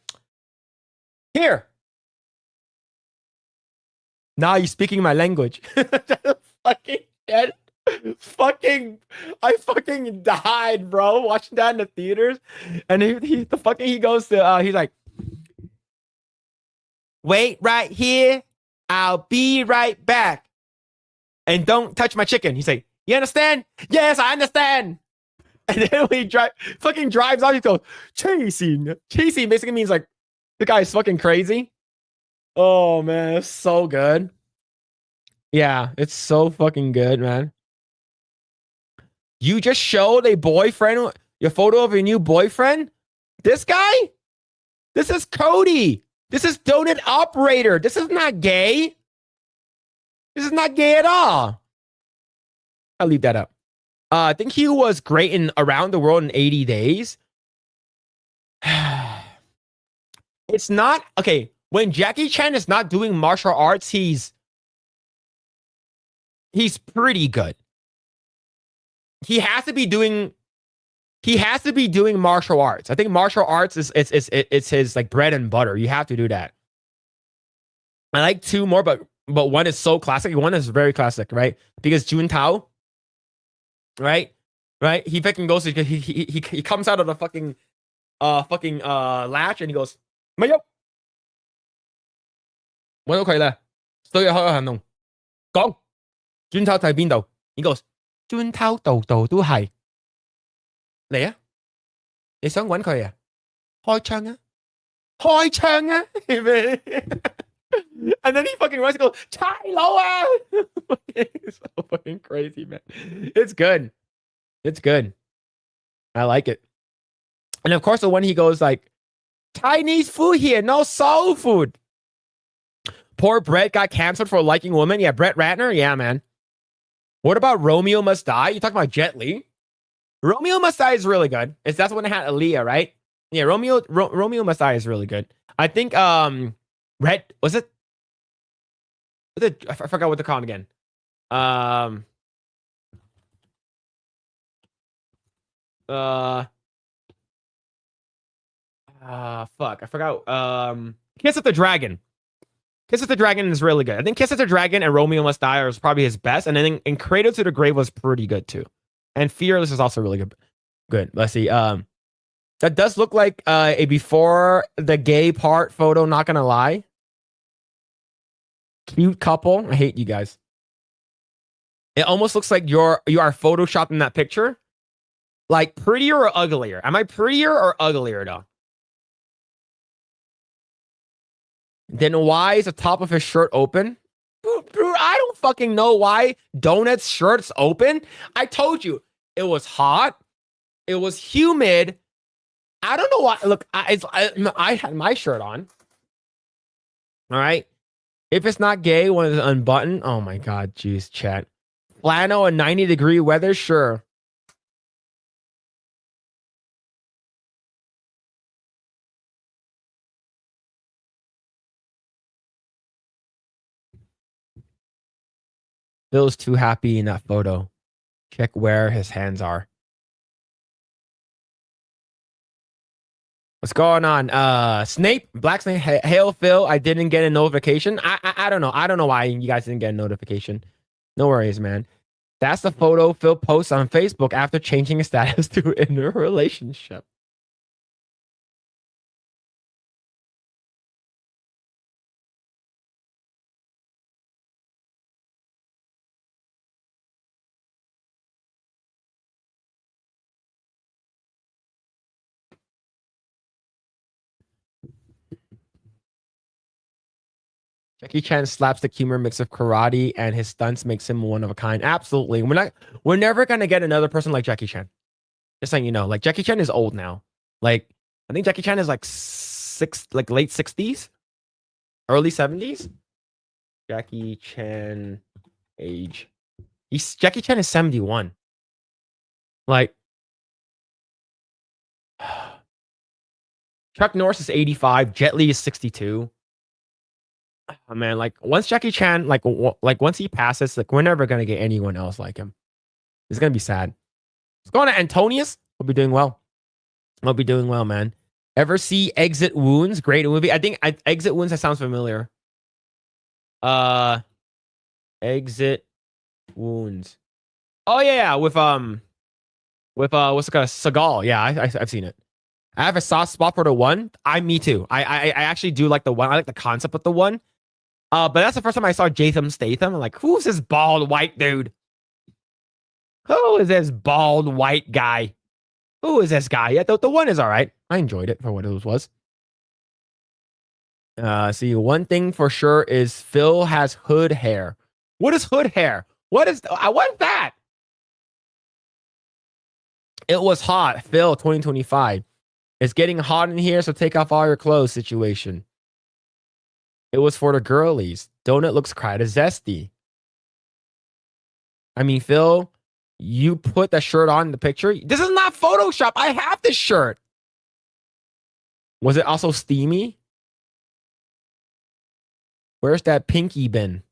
A: here. Now you're speaking my language. Fucking shit. I fucking died, bro, watching that in the theaters. And he goes to he's like, wait right here, I'll be right back, and don't touch my chicken. He's like, you understand? Yes, I understand. And then when he drives off, he goes, chasing basically means like the guy is fucking crazy. Oh man, it's so good. Yeah, it's so fucking good, man. You just showed a boyfriend, your photo of your new boyfriend? This guy? This is Cody. This is Donut Operator. This is not gay. This is not gay at all. I'll leave that up. I think he was great in Around the World in 80 Days. It's not... Okay, when Jackie Chan is not doing martial arts, he's pretty good. He has to be doing martial arts. I think martial arts is his like bread and butter. You have to do that. I like 2 more, but one is so classic. One is very classic, right? Because Juntao, right? He fucking goes. He comes out of the fucking latch and he goes, 咪喐，搵到佢啦，所以開個行動，講Juntao喺邊度？ He goes, Juntao 度度都係。嚟啊！你想搵佢啊？開槍啊！開槍啊！ And then he fucking runs and goes, 差佬啊! It's so fucking crazy, man. It's good. It's good. I like it. And of course, the one he goes like, Chinese food here, no soul food. Poor Brett got canceled for liking women. Yeah, Brett Ratner. Yeah, man. What about Romeo Must Die? You talking about Jet Li? Romeo Must Die is really good. That's the one that had Aaliyah, right? Yeah, Romeo Must Die is really good. I think Red was it? I forgot what they're called again. Fuck, I forgot. Kiss of the Dragon. Kiss of the Dragon is really good. I think Kiss of the Dragon and Romeo Must Die is probably his best. And then in Cradle to the Grave was pretty good too. And Fearless is also really good. Good. Let's see. That does look like a before the gay part photo, not gonna lie. Cute couple. I hate you guys. It almost looks like you are photoshopped in that picture. Like prettier or uglier? Am I prettier or uglier though? Then why is the top of his shirt open? Dude, I don't fucking know why Donut's shirt's open. I told you, it was hot. It was humid. I don't know why. Look, I had my shirt on. All right. If it's not gay when it's unbuttoned, oh my God, jeez, chat. Flannel and 90-degree weather, sure. Bill's too happy in that photo. Check where his hands are. What's going on? Snape, Black Snape, hail Phil. I didn't get a notification. I don't know. I don't know why you guys didn't get a notification. No worries, man. That's the photo Phil posts on Facebook after changing his status to in a relationship. Jackie Chan's slapstick humor mix of karate and his stunts makes him one of a kind. Absolutely. We're never gonna get another person like Jackie Chan. Just saying, you know, like Jackie Chan is old now. Like, I think Jackie Chan is like late 60s, early 70s. Jackie Chan age. Jackie Chan is 71. Like Chuck Norris is 85, Jet Li is 62. Oh, man, like once Jackie Chan, like once he passes, like we're never gonna get anyone else like him. It's gonna be sad. Let's go on to Antonius. We'll be doing well. I'll be doing well, man. Ever see Exit Wounds? Great movie. I think Exit Wounds, that sounds familiar. Exit Wounds. Oh yeah, with what's it called? Seagal. Yeah, I've seen it. I have a soft spot for the one. Me too. I actually do like the one. I like the concept of the one. But that's the first time I saw Jason Statham. I'm like, who's this bald white dude? Who is this bald white guy? Who is this guy? Yeah, the one is all right. I enjoyed it for what it was. See, one thing for sure is Phil has hood hair. What is hood hair? What is that? It was hot. Phil 2025. It's getting hot in here, so take off all your clothes situation. It was for the girlies. Donut looks kind of zesty. I mean, Phil, you put that shirt on in the picture. This is not Photoshop. I have this shirt. Was it also steamy? Where's that pinky been?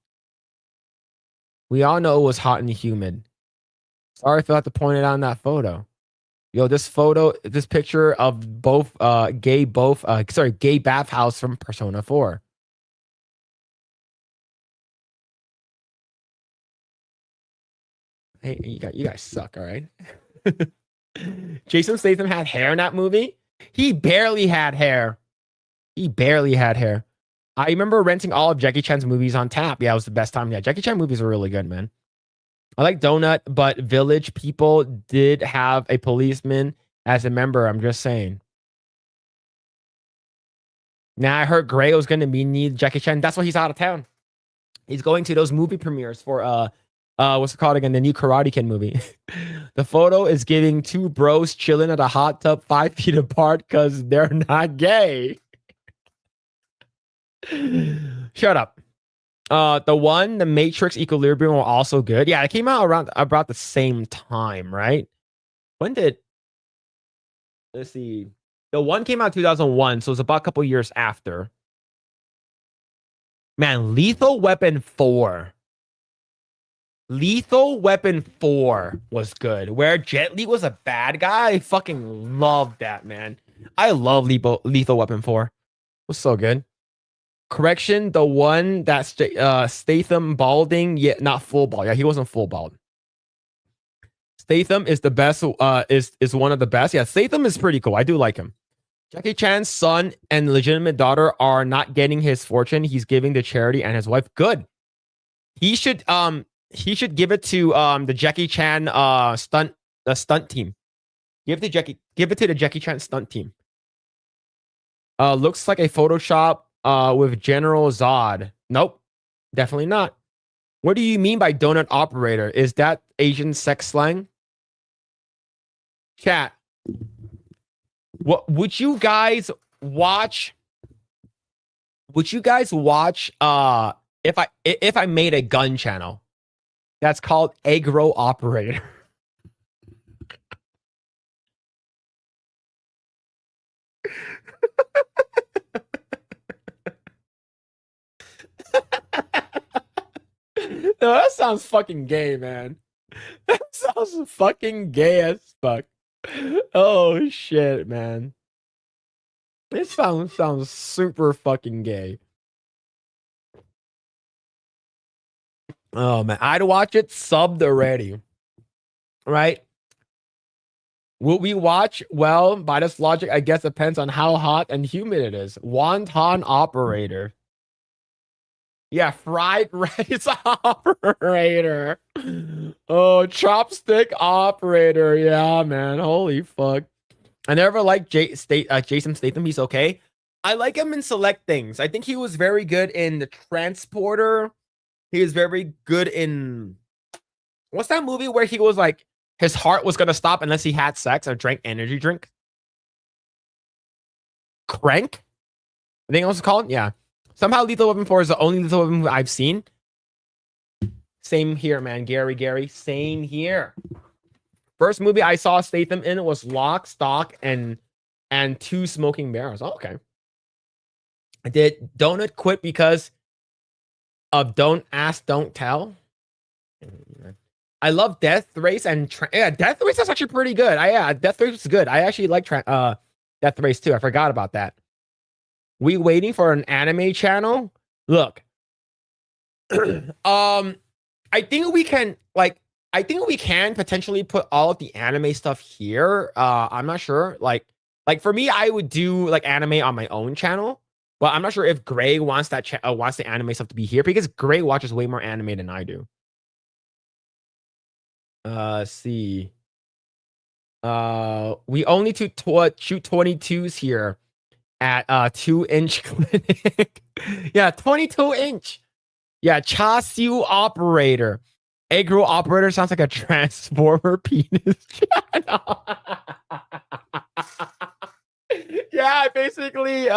A: We all know it was hot and humid. Sorry if I have to point it out in that photo. Yo, this picture of both gay bathhouse from Persona 4. Hey, you guys suck, all right? Jason Statham had hair in that movie. He barely had hair. I remember renting all of Jackie Chan's movies on tap. Yeah, it was the best time. Yeah, Jackie Chan movies are really good, man. I like Donut, but Village People did have a policeman as a member. I'm just saying. Now I heard Grae was going to need Jackie Chan. That's why he's out of town. He's going to those movie premieres for what's it called again? The new Karate Kid movie. The photo is giving two bros chilling at a hot tub 5 feet apart because they're not gay. Shut up. The Matrix Equilibrium were also good. Yeah, it came out around about the same time, right? Let's see. The one came out 2001, so it's about a couple years after. Man, Lethal Weapon 4. Lethal Weapon 4 was good. Where Jet Li was a bad guy. I fucking love that, man. I love Lethal Weapon 4. It was so good. Correction, the one that Statham balding, yeah, not full bald. Yeah, he wasn't full bald. Statham is the best, is one of the best. Yeah, Statham is pretty cool. I do like him. Jackie Chan's son and legitimate daughter are not getting his fortune. He's giving to charity and his wife. Good. He should give it to the Jackie Chan stunt team. Give it to the Jackie Chan stunt team. Looks like a Photoshop with General Zod. Nope, definitely not. What do you mean by donut operator? Is that Asian sex slang? Chat. What would you guys watch? Would you guys watch if I made a gun channel that's called Eggroll Operator? No, that sounds fucking gay, man. That sounds fucking gay as fuck. Oh shit, man. This sounds super fucking gay. Oh man, I'd watch it subbed already. Right? Will we watch? Well, by this logic, I guess it depends on how hot and humid it is. Wonton operator. Yeah, fried rice operator. Oh, chopstick operator. Yeah, man. Holy fuck. I never liked Jason Statham. He's okay. I like him in select things. I think he was very good in the Transporter. He was very good in what's that movie where he was like his heart was gonna stop unless he had sex or drank energy drink? Crank? I think it was called. Yeah. Somehow Lethal Weapon 4 is the only Lethal Weapon I've seen. Same here, man. Gary. Same here. First movie I saw Statham in was Lock, Stock, and Two Smoking Barrels. Oh, okay. I did Donut quit because of Don't Ask, Don't Tell. I love Death Race and Death Race is actually pretty good. Death Race is good. I actually like Death Race too. I forgot about that. We waiting for an anime channel? Look. I think we can potentially put all of the anime stuff here. I'm not sure. Like for me, I would do like anime on my own channel, but I'm not sure if Grae wants that wants the anime stuff to be here because Grae watches way more anime than I do. See. We only shoot 22s here at 2-inch clinic. Yeah, 22-inch. Yeah, Chassis operator. Eggroll operator sounds like a transformer penis channel. Yeah, basically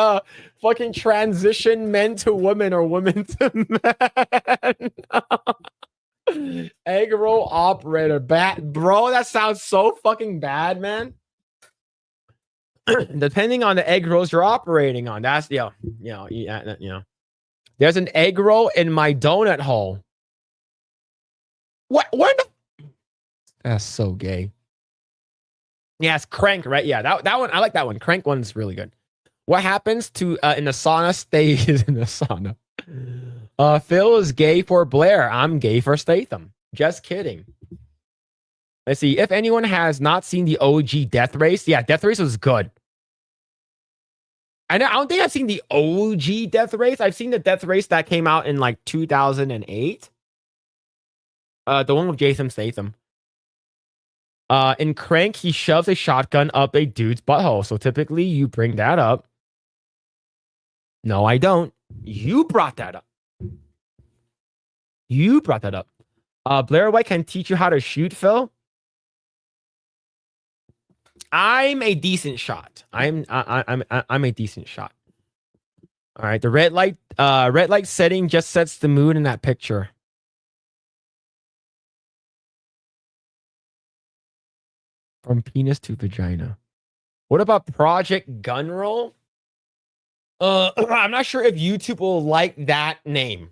A: fucking transition men to women or women to men. Eggroll operator. Bro, that sounds so fucking bad, man. Depending on the egg rolls you're operating on. That's There's an egg roll in my donut hole. What the? That's so gay. Yeah, it's Crank, right? Yeah, that one. I like that one. Crank one's really good. What happens to in the sauna stays in the sauna. Phil is gay for Blair. I'm gay for Statham. Just kidding. Let's see. If anyone has not seen the OG Death Race, yeah, Death Race was good. I don't think I've seen the OG Death Race. I've seen the Death Race that came out in like 2008. The one with Jason Statham. In Crank, he shoves a shotgun up a dude's butthole. So typically you bring that up. No, I don't. You brought that up. Blair White can teach you how to shoot, Phil. I'm a decent shot. I'm a decent shot. All right, the red light setting just sets the mood in that picture. From penis to vagina. What about Project Gun Roll? I'm not sure if YouTube will like that name.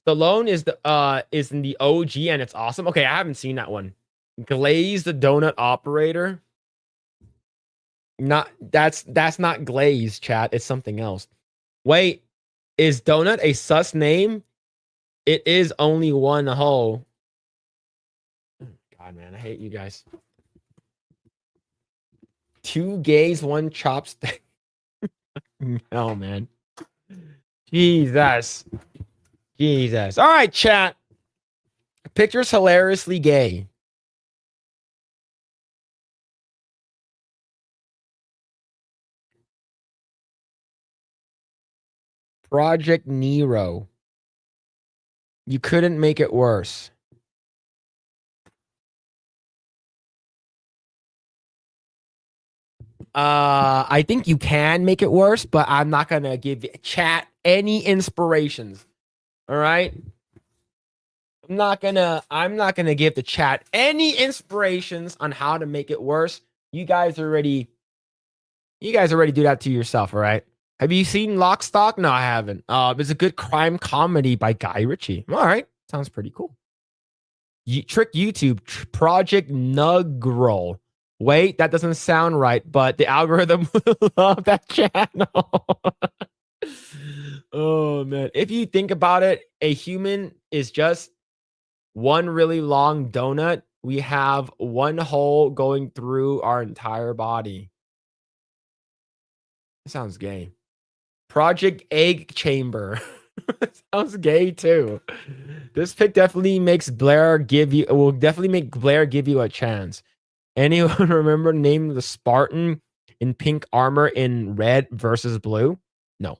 A: Stallone is in the OG and it's awesome. Okay, I haven't seen that one. Glaze the donut operator. That's not Glaze, chat. It's something else. Wait, is donut a sus name? It is only one hole. God, man, I hate you guys. 2 gays, 1 chopstick. Oh, man. Jesus. All right, chat. Picture's hilariously gay. Project Nero. You couldn't make it worse. I think you can make it worse, but I'm not gonna give chat any inspirations. All right. I'm not gonna give the chat any inspirations on how to make it worse. You guys already do that to yourself, all right? Have you seen Lock, Stock? No, I haven't. It's a good crime comedy by Guy Ritchie. All right. Sounds pretty cool. Trick YouTube, Project Nugroll. Wait, that doesn't sound right, but the algorithm will love that channel. Oh, man. If you think about it, a human is just one really long donut. We have one hole going through our entire body. That sounds gay. Project Egg Chamber. Sounds gay too. This pick definitely makes Blair give you a chance. Anyone remember naming the Spartan in pink armor in red versus blue? No.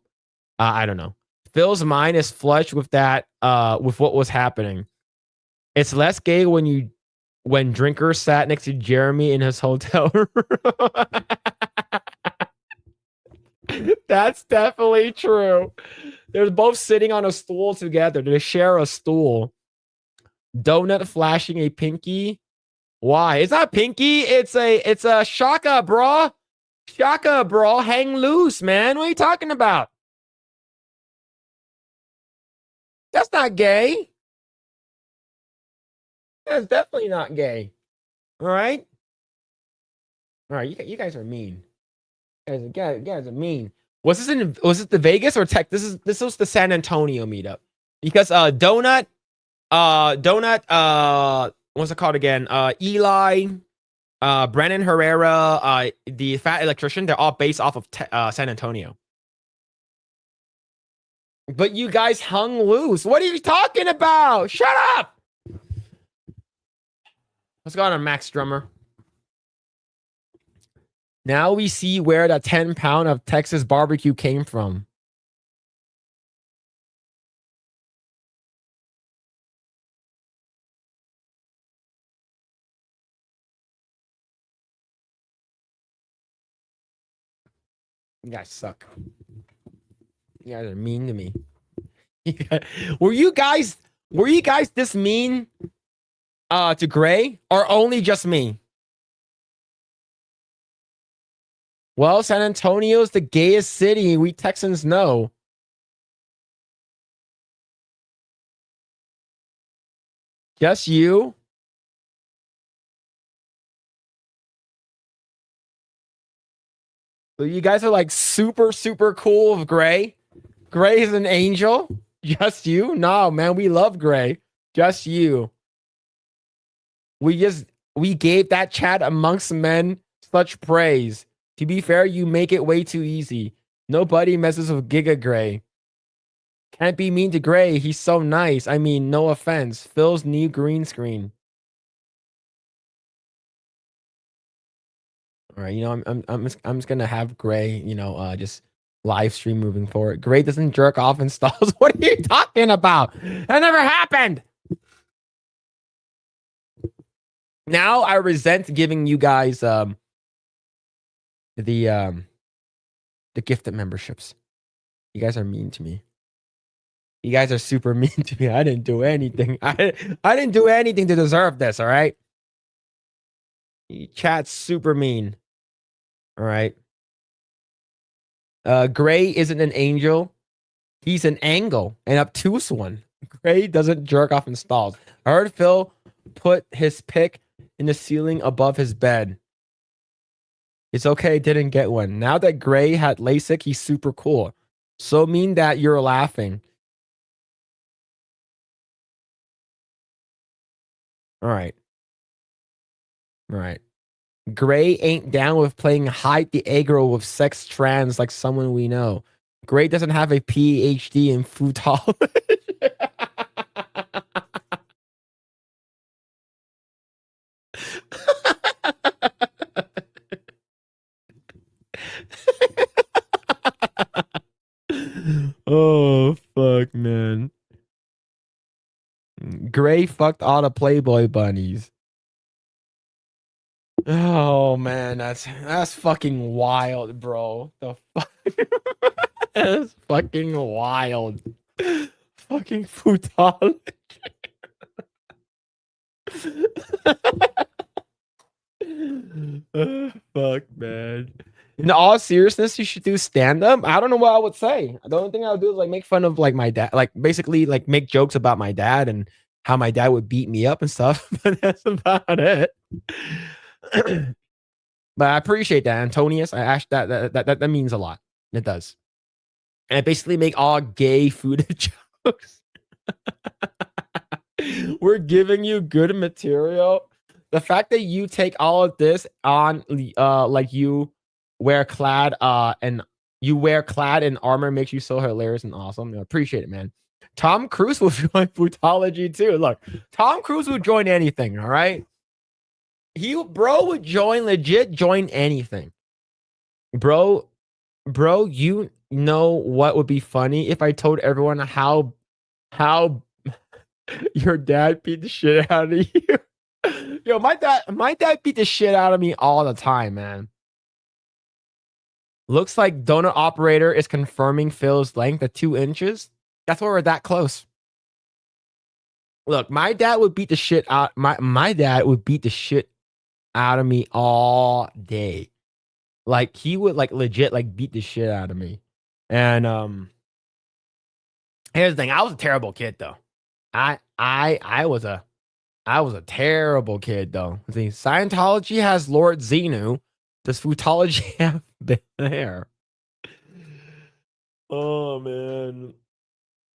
A: I don't know. Phil's mind is flushed with that, with what was happening. It's less gay when Drinker sat next to Jeremy in his hotel room. That's definitely true. They're both sitting on a stool together. They share a stool. Donut flashing a pinky. Why? It's not pinky. It's a shaka, bro. Shaka, bro. Hang loose, man. What are you talking about? That's not gay. That's definitely not gay. All right. All right. You guys are mean. You guys are mean. Was this the Vegas or Tech? This was the San Antonio meetup because Donut, what's it called again? Eli, Brennan Herrera, the fat electrician. They're all based off of San Antonio. But you guys hung loose. What are you talking about? Shut up. Let's go on, Max Drummer. Now we see where the 10-pound of Texas barbecue came from. You guys suck. You guys are mean to me. Were you guys this mean to Grae, or only just me? Well, San Antonio's the gayest city. We Texans know. Just you? So you guys are like super, super cool with Grae. Grae is an angel. Just you? No, man, we love Grae. Just you. We gave that chat amongst men such praise. To be fair, you make it way too easy. Nobody messes with Giga Grae. Can't be mean to Grae. He's so nice. I mean, no offense. Phil's new green screen. All right, I'm just gonna have Grae, just live stream moving forward. Grae doesn't jerk off in stalls. What are you talking about? That never happened. Now I resent giving you guys the gifted memberships. You guys are mean to me. You guys are super mean to me. I didn't do anything. I didn't do anything to deserve this, all right? Chat's super mean. All right. Grae isn't an angel. He's an angle, an obtuse one. Grae doesn't jerk off in stalls. I heard Phil put his pick in the ceiling above his bed. It's okay, didn't get one. Now that Grae had LASIK, he's super cool. So mean that you're laughing. All right. All right. Grae ain't down with playing hide the Eggroll with sex trans like someone we know. Grae doesn't have a PhD in futology. Oh, fuck, man. Grae fucked all the Playboy bunnies. Oh, man, that's fucking wild, bro. The fuck? That's fucking wild. Fucking futology. Fuck, man. In all seriousness, you should do stand-up. I don't know what I would say. The only thing I would do is like make fun of like my dad, like basically like make jokes about my dad and how my dad would beat me up and stuff. But that's about it. But I appreciate that, Antonius. I actually that means a lot. It does. And I basically make all gay food jokes. We're giving you good material. The fact that you take all of this on, like you wear clad in armor makes you so hilarious and awesome. I appreciate it, man. Tom Cruise will join Futology too. Look, Tom Cruise will join anything. All right. bro would join anything. Bro, you know what would be funny if I told everyone how your dad beat the shit out of you. Yo, my dad beat the shit out of me all the time, man. Looks like donor operator is confirming Phil's length at 2 inches. That's why we're that close. Look, my dad would beat the shit out. My dad would beat the shit out of me all day. Like he would like legit like beat the shit out of me. And here's the thing, I was a terrible kid though. I was a terrible kid though. See, Scientology has Lord Xenu. Does Futology have been there? Oh man.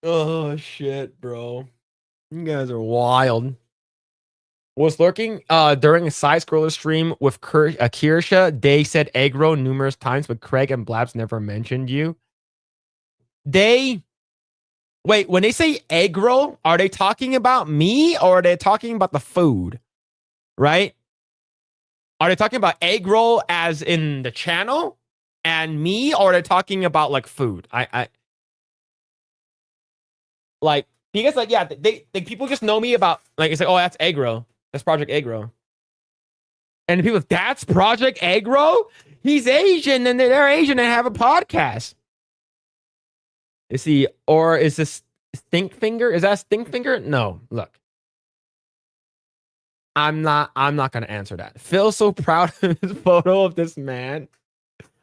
A: Oh shit, bro. You guys are wild. Was lurking during a side scroller stream with Kirsha. They said Eggroll numerous times, but Craig and Blabs never mentioned you. Wait, when they say Eggroll, are they talking about me or are they talking about the food? Right? Are they talking about Eggroll as in the channel and me, or are they talking about like food? I like because like yeah, they people just know me about like it's like, oh, that's Eggroll. That's Project Eggroll. And the people, that's Project Eggroll? He's Asian and they're Asian and have a podcast. Is he, or is this Stinkfinger? Is that Stinkfinger? No, look. I'm not gonna answer that. Phil's so proud of his photo of this man.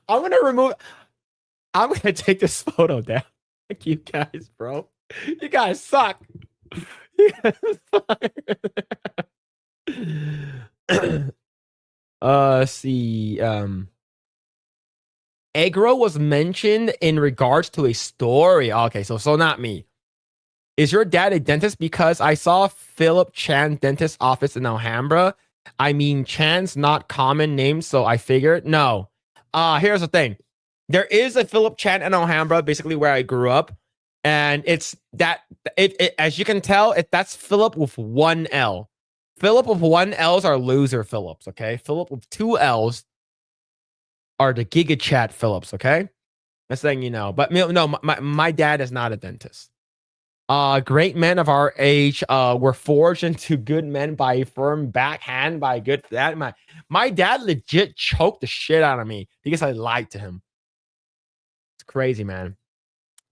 A: I'm gonna take this photo down. Thank you guys, bro. You guys suck. You guys suck. See, Eggroll was mentioned in regards to a story. Okay, so not me. Is your dad a dentist? Because I saw Phillip Chan dentist office in Alhambra. I mean, Chan's not common name, so I figured no. Here's the thing. There is a Phillip Chan in Alhambra, basically where I grew up, and it's that it as you can tell, that's Phillip with 1 L. Phillip with 1 L's are loser Phillips, okay? Phillip with 2 L's are the Giga Chat Phillips, okay? That's saying you know. But no, my dad is not a dentist. Great men of our age were forged into good men by a firm backhand by a good dad. My dad legit choked the shit out of me because I lied to him. It's crazy, man.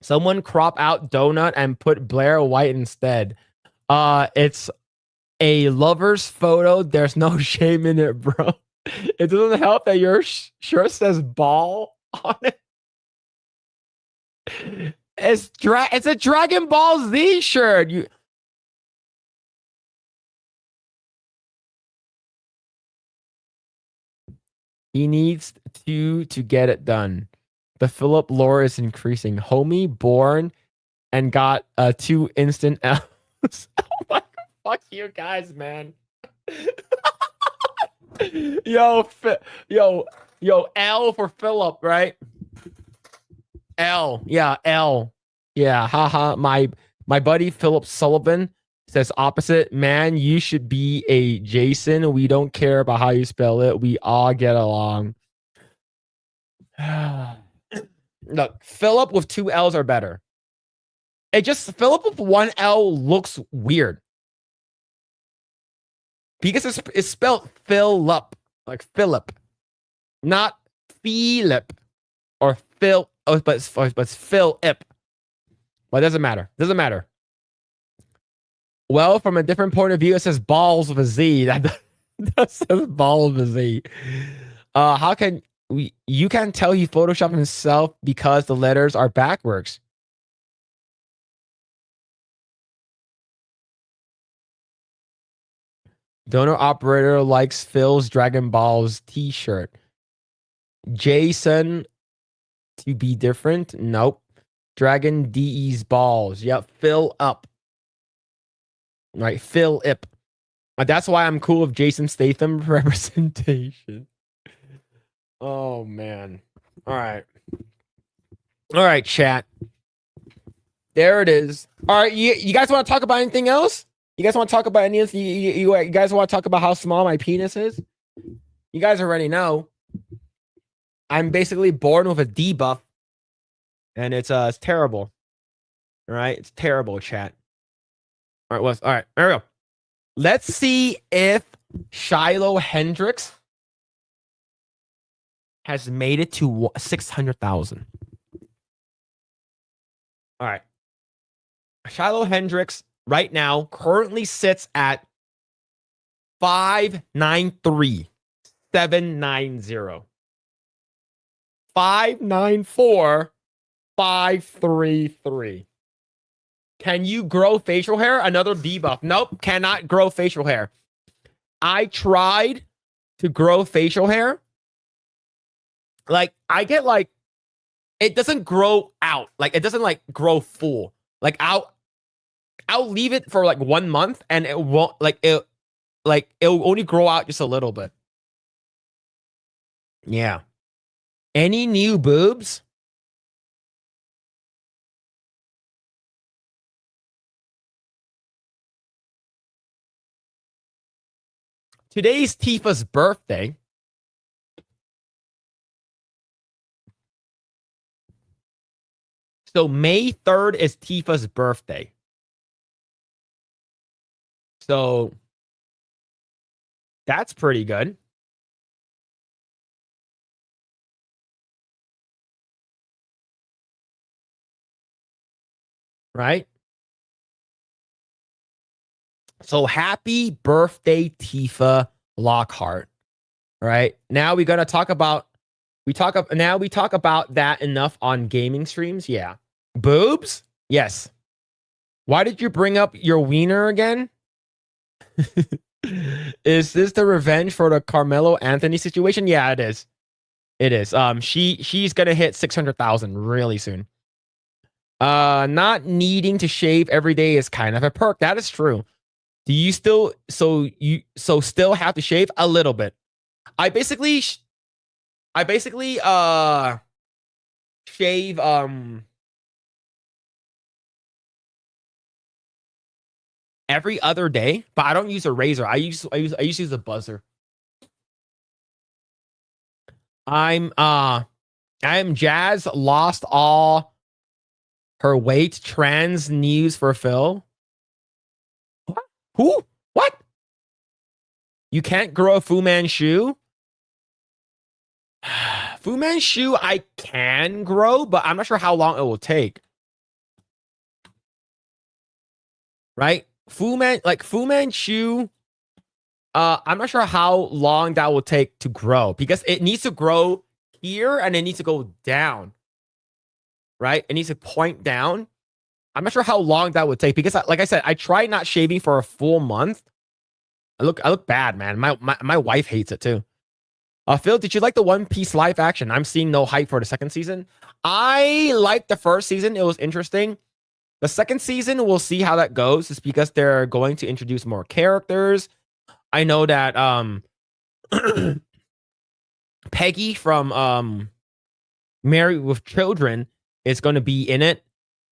A: Someone crop out Donut and put Blair White instead. It's a lover's photo. There's no shame in it, bro. It doesn't help that your shirt says ball on it. It's a Dragon Ball Z shirt. He needs to get it done. The Phillip lore is increasing. Homie born and got 2 instant L's. Oh my God, fuck you guys, man. Yo, L for Phillip, right? L, yeah, L, yeah, haha. My buddy Philip Sullivan says opposite. Man, you should be a Jason. We don't care about how you spell it. We all get along. Look, Philip with 2 L's are better. It just Philip with 1 L looks weird because it's spelled Phillip, like Philip, not Phillip or Phil. Oh, but it's Phillip. But it doesn't matter. Doesn't matter. Well, from a different point of view, it says balls with a Z. That says balls with a Z. How can you can't tell he photoshopped himself because the letters are backwards. Donor operator likes Phil's Dragon Balls t-shirt. Jason to be different. Nope. Dragon DE's balls. Yep. Fill up. Right. Fill up. That's why I'm cool with Jason Statham representation. Oh man. All right. All right, chat. There it is. All right. You guys want to talk about anything else? You guys want to talk about any of you guys want to talk about how small my penis is? You guys already know. I'm basically born with a debuff, and it's terrible. All right, it's terrible, chat. All right, all right, there we go. Let's see if Shiloh Hendricks has made it to 600,000. All right. Shiloh Hendricks right now currently sits at 593,790. 594,533. Can you grow facial hair? Another debuff. Nope, cannot grow facial hair. I tried to grow facial hair. Like, I get like, it doesn't grow out. Like, it doesn't like grow full. Like, I'll leave it for like 1 month and it won't it'll only grow out just a little bit. Yeah. Any new boobs? Today's Tifa's birthday. So May 3rd is Tifa's birthday. So that's pretty good. Right? So happy birthday, Tifa Lockhart. All right. Now we gotta talk about we talk about that enough on gaming streams. Yeah. Boobs? Yes. Why did you bring up your wiener again? Is this the revenge for the Carmelo Anthony situation? Yeah, it is. It is. She's gonna hit 600,000 really soon. Not needing to shave every day is kind of a perk. That is true. Do you still still have to shave a little bit? I basically shave every other day, but I don't use a razor. I usually use a buzzer. I'm Jazz lost all her weight. Trans news for Phil. What? Who? What? You can't grow a Fu Manchu? Fu Manchu I can grow, but I'm not sure how long it will take. Right? Fu Manchu, I'm not sure how long that will take to grow because it needs to grow here and it needs to go down. Right? It needs to point down. I'm not sure how long that would take because, like I said, I tried not shaving for a full month. I look bad, man. My wife hates it too. Phil, did you like the One Piece live action? I'm seeing no hype for the second season. I liked the first season. It was interesting. The second season, we'll see how that goes. It's because they're going to introduce more characters. I know that Peggy from Married with Children is going to be in it.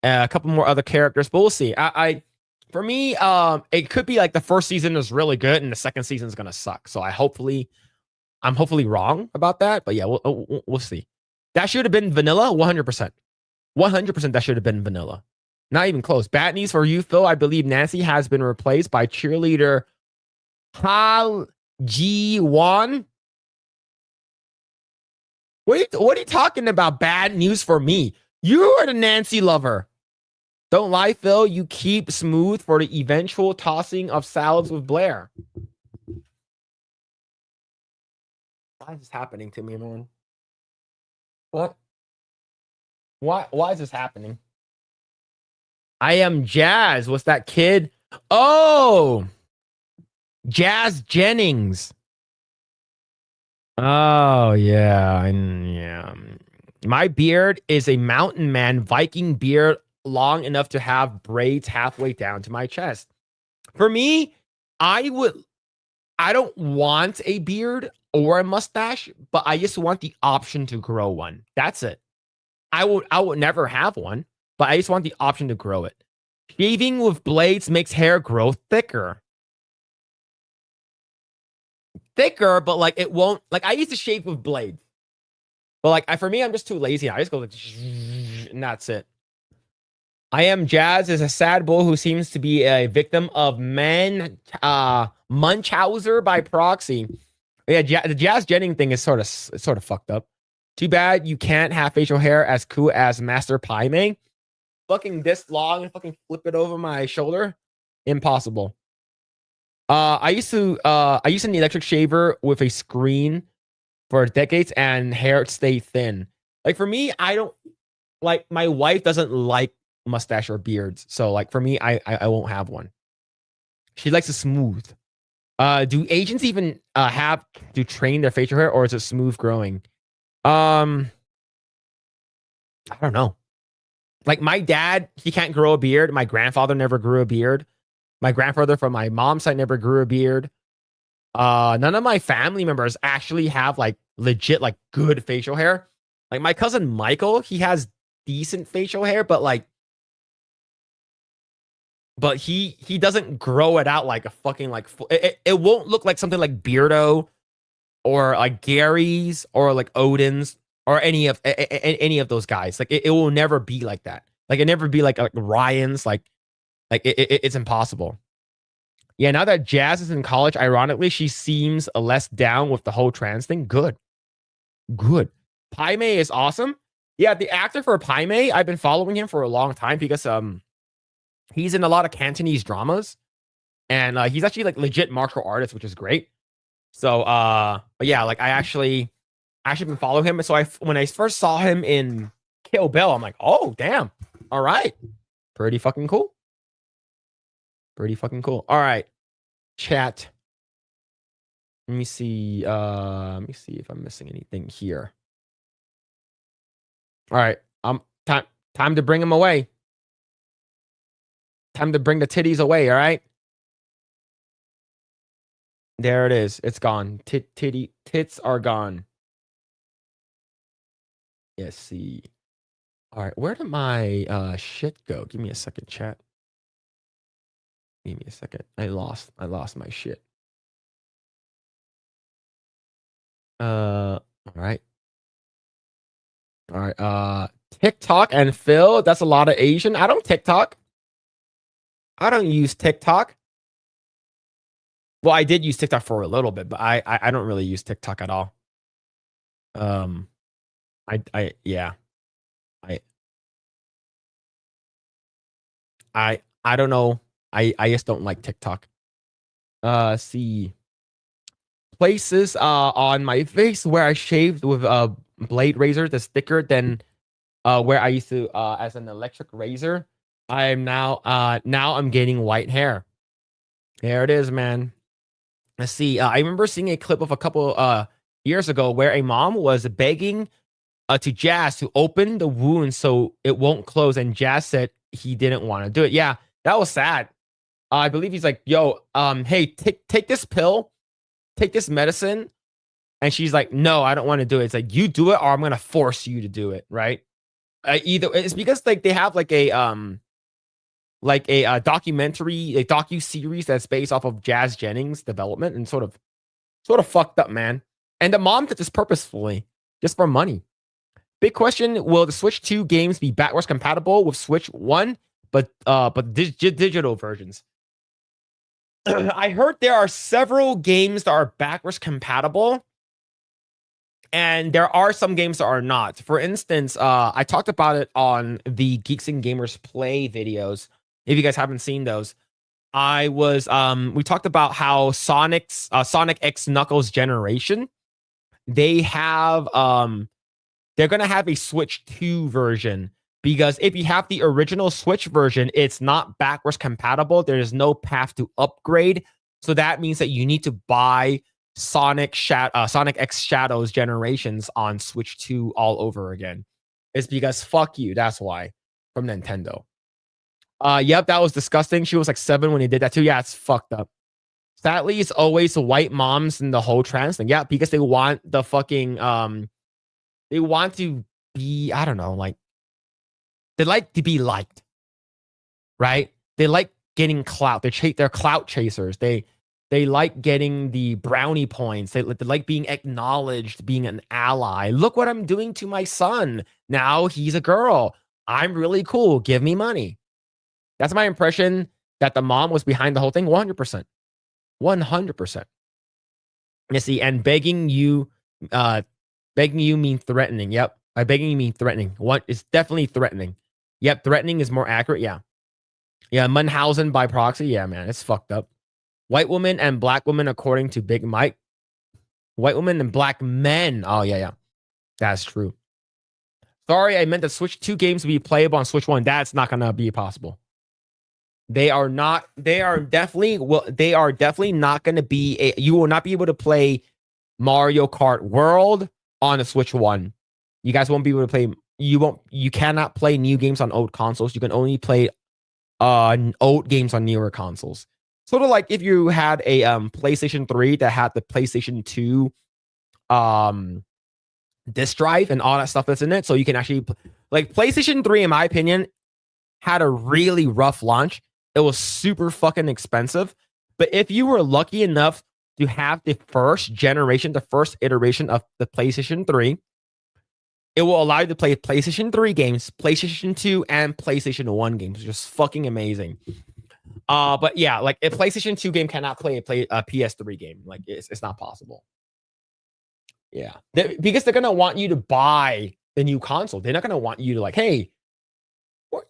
A: A couple more other characters, but we'll see. For me, it could be like the first season is really good and the second season is going to suck. So I'm hopefully wrong about that. But yeah, we'll see. That should have been vanilla, 100%. 100% that should have been vanilla. Not even close. Bad news for you, Phil. I believe Nancy has been replaced by cheerleader Ha Ji Won. What are you talking about? Bad news for me. You are the Nancy lover. Don't lie, Phil. You keep smooth for the eventual tossing of salads with Blair. Why is this happening to me, man? What? Why is this happening? I am Jazz. What's that kid? Oh, Jazz Jennings. Oh, yeah. Yeah. My beard is a mountain man Viking beard, long enough to have braids halfway down to my chest. For me, I don't want a beard or a mustache, but I just want the option to grow one. That's it. I would never have one, but I just want the option to grow it. Shaving with blades makes hair grow thicker. thicker, but like it won't. Like I used to shave with blades, but like for me, I'm just too lazy. I just go like, and that's it. I am Jazz is a sad bull who seems to be a victim of Munchausen by proxy. Yeah, the Jazz Jennings thing is sort of fucked up. Too bad you can't have facial hair as cool as Master Pie May. Fucking this long and fucking flip it over my shoulder. Impossible. I used an electric shaver with a screen for decades and hair stay thin. Like for me, I don't like my wife doesn't like mustache or beards. So like for me, I won't have one. She likes it smooth. Do agents even have to train their facial hair or is it smooth growing? I don't know. Like my dad, he can't grow a beard. My grandfather never grew a beard. My grandfather from my mom's side never grew a beard. None of my family members actually have like legit like good facial hair. Like my cousin Michael, he has decent facial hair, but he doesn't grow it out like a fucking like it won't look like something like Beardo or like Gary's or like Odin's or any of those guys. Like it will never be like that. Like it never be like Ryan's. Like it's impossible. Yeah, now that Jazz is in college, ironically, she seems less down with the whole trans thing. Good. Pai Mei is awesome. Yeah, the actor for Pai Mei, I've been following him for a long time because he's in a lot of Cantonese dramas, and he's actually like legit martial artist, which is great. So but yeah, like I actually been following him. So when I first saw him in Kill Bill, I'm like, oh damn, all right, pretty fucking cool. All right, chat. Let me see if I'm missing anything here. All right, time to bring him away. Time to bring the titties away, all right? There it is. It's gone. Tits are gone. Yes, see. All right, where did my shit go? Give me a second, chat. Give me a second. I lost my shit. All right. TikTok and Phil, that's a lot of Asian. I don't TikTok. I don't use TikTok. Well, I did use TikTok for a little bit, but I don't really use TikTok at all. I don't know. I just don't like TikTok. See places on my face where I shaved with a blade razor that's thicker than where I used to as an electric razor. I'm now I'm gaining white hair. There it is, man. Let's see. I remember seeing a clip of a couple years ago where a mom was begging to Jazz to open the wound so it won't close, and Jazz said he didn't want to do it. Yeah, that was sad. I believe he's like, yo, hey, take this pill, take this medicine. And she's like, no, I don't want to do it. It's like, you do it or I'm going to force you to do it. Right. Either it's because like they have like a documentary, a docu-series that's based off of Jazz Jennings' development and sort of fucked up, man. And the mom did this purposefully just for money. Big question, will the Switch 2 games be backwards compatible with Switch 1, but digital versions? I heard there are several games that are backwards compatible, and there are some games that are not. For instance, I talked about it on the Geeks and Gamers Play videos. If you guys haven't seen those, we talked about how Sonic X Knuckles Generation, they have they're gonna have a Switch 2 version. Because if you have the original Switch version, it's not backwards compatible. There's no path to upgrade. So that means that you need to buy Sonic X Shadows Generations on Switch 2 all over again. It's because fuck you. That's why. From Nintendo. Yep, that was disgusting. She was like 7 when he did that too. Yeah, it's fucked up. Sadly, it's always the white moms and the whole trans thing. Yeah, because they want the fucking they want to be, I don't know, like they like to be liked, right? They like getting clout. They're clout chasers. They They like getting the brownie points. They like being acknowledged, being an ally. Look what I'm doing to my son. Now he's a girl. I'm really cool. Give me money. That's my impression that the mom was behind the whole thing. 100%. 100%. You see, and begging you mean threatening. Yep. By begging you mean threatening. What is definitely threatening. Yep. Threatening is more accurate. Yeah. Yeah. Munchausen by proxy. Yeah, man. It's fucked up. White woman and black woman, according to Big Mike. White women and black men. Oh, yeah, yeah. That's true. Sorry, I meant the Switch 2 games to be playable on Switch 1. That's not going to be possible. They are definitely not going to be you will not be able to play Mario Kart World on the Switch 1. You guys won't be able to play. You cannot play new games on old consoles. You can only play old games on newer consoles. Sort of like if you had a PlayStation 3 that had the PlayStation 2 disk drive and all that stuff that's in it. So you can actually, like, PlayStation 3, in my opinion, had a really rough launch. It was super fucking expensive. But if you were lucky enough to have the first generation, the first iteration of the PlayStation 3, it will allow you to play PlayStation 3 games, PlayStation 2, and PlayStation 1 games. Just fucking amazing. But yeah, like a PlayStation 2 game cannot play a PS3 game. Like it's not possible. Yeah, because they're gonna want you to buy the new console. They're not gonna want you to like, hey,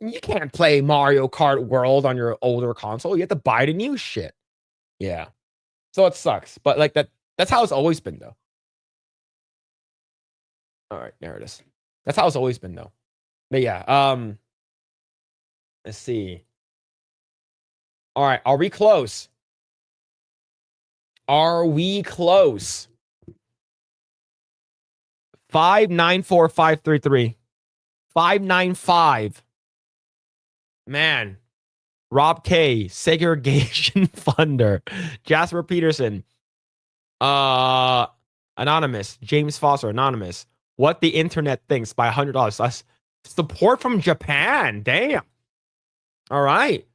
A: you can't play Mario Kart World on your older console. You have to buy the new shit. Yeah, so it sucks. But like that's how it's always been, though. All right, there it is. That's how it's always been, though. But yeah, let's see. All right, are we close? Are we close? 594-533. 595. Man. Rob K. Segregation Thunder. Jasper Peterson. Anonymous. James Foster. Anonymous. What the Internet Thinks by $100. That's support from Japan. Damn. All right.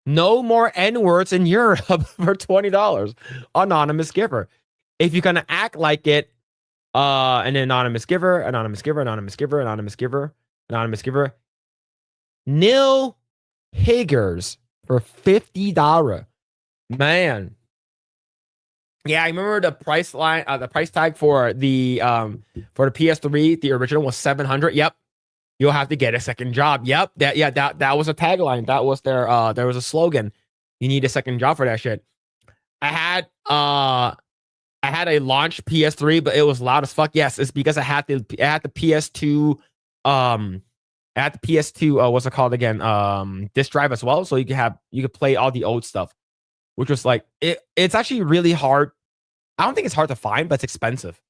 A: No more N-words in Europe for $20. Anonymous giver. If you're gonna act like it, an anonymous giver, anonymous giver, anonymous giver, anonymous giver, anonymous giver. Nil Higgers for $50. Man. Yeah, I remember the price line, the price tag for the PS3, the original was $700. Yep. You'll have to get a second job. Yep. That was a tagline. That was there was a slogan. You need a second job for that shit. I had a launch PS3, but it was loud as fuck. Yes, it's because I had the PS2 what's it called again? Disk drive as well. So you could play all the old stuff, which was like it's actually really hard. I don't think it's hard to find, but it's expensive.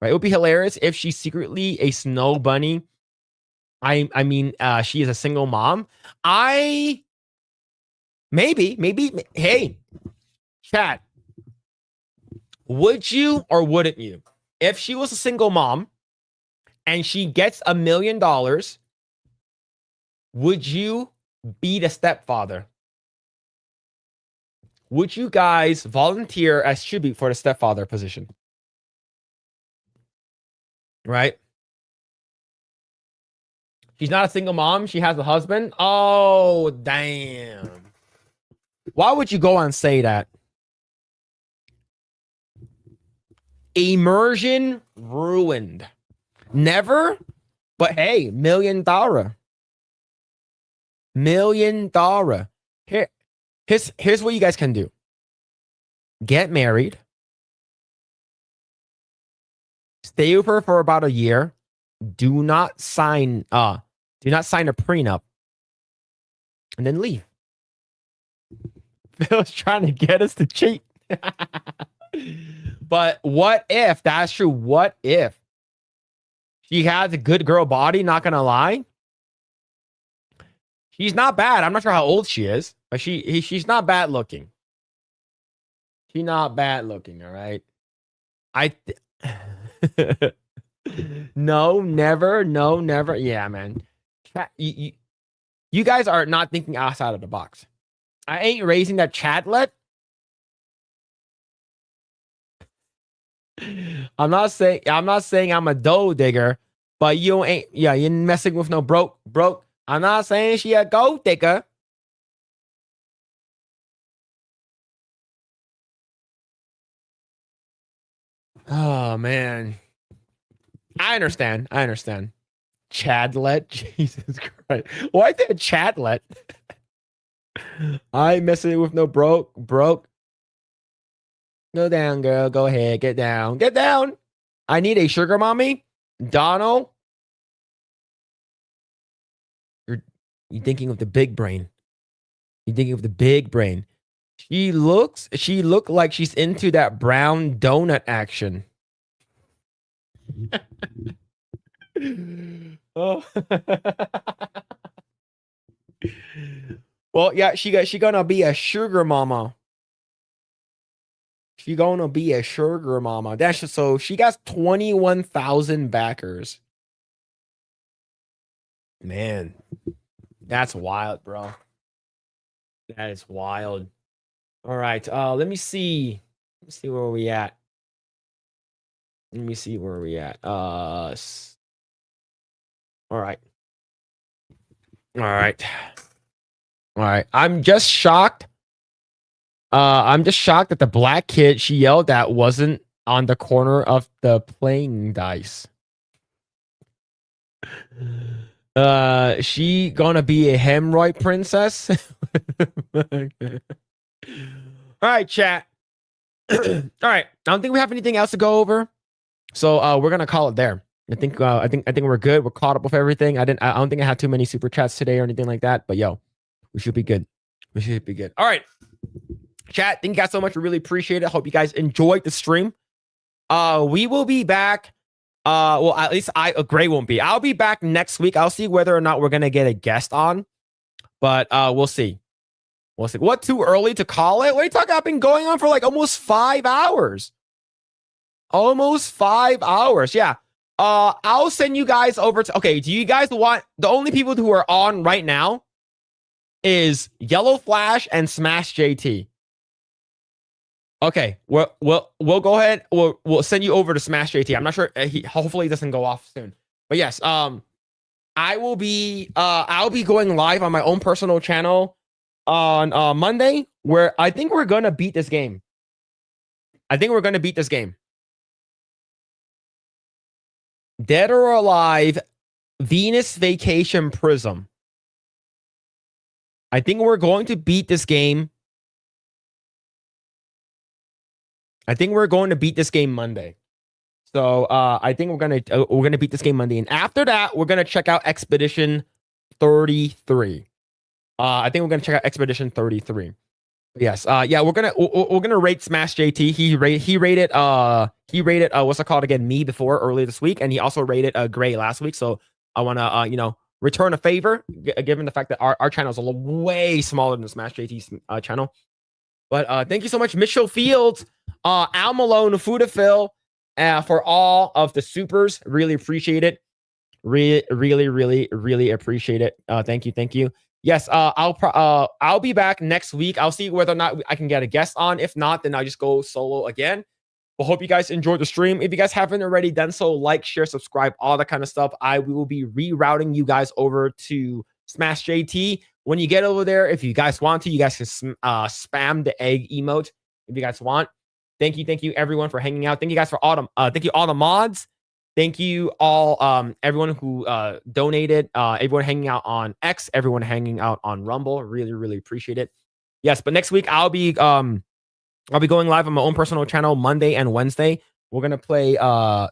A: Right? It would be hilarious if she's secretly a snow bunny. I mean, she is a single mom. Maybe. Hey, chat. Would you or wouldn't you? If she was a single mom and she gets $1 million, would you be the stepfather? Would you guys volunteer as tribute for the stepfather position? Right? She's not a single mom. She has a husband. Oh, damn. Why would you go and say that? Immersion ruined. Never, but hey, $1 million. $1 million. Here's what you guys can do. Get married. Stay with her for about a year. Do not sign a prenup. And then leave. Phil's trying to get us to cheat. But what if that's true? What if she has a good girl body? Not gonna lie, she's not bad. I'm not sure how old she is, but she's not bad looking. She's not bad looking. All right. No, never. No, never. Yeah, man. You guys are not thinking outside of the box. I ain't raising that chatlet. I'm not saying I'm a dough digger, but you ain't you're messing with no broke. I'm not saying she a gold digger. Oh man. I understand. Chadlet. Jesus Christ. Why did Chadlet? I ain't messing with no broke. Go down, girl. Go ahead. Get down. I need a sugar mommy. Donald. You're thinking of the big brain. She looked like she's into that brown donut action. Oh. Well, yeah, she gonna be a sugar mama. That's just, so she got 21,000 backers. Man, that's wild, bro. That is wild. All right, let me see where we at. All right. I'm just shocked that the black kid she yelled at wasn't on the corner of the playing dice. She gonna be a hemorrhoid princess. All right, chat. All right. I don't think we have anything else to go over, so we're gonna call it there. I think we're good. We're caught up with everything. I don't think I had too many super chats today or anything like that. But yo, we should be good. All right, chat. Thank you guys so much. We really appreciate it. Hope you guys enjoyed the stream. We will be back. Well, at least Grae won't be. I'll be back next week. I'll see whether or not we're gonna get a guest on, but we'll see. What, too early to call it? What are you talking? I've been going on for like almost 5 hours. Yeah. I'll send you guys over to. Okay, do you guys want the only people who are on right now is Yellow Flash and Smash JT? Okay, we'll go ahead. We'll send you over to Smash JT. I'm not sure. Hopefully he doesn't go off soon. But yes, I'll be going live on my own personal channel on Monday, where I think we're gonna beat this game. Dead or Alive, Venus Vacation Prism. I think we're going to beat this game. Monday. So I think we're gonna beat this game Monday, and after that, we're gonna check out Expedition 33. I think we're gonna check out Expedition 33. Yes. Yeah, we're gonna rate Smash JT. He rated what's it called again? Me before earlier this week, and he also rated Grae last week. So I wanna return a favor, given the fact that our channel is a little way smaller than Smash JT's channel. But thank you so much, Mitchell Fields, Al Malone, FutaPhil, for all of the supers. Really appreciate it. Really appreciate it. Thank you. Yes, I'll be back next week. I'll see whether or not I can get a guest on. If not, then I'll just go solo again. But hope you guys enjoyed the stream. If you guys haven't already done so, like, share, subscribe, all that kind of stuff. I will be rerouting you guys over to Smash JT. When you get over there, if you guys want to, you guys can spam the egg emote if you guys want. Thank you everyone for hanging out. Thank you guys for thank you all the mods. Thank you all everyone who donated, everyone hanging out on X, everyone hanging out on Rumble. Really appreciate it. Yes, but next week I'll be going live on my own personal channel Monday and Wednesday. We're gonna play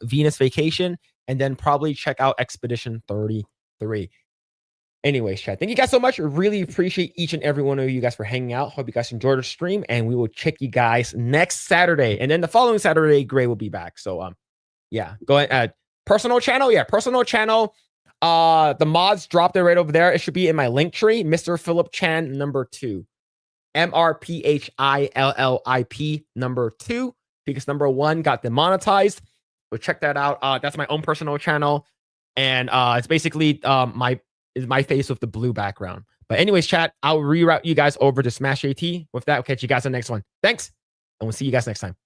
A: Venus Vacation and then probably check out Expedition 33. Anyways, chat. Thank you guys so much. Really appreciate each and every one of you guys for hanging out. Hope you guys enjoyed the stream, and we will check you guys next Saturday. And then the following Saturday, Grae will be back. So yeah, go ahead. Personal channel. Yeah, personal channel. The mods dropped it right over there. It should be in my link tree. Mr. Phillip Chan #2. MRPHILLIP #2. Because #1 got demonetized. So check that out. That's my own personal channel. And it's basically my face with the blue background. But anyways, chat, I'll reroute you guys over to Smash JT. With that, we'll catch you guys on the next one. Thanks. And we'll see you guys next time.